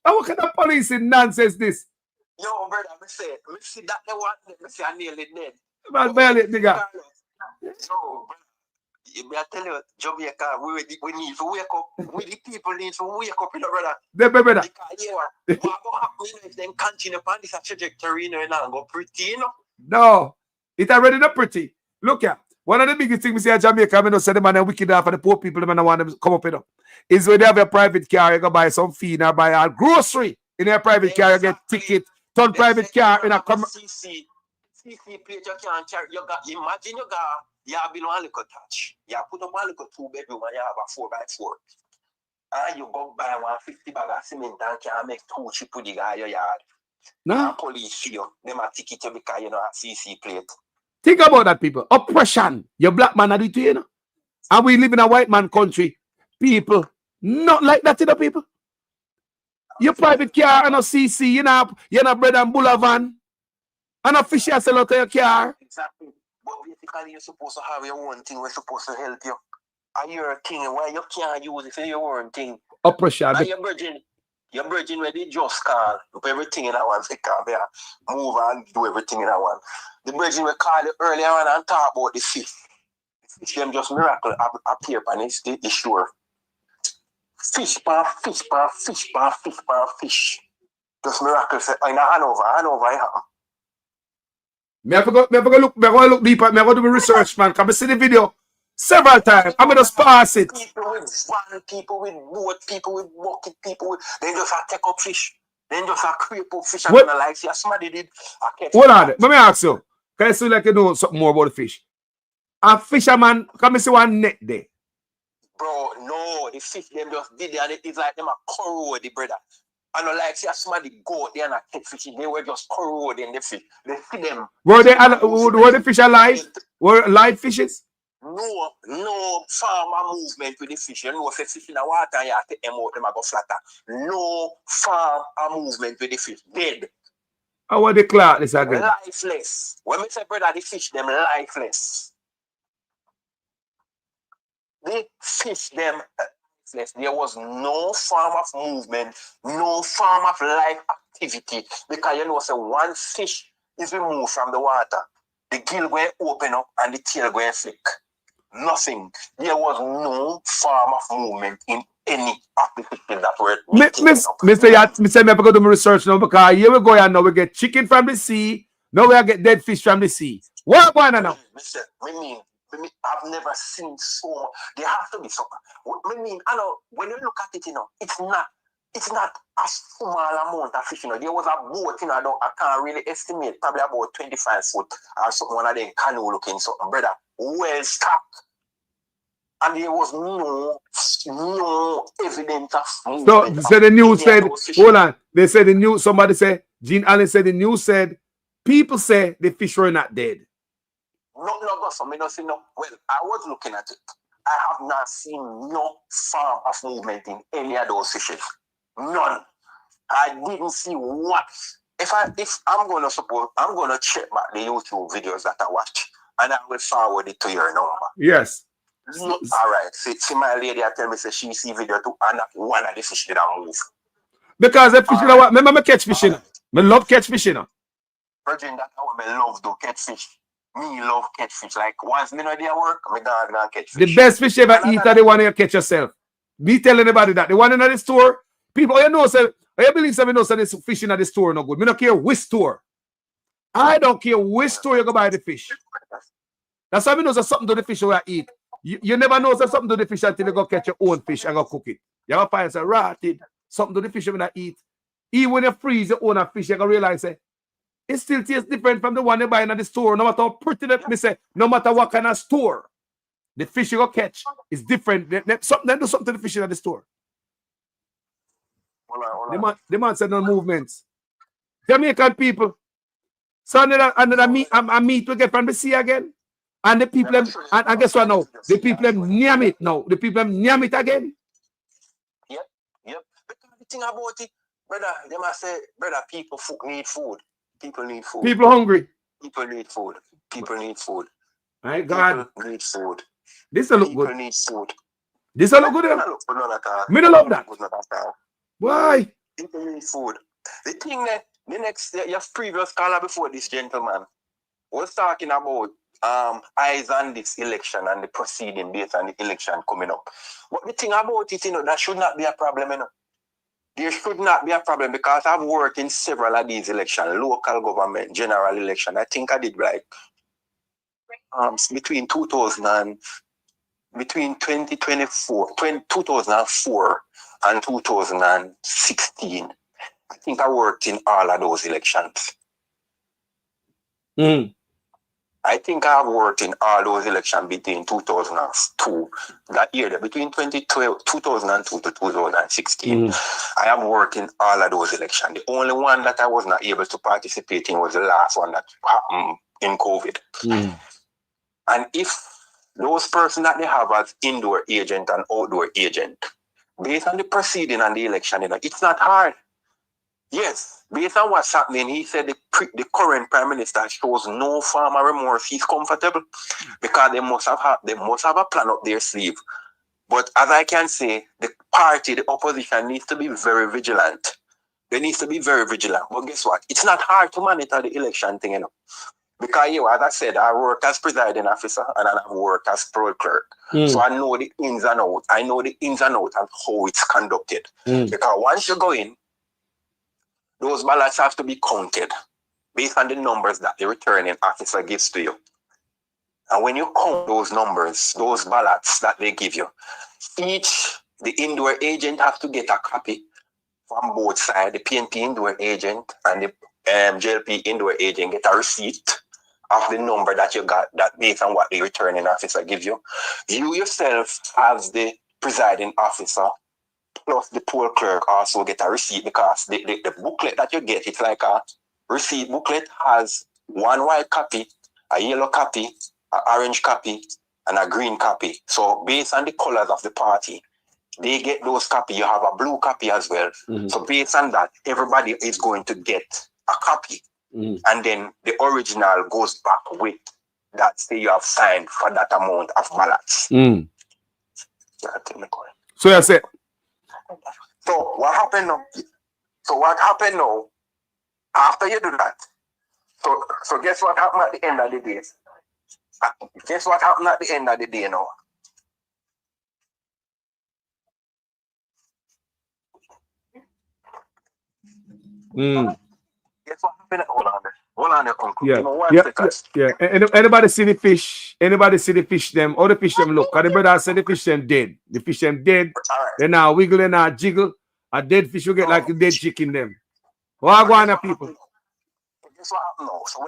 What kind of police nonsense this? Yo, brother, me see that the one, me see I nearly dead. Man, violate bigger. No, I tell you, Jamaica, we need to wake up. We the people need to wake up, brother. Brother. Because what will happen if they continue upon this trajectory, and go pretty, No, it already not pretty. Look here. One of the biggest things we see in Jamaica, I say the man are wicked off and the poor people, the man want them to come up, is when they have a private car, you go buy some feed or buy a grocery in a private car, you get ticket, turn private car in a CC plate you can't carry. Imagine you have been one little touch. You put up one little 2-bedroom and you have a 4x4. And you go buy 150 bag of cement and can make 2 chip with the guy in your yard. No. And police see you. Them a ticket you because you know a CC plate. Think about that, people. Oppression. Your black man are doing to you, and we live in a white man country. People, not like that, people. Your private car and a CC, you know bread and bulla van. And a fish sell out of your car. Exactly. But basically, you're supposed to have your own thing. We're supposed to help you. And your thing, why you can't use it for your own thing. Oppression. And your virgin where they just call. Do everything in that one. They can't be move and do everything in that one. The virgin will call you earlier on and talk about the fish. The fish, them just miracle appear on the shore. Fish, fish, fish, fish, fish. Just miracle say, in Hanover, yeah. Me have to go look deeper. Me have to do research, man. Come see the video several times. I'm gonna pass it. People with van, people with boat, people with bucket, people with they just take up fish. Then just creep up fish and like see somebody did. Hold on, let me ask you. Can you see like you know something more about the fish? A fisherman, come see one net there. Bro, no, the fish them just did it and it's like them a corrode, the brother. I know like see somebody go out there and catch fish, they were just corroding the fish. They see them. Were the fish alive? Were live fishes? No farmer movement with the fish. You know if a fish in the water and you have to take them out, them go flatter. No farm movement with the fish. Dead. How are they clock this again? Lifeless. When we say brother, the fish them lifeless. The fish them lifeless. There was no form of movement, no form of life activity. Because you know, say one fish is removed from the water. The gill going open up and the tail going flick. Nothing. There was no form of movement in any application that were Mr. Yatt, me say me have to go do my research now because here we go and now we get chicken from the sea. Now we get dead fish from the sea. What going on now? I've never seen so much. There have to be something. I know when you look at it, it's not a small amount of fish. There was a boat, I can't really estimate, probably about 25 foot or something, one of them canoe looking something, brother. Well stocked. And there was no evidence of movement. So the news said, hold on. They said the news, somebody said, Gene Allen said the news said, people say the fish were not dead. No, well, I was looking at it. I have not seen no form of movement in any of those fishes. None. I didn't see what. If I'm gonna check back the YouTube videos that I watch and I will forward it to your number. Yes. All right. See my lady, I tell me say she see video too, and one of the fish did not move. Because the fish, remember me catch fishing. I love catch fishing. Virgin, that's how I love to catch fish. Me love catch fish. Like once me know they work, me gonna catch fish. The best fish you ever eat are the one you catch yourself. Me tell anybody that. The one in the store, people, you know, say, I believe some know say this fishing at the store no good. Me don't care which store. I don't care which store you go buy the fish. That's how we know there's something to the fish you eat. You never know there's something to the fish until you go catch your own fish and go cook it. You ever find say rotted, something to the fish you not eat. Even when you freeze your own fish, you gonna realize it still tastes different from the one you buy in the store. No matter how pretty that me say, no matter what kind of store, the fish you go catch is different. They do something to the fish in the store. The man said no movements. Jamaican people. So another meat we get from the sea again. And the people, and guess what now? The people name it now. The people name it again. Yep. Because the thing about it, Brother, they must say, brother, people need food. People need food. People hungry. People need food. People need food. My God. People need food. This will look People good. need food. This will look good. It don't look good none at all. Me don't love that. Good none at all. Why? People need food. The thing that the next your previous caller before this gentleman was talking about eyes on this election and the proceeding based on the election coming up. But the thing about it, that should not be a problem, There should not be a problem because I've worked in several of these elections, local government, general election. I think I did like between 2004 and 2016. I think I worked in all of those elections. I think I've worked in all those elections between 2002, that year, between 2002 to 2016. I have worked in all of those elections. The only one that I was not able to participate in was the last one that happened in COVID. And if those persons that they have as indoor agent and outdoor agent, based on the proceeding and the election, it's not hard. Yes, based on what's happening, he said the current prime minister shows no form of remorse. He's comfortable because they must have a plan up their sleeve. But as I can say, the party, the opposition needs to be very vigilant. They need to be very vigilant. But guess what? It's not hard to monitor the election thing, Because as I said, I work as presiding officer and I work as poll clerk. So I know the ins and outs. I know the ins and outs and how it's conducted. Because once you go in, those ballots have to be counted based on the numbers that the returning officer gives to you. And when you count those numbers, those ballots that they give you, the indoor agent has to get a copy from both sides. The PNP indoor agent and the JLP indoor agent get a receipt of the number that you got, that based on what the returning officer gives you. You yourself, as the presiding officer, plus the poll clerk, also get a receipt, because the booklet that you get, it's like a receipt booklet, has one white copy, a yellow copy, an orange copy, and a green copy. So based on the colors of the party, they get those copies. You have a blue copy as well. So based on that, everybody is going to get a copy. And then the original goes back with that say you have signed for that amount of ballots. So that's it. So what happened now? After you do that? So guess what happened at the end of the day? Guess what happened at the end of the day now? Guess what happened? Hold on there, uncle. Give me 1 second. Anybody see the fish? Anybody see the fish them? All the fish them look. Because the brother said the fish them dead. The fish them dead. They now wiggle, they now jiggle. A dead fish you get like a dead chicken them. What go on, people? Guess what happened now? So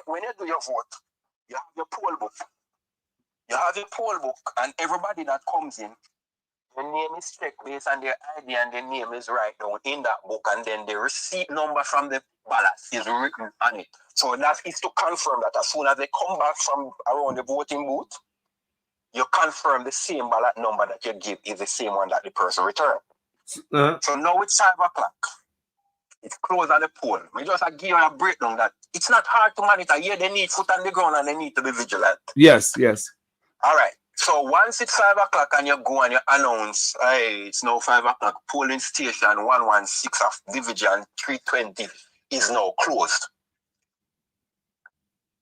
when you do your vote, you have your poll book. You have your poll book, and everybody that comes in, their name is checked based on their ID, and their name is right down in that book, and then the receipt number from the ballot is written on it. So that is to confirm that as soon as they come back from around the voting booth, you confirm the same ballot number that you give is the same one that the person returned. So now it's 5 o'clock. It's close at the poll. We just give you a breakdown that it's not hard to monitor. Yeah, they need foot on the ground and they need to be vigilant. Yes. All right. So once it's 5 o'clock and you go and you announce, hey, it's now 5 o'clock, polling station 116 of Division 320 is now closed.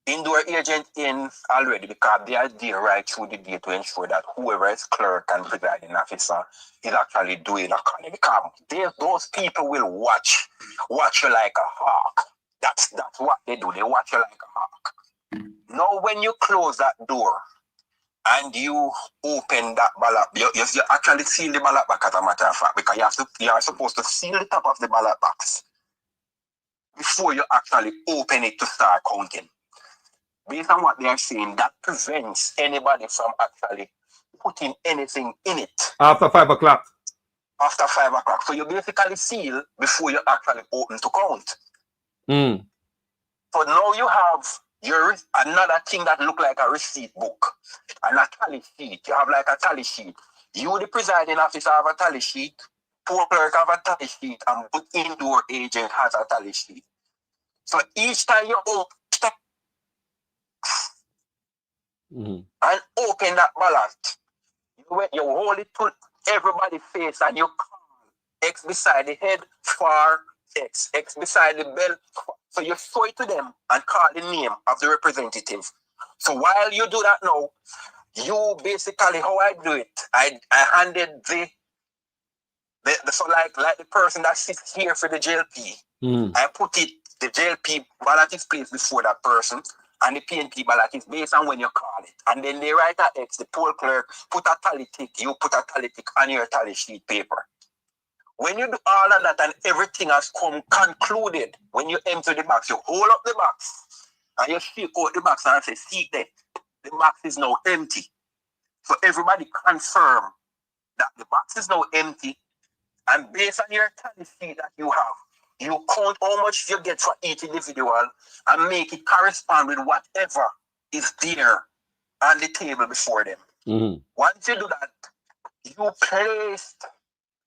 Indoor agent in already, because they are there right through the day to ensure that whoever is clerk and presiding officer is actually doing a kind, because those people will watch you like a hawk. That's what they do. They watch you like a hawk. Now when you close that door and you open that ballot, you actually seal the ballot box, as a matter of fact, because you are supposed to seal the top of the ballot box before you actually open it to start counting. Based on what they are saying, that prevents anybody from actually putting anything in it. After 5 o'clock. After 5 o'clock. So you basically seal before you actually open to count. So now you have another thing that look like a receipt book and a tally sheet. You have like a tally sheet. You, the presiding officer, have a tally sheet, poor clerk have a tally sheet and put indoor agent has a tally sheet. So each time you open and open that ballot, you hold it to everybody's face and you call X beside the head for X, X beside the belt. So you show it to them and call the name of the representative. So while you do that now, you basically, how I do it, I handed the so like the person that sits here for the JLP, I put it, the JLP ballot is placed before that person, and the PNP ballot is based on when you call it. And then they write a X, the poll clerk put a tally tick, you put a tally tick on your tally sheet paper. When you do all of that and everything has come concluded, when you enter the box, you hold up the box and you shake out the box and say, see there, the box is now empty. So everybody confirm that the box is now empty, and based on your tally sheet that you have, you count how much you get for each individual and make it correspond with whatever is there on the table before them. Once you do that, you place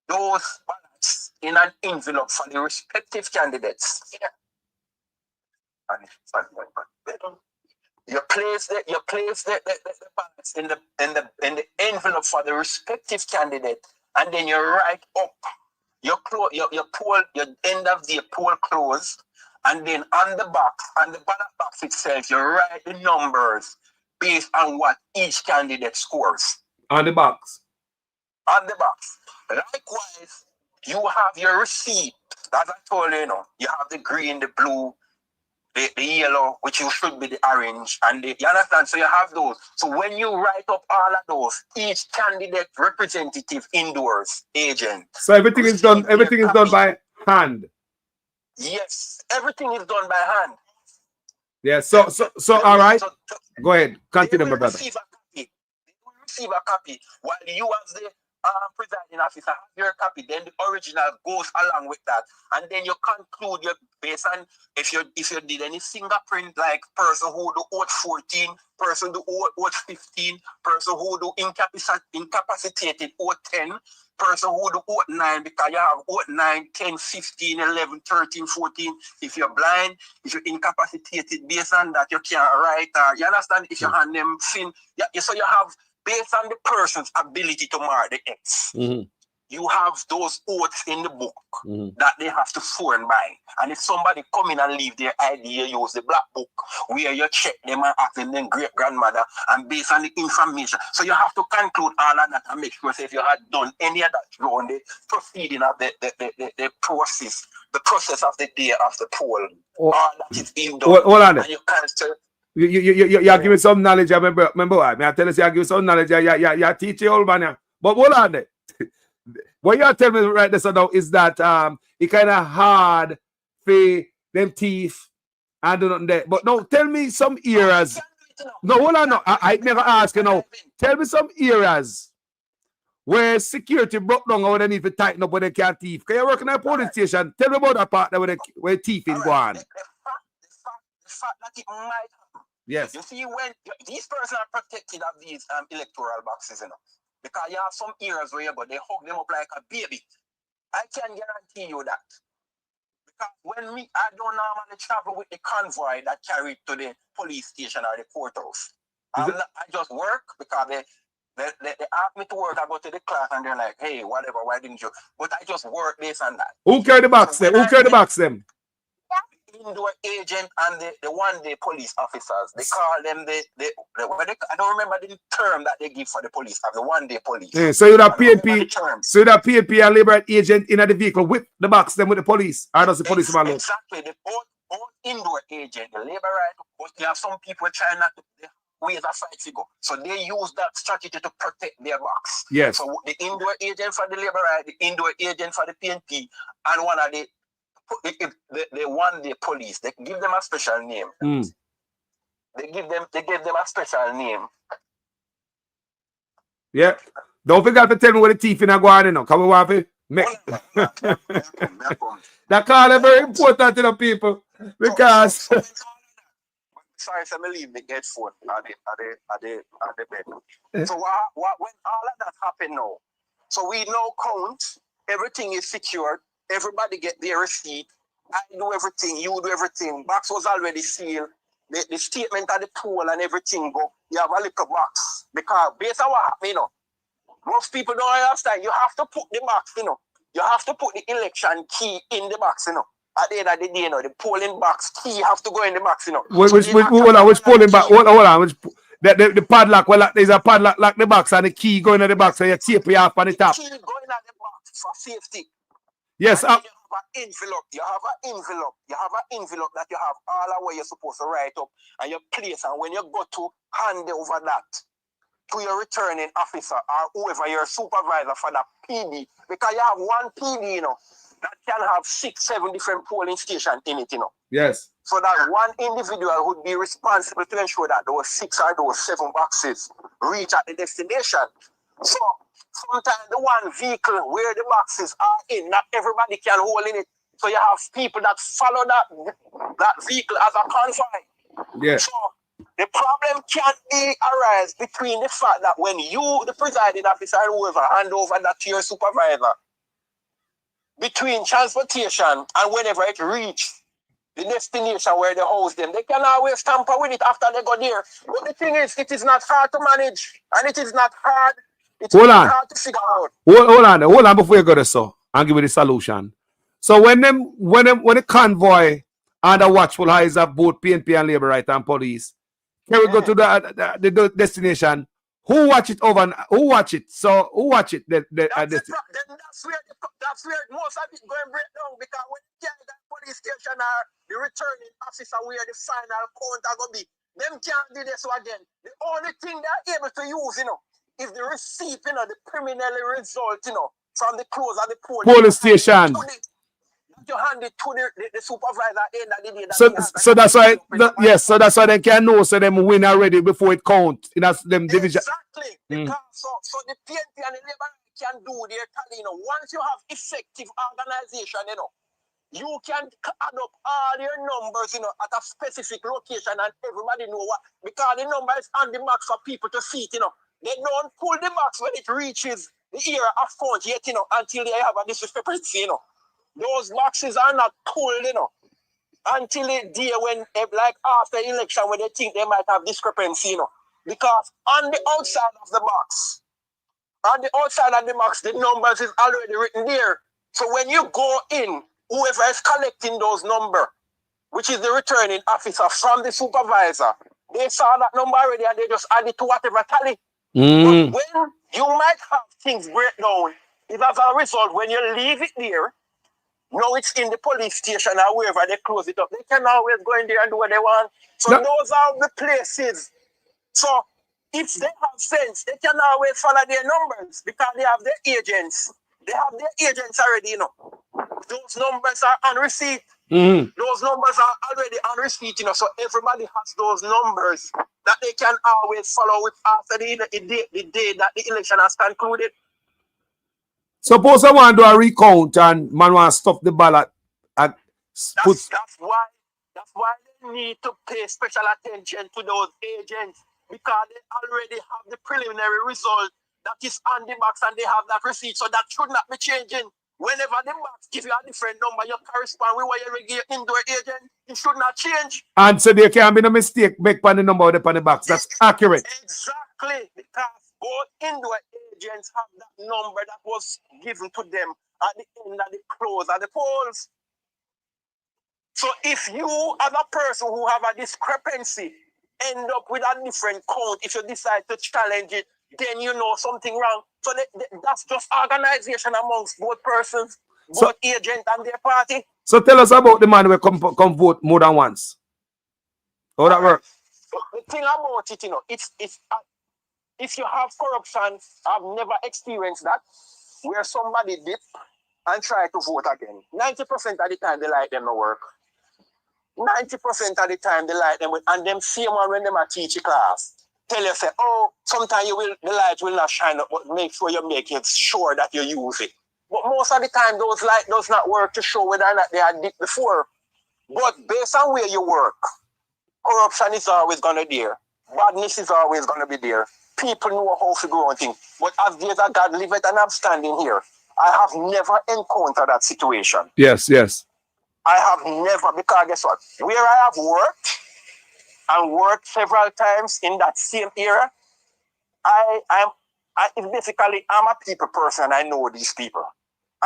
those ballots in an envelope for the respective candidates. You place the ballots in the envelope for the respective candidate, and then you write up your end of the poll close, and then on the ballot box itself, you write the numbers based on what each candidate scores. On the box. On the box. Likewise, you have your receipt. As I told you, you have the green, the blue, the yellow, which you should be the orange, and you understand? So you have those. So when you write up all of those, each candidate representative indoors agent. So everything is done by hand. Yes, everything is done by hand. Yeah, so all right. Go ahead. Continue, my brother. They will receive a copy while you as the presiding officer have your copy, then the original goes along with that, and then you conclude your based on if you did any fingerprint, like person who do vote 14, person do vote 15, person who do incapacitated vote 10, person who do vote 9, because you have vote 9, 10, 15, 11, 13, 14. If you're blind, if you're incapacitated, based on that you can't write, or you understand, if you hand them fin, so you have based on the person's ability to mark the X. You have those oaths in the book that they have to swear by. And if somebody come in and leave their ID, you use the black book where you check them and ask them great grandmother, and based on the information. So you have to conclude all of that and make sure if you had done any of that during the proceeding of the process of the day of the poll, all that is being done. Hold on there. And you cancel. You give me some knowledge. Remember what? I tell you, you give some knowledge. You teach your old man. But hold on there. What you tell me right this now is that it kind of hard for them teeth and do nothing there. But no, tell me some areas. No, hold on. No, I never ask you now. Tell me some areas where security broke down or they need to tighten up when they can't thief. Because you're working at a police station. Tell me about that part there where thieving go on. The fact that it might happen. Yes. You see, when these persons are protected of these electoral boxes, because you have some areas where you go, they hug them up like a baby. I can guarantee you that. Because when I don't normally travel with the convoy that carried to the police station or the courthouse. I just work because they ask me to work. I go to the class and they're like, hey, whatever, why didn't you? But I just work based on that. Who carry the box them? Who carry the box them? Indoor agent and the one-day police officers. They call them I don't remember the term that they give for the police, the one-day police. Yeah, so you'd have PNP, and labourite agent in the vehicle with the box them with the police. Or does the policeman look? Exactly. The both indoor agent, the labourite, but you have some people trying not to ways a fight to go. So they use that strategy to protect their box. Yes. So the indoor agent for the labourite, the indoor agent for the PNP, and one of the one-day police, they give them a special name. They give them a special name. Yeah. Don't forget to tell me what the thief in a go on now. Come on, to make that call is very important to the people because sorry, so I leave the headphone at the bed. So when all of that happen now, so we now count everything is secured. Everybody get their receipt. I do everything, you do everything. Box was already sealed. The statement of the poll and everything go. You have a little box. Because based on what happened, you know, most people don't understand. You have to put the box, you know. You have to put the election key in the box, you know. At the end of the day, you know, the polling box key have to go in the box, you know. Which polling back? Hold on. The padlock, well, there's a padlock lock the box and the key going in the box, so you tape it off on the top. Key going in the box for safety. Yes. And you have an envelope. You have an envelope. You have an envelope that you have all the way you're supposed to write up and you place. And when you go to hand over that to your returning officer or whoever your supervisor for that PD, because you have one PD, you know, that can have 6, 7 different polling stations in it, you know. Yes. So that one individual would be responsible to ensure that those 6 or those 7 boxes reach at the destination. So sometimes the one vehicle where the boxes are in, not everybody can hold in it. So you have people that follow that vehicle as a convoy. Yeah. So the problem can't be arise between the fact that when you, the presiding officer, and whoever hand over that to your supervisor, between transportation and whenever it reaches the destination where they house them, they can always tamper with it after they go there. But the thing is, it is not hard to manage, and it is not hard. It's hard to figure out. Hold on before you go to so and give you the solution. So when the convoy and the watchful eyes of both PNP and Labour and police, can we go to the destination? Who watch it over? Who watch it? So who watch it? That's where most of it going break down, because when you get that police station or the returning officer where the final count are going to be, them can't do this again. The only thing they're able to use, you know, is the receipt, you know, the preliminary result, you know, from the close of the polling station. You hand it to the supervisor at the end of the day. So that's why, so that's why they can know, so them win already before it count. That's them division. Exactly. Because so the PNP and the Labour can do their tally, you know. Once you have effective organization, you know, you can add up all your numbers, you know, at a specific location and everybody know what, because the number is on the box for people to see it, you know. They don't pull the box when it reaches the era of count yet, you know, until they have a discrepancy, you know. Those boxes are not pulled, you know, until the day when, like after election, when they think they might have discrepancy, you know. Because on the outside of the box, the numbers is already written there. So when you go in, whoever is collecting those numbers, which is the returning officer from the supervisor, they saw that number already and they just add it to whatever tally. But when you might have things break down, if as a result, when you leave it there, now it's in the police station or wherever they close it up, they can always go in there and do what they want. So those are the places. So if they have sense, they can always follow their numbers because they have their agents. They have their agents already, you know. Those numbers are on receipt. Those numbers are already on receipt, you know. So everybody has those numbers that they can always follow with after the day that the election has concluded. Suppose I want to do a recount and man want to stuff the ballot. That's why they need to pay special attention to those agents, because they already have the preliminary result that is on the box and they have that receipt, so that should not be changing. Whenever the box give you a different number, you correspond with what you give indoor agent, it should not change. And so there can be no mistake make on the number on the box. That's accurate. Exactly, because both indoor agents have that number that was given to them at the end of the close of the polls. So if you, as a person who have a discrepancy, end up with a different count, if you decide to challenge it, then you know something wrong. So that's just organization amongst both persons, both agent and their party. So tell us about the man who come vote more than once. How that work? So the thing about it, you know, it's if you have corruption, I've never experienced that, where somebody dip and try to vote again. 90% of the time, they like them to work. 90% of the time, they like them, and them same one when they teach a class. Tell you, say, oh, sometimes the light will not shine up, but make sure you make it sure that you use it. But most of the time, those lights does not work to show whether or not they are dipped before. But based on where you work, corruption is always going to be there. Badness is always going to be there. People know how to grow and things. But as days of God liveth and I'm standing here, I have never encountered that situation. Yes, yes. I have never, because guess what? Where I have worked several times in that same era, I'm a people person. I know these people.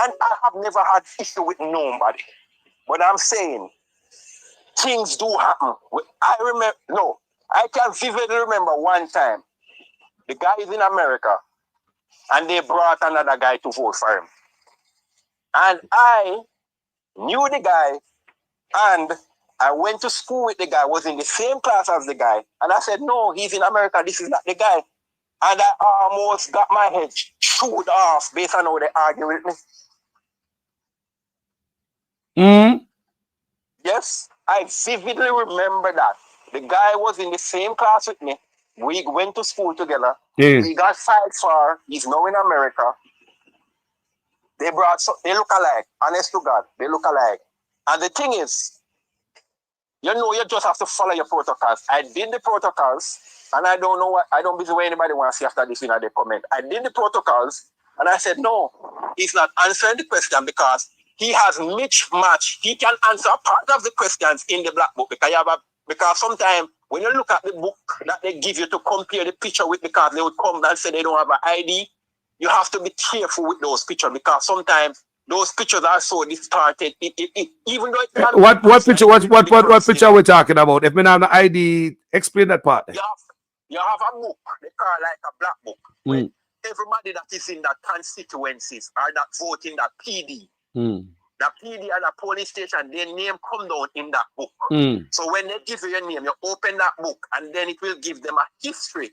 And I have never had issue with nobody. But I'm saying, things do happen. I can vividly remember one time, the guy is in America, and they brought another guy to vote for him. And I knew the guy, and I went to school with the guy, was in the same class as the guy. And I said, no, he's in America, this is not the guy. And I almost got my head chewed off based on how they argue with me. Yes, I vividly remember that. The guy was in the same class with me. We went to school together. We got 5 star. He's now in America. They look alike. Honest to God, they look alike. And the thing is, you just have to follow your protocols. I did the protocols, and I don't busy what anybody wants to see after this in the comment. I did the protocols, and I said, no, he's not answering the question because he has mismatch. He can answer part of the questions in the black book because sometimes when you look at the book that they give you to compare the picture with, because they would come and say they don't have an ID, you have to be careful with those pictures because sometimes those pictures are so distorted. Even though it can What picture? What picture are we talking about? If we have an ID, explain that part. You have a book, they call it like a black book, where everybody that is in that constituencies or that vote in that PD, the PD and the polling station, their name come down in that book. So when they give you your name, you open that book, and then it will give them a history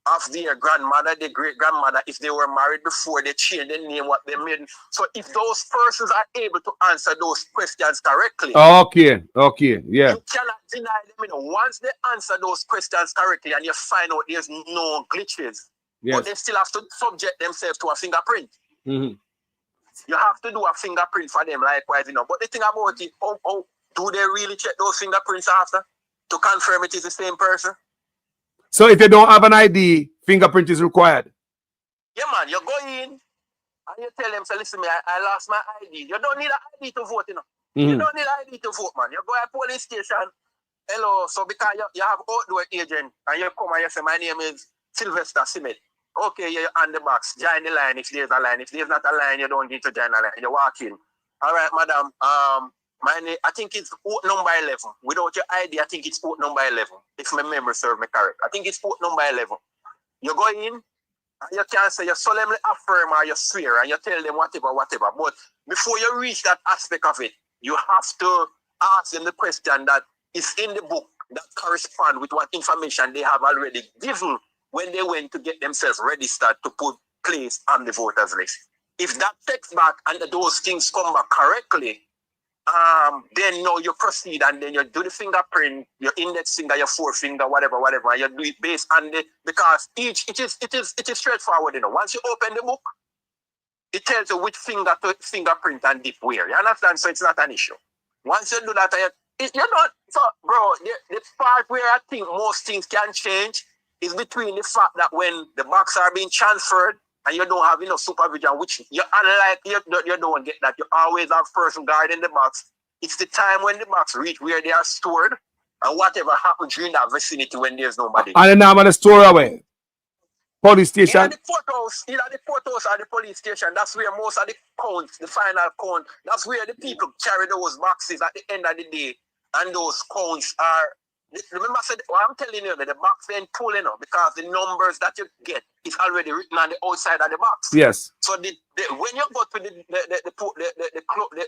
of their grandmother, their great-grandmother, if they were married before they changed their name, what they made. So if those persons are able to answer those questions correctly, Okay, yeah. you cannot deny them. Once they answer those questions correctly and you find out there's no glitches, but they still have to subject themselves to a fingerprint. You have to do a fingerprint for them likewise, But the thing about it, do they really check those fingerprints after to confirm it is the same person? So if you don't have an ID, fingerprint is required. Yeah, man, you go in and you tell them, so listen, I lost my ID. You don't need an ID to vote, You don't need an ID to vote, man. You go to a police station, hello, so because you have outdoor agent, and you come and you say, my name is Sylvester Simmet. Okay, you're on the box. Join the line if there's a line. If there's not a line, you don't need to join a line. You walk in. All right, madam, my name, I think it's vote number 11. Without your ID, I think it's vote number 11. If my memory serves me correct. I think it's vote number 11. You go in, and you can say you solemnly affirm or you swear, and you tell them whatever. But before you reach that aspect of it, you have to ask them the question that is in the book that correspond with what information they have already given when they went to get themselves registered to put place on the voters list. If that takes back and those things come back correctly, then now you proceed and then you do the fingerprint, your index finger, your forefinger, whatever, and you do it based on because it is straightforward, Once you open the book, it tells you which finger to fingerprint and dip where. You understand? So it's not an issue. Once you do that, so bro, the part where I think most things can change is between the fact that when the box are being transferred and you don't have enough supervision, which you unlike you don't get that. You always have person guarding the box. It's the time when the box reach where they are stored and whatever happens during that vicinity when there's nobody. And then I'm going to store away. Police station. Either the courthouse or the police station, that's where most of the counts, the final count, that's where the people carry those boxes at the end of the day. And those counts are, remember I said, I'm telling you that the box ain't pulling up because the numbers that you get is already written on the outside of the box. Yes. So when you go to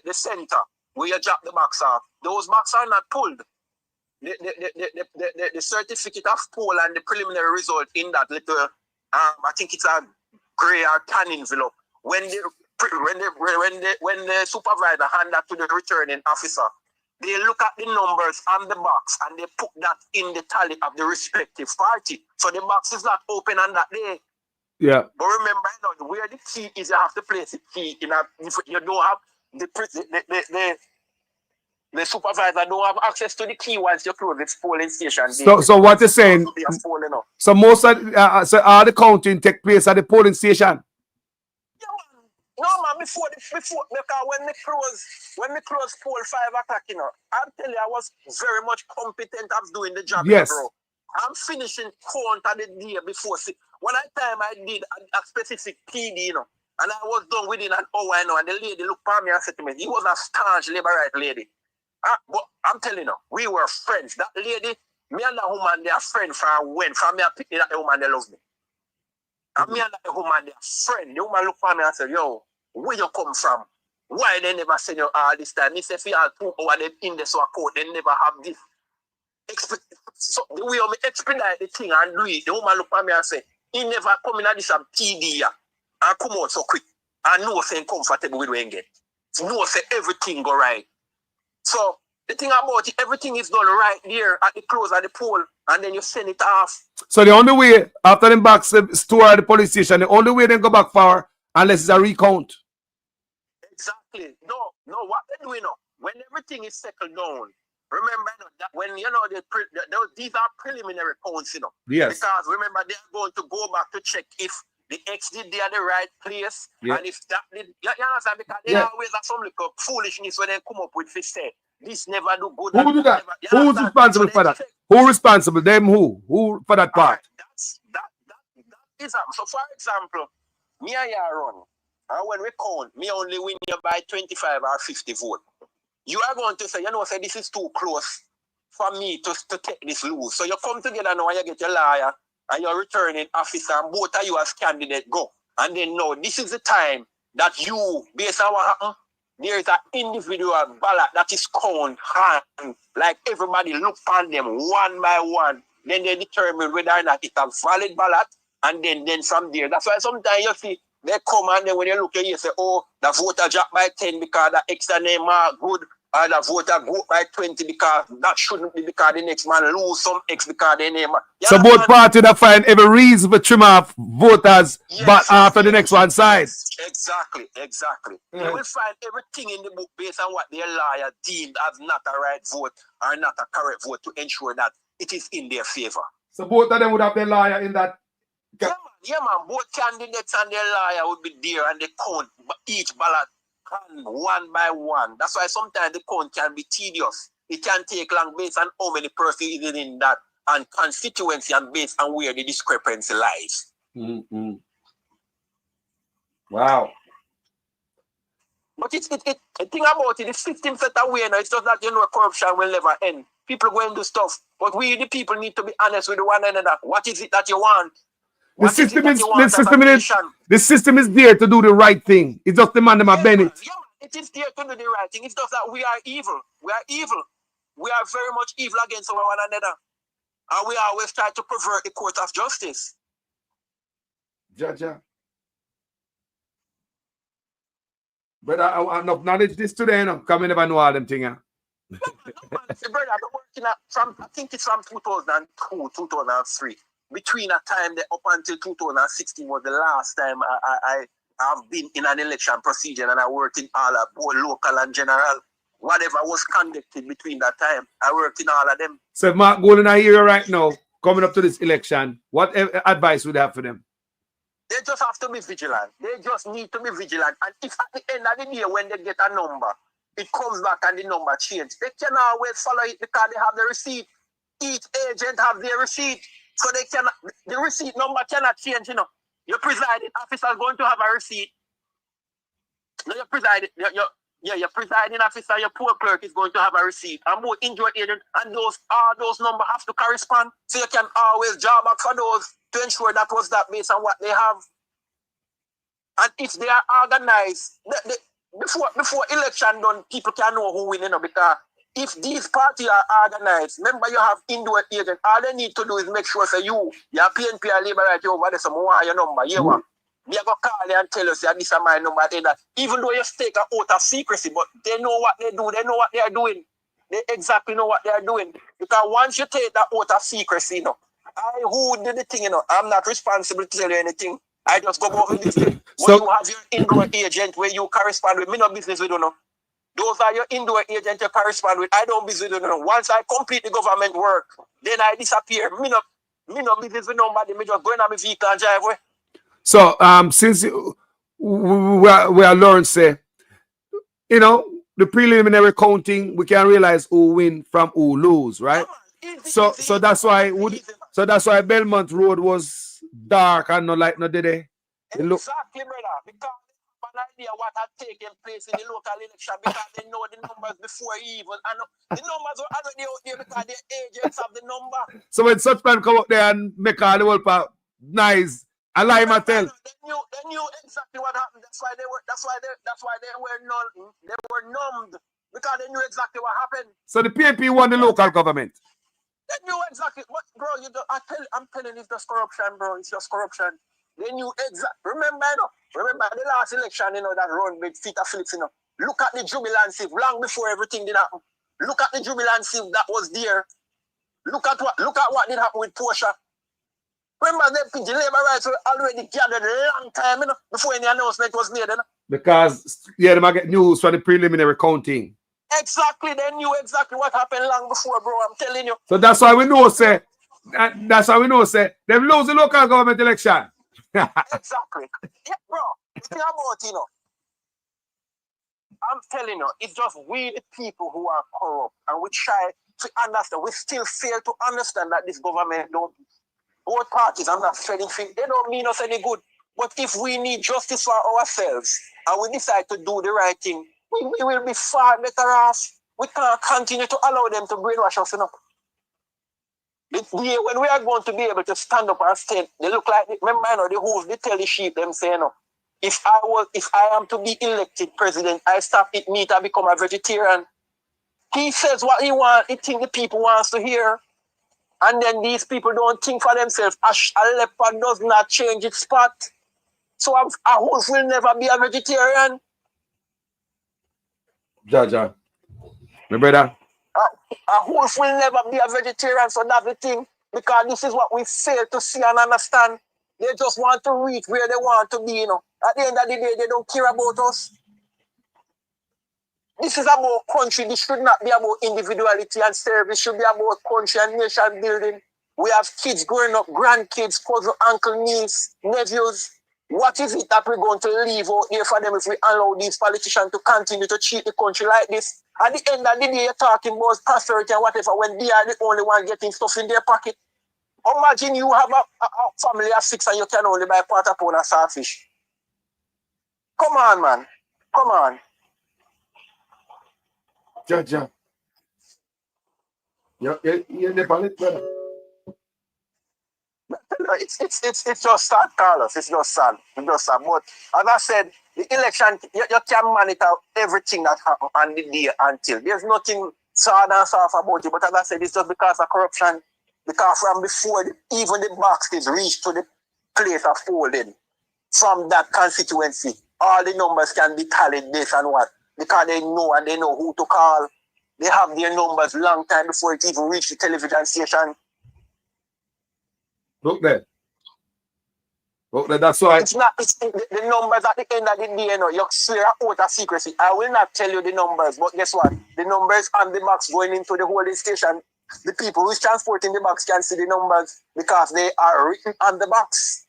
the center where you drop the box off, those boxes are not pulled. The certificate of poll and the preliminary result in that little, I think it's a gray or tan envelope. When the supervisor hand that to the returning officer, they look at the numbers on the box and they put that in the tally of the respective party. So the box is not open on that day. Yeah. But remember, where the key is, you have to place the key in you don't have the supervisor don't have access to the key once you close this polling station. So what you're saying? So most of so all the counting take place at the polling station. No, man, because when we close poll 5 o'clock, I'm telling you, I was very much competent of doing the job, Yes. bro. I'm finishing count of the day before. See, one time I did a specific PD, and I was done within an hour, and the lady looked at me and said to me, he was a staunch labourite lady. But I'm telling you, we were friends. That lady, me and that woman, they are friends from when? From me, I picked that woman, they love me. And me and that woman, they are friends. The woman looked at me and said, yo, where you come from? Why they never send you all this time? He said, if you are 2 hours in the so court, they never have this. So the way I expedite the thing and do it, the woman look at me and say, he never come in at this TD and come out so quick. And no saying comfortable with when get. No say everything go right. So the thing about it, everything is done right there at the close of the poll, and then you send it off. So the only way, after them back store at the police station, the only way they go back for, unless it's a recount. Exactly. No, what they do, when everything is settled down, remember that when these are preliminary counts, Yes. Because remember they are going to go back to check if the X did they at the right place, and if that did, you understand? Because they always have some little foolishness when they come up with fish say this never do good. Who do that? Who's responsible for that? Who responsible? Them who? Who for that part? That is so. For example, me and you run, and when we count, me only win you by 25 or 50 votes. You are going to say, say this is too close for me to take this loose. So you come together now and you get your lawyer and your returning officer, and both of you as candidates go. And then no, this is the time that you, based on what happened, there is an individual ballot that is counted hand, like everybody look on them one by one. Then they determine whether or not it's a valid ballot, and then from there. That's why sometimes you see they come and then when you look at it, you say, oh, the voter dropped by 10 because the extra name are good. Or the voter go by 20 because that shouldn't be because the next man lose some X because they name. So both parties that find every reason to trim off voters, but after the next one side. Exactly. They will find everything in the book based on what their lawyer deemed as not a right vote or not a correct vote to ensure that it is in their favor. So both of them would have their lawyer in that. Yeah, man. Both candidates and their lawyer would be there and they count each ballot one by one. That's why sometimes the count can be tedious. It can take long based on how many persons is in that and constituency and based on where the discrepancy lies. Wow. But the thing about it, the system set away now. It's just that corruption will never end. People go and do stuff, but we the people need to be honest with one another. What is it that you want? The system is there to do the right thing. It's just the man them a Bennett. It is there to do the right thing. It's just that we are evil. We are evil. We are very much evil against one another. And we always try to pervert the court of justice. Jaja. Brother, I want enough knowledge this today, because we never know all them things. Brother, I've been working from, I think it's from 2002, 2003. Between a time up until 2016 was the last time I have been in an election procedure, and I worked in all of both local and general. Whatever was conducted between that time, I worked in all of them. So Mark Golden, I hear you right now, coming up to this election, what advice would you have for them? They just have to be vigilant. They just need to be vigilant. And if at the end of the day, when they get a number, it comes back and the number changes, they can always follow it because they have the receipt. Each agent have their receipt. So they cannot, the receipt number cannot change, Your presiding officer is going to have a receipt. No, your presiding officer, your poor clerk is going to have a receipt. And both injured agent and those numbers have to correspond. So you can always draw back for those to ensure that was that based on what they have. And if they are organized, before election done, people can know who win, because if these parties are organized, remember you have indoor agents, all they need to do is make sure that your PNP or labourite over there, some more your number. They go call you and tell us that this is my number. Even though you take an oath of secrecy, but they know what they do, they know what they are doing. They exactly know what they are doing. Because once you take that oath of secrecy, I who did the thing, I'm not responsible to tell you anything. I just go over this thing. So you have your indoor agent where you correspond with me, no business with you. Those are your indoor agents you correspond with. I don't business with them. Once I complete the government work, then I disappear. Me no business with nobody. Me just go in on my vehicle and drive away. So, since we are learn say, you know, the preliminary counting, we can realize who win from who lose, right? So that's why Belmont Road was dark and not like no did they? Exactly, brother. Because they have an idea what had taken place in the local election because they know the numbers before even. And the numbers were already out there because the agents have the number. So when such man come up there and make all the whole part nice, I lie my tell. They knew exactly what happened. That's why they were numbed. Because they knew exactly what happened. So the PNP won the local government. They knew exactly what, bro. I'm telling you, it's just corruption, bro. It's just corruption. They knew exactly. Remember the last election, that run with Peter Phillips, Look at the jubilancy long before everything did happen. Look at the jubilancy that was there. Look at what did happen with Portia. Remember the labor rights were already gathered a long time, before any announcement was made, Because they might get news from the preliminary counting. Exactly, they knew exactly what happened long before, bro. I'm telling you. So that's why we know, say, they lose the local government election. Exactly. Yeah, bro. Think about, I'm telling you, it's just we the people who are corrupt and we try to understand. We still fail to understand that this government both parties, I'm not spreading things, they don't mean us any good. But if we need justice for ourselves and we decide to do the right thing, we will be far better off. We can't continue to allow them to brainwash us enough. When we are going to be able to stand up and stand, they look like, remember, the hooves, they tell the sheep, them say, if I am to be elected president, I stop eat meat, I become a vegetarian. He says what he wants, he thinks the people wants to hear. And then these people don't think for themselves. A leopard does not change its spot. So a horse will never be a vegetarian. Jaja. My brother. A horse will never be a vegetarian, so that's the thing. Because this is what we fail to see and understand. They just want to reach where they want to be, At the end of the day, they don't care about us. This is about country. This should not be about individuality and service. It should be about country and nation building. We have kids growing up, grandkids, cousin, uncle, niece, nephews. What is it that we're going to leave out there for them if we allow these politicians to continue to treat the country like this? At the end of the day, you're talking about prosperity and whatever when they are the only one getting stuff in their pocket. Imagine you have a family of 6 and you can only buy quarter pound of saltfish. Come on, man. Come on. Jaja. You're Nepalese, brother. It's just sad, Carlos. It's just sad. It's just sad. But as I said, the election, you can monitor everything that happened on the day until. There's nothing sad and soft about it. But as I said, it's just because of corruption. Because from before even the boxes reached to the place of folding from that constituency, all the numbers can be tallied this and what. Because they know who to call. They have their numbers long time before it even reached the television station. Look there. That's why. It's the numbers at the end of the day, you swear out of secrecy. I will not tell you the numbers, but guess what? The numbers on the box going into the holding station, the people who is transporting the box can see the numbers because they are written on the box.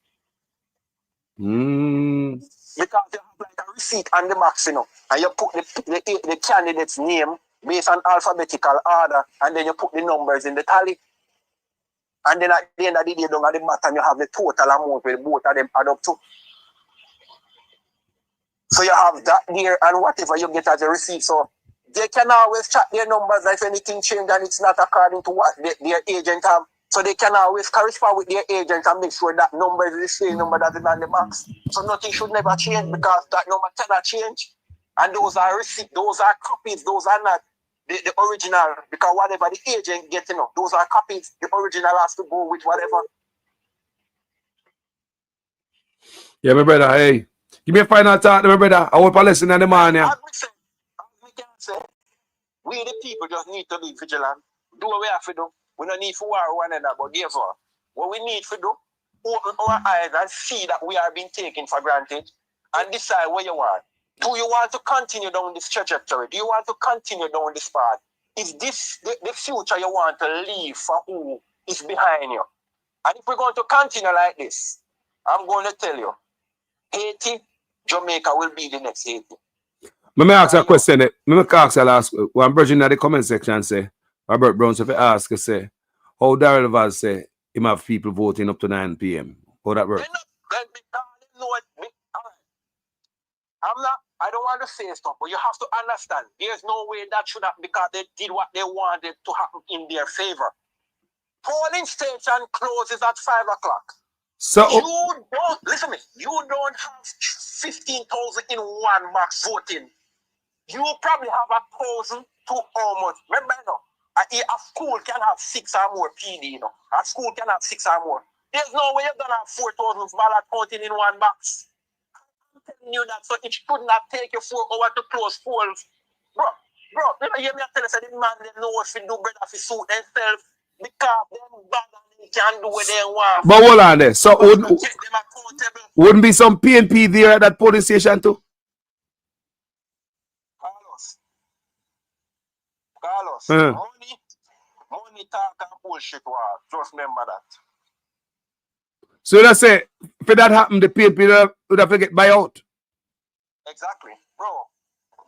Because they have like a receipt on the box, and you put the candidate's name based on alphabetical order, and then you put the numbers in the tally. And then at the end of the day, down at the bottom, you have the total amount where both of them add up to. So you have that there and whatever you get as a receipt. So they can always check their numbers if anything changes and it's not according to what their agent have. So they can always correspond with their agent and make sure that number is the same number that is on the box. So nothing should never change because that number cannot change. And those are receipts, those are copies, those are not the original, because whatever the agent gets, those are copies. The original has to go with whatever. Yeah, my brother, hey. Give me a final thought, my brother. I hope I listen in the morning. As we can say, we the people just need to be vigilant. Do what we have to do. We don't need to war one another, but therefore, what we need to do, open our eyes and see that we are being taken for granted and decide what you want. Do you want to continue down this trajectory? Do you want to continue down this path? Is this the future you want to leave for who is behind you? And if we're going to continue like this, I'm going to tell you, Haiti Jamaica will be the next Haiti. Let me ask a question. Let me ask a last one. Virgin in the comment section say, Robert Brown, so if you ask, say, how Daryl Vaz say, him have people voting up to 9 p.m. How that work? I don't want to say stuff, but you have to understand, there's no way that should happen because they did what they wanted to happen in their favor. Polling station closes at 5 o'clock. So you don't listen to me. You don't have 15,000 in one box voting. You probably have 1,000 to almost. Remember, a school can have 6 or more PD. A school can have 6 or more. There's no way you're gonna have 4,000 ballot counting in one box. I'm telling you that, so it should not take you 4 hours to close polls, bro. You hear me tell you that the man they know if you do better if you suit themselves because them bad and they can do what they want. But hold on there. So wouldn't be some PNP there at that polling station too? Carlos, money talk and bullshit war. Just remember that. So let's say if that happened, the PNP would have to get buyout. Exactly, bro.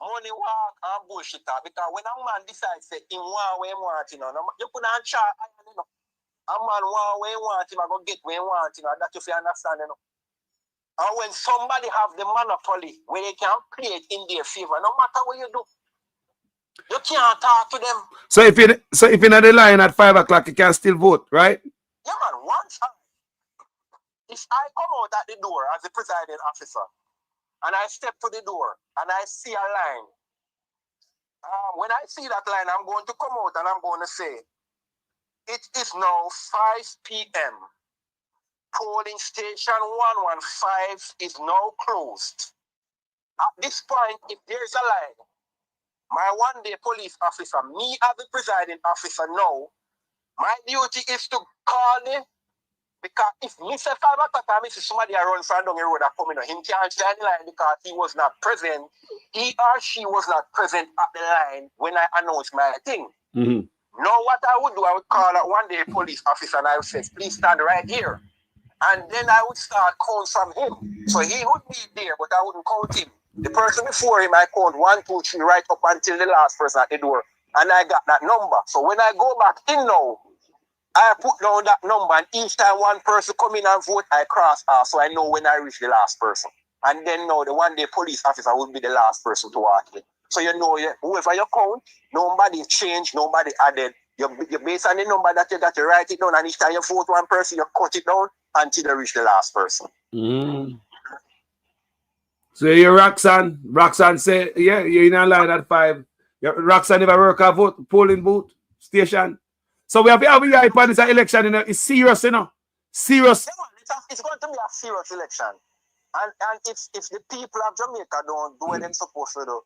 Money walk and bullshit talk because when a man decides that in one way he wants, you put on chart, a man one way he wants, I go get where he wants, that you understand, And when somebody have the monopoly where they can play it in their favor, no matter what you do, you can't talk to them. So if you're not the line at 5 o'clock, you can still vote, right? Yeah, man. If I come out at the door as the presiding officer and I step to the door and I see a line, when I see that line, I'm going to come out and I'm going to say, it is now 5 p.m. Polling station 115 is now closed. At this point, if there's a line, my one-day police officer, me as the presiding officer now, my duty is to call them because if me say 5 o'clock and me see somebody run from down the road that coming, him can't stand the line because he was not present. He or she was not present at the line when I announced my thing. Mm-hmm. Now what I would do, I would call a one-day police officer and I would say, please stand right here. And then I would start count from him. So he would be there, but I wouldn't count him. The person before him, I count 1, 2, 3, right up until the last person at the door. And I got that number. So when I go back in now, I put down that number, and each time one person come in and vote, I cross off so I know when I reach the last person. And then now the one-day police officer would be the last person to walk in. So you know, whoever you count, nobody changed, nobody added. You based on the number that you got, you write it down, and each time you vote one person, you cut it down until you reach the last person. Mm. So you're Roxanne say, yeah, you're in a line at 5. Roxanne never work a vote polling booth station. So we have hype on this election, it's serious, Serious. Yeah, it's going to be a serious election. And if the people of Jamaica don't do what they're supposed to do,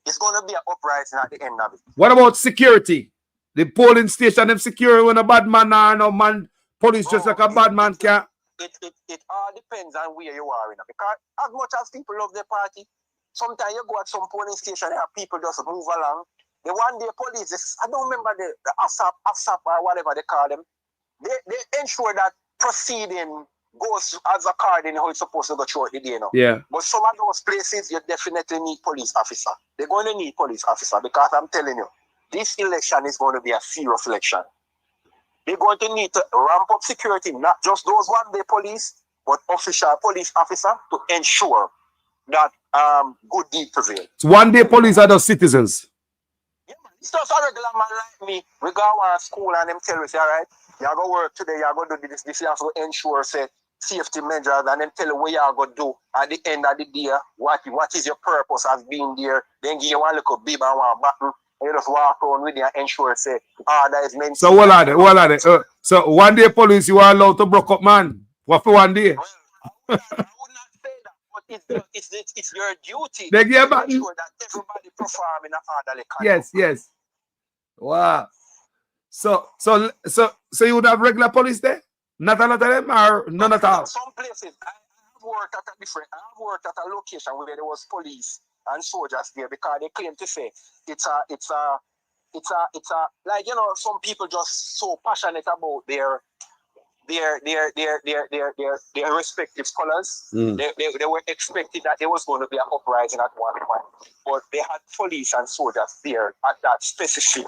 it's going to be an uprising at the end of it. What about security? The polling station, them secure when a bad man or no man, police just like a bad man can't. It all depends on where you are, because as much as people love their party, sometimes you go at some polling station and people just move along. The one day police, I don't remember the ASAP or whatever they call them, they ensure that proceeding goes as according how it's supposed to go throughout the day. Yeah. But some of those places, you definitely need police officer. They're going to need police officer because I'm telling you, this election is going to be a serious election. They're going to need to ramp up security, not just those one-day police, but official police officer to ensure that good deed prevail. So one-day police are those citizens. Yeah, man. It's just a regular man like me. We go to school and them tell us, all right, you go to work today, you go to do this, you have to ensure safety measures, and then tell you what you are going to do at the end of the day, what is your purpose as being there, then give you one little bib and one button. You just walk around with you and ensure that is meant. So what are they? So one day police, you are allowed to broke up, man. What for one day? Well, I would not say that, but it's your duty They give to ensure that everybody perform in an orderly conduct. Yes. Wow. So you would have regular police there? Not a lot of them, or none at all? Some places, I have worked at a location where there was police and soldiers there because they claim to say it's a like, some people just so passionate about their their respective colors. They were expecting that there was going to be an uprising at one point, but they had police and soldiers there at that specific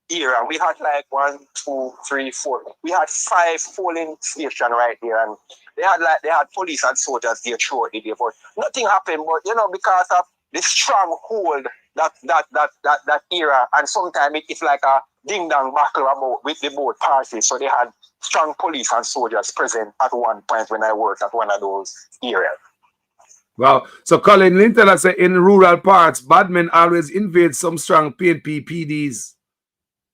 era. We had like 1, 2, 3, 4. We had 5 polling stations right there, and they had police and soldiers there throughout the day, but nothing happened. But because of the stronghold that era, and sometimes it's like a ding dong battle about with the both parties. So they had strong police and soldiers present at one point when I worked at one of those areas. Well, so Colin Lintel said in rural parts, bad men always invade some strong PNP PDs.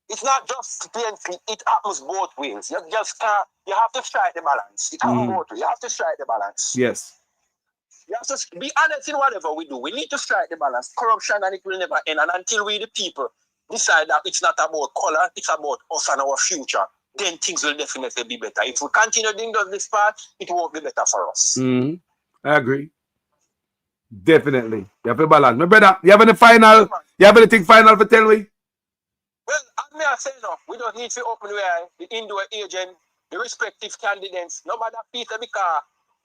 It's not just PNP, it happens both ways. You just can't, you have to strike the balance. It happens both ways. You have to strike the balance. Yes. You have to be honest in whatever we do. We need to strike the balance. Corruption, and it will never end. And until we, the people, decide that it's not about color, it's about us and our future, then things will definitely be better. If we continue doing this part, it won't be better for us. I agree. Definitely. You have to balance. My brother, you have any final? You have anything final for tell me? Well, I may say no. We don't need to open the indoor agent, the respective candidates. No matter Peter, because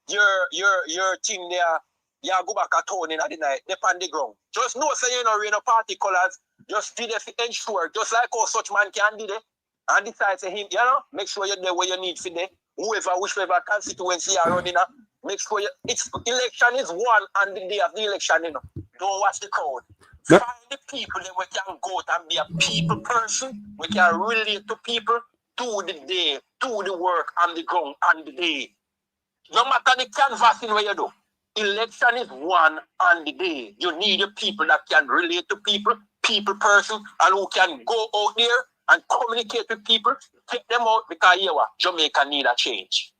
your team there, you go back at home in the night, they're on the ground. Just know, say you know, no party colors. Just did it to ensure, just like how such man can do it, and decide to him, make sure you're there where you need for there. Whichever constituency you're running at, make sure it's election is won on the day of the election, Don't watch the crowd. Find the people that we can go out and be a people person. We can relate to people, do the day, do the work on the ground on the day. No matter the canvassing where you do. Election is won on the day. You need the people that can relate to people person, and who can go out there and communicate with people, take them out, because Jamaica need a change.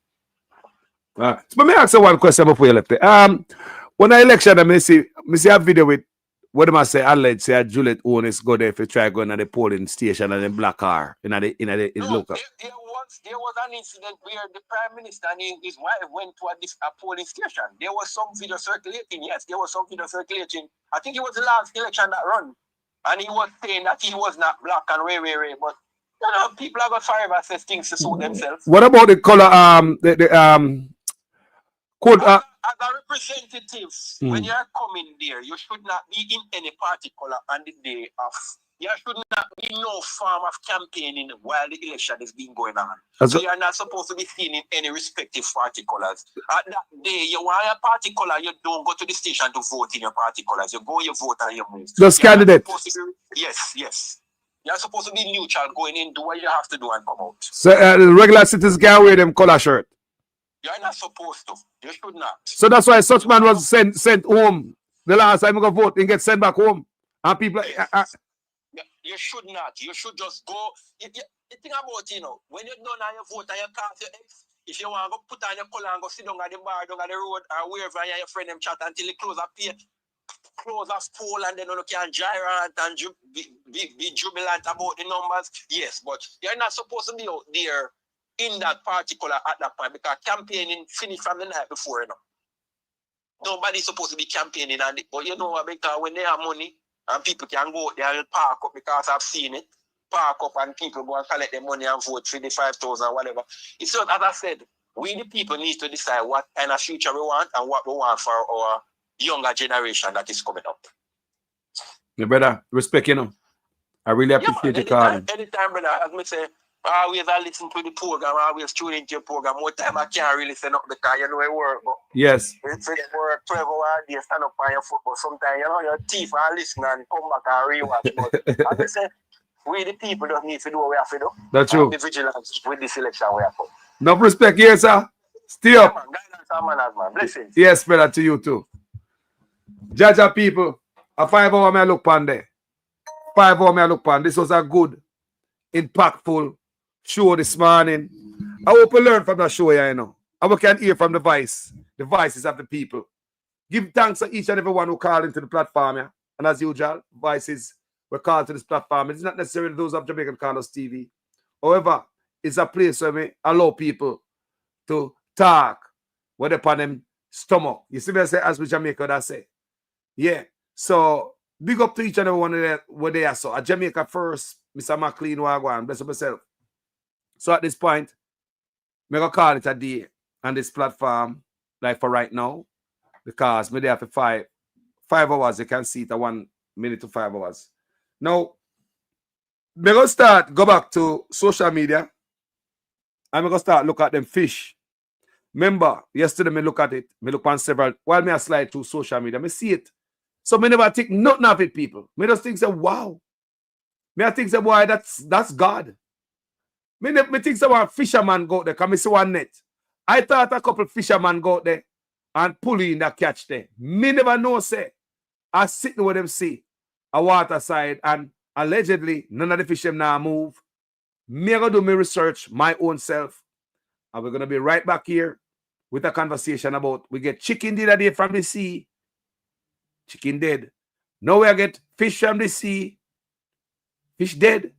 So let me ask you one question before you left it. When I election, I see a video with what am I say? Alleged say Juliet Owens go there if you try going at the polling station and then black car in the local. There was an incident where the Prime Minister and his wife went to a polling station. There was some video circulating. Yes, there was some video circulating. I think it was the last election that run. And he was saying that he was not black and ray. But people are going to forever say things to suit themselves. What about the color? As a representative, when you are coming there, you should not be in any party color on the day of. There should not be no form of campaigning while the election is being going on. So you are not supposed to be seen in any respective party colors. At that day, you want your party color, you don't go to the station to vote in your party colors. You go, you vote, and you move. Just candidate. Yes. You're supposed to be neutral, going in, do what you have to do, and come out. So the regular citizens can't wear them color shirt. You're not supposed to. You should not. So that's why such man was sent home. The last time he go vote, he get sent back home. And people... You should not. You should just go. The thing about, when you're done and you vote and you cast your eggs, if you want to go put on your color and go sit down at the bar, down at the road, or wherever you and your friend them chat until they close a poll, and then you can gyrate and be jubilant about the numbers. Yes, but you're not supposed to be out there in that particular at that point, because campaigning finished from the night before, Nobody's supposed to be campaigning, but because when they have money, and people can go there and park up, because I've seen it. Park up and people go and collect their money and vote for the 5,000 whatever. It's not, as I said, we the people need to decide what kind of future we want and what we want for our younger generation that is coming up. Yeah, brother, respect, I really appreciate you calling. Anytime, brother, as me say, always I listen to the program, always tune into your program. More time I can't really say nothing because it work. But yes. It's work 12 hours a day, stand up on your foot, but sometimes, your teeth are listening and come back and rewatch. But as I say, we the people don't need to do what we have to do. That's true. Be vigilant with this election we have to. Enough respect here, sir. Stay up. Man, guidance and manners, man. Blessings. Yes, brother, to you too. Jaja people, a 5 hour may look pan there. 5 hour may look pan. This was a good, impactful show this morning. I hope you learn from the show here, And we can hear from the voices of the people. Give thanks to each and every one who called into the platform, yeah. And as usual, voices were called to this platform. It's not necessarily those of Jamaican Carlos TV. However, it's a place where we allow people to talk what upon them stomach. You see what I say, as we Jamaica that say. Yeah. So big up to each and every one of them where they are. So at Jamaica first, Mr. McLean Wagwan, bless up yourself. So at this point, I'm going to call it a day on this platform, like for right now, because me there for 5 hours. You can see it at 1 minute to 5 hours. Now, we're going to go back to social media, and we're going to start look at them fish. Remember, yesterday me look at it, me look on several, while me I slide through social media, me see it. So me never think nothing of it, people. Me just think, say, wow. Me I think, say, boy, that's God. Me think, say, one fisherman go out there, because me see one net. I thought a couple fishermen go out there and pull in that catch there. Me never know, say, I sit with them see a water side, and allegedly, none of the fish them now move. Me I go do my research, my own self. And we're going to be right back here with a conversation about we get chicken the other day from the sea. Chicken dead. Now we get fish from the sea. Fish dead.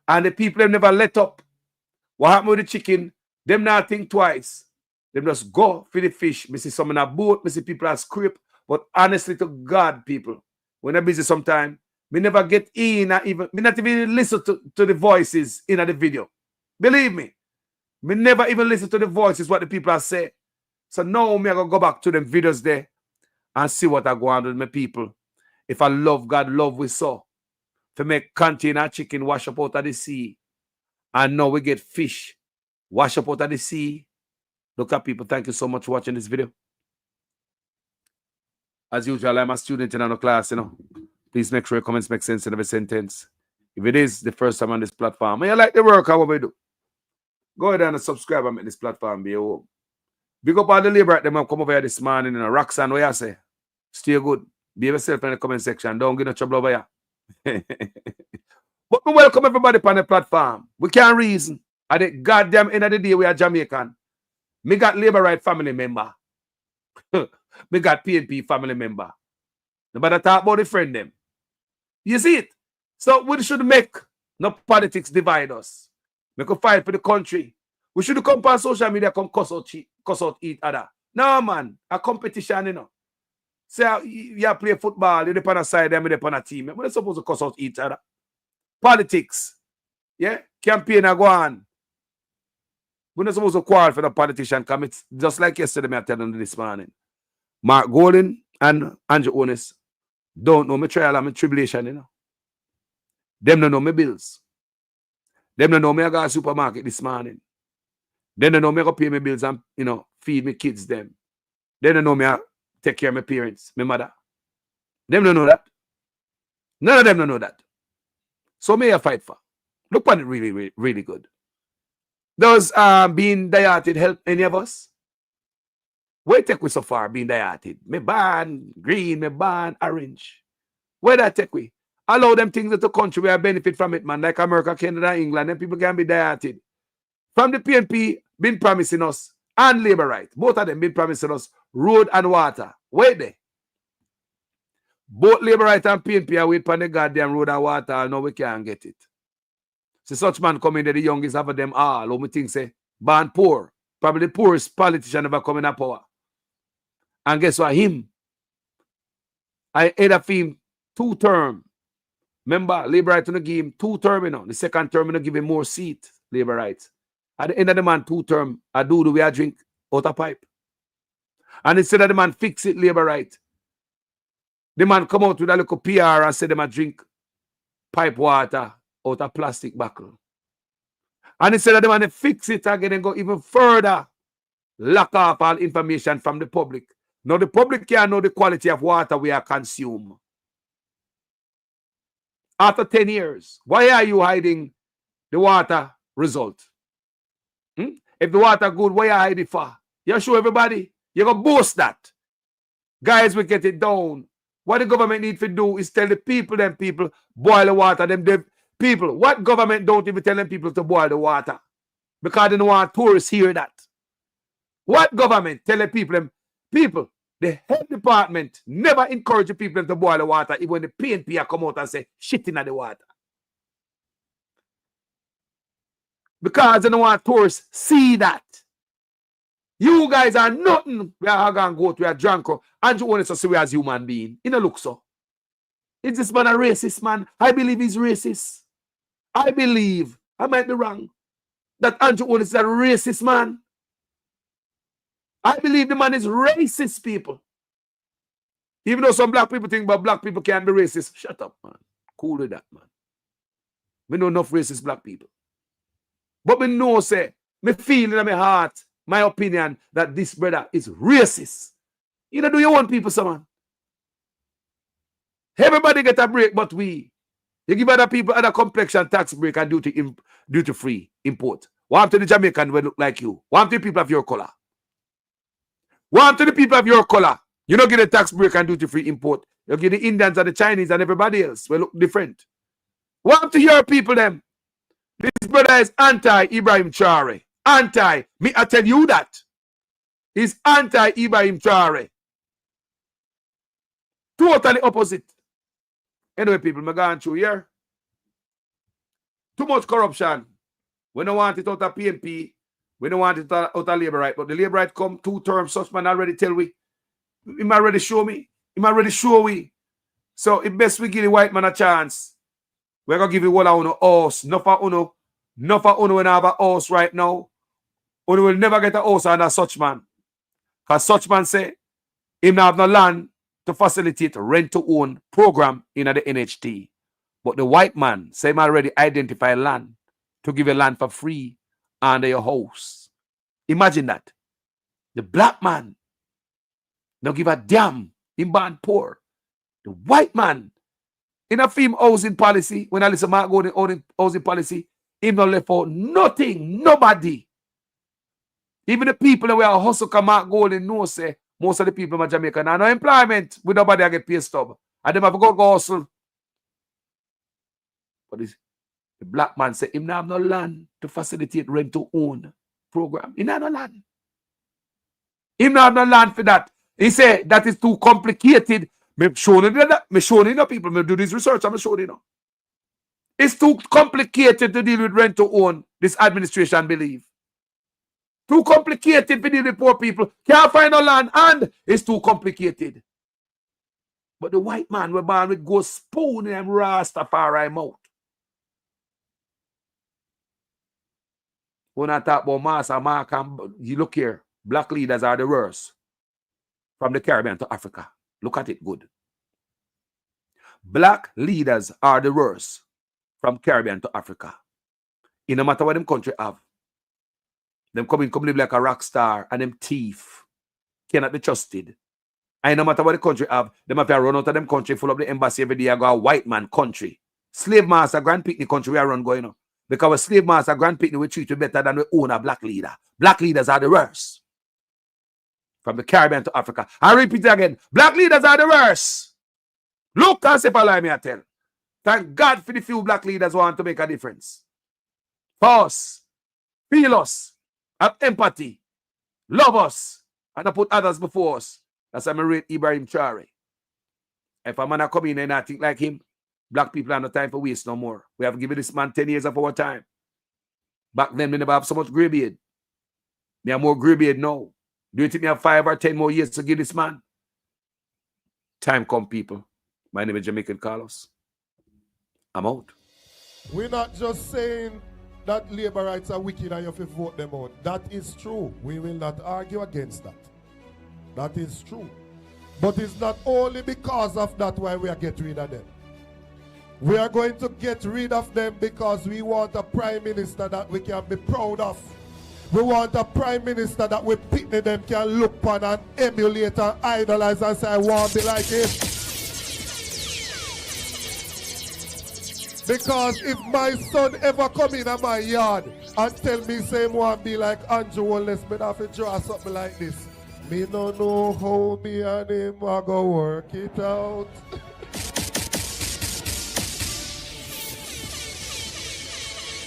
And the people have never let up. What happened with the chicken? Them not think twice. Them just go for the fish. Me see some in a boat. Me see people are scrape. But honestly to God, people, when I'm busy sometime, me never get in or even, me not even listen to the voices in the video. Believe me. Me never even listen to the voices, what the people are saying. So now me I gonna go back to them videos there and see what I go on with my people. If I love God, love we saw. To make container chicken wash up out of the sea. And now we get fish wash up out of the sea. Look at people. Thank you so much for watching this video. As usual, I'm a student in our class, you know. Please make sure your comments make sense in every sentence. If it is the first time on this platform and you like the work, how we do? Go ahead and subscribe and make this platform be your home. Big up all the labor them have come over here this morning in a Roxanne, what you say? Stay good. Be yourself in the comment section. Don't get no trouble over here. But we welcome everybody on the platform. We can't reason. At the goddamn end of the day, we are Jamaican. Me got labor right family member. Me got PNP family member. Nobody talk about the friend them. You see it? So we should make no politics divide us. We could fight for the country. We should come on social media, come cuss out each other. No, man. A competition, you know. Say, you play football, you're on a side, you're on a team. We're not supposed to cuss out each other. Politics. Yeah? Campaign are go on. We're not supposed to quarrel for the politician. Come it's just like yesterday, I tell them this morning. Mark Golden and Andrew Onis don't know my trial and my tribulation, you know. Them don't know my bills. Them don't know me I go to the supermarket this morning. They don't know me I go pay my bills and, you know, feed my kids them. They don't know me I take care of my parents, my mother. Them don't know that. None of them don't know that. So may I fight for. Look at it really, really, really good. Does being diated help any of us? Where take we so far being diated? Me ban green, me ban orange. Where that take we? Allow them things that the country where benefit from it, man, like America, Canada, England, and people can be diated. From the PNP, been promising us, and labor right, both of them been promising us road and water. Wait there. Both labor right and PNP are waiting for the goddamn road and water, no we can't get it. So such man come in there, the youngest have them all, who me think say, born poor. Probably the poorest politician ever come in at power. And guess what? Him, I end up him 2 term. Remember, labor right to give him 2 term, you know. The second term, you know, give him more seat, labor rights. At the end of the man, 2 term, I do the way I drink out of pipe. And instead of the man fix it, labor right, the man come out with a little PR and say them I drink pipe water out of plastic bottle. And instead of the man fix it again and go even further, lock off all information from the public. Now the public can't know the quality of water we are consume. After 10 years, why are you hiding the water result? If the water good, why you hide it for? You show everybody. You're going to boast that. Guys, we get it down. What the government need to do is tell the people, them people, boil the water. Them people, what government don't even tell them people to boil the water? Because they don't want tourists hear that. What government tell the people, them people, the health department never encourage the people to boil the water even when the PNP come out and say shit in the water. Because they don't want tourists see that. You guys are nothing. We are going to go to a drunk. And you want to see we as human being. You know, look so. Is this man a racist man? I believe he's racist. I believe, I might be wrong, that Andrew Owen is a racist man. I believe the man is racist, people. Even though some black people think about black people can't be racist. Shut up, man. Cool with that, man. We know enough racist black people. But me know, say, me feel in my heart, my opinion, that this brother is racist. You know, do you want people, someone? Everybody get a break, but we. You give other people other complexion tax break and duty-free import. One to the Jamaican will look like you. One to the people of your color. One to the people of your color. You don't get a tax break and duty-free import. You give the Indians and the Chinese and everybody else will look different. One to your people, them. This brother is anti-Ibrahim Traore. Anti. Me, I tell you that. He's anti-Ibrahim Traore. Totally opposite. Anyway, people, I'm going through here. Too much corruption. We don't want it out of PNP. We don't want it out of labourite. But the labourite come 2 terms. Such man already tell we. He might already show me. He might already show we. So it best we give the white man a chance. We're going to give you one of our house. Enough for uno when I have a house right now. Uno will never get a house under such man. Because such man say, him not have no land to facilitate rent-to-own program in the NHT. But the white man say him already identify land to give you land for free under your house. Imagine that. The black man don't give a damn. Him born poor. The white man in a film housing policy, when I listen to Mark Gordon housing policy, him not left out nothing, nobody. Even the people that were hustle come Mark Golden know say most of the people in Jamaica now no employment with nobody I get paid stub. And them have to go hustle. But the black man say him not have no land to facilitate rent to own program. He not have no land. Him not have no land for that. He say that is too complicated. Me showing you people. Me do this research. I'm showing you now. It's too complicated to deal with rent to own. This administration believe. Too complicated to deal with poor people. Can't find no land and it's too complicated. But the white man we're born with go spoon in Rastafari mouth. When I talk about Master Mark, you look here, black leaders are the worst. From the Caribbean to Africa. Look at it good. Black leaders are the worst from Caribbean to Africa. In no matter what them country have. Them come live like a rock star and them thief cannot be trusted. And no matter what the country have, them have to run out of them country, full of the embassy every day, I go a white man country. Slave master, Grand Picnic country we are run going on. Because a slave master, Grand Picnic, we treat you better than we own a black leader. Black leaders are the worst. From the Caribbean to Africa. I repeat it again. Black leaders are the worst. Look and see if I lie me I tell. Thank God for the few black leaders who want to make a difference. For us, feel us, have empathy, love us, and put others before us. That's why I rate Ibrahim Traore. If a man come in and I think like him, black people have no time for waste no more. We have given this man 10 years of our time. Back then, we never have so much grey beard. We have more grey beard now. Do you think we have 5 or 10 more years to give this man? Time come, people. My name is Jamaican Carlos. I'm out. We're not just saying that labourites are wicked and you have to vote them out. That is true. We will not argue against that. That is true. But it's not only because of that why we are getting rid of them. We are going to get rid of them because we want a prime minister that we can be proud of. We want a prime minister that we picnic them can look upon and emulate and idolize and say, I want to be like him. Because if my son ever come in my yard and tell me say want to be like Andrew Wallace, me have to draw something like this. Me no know how me and him are going to work it out.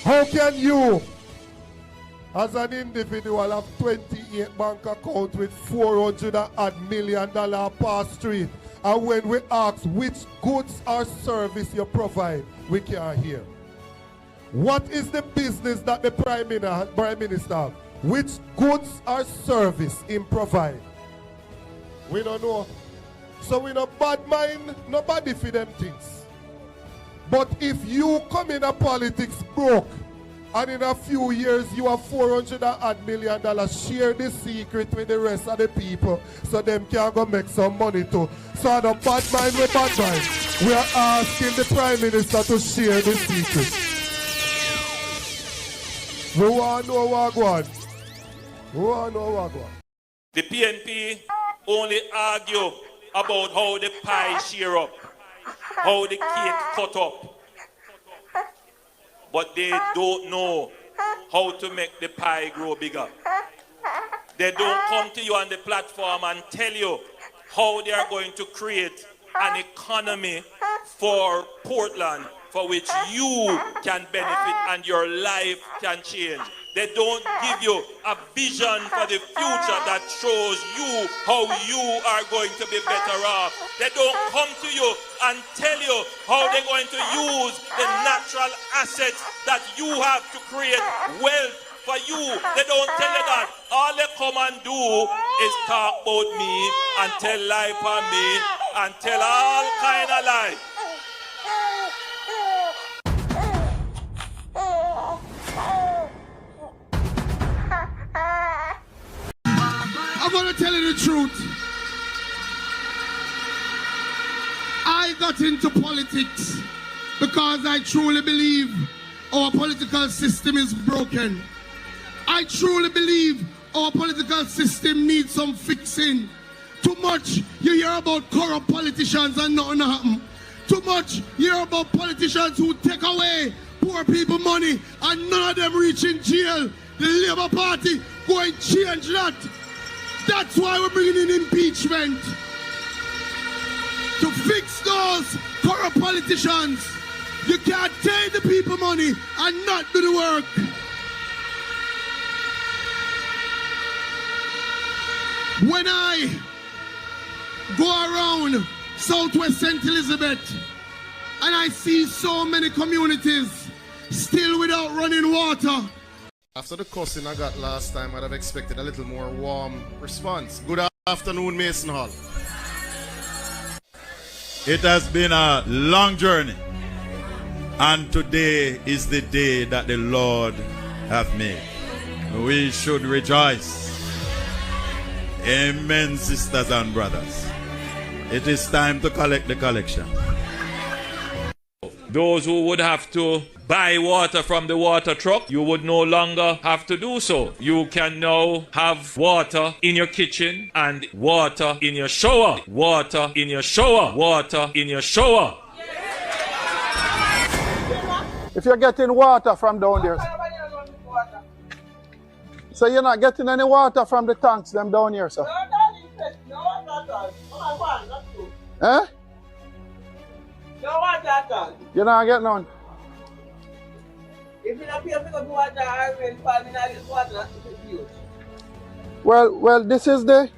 How can you, as an individual, have 28 bank accounts with $400 million per street, and when we ask which goods or service you provide, we can't hear? What is the business that the Prime Minister have? Which goods or service him provide? We don't know. So we no bad mind nobody for them things. But if you come in a politics broke And in a few years, you have $400 million. Share the secret with the rest of the people so them can go make some money too. So the bad mind with bad mind, we are asking the Prime Minister to share the secret. We want to know what going. We want to know what going. The PNP only argue about how the pie share up, how the cake cut up. But they don't know how to make the pie grow bigger. They don't come to you on the platform and tell you how they are going to create an economy for Portland for which you can benefit and your life can change. They don't give you a vision for the future that shows you how you are going to be better off. They don't come to you and tell you how they're going to use the natural assets that you have to create wealth for you. They don't tell you that. All they come and do is talk about me and tell lie for me and tell all kind of lies. I'm going to tell you the truth. I got into politics because I truly believe our political system is broken. I truly believe our political system needs some fixing. Too much you hear about corrupt politicians and nothing happen. Too much you hear about politicians who take away poor people money and none of them reach in jail. The Labour Party go and change that. That's why we're bringing in impeachment. To fix those corrupt politicians. You can't take the people money and not do the work. When I go around Southwest St. Elizabeth and I see so many communities still without running water. After the cussing I got last time, I'd have expected a little more warm response. Good afternoon, Mason Hall. It has been a long journey, and today is the day that the Lord hath made. We should rejoice. Amen, sisters and brothers. It is time to collect the collection. Those who would have to buy water from the water truck, you would no longer have to do so. You can now have water in your kitchen and water in your shower. Water in your shower. Water in your shower. If you're getting water from down there, so you're not getting any water from the tanks them down here, sir? Eh? You're not getting none? If you don't pay for the water, I will find me not get water. Well, this is the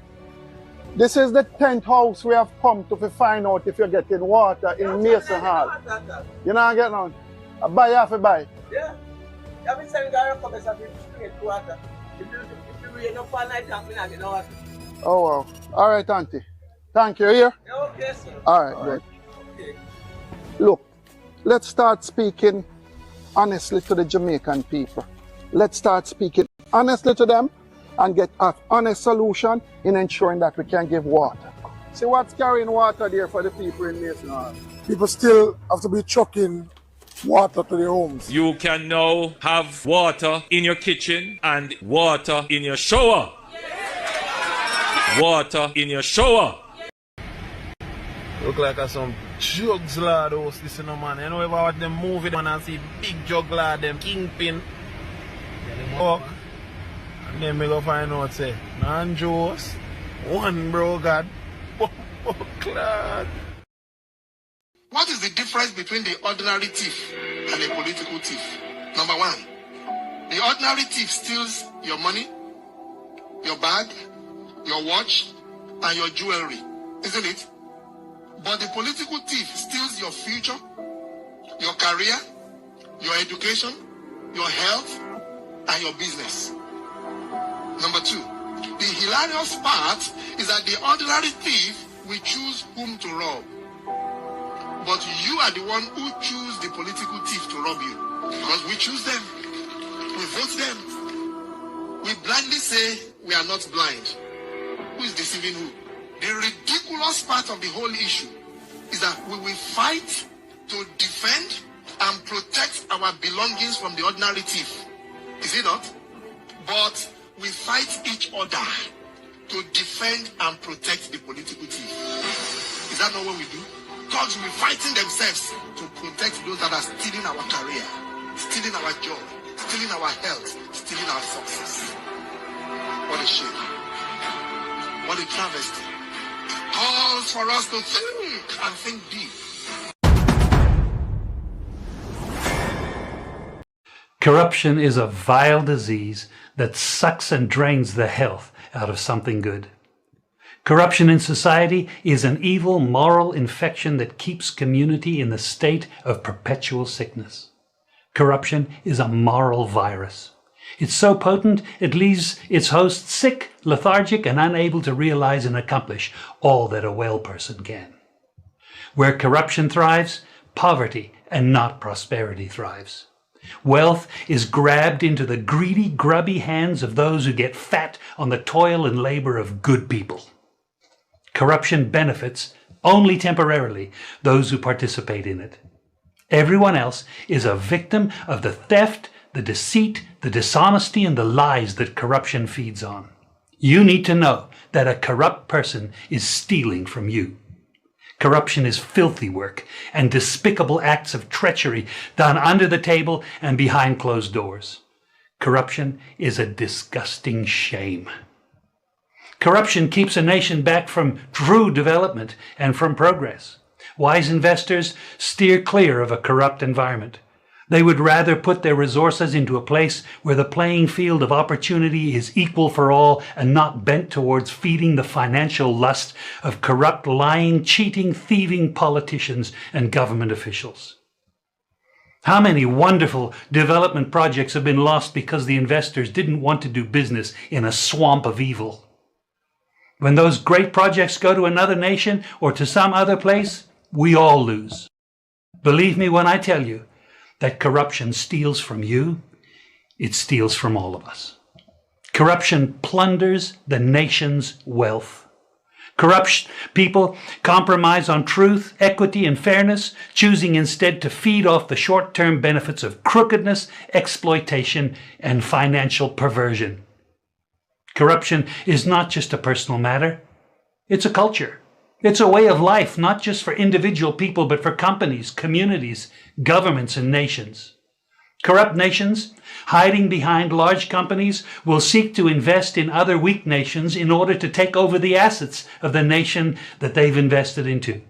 10th house we have come to find out if you're getting water in Mason Hall. You're not getting none? I buy, you have to buy. Yeah. You have been selling the cup of straight water. If you rain up all night, I'm not getting water. Oh, wow. All right, Auntie. Thank you. Here? Okay, sir. All right, good. Okay. Look, let's start speaking honestly to the Jamaican people. Let's start speaking honestly to them and get an honest solution in ensuring that we can give water. See what's carrying water there for the people in Mason Hall? People still have to be chucking water to their homes. You can now have water in your kitchen and water in your shower. Water in your shower. Look like some jugs lad house this, you know, man. You know, if I watch them movie, man, and see big jug lad, them kingpin. Walk. And then we go find out, say, non-Joes, one bro, God. Clad. What is the difference between the ordinary thief and the political thief? Number one, the ordinary thief steals your money, your bag, your watch, and your jewelry, isn't it? But the political thief steals your future, your career, your education, your health, and your business. Number two, the hilarious part is that the ordinary thief will choose whom to rob. But you are the one who choose the political thief to rob you. Because we choose them. We vote them. We blindly say we are not blind. Who is deceiving who? The ridiculous part of the whole issue is that we will fight to defend and protect our belongings from the ordinary thief. Is it not? But we fight each other to defend and protect the political thief. Is that not what we do? Thugs will be fighting themselves to protect those that are stealing our career, stealing our job, stealing our health, stealing our success. What a shame. What a travesty. Calls for us to think and think deep. Corruption is a vile disease that sucks and drains the health out of something good. Corruption in society is an evil moral infection that keeps community in the state of perpetual sickness. Corruption is a moral virus. It's so potent it leaves its host sick, lethargic, and unable to realize and accomplish all that a well person can. Where corruption thrives, poverty and not prosperity thrives. Wealth is grabbed into the greedy, grubby hands of those who get fat on the toil and labor of good people. Corruption benefits only temporarily those who participate in it. Everyone else is a victim of the theft, the deceit, the dishonesty, and the lies that corruption feeds on. You need to know that a corrupt person is stealing from you. Corruption is filthy work and despicable acts of treachery done under the table and behind closed doors. Corruption is a disgusting shame. Corruption keeps a nation back from true development and from progress. Wise investors steer clear of a corrupt environment. They would rather put their resources into a place where the playing field of opportunity is equal for all and not bent towards feeding the financial lust of corrupt, lying, cheating, thieving politicians and government officials. How many wonderful development projects have been lost because the investors didn't want to do business in a swamp of evil? When those great projects go to another nation or to some other place, we all lose. Believe me when I tell you that corruption steals from you, it steals from all of us. Corruption plunders the nation's wealth. Corrupt people compromise on truth, equity, and fairness, choosing instead to feed off the short-term benefits of crookedness, exploitation, and financial perversion. Corruption is not just a personal matter. It's a culture. It's a way of life, not just for individual people, but for companies, communities, governments, and nations. Corrupt nations, hiding behind large companies, will seek to invest in other weak nations in order to take over the assets of the nation that they've invested into.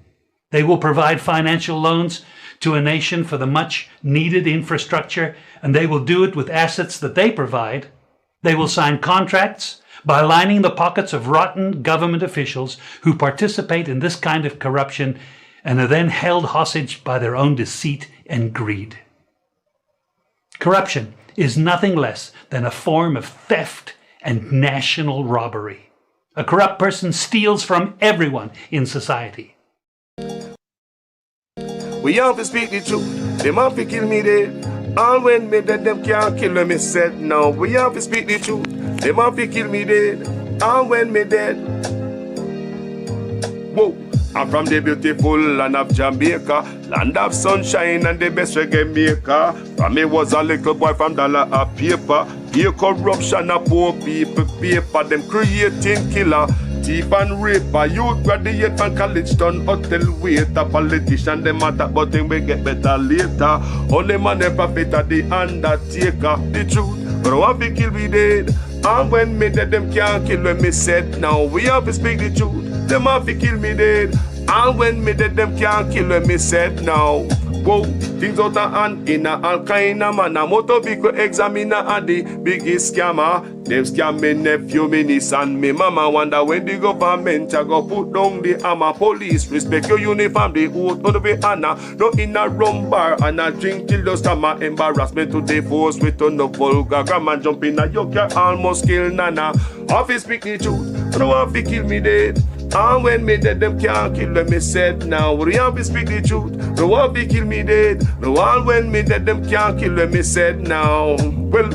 They will provide financial loans to a nation for the much needed infrastructure, and they will do it with assets that they provide. They will sign contracts by lining the pockets of rotten government officials who participate in this kind of corruption and are then held hostage by their own deceit and greed. Corruption is nothing less than a form of theft and national robbery. A corrupt person steals from everyone in society. We have to speak the truth. Them have to kill me dead. All when me dead, them can't kill me said. No, we have to speak the truth. Them have to kill me dead. All when me dead. Whoa. I'm from the beautiful land of Jamaica, land of sunshine and the best reggae maker. From me was a little boy from dollar a paper. Here corruption a poor people paper. Them creating killer, thief and raper. Youth graduate from college done hotel waiter. Politician them attack but them we get better later. Only man them profit at the undertaker. The truth, but I want to kill me dead. And when me dead them can't kill when me said. Now we have to speak the truth. Them have to kill me dead. And when me dead, them can't kill when me said now. Whoa, things out of hand in a all kind of manner. Motor vehicle examiner are the biggest scammer. Them scam me nephew, me niece and me mama. Wonder when the government a go put down the hammer. Police respect your uniform, the oath on the way honor. No in a rum bar and a drink till the stomach. Embarrassment to the force with no vulgar grammar. Jump in a yoke, almost kill nana. Office speak the truth, no one fi kill me dead. And when me dead, them can't kill when me said. Now we have to speak the truth. No one fi kill me dead. No one when me dead, them can't kill when me said. Now. Well,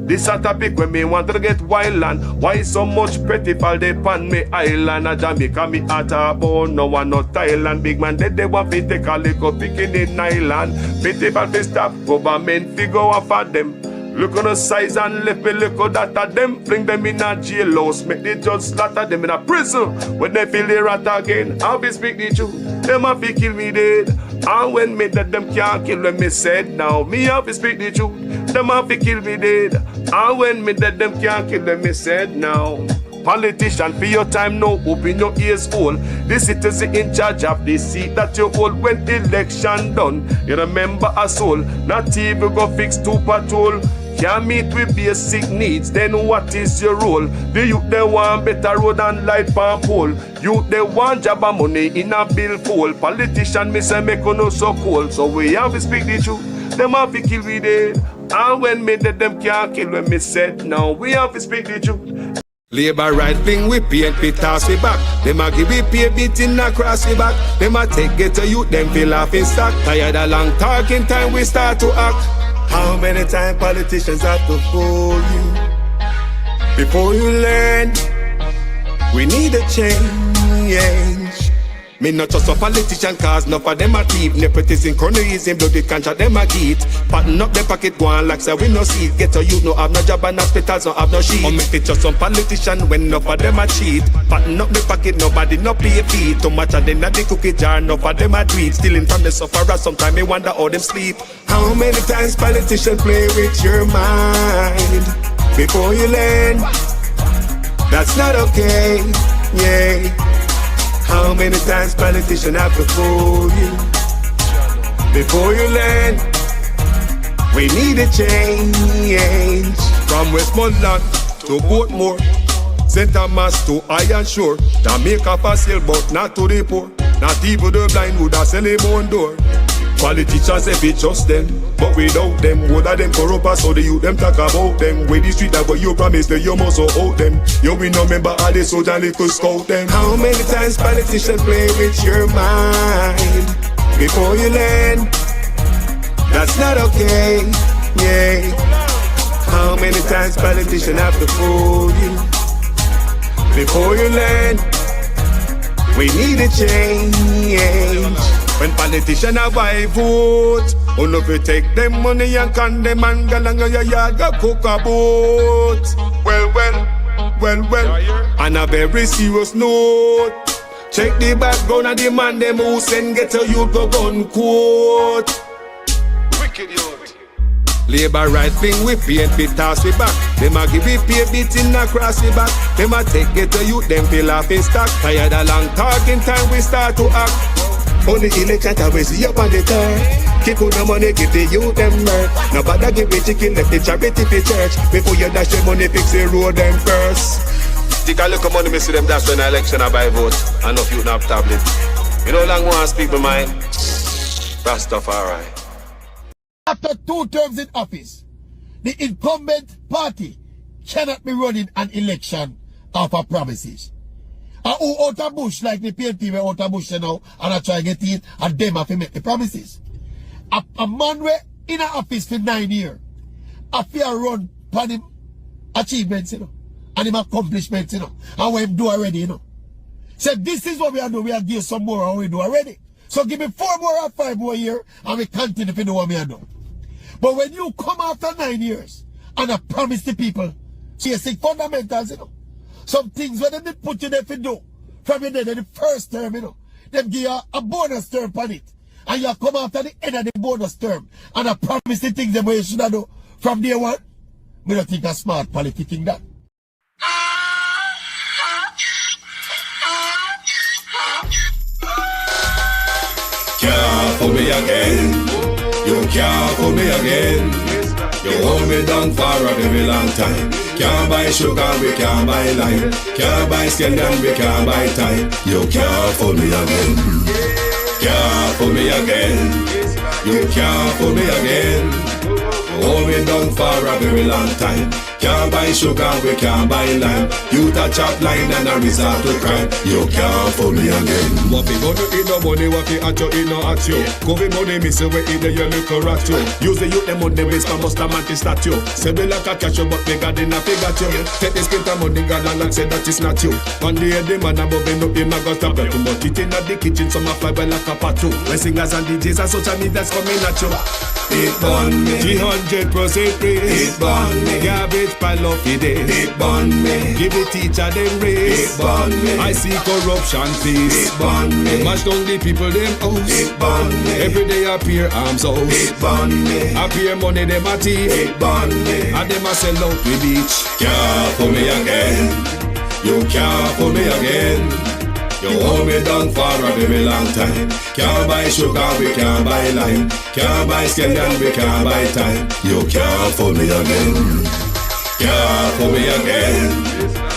this a topic when me want to get wild and why so much petty fall they pan me island a Jamaica me at a bone no one no Thailand big man they want to take a little picking in island petty fall fi stop government fi go off at them look on the size and left me look at that of them bring them in a jail house make the judge slaughter them in a prison when they feel the rat again I'll be speak the truth them have to kill me dead and when me that them can't kill when me said now me have to speak the truth them have to kill me dead and when me that them can't kill when me said now politician for your time now open your ears hole the citizen in charge of the seat that you hold when election done you remember a soul not even go fix two patrol can't meet with basic needs, then what is your role? The youth they want better road and light pump pole. Youth they want job and money in a bill full. Politician me say make no so cold. So we have to speak the truth. Them have to kill we dead. And when me dead them can't kill when me said now we have to speak the truth. Labor right thing we paint we toss we back. Them a give we pay beating across we back. Them a take get to youth them feel off in stock. Tired of long talking time we start to act. How many times politicians have to fool you before you learn? We need a change. Me not just a politician cause enough of them a thief. Nepotism, cronyism, bloody contract them a get. Pattern up the pocket go on like say we no see it. Get a youth no have no job and hospitals no have no sheet. Or make it just some politician when enough of them a cheat. Pattern up the pocket nobody no pay fee. Too much of them at the cookie jar enough of them a tweet. Stealing from the sufferer sometimes me wonder how them sleep. How many times politicians play with your mind before you learn? That's not okay, yeah. How many times politicians have to fool you before you learn? We need a change. From Westmoreland to Portmore, St. Thomas to Iron Shore, Jamaica for sale but not to the poor. Not even the blind would have sell him on door. Politicians if we trust them, but without them, would have them corrupt us so the youth them talk about them. With the street that what you promised them, you must hold them. You will not remember all the soldiers little scout them. How many times politicians play with your mind before you learn? That's not okay, yeah. How many times politicians have to fool you before you learn? We need a change. When politicians have I vote, on if you take them money and can them and go along your yard go cook a boat. Well, on a very serious note, check the background of the man them who send get a youth go gun quote. Wicked youth. Labor right thing we paint we toss we back. Them a give we pay beating across we back. Them a take get a youth them feel off in stock. Tired of long talking time we start to act. On the election time we see up on the turn. Keep on the money, give the youth them mirth. Nobody give the chicken, left the charity for church. Before you dash the money, fix the road them first. Take a look at money, me see them dash when the election I buy vote. And if you not have tablet. You know long want to speak my mind. Rastafari. After 2 terms in office, the incumbent party cannot be running an election off of promises. And who out of bush like the PNP were out of bush now and I try to get it and them have to make the promises. A man were in an office for 9 years. A fear run upon him achievements, you know, and him accomplishments, you know, and what him do already, you know. So this is what we are doing. We are give some more and we do already. So give me 4 more or 5 more years and we continue to do what we are doing. But when you come after 9 years and I promise the people basic fundamentals, you know, some things when they put you there to do from your day in the first term, you know, them give you a bonus term on it. And you come after the end of the bonus term and I promise the things them you should have do from day one. We don't think a smart politicking that. Can't fool me again. You can't fool me again. You hold me down for a very long time. Can't buy sugar, we can't buy lime. Can't buy scandal, we can't buy time. You can't fool me again. Can't fool me again. You can't fool me again. Hold me down for a very long time. Can't buy sugar, we can't buy lime. You touch up line and a resort to crime. You can't fool me again. What we gonna eat no money, what we at you, eat no at you. COVID money, miss away in the your little rat you. Use the youth, the money, waste for most of mantis statue. Say we like a cash, but we got enough, we got you. Take this script of money, God, and say that it's not you. One day, the man above me, no, him, I got to break. Too much eating at the kitchen, some of fly well like a patu. When singers and DJs and social media's coming at you. It burn me. 300% raise. It burn me. Garbage pile up the day. It burn me. Give the teacher them raise. It burn me. I see corruption please. It burn me. Mash down the people them house. It burn me. Every day appear arms out. It burn me. Appear money them a thief. It burn me. And them a sell out with beach. Can't for me again. You can't for me again. You hold me down for a very long time. Can't buy sugar, we can't buy lime. Can't buy scallion, we can't buy time. You can't fool me again. Can't fool me again.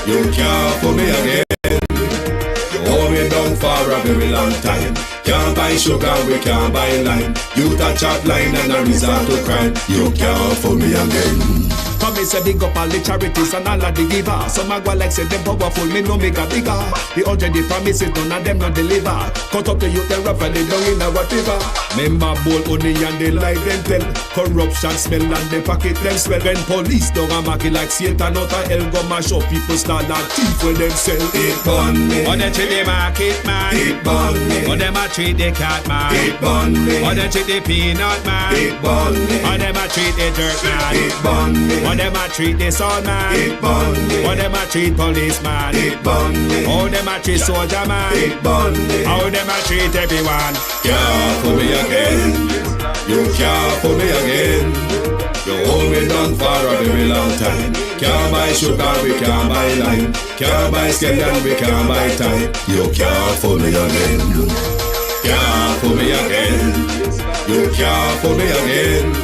You can't fool me again. You hold me down for a very long time. Can't buy sugar, we can't buy lime. You touch up line and a resort to crime. You can't fool me again. Come me say big up all the charities and all of the givers. Some a go like say them powerful, me know me got bigger. The 100 promises, none of them not deliver. Cut up the youth, they rough and they down in a whatever. Member bowl honey and they lie them tell. Corruption smell and they pocket them swell. When police don't a market like Satan out of hell, go mash up people start like thief when them sell. It burn me. Or they treat the market man. It burn me. Or them a treat the cat man. It burn me. Or they treat the peanut man. It burn me. Or them a treat the jerk man. It burn me. Or them a treat the son man. It burn me. Or them a treat policeman. It burn me. Or them a treat soldier man. It burn me. Or them a treat everyone. Can't fool me again. You can't fool me again. You hold me down for a very long time. Can't buy sugar, we can't buy lime. Can't buy scallion, we can't buy time. You can't fool me again. Can't fool me again. You can't fool me again.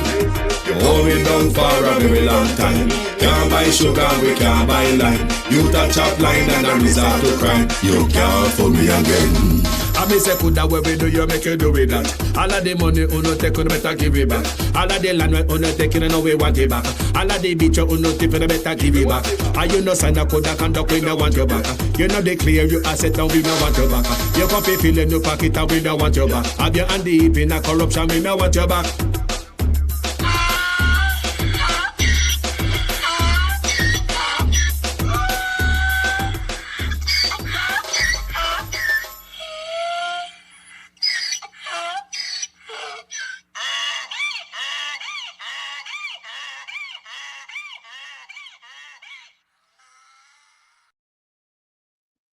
You hold me down for a very long time. Can't buy sugar, we can't buy lime. You touch up line and a resort to crime. You can't fool me again. I may say put that way we do, you make you do with that. All of the money uno take, you better give it back. All of the land we uno take, you know we want it back. All of the beach you uno tip, you better give it back. And you know sign a code that conduct, we don't want you back. You know they clear you asset and we don't want you back. You can't be feeling your pocket and we don't want you back. Have your hand deep in a corruption, we don't want you back.